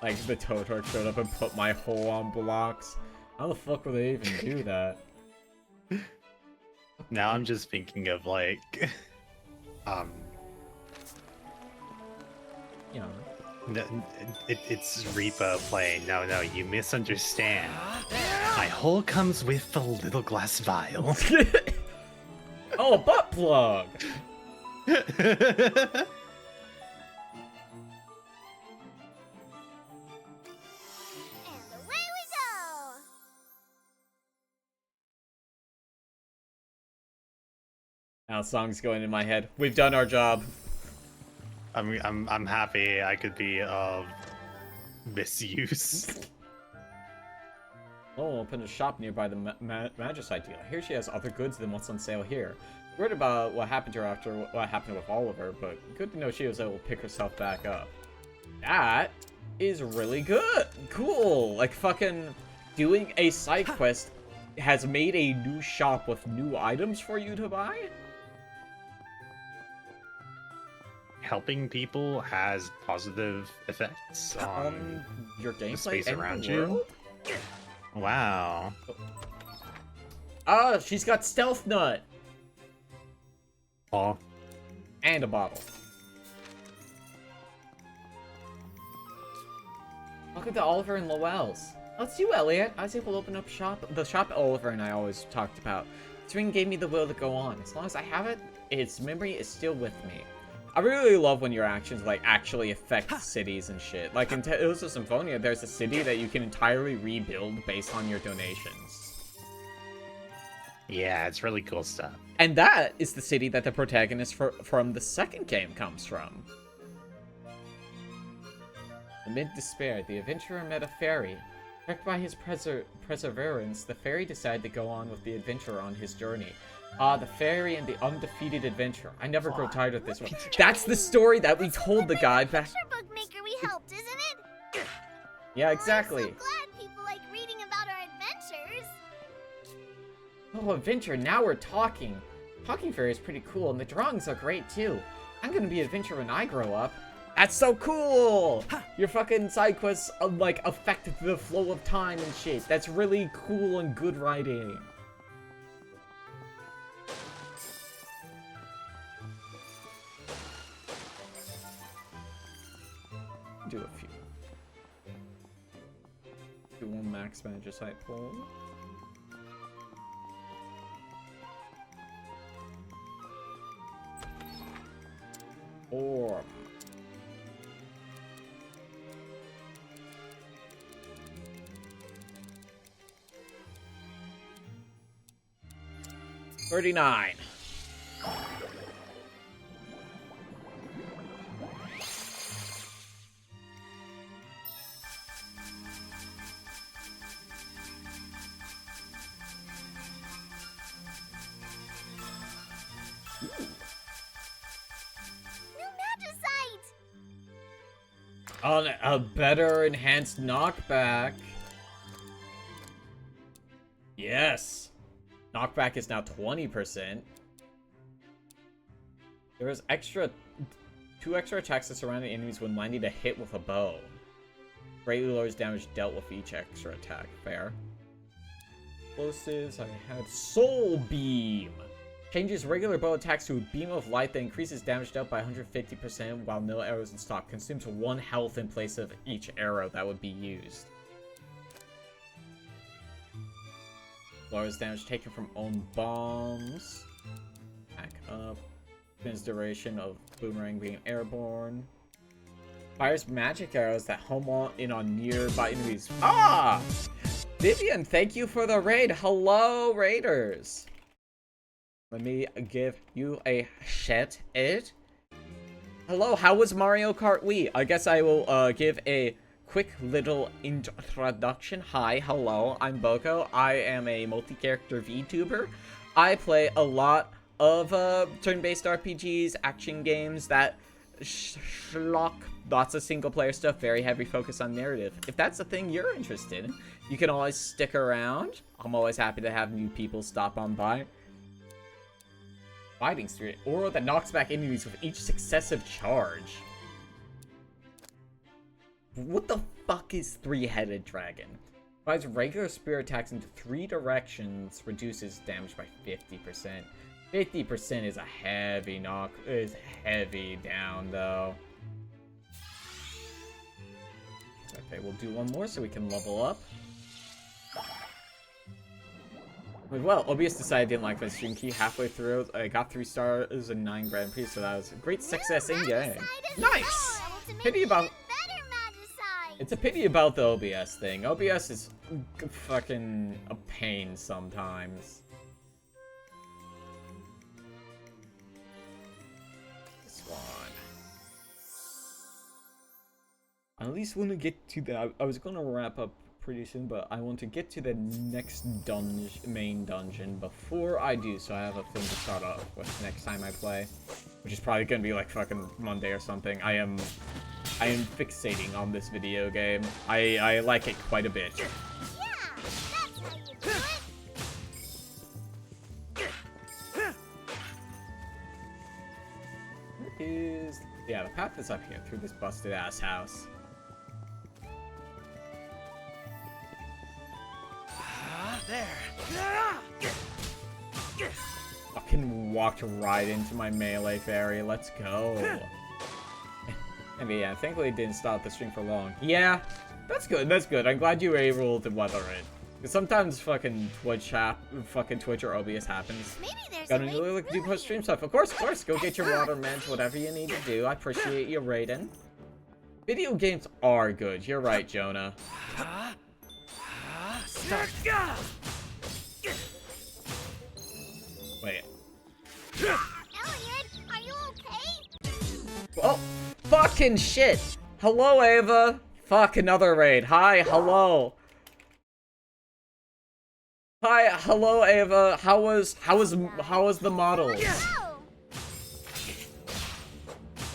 Like, the tow truck showed up and put my hole on blocks. How the fuck would they even do that? Now I'm just thinking of, like... Yeah. It's Reaper playing. No, you misunderstand. My hole comes with a little glass vial. Oh, a butt plug! Now song's going in my head. We've done our job. I'm happy I could be of misuse. Oh, open a shop nearby the Magicite dealer. Here she has other goods than what's on sale here. Worried about what happened to her after what happened with Oliver, but good to know she was able to pick herself back up. That is really good. Cool. Like fucking doing a side quest has made a new shop with new items for you to buy? Helping people has positive effects on your gameplay the space and around the world? you. Wow. Oh, she's got Stealth Nut. Oh. And a bottle. Welcome to Oliver and Lowell's. Oh, it's you, Elliot. I was able to open up the shop Oliver and I always talked about. This ring gave me the will to go on. As long as I have it, its memory is still with me. I really love when your actions, like, actually affect cities and shit. Like, in Tales of Symphonia, there's a city that you can entirely rebuild based on your donations. Yeah, it's really cool stuff. And that is the city that the protagonist from the second game comes from. Amid despair, the adventurer met a fairy. Wrecked by his perseverance, the fairy decided to go on with the adventurer on his journey. Ah, the fairy and the undefeated adventurer. I never grow tired of this one. That's the story that we told the guy back. Bookmaker we helped, isn't it? Yeah, exactly. I'm so glad people like reading about our adventures. Oh, adventure, now we're talking. Talking Fairy is pretty cool, and the drawings are great too. I'm gonna be an adventurer when I grow up. That's so cool! Your fucking side quests, like, affect the flow of time and shit. That's really cool and good writing. Do a few. Do one max manager site pull. Orb. $39. On a better enhanced knockback. Yes. Knockback is now 20%. There is two extra attacks to surrounding enemies when landing a hit with a bow. Greatly lowers damage dealt with each extra attack. Fair. Explosives. I had Soul Beam. Changes regular bow attacks to a beam of light that increases damage dealt by 150% while no arrows in stock. Consumes 1 health in place of each arrow that would be used. Lowers damage taken from own bombs. Back up. Spins duration of boomerang being airborne. Fires magic arrows that home in on nearby enemies. Ah! Vivian, thank you for the raid. Hello, raiders. Let me give you a shout out. Hello, how was Mario Kart Wii? I guess I will give a quick little introduction. Hi, hello, I'm Boco. I am a multi-character VTuber. I play a lot of turn-based RPGs, action games, that schlock, lots of single-player stuff, very heavy focus on narrative. If that's the thing you're interested in, you can always stick around. I'm always happy to have new people stop on by. Fighting Spirit, aura that knocks back enemies with each successive charge. What the fuck is Three-Headed Dragon? Provides regular spear attacks into 3 directions, reduces damage by 50%. 50% is a heavy knock, is heavy down though. Okay, we'll do one more so we can level up. Well, OBS decided I didn't like my stream key halfway through. I got 3 stars and 9 Grand Prix, so that was a great success in game. Nice! Pity about... It's a pity about the OBS thing. OBS is fucking a pain sometimes. This one. I at least want to get to the... I was going to wrap up pretty soon, but I want to get to the next main dungeon before I do, so I have a thing to start off with next time I play, which is probably gonna be like fucking Monday or something. I am fixating on this video game. I like it quite a bit. Yeah, that's how you do it. Yeah, the path is up here through this busted ass house. Fucking walked right into my melee fairy. Let's go. I mean, yeah, thankfully it didn't stop the stream for long. Yeah, that's good. That's good. I'm glad you were able to weather it. Because sometimes fucking Twitch or OBS happens. Maybe there's Gotta a way like, do post stream stuff. Of course. Go get your water meds, whatever you need to do. I appreciate you raiding. Video games are good. You're right, Jonah. Wait. Elliot, are you okay? Oh, fucking shit. Hello, Ava. Fuck, another raid. Hi, hello. Hi, hello, Ava. How was the models?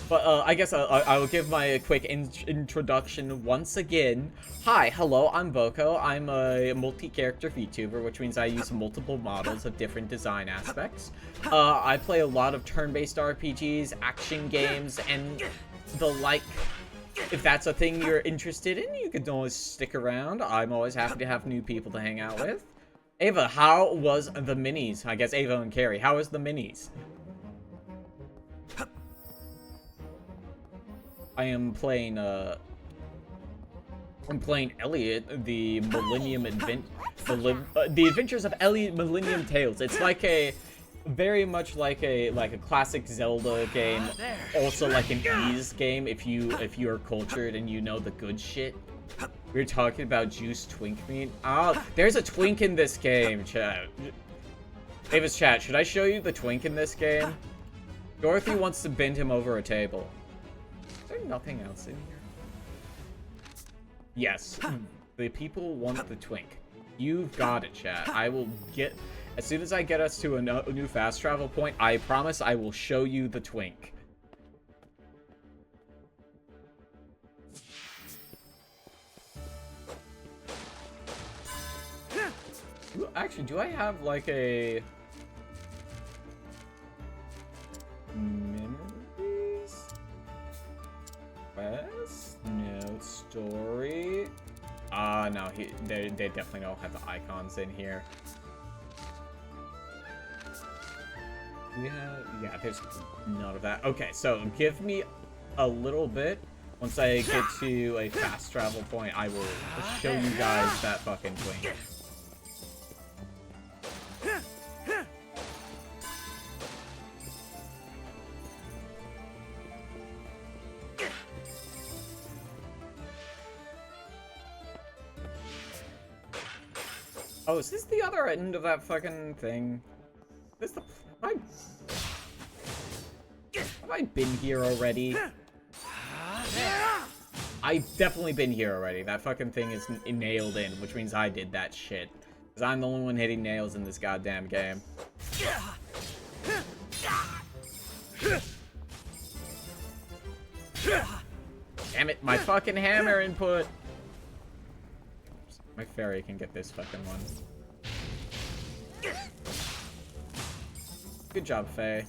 But I guess I will give my quick introduction once again. Hi, hello, I'm Boco. I'm a multi-character VTuber, which means I use multiple models of different design aspects. I play a lot of turn-based RPGs, action games, and the like. If that's a thing you're interested in, you can always stick around. I'm always happy to have new people to hang out with. Ava, how was the minis? I guess Ava and Carrie, how was the minis? I'm playing Elliot, the Millennium the Adventures of Elliot Millennium Tales. It's like very much like a classic Zelda game, also like an Ys game if you're cultured and you know the good shit. We're talking about juiced twink meat. Oh, there's a twink in this game, chat. Ava's chat, should I show you the twink in this game? Dorothy wants to bend him over a table. Is there nothing else in here? Yes. The people want the twink. You've got it, chat. I will get... As soon as I get us to a new fast travel point, I promise I will show you the twink. Actually, do I have like a... Memories? Quest? No. Story? No, they definitely don't have the icons in here. We have... Yeah, there's none of that. Okay, so give me a little bit. Once I get to a fast travel point, I will show you guys that fucking twink. Oh, is this the other end of that fucking thing? Is this the... Have I been here already? I've definitely been here already. That fucking thing is nailed in, which means I did that shit. Because I'm the only one hitting nails in this goddamn game. Damn it, my fucking hammer input! My fairy can get this fucking one. Good job, Faye.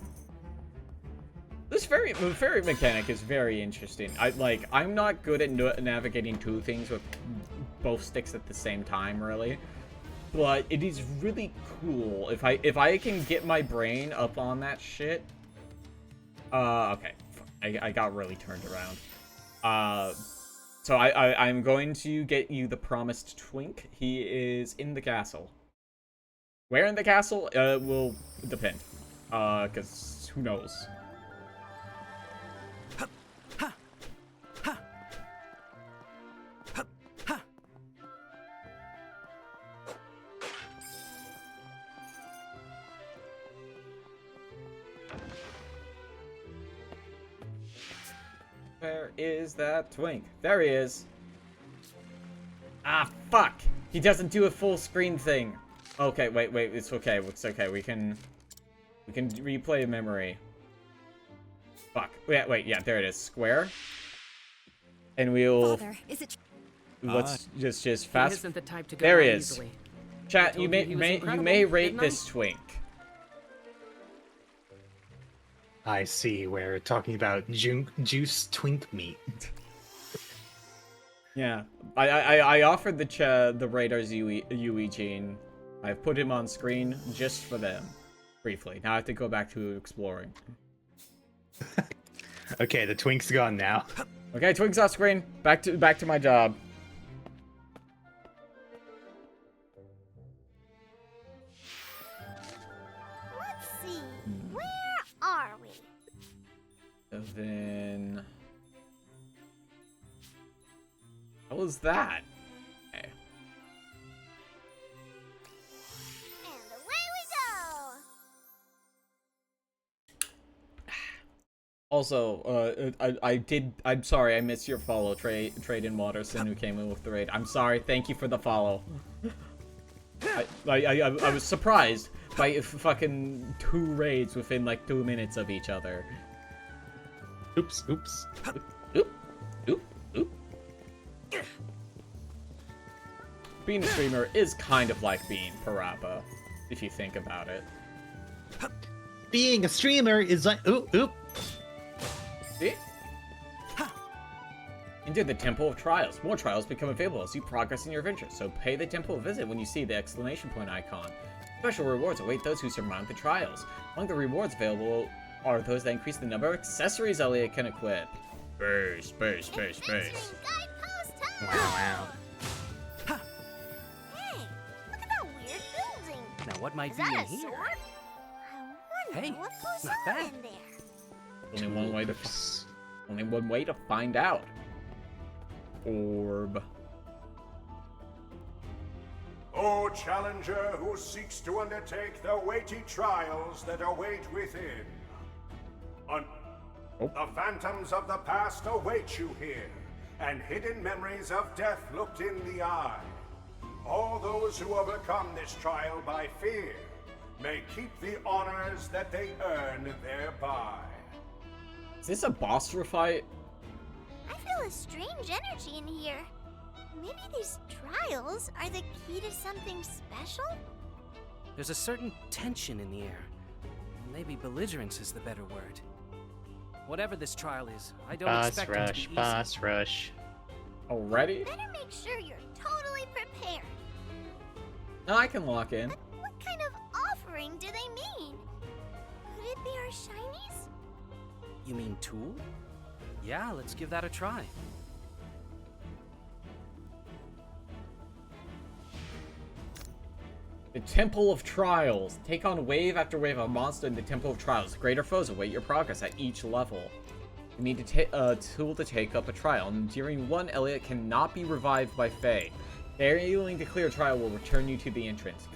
This fairy mechanic is very interesting. I'm not good at navigating two things with both sticks at the same time, really. But it is really cool if I can get my brain up on that shit. Okay. I got really turned around. So I'm going to get you the promised twink. He is in the castle. Where in the castle? Will depend. Cause who knows? Where is that twink? There he is. Ah, fuck! He doesn't do a full screen thing. Okay, wait, it's okay. It's okay. We can replay a memory. Fuck. Wait, yeah, there it is. Square. And we'll... Father, is it... Let's just fast... He isn't the type to go there he out is. easily. Chat, you may rate this twink. I see. We're talking about juice twink meat. Yeah, I offered the raiders Eugene I've put him on screen just for them. Briefly. Now I have to go back to exploring. Okay, the twink's gone now. Okay, Twink's off screen. Back to my job. Let's see. Where are we? And then... What was that? Okay. And away we go. Also, I'm sorry, I missed your follow, Trade in Watterson, who came in with the raid. I'm sorry, thank you for the follow. I was surprised by fucking 2 raids within like 2 minutes of each other. Oops, oops. Oop. Being a streamer is kind of like being Parappa, if you think about it. Being a streamer is like oop. See? Enter the Temple of Trials. More trials become available as you progress in your adventure, so pay the temple a visit when you see the exclamation point icon. Special rewards await those who surmount the trials. Among the rewards available are those that increase the number of accessories Elliot can equip. Space. Wow. Hey, look at that weird building. Now, what might Is be that in a here? sword? I wonder Hey, what goes not on bad. in there. Only one way to find out. Orb. O challenger who seeks to undertake the weighty trials that await within. The phantoms of the past await you here, and hidden memories of death looked in the eye. All those who overcome this trial by fear may keep the honors that they earn thereby. Is this a boss fight? I feel a strange energy in here. Maybe these trials are the key to something special? There's a certain tension in the air. Maybe belligerence is the better word. Whatever this trial is, I don't expect it to be easy. Boss rush. Already? Better make sure you're totally prepared. No, I can lock in. What kind of offering do they mean? Could it be our shinies? You mean tool? Yeah, let's give that a try. The Temple of Trials. Take on wave after wave of monster in the Temple of Trials. Greater foes await your progress at each level. You need a tool to take up a trial, and during one, Elliot cannot be revived by Faye. Failing to clear a trial will return you to the entrance.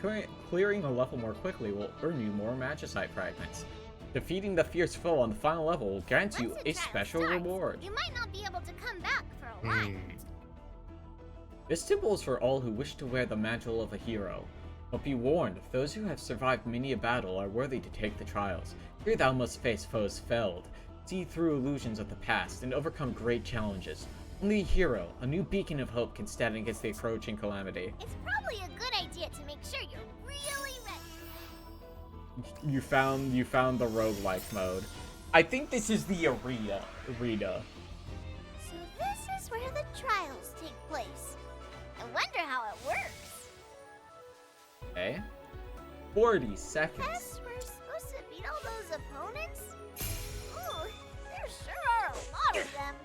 Clearing the level more quickly will earn you more magicite fragments. Defeating the fierce foe on the final level will grant you a special reward. You might not be able to come back for a while. This temple is for all who wish to wear the mantle of a hero. But be warned, those who have survived many a battle are worthy to take the trials. Here thou must face foes felled, see through illusions of the past, and overcome great challenges. Only a hero, a new beacon of hope, can stand against the approaching calamity. It's probably a good idea to make sure you're really ready. You found the roguelike mode. I think this is the arena. So this is where the trials take place. I wonder how it works. Okay. 40 seconds. Guess we're supposed to beat all those opponents? Ooh, there sure are a lot of them.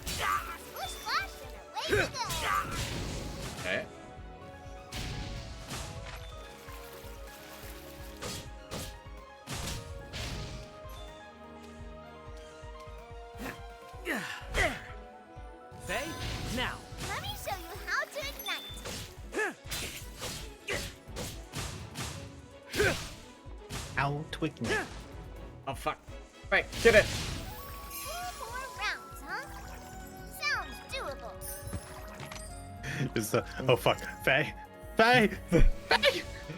Splish splash and away we go. Okay. Faye, now. Let me show you how to ignite. How to ignite. Oh fuck. Wait, get it. 2 more rounds, huh? Sounds doable. Oh fuck. Faye! Faye!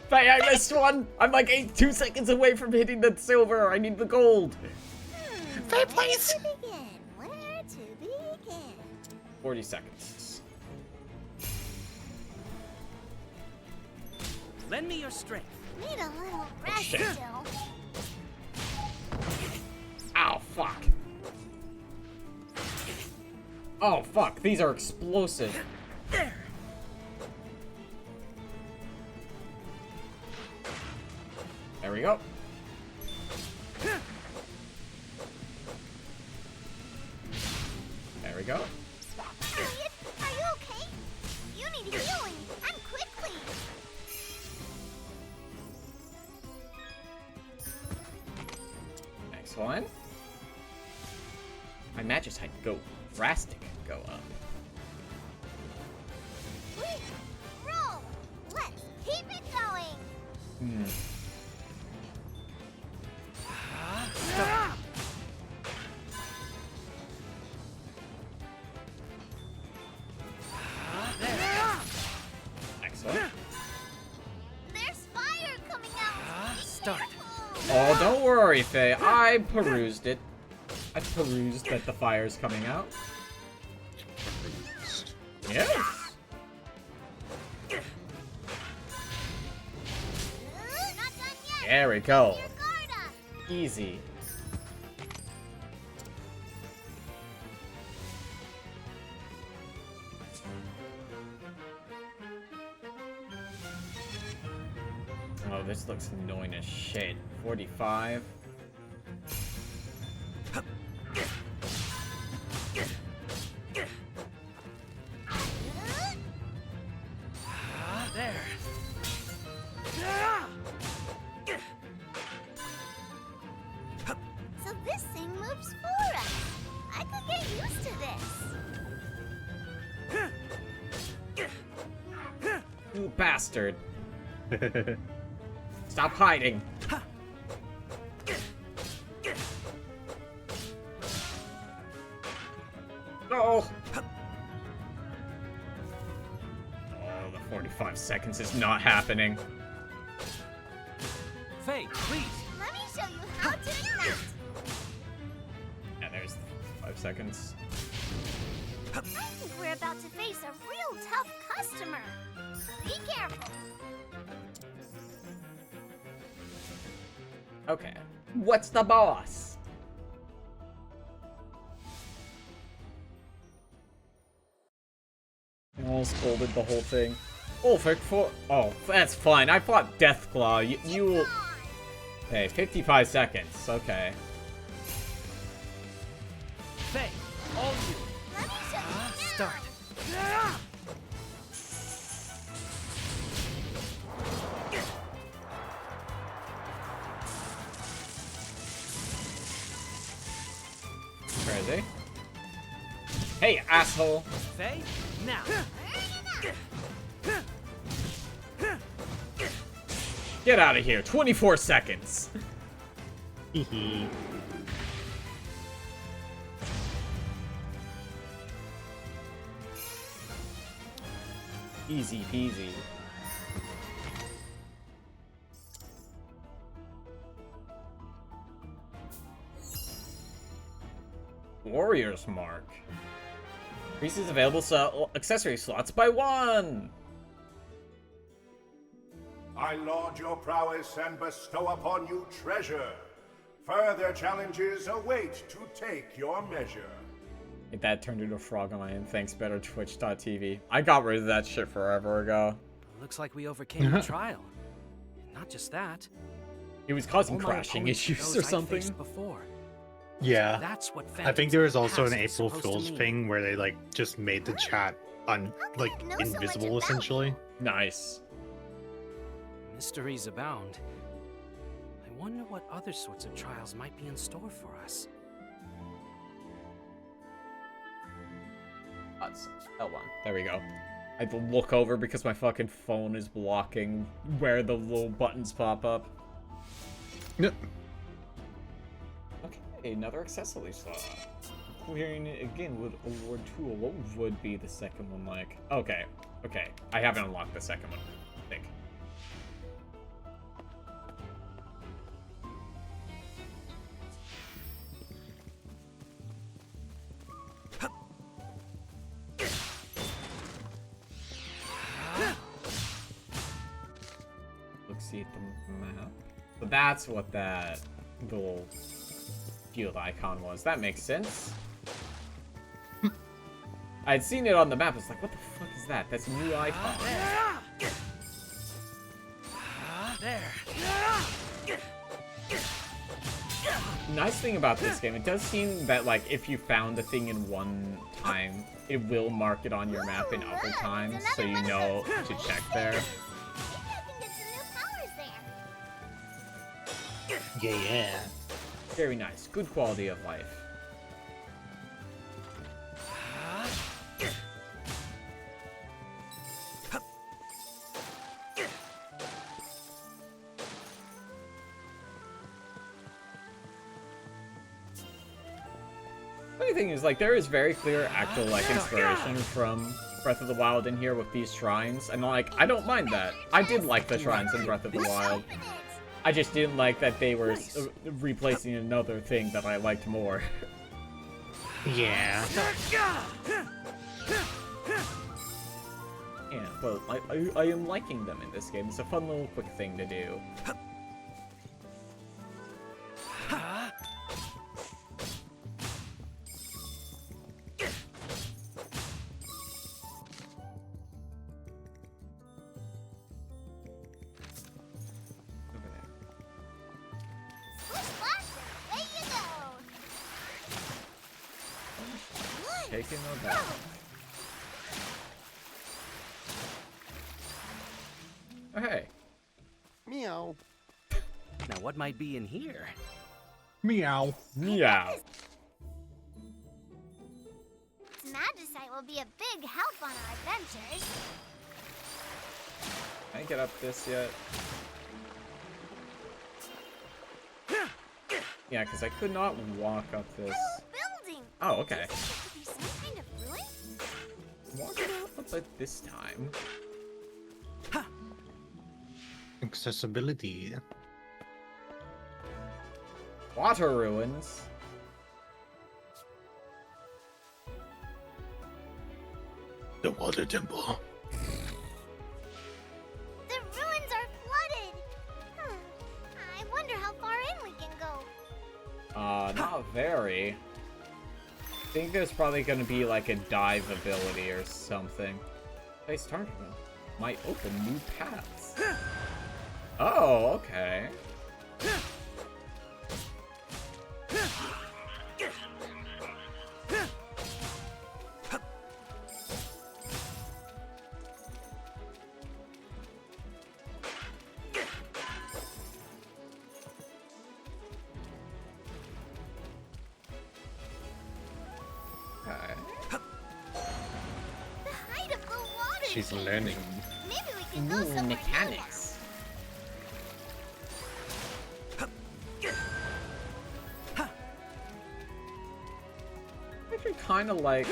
Faye, I missed one! I'm like 2 seconds away from hitting the silver. I need the gold. Faye, please! Where to begin? Where to begin? 40 seconds. Lend me your strength. Need a little rest shit. still. Ow, fuck. Oh, fuck. These are explosive. There. There we go. There we go. Elliot, are you okay? You need healing, and quickly. Next one. My Magis height go drastic go up. Sweet. Roll. Let's keep it going. Excellent. There's fire coming out. Start. Oh, don't worry, Faye. I perused it. I perused that the fire's coming out. Yes. Not done yet. There we go. Your guard up. Easy. Oh, this looks annoying as shit. 45. There. So this thing moves for us. I could get used to this. You bastard. Stop hiding. No. Oh, the 45 seconds is not happening. Faye, please. Let me show you how to ignite. Yeah, there's 5 seconds. I think we're about to face a real tough customer. Be careful. Okay. What's the boss? I almost folded the whole thing. Ulfric for. Oh, that's fine. I fought Deathclaw. You. Hey, 55 seconds. Okay. Faye, all you. Let me show you now. Start. Crazy. Hey, asshole. Faye, now. Get out of here. 24 seconds. Hehe. Easy peasy. Warrior's Mark. Increases available accessory slots by 1. I laud your prowess and bestow upon you treasure. Further challenges await to take your measure. That turned into a frog on my end. Thanks, better Twitch.tv. I got rid of that shit forever ago. Looks like we overcame the trial. Not just that. It was causing All my crashing opponents were issues those or I'd something. faced before. Yeah. That's what I think there was also an Phantom's April supposed to Fool's mean. thing where they like just made the chat like invisible essentially. Nice. Mysteries abound. I wonder what other sorts of trials might be in store for us. That's L1. There we go. I had to look over because my fucking phone is blocking where the little buttons pop up. Yep. Okay, another accessory slot. Clearing it again would award 2. What would be the second one like? Okay, okay. I haven't unlocked the second one, I think. Look, see at the map. So that's what that little field icon was. That makes sense. I'd seen it on the map. I was like, what the fuck is that? That's a new icon. There. Nice thing about this game, it does seem that, like, if you found a thing in one time, it will mark it on your map in other times, so you know to check there. Yeah. Very nice. Good quality of life. Funny thing is, like, there is very clear actual, like, inspiration from Breath of the Wild in here with these shrines, and, like, I don't mind that. I did like the shrines in Breath of the Wild. I just didn't like that they were replacing another thing that I liked more. Yeah. Yeah, but I am liking them in this game. It's a fun little quick thing to do. Taking no back. Oh, hey. Meow. Now, what might be in here? Meow. Meow. Magicite will be a big help on our adventures. Can I get up this yet? Yeah, because I could not walk up this. Building. Oh, okay. Could be some kind of ruin? Walk it up at this time. Accessibility. Water ruins. The water temple. The ruins are flooded. I wonder how far in we can go. Not very. I think there's probably gonna be like a dive ability or something. They started them. Might open new paths. Oh, okay. She's learning. Maybe we can go somewhere mechanics. Actually, kind of like.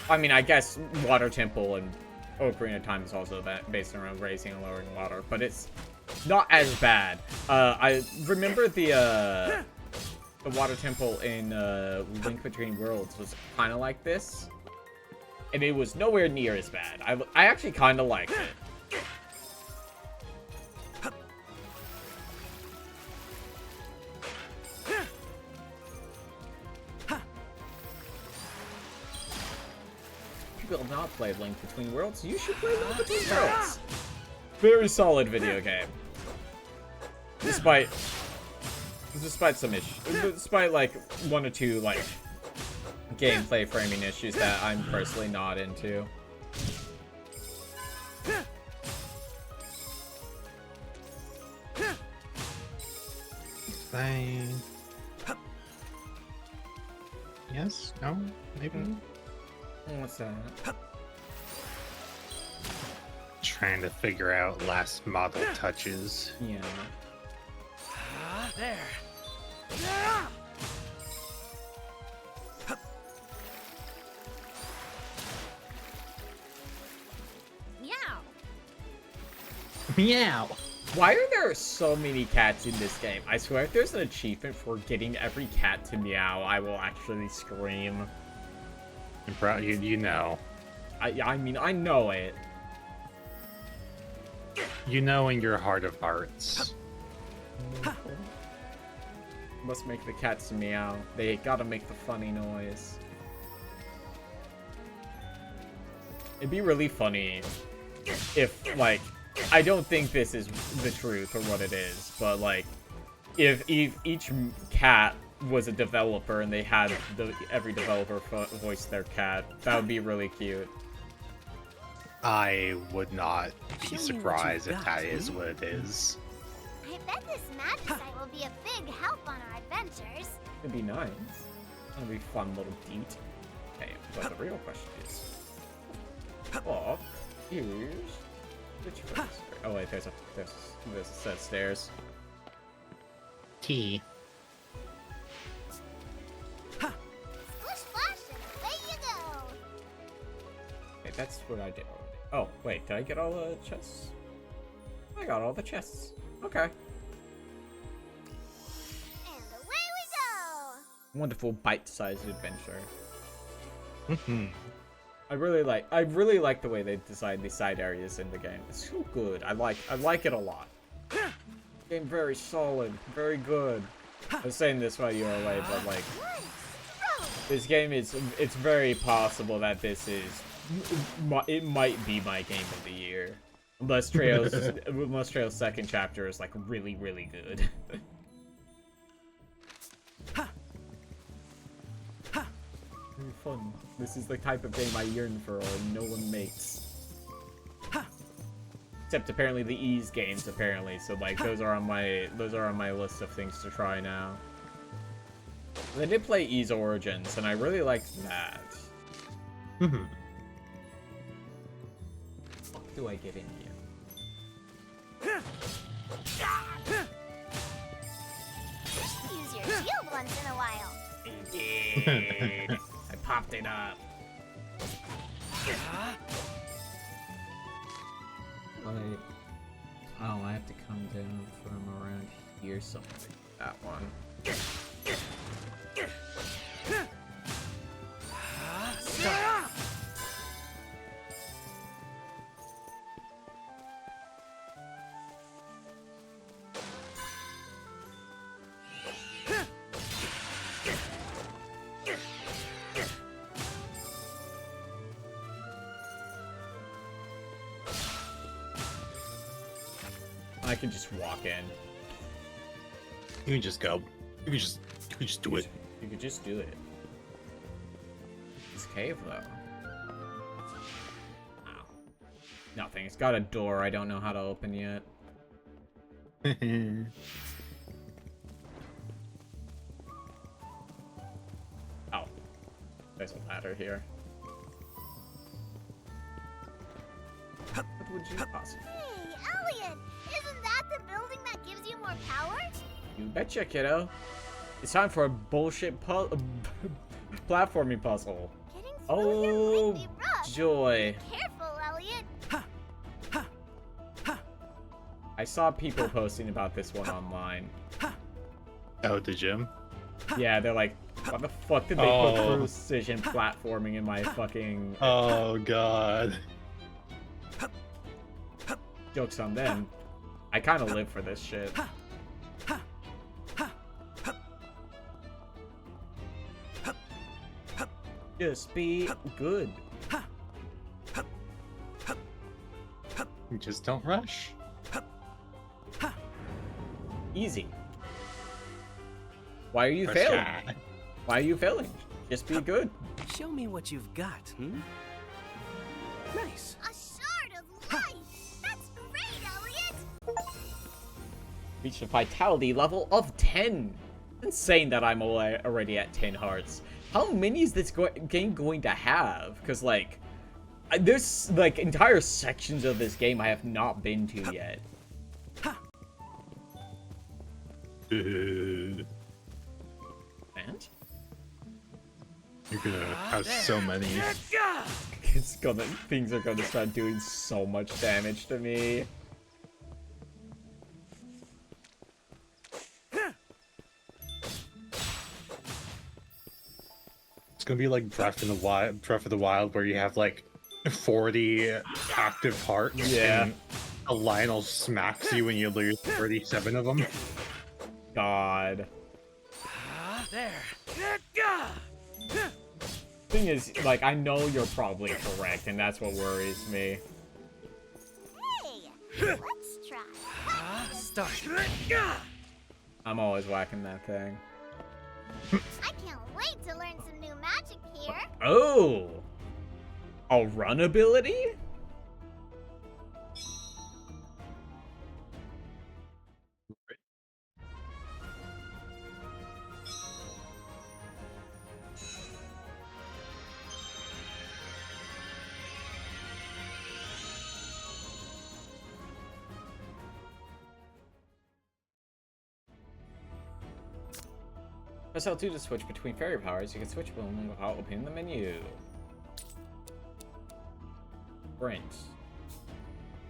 I mean, I guess Water Temple and Ocarina of Time is also based around raising and lowering water, but it's not as bad. I remember the Water Temple in Link Between Worlds was kind of like this. And it was nowhere near as bad. I actually kind of liked it. People have not played Link Between Worlds. You should play Link Between Worlds. Very solid video game. Despite some issues. Despite like one or two like gameplay framing issues that I'm personally not into. Fine. Yes? No? Maybe? What's that? Trying to figure out last model touches. Yeah. There. Meow. Why are there so many cats in this game? I swear if there's an achievement for getting every cat to meow, I will actually scream. Bro, you know. I mean, I know it. You know in your heart of hearts. Must make the cats meow. They gotta make the funny noise. It'd be really funny if, like, I don't think this is the truth or what it is, but, like, if each cat was a developer and they had every developer voice their cat, that would be really cute. I would not be surprised if that is what it is. I bet this magic site will be a big help on our adventures. It'd be nice. That'd be a fun little deed. Okay, but the real question is, what is which first? Oh wait, there's a set of stairs. T. Splish splash and away you go. Okay, that's what I did already. Oh wait, did I get all the chests? I got all the chests. Okay. And away we go. Wonderful bite-sized adventure. Mm-hmm. I really like the way they design the side areas in the game. It's so good. I like it a lot. Game very solid, very good. I was saying this while you were away, but like this game it's very possible that this is it might be my game of the year. Unless Trail's second chapter is like really good. Very fun. This is the type of game I yearn for, or no one makes. Except apparently the Ease games, apparently. So like those are on my list of things to try now. And I did play Ease Origins, and I really liked that. What do I get in here? Use your shield once in a while. I did. I popped it up. Like, oh, I have to come down from around here somewhere. That one. I can just walk in. You can just go. You can just do it. You could just do it. This cave, though. Wow. Nothing. It's got a door I don't know how to open yet. Oh. There's a ladder here. What would you possibly... Hey, Elliot! Isn't that the building that gives you more power? You betcha, kiddo. It's time for a bullshit platforming puzzle. Oh, joy. Be careful, Elliot. I saw people posting about this one online. Oh, did you? Yeah, they're like, why the fuck did they put precision platforming in my fucking... Oh, God. Joke's on them. I kind of live for this shit. Just be good. Just don't rush. Easy. Why are you failing? Why are you failing? Just be good. Show me what you've got, Nice. A shard of life! That's great, Elliot! Reached a vitality level of 10. Insane that I'm already at 10 hearts. How many is this game going to have? Because, like, there's, like, entire sections of this game I have not been to yet. And? You're gonna have so many. Things are gonna start doing so much damage to me. It's gonna be like Breath of the Wild, where you have like 40 active hearts. Yeah. And a Lionel smacks you when you lose 37 of them. God. There. thing is, like, I know you're probably correct, and that's what worries me. Hey, let's try. Start. I'm always whacking that thing. I can't wait to learn some new magic here. Oh! A run ability? Press L2 to switch between fairy powers. You can switch them without opening the menu. Sprint.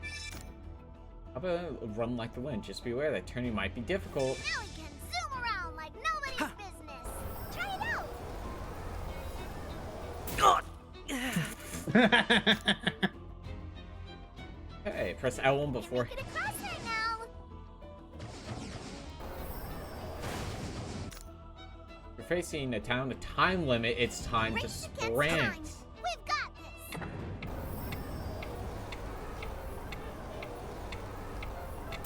How about a run like the wind? Just be aware that turning might be difficult. Now we can zoom around like nobody's business. Try it out. Hey, press L1 before. Get across there now. You're facing a town with time limit. It's time to sprint. We've got this.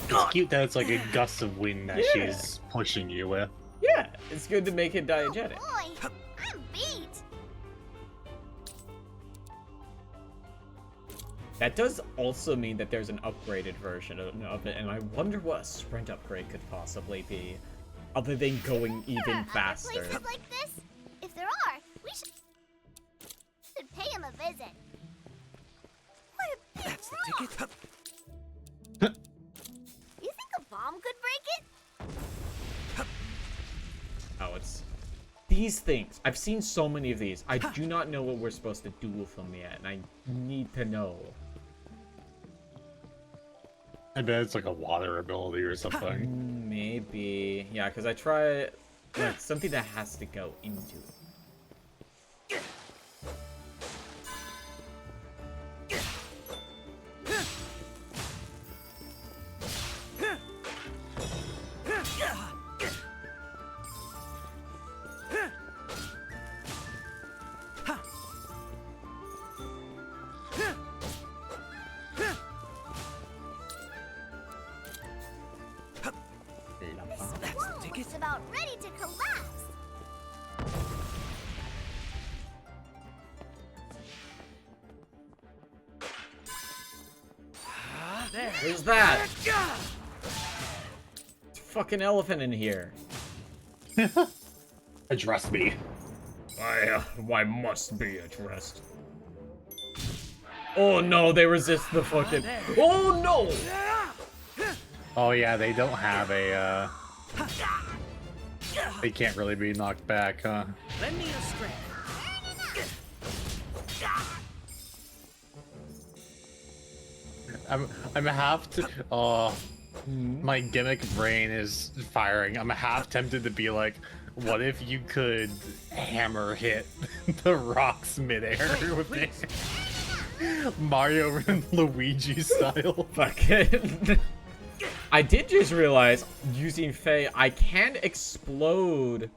It's cute that it's like a gust of wind that she's pushing you with. Yeah, it's good to make it diegetic. Oh boy, I'm beat. That does also mean that there's an upgraded version of it, and I wonder what a sprint upgrade could possibly be, other than going even faster. Places like this? If there are, we should pay him a visit. What a big That's the rock. ticket. You think a bomb could break it? Oh, it's these things. I've seen so many of these. I do not know what we're supposed to do with them yet, and I need to know. I bet it's like a water ability or something. Maybe. Yeah, because I try like something that has to go into it. It's about ready to collapse. Who's that? It's a fucking elephant in here. Address me. I must be addressed. Oh no, they resist the fucking. Oh no! Oh yeah, they don't have a. They can't really be knocked back, huh? Lend me a strength. I'm half to. Oh, my gimmick brain is firing. I'm half tempted to be like, what if you could hammer hit the rocks midair with it? Mario and Luigi style. Fucking. I did just realize, using Faye, I can explode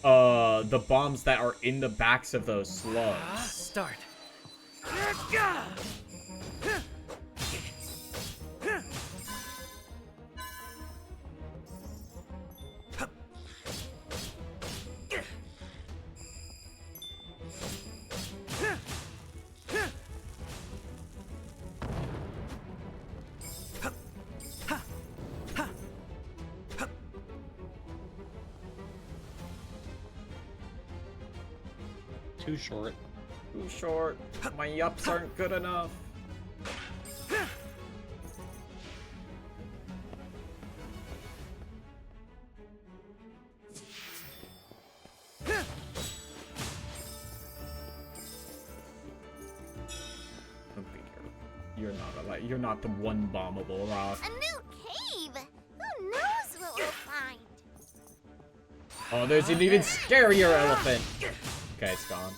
the bombs that are in the backs of those slugs. Start. Too short. Too short. My yups aren't good enough. You're not the one bombable rock. A new cave. Who knows what we'll find? Oh, there's an even scarier elephant. Okay, it's gone.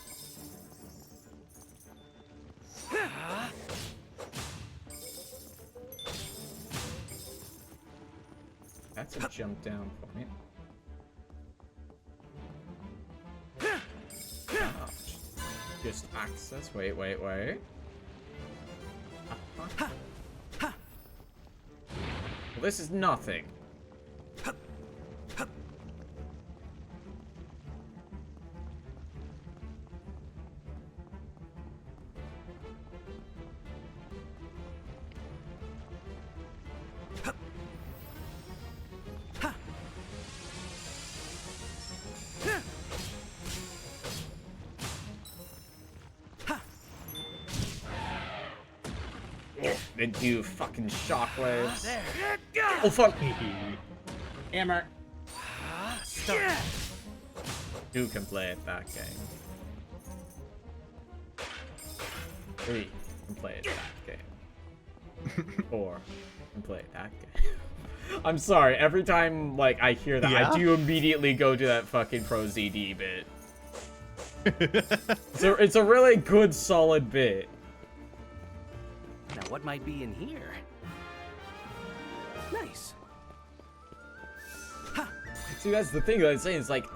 That's a jump down point. Ouch. just access. Wait. Well, this is nothing. Then do fucking shockwaves. Oh fuck! Hammer. Two can play at that game. Three can play at that game. Four can play at that game. I'm sorry. Every time like I hear that, I do immediately go to that fucking Pro ZD bit. So it's a really good, solid bit. Now, what might be in here? Nice. See, that's the thing that I'm saying. Is like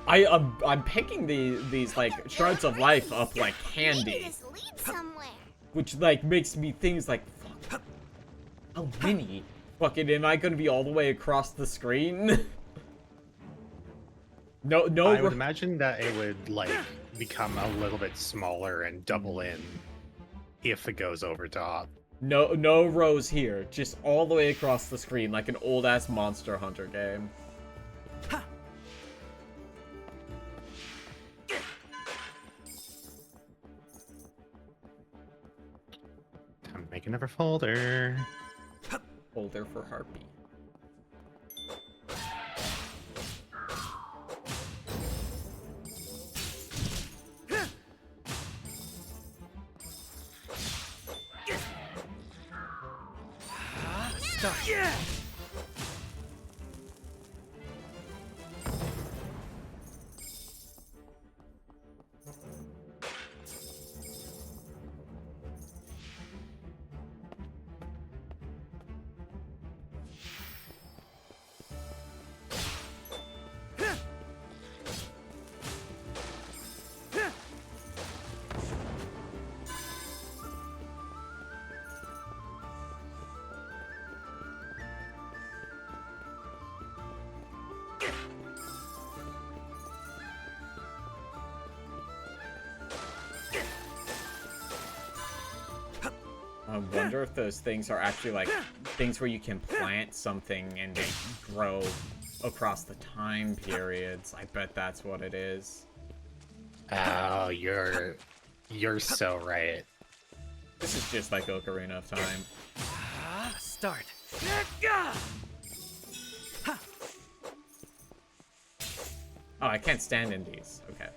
I'm picking these like shards of life up like candy, which like makes me think like, fuck, how many? Fucking, am I gonna be all the way across the screen? No. I would imagine that it would like become a little bit smaller and double in if it goes over top. No rows here, just all the way across the screen like an old ass Monster Hunter game. Time to make another folder. Folder for Harpy. Yeah! I wonder if those things are actually like things where you can plant something and they grow across the time periods. I bet that's what it is. Oh, you're so right. This is just like Ocarina of Time. Start. Oh, I can't stand in these. Okay.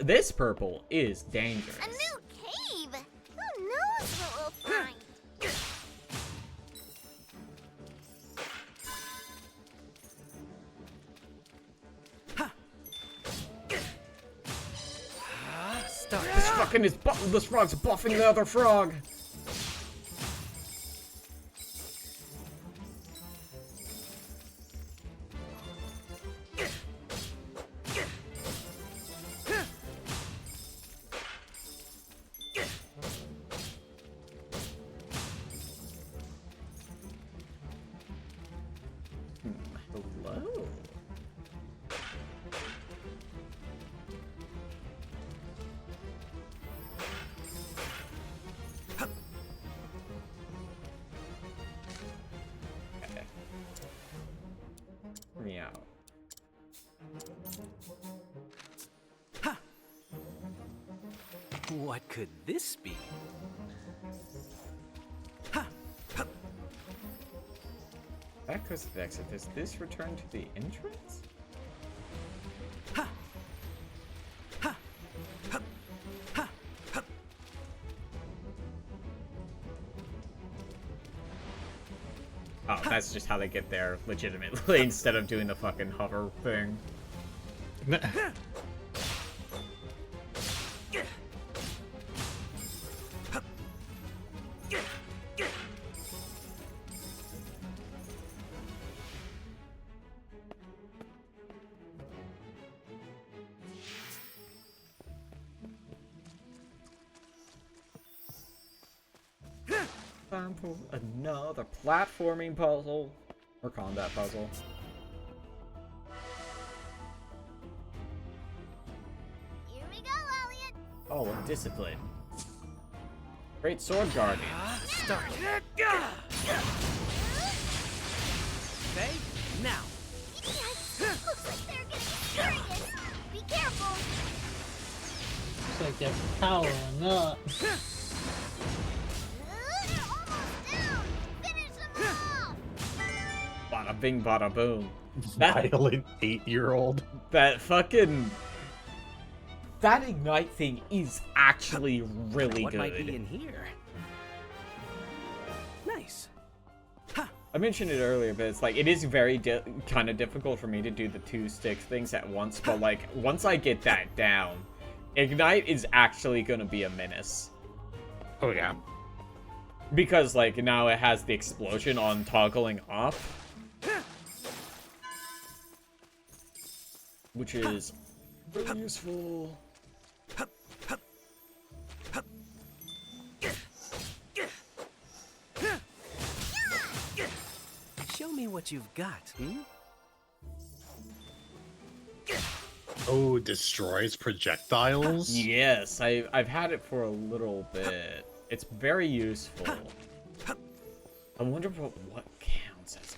This purple is dangerous. A new cave! Who knows what we'll find? Start. This frog's buffing the other frog. Hello. Okay. Meow. What could this be? That goes to the exit. Does this return to the entrance? Oh, that's just how they get there legitimately instead of doing the fucking hover thing. time for another platforming puzzle or combat puzzle. Here we go, Elliot. Oh, discipline. Great sword guardian. Start. Okay, now. Yikes, looks like they're getting serious. Be careful. Looks like they're powering up. They're almost down. Finish them off. Bada bing, bada boom. Violent 8-year-old. That fucking... That Ignite thing is actually really what good. might be in here? Nice. I mentioned it earlier, but it's like, it is very kind of difficult for me to do the 2 stick things at once, but like, once I get that down, Ignite is actually going to be a menace. Oh, yeah. Because, like, now it has the explosion on toggling off. Which is really useful. Show me what you've got, hmm? Oh, destroys projectiles? Yes, I've had it for a little bit. It's very useful. I wonder what counts as a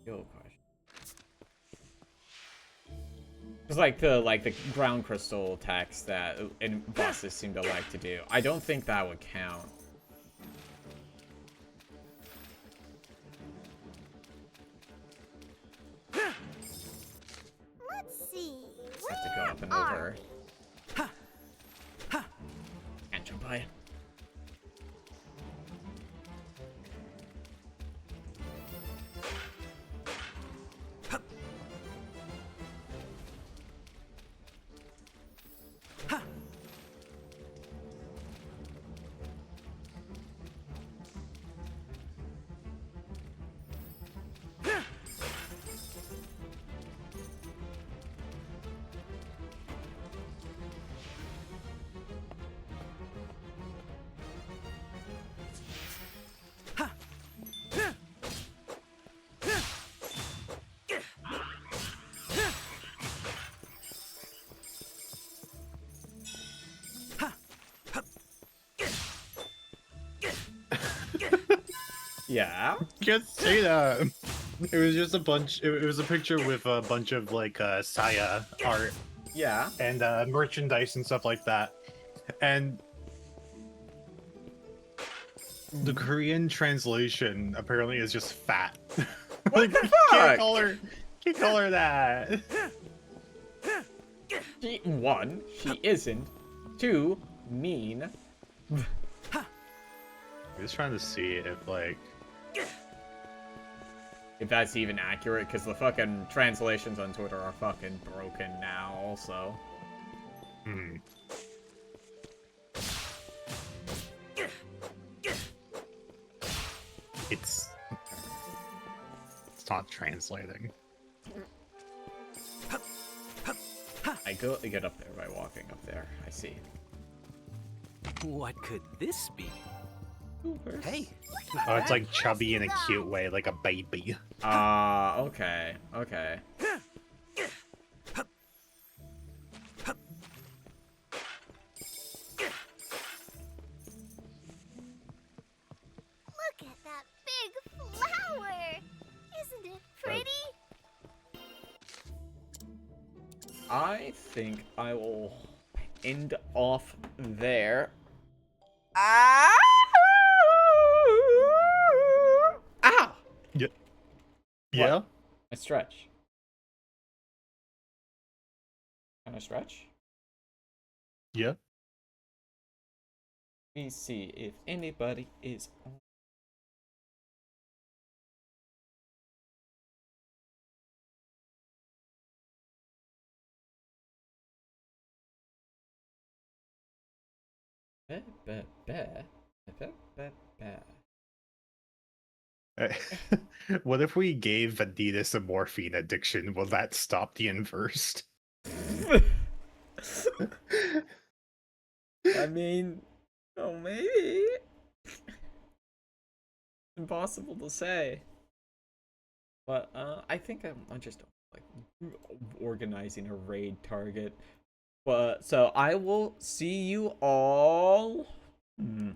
skill question. It's like the ground crystal attacks that bosses seem to like to do. I don't think that would count. Let's see. Have to go up and over. Can't jump by it. Yeah? Can't say that. It was just a bunch. It was a picture with a bunch of like Saya art. Yeah. And merchandise and stuff like that. And the Korean translation apparently is just fat. What the fuck? Can't call her that. One, she isn't. 2, mean. I'm just trying to see if like if that's even accurate, because the fucking translations on Twitter are fucking broken now, also. Hmm. It's not translating. I get up there by walking up there. I see. What could this be? Hey. Oh, it's like chubby in a cute way, like a baby. Okay. Okay. Look at that big flower. Isn't it pretty? I think I will end off there. Ow! Yeah. Yeah. I stretch. Can I stretch? Yeah. Let me see if anybody is on. What if we gave Adidas a morphine addiction? Will that stop the inverse? I mean, oh, maybe. Impossible to say. But I think I'm just like organizing a raid target. But so I will see you all.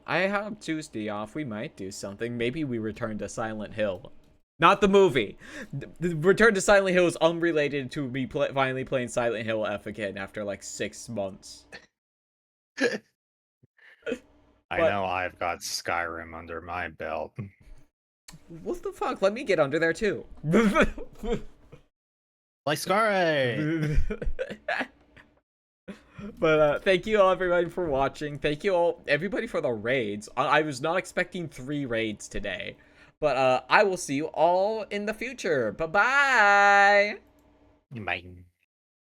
I have Tuesday off. We might do something. Maybe we return to Silent Hill. Not the movie. The Return to Silent Hill is unrelated to me finally playing Silent Hill F again after like 6 months. I know I've got Skyrim under my belt. What the fuck? Let me get under there too. Like Skyrim! But thank you all everybody for watching. Thank you all everybody for the raids. I was not expecting 3 raids today. But I will see you all in the future. Bye-bye. Bye.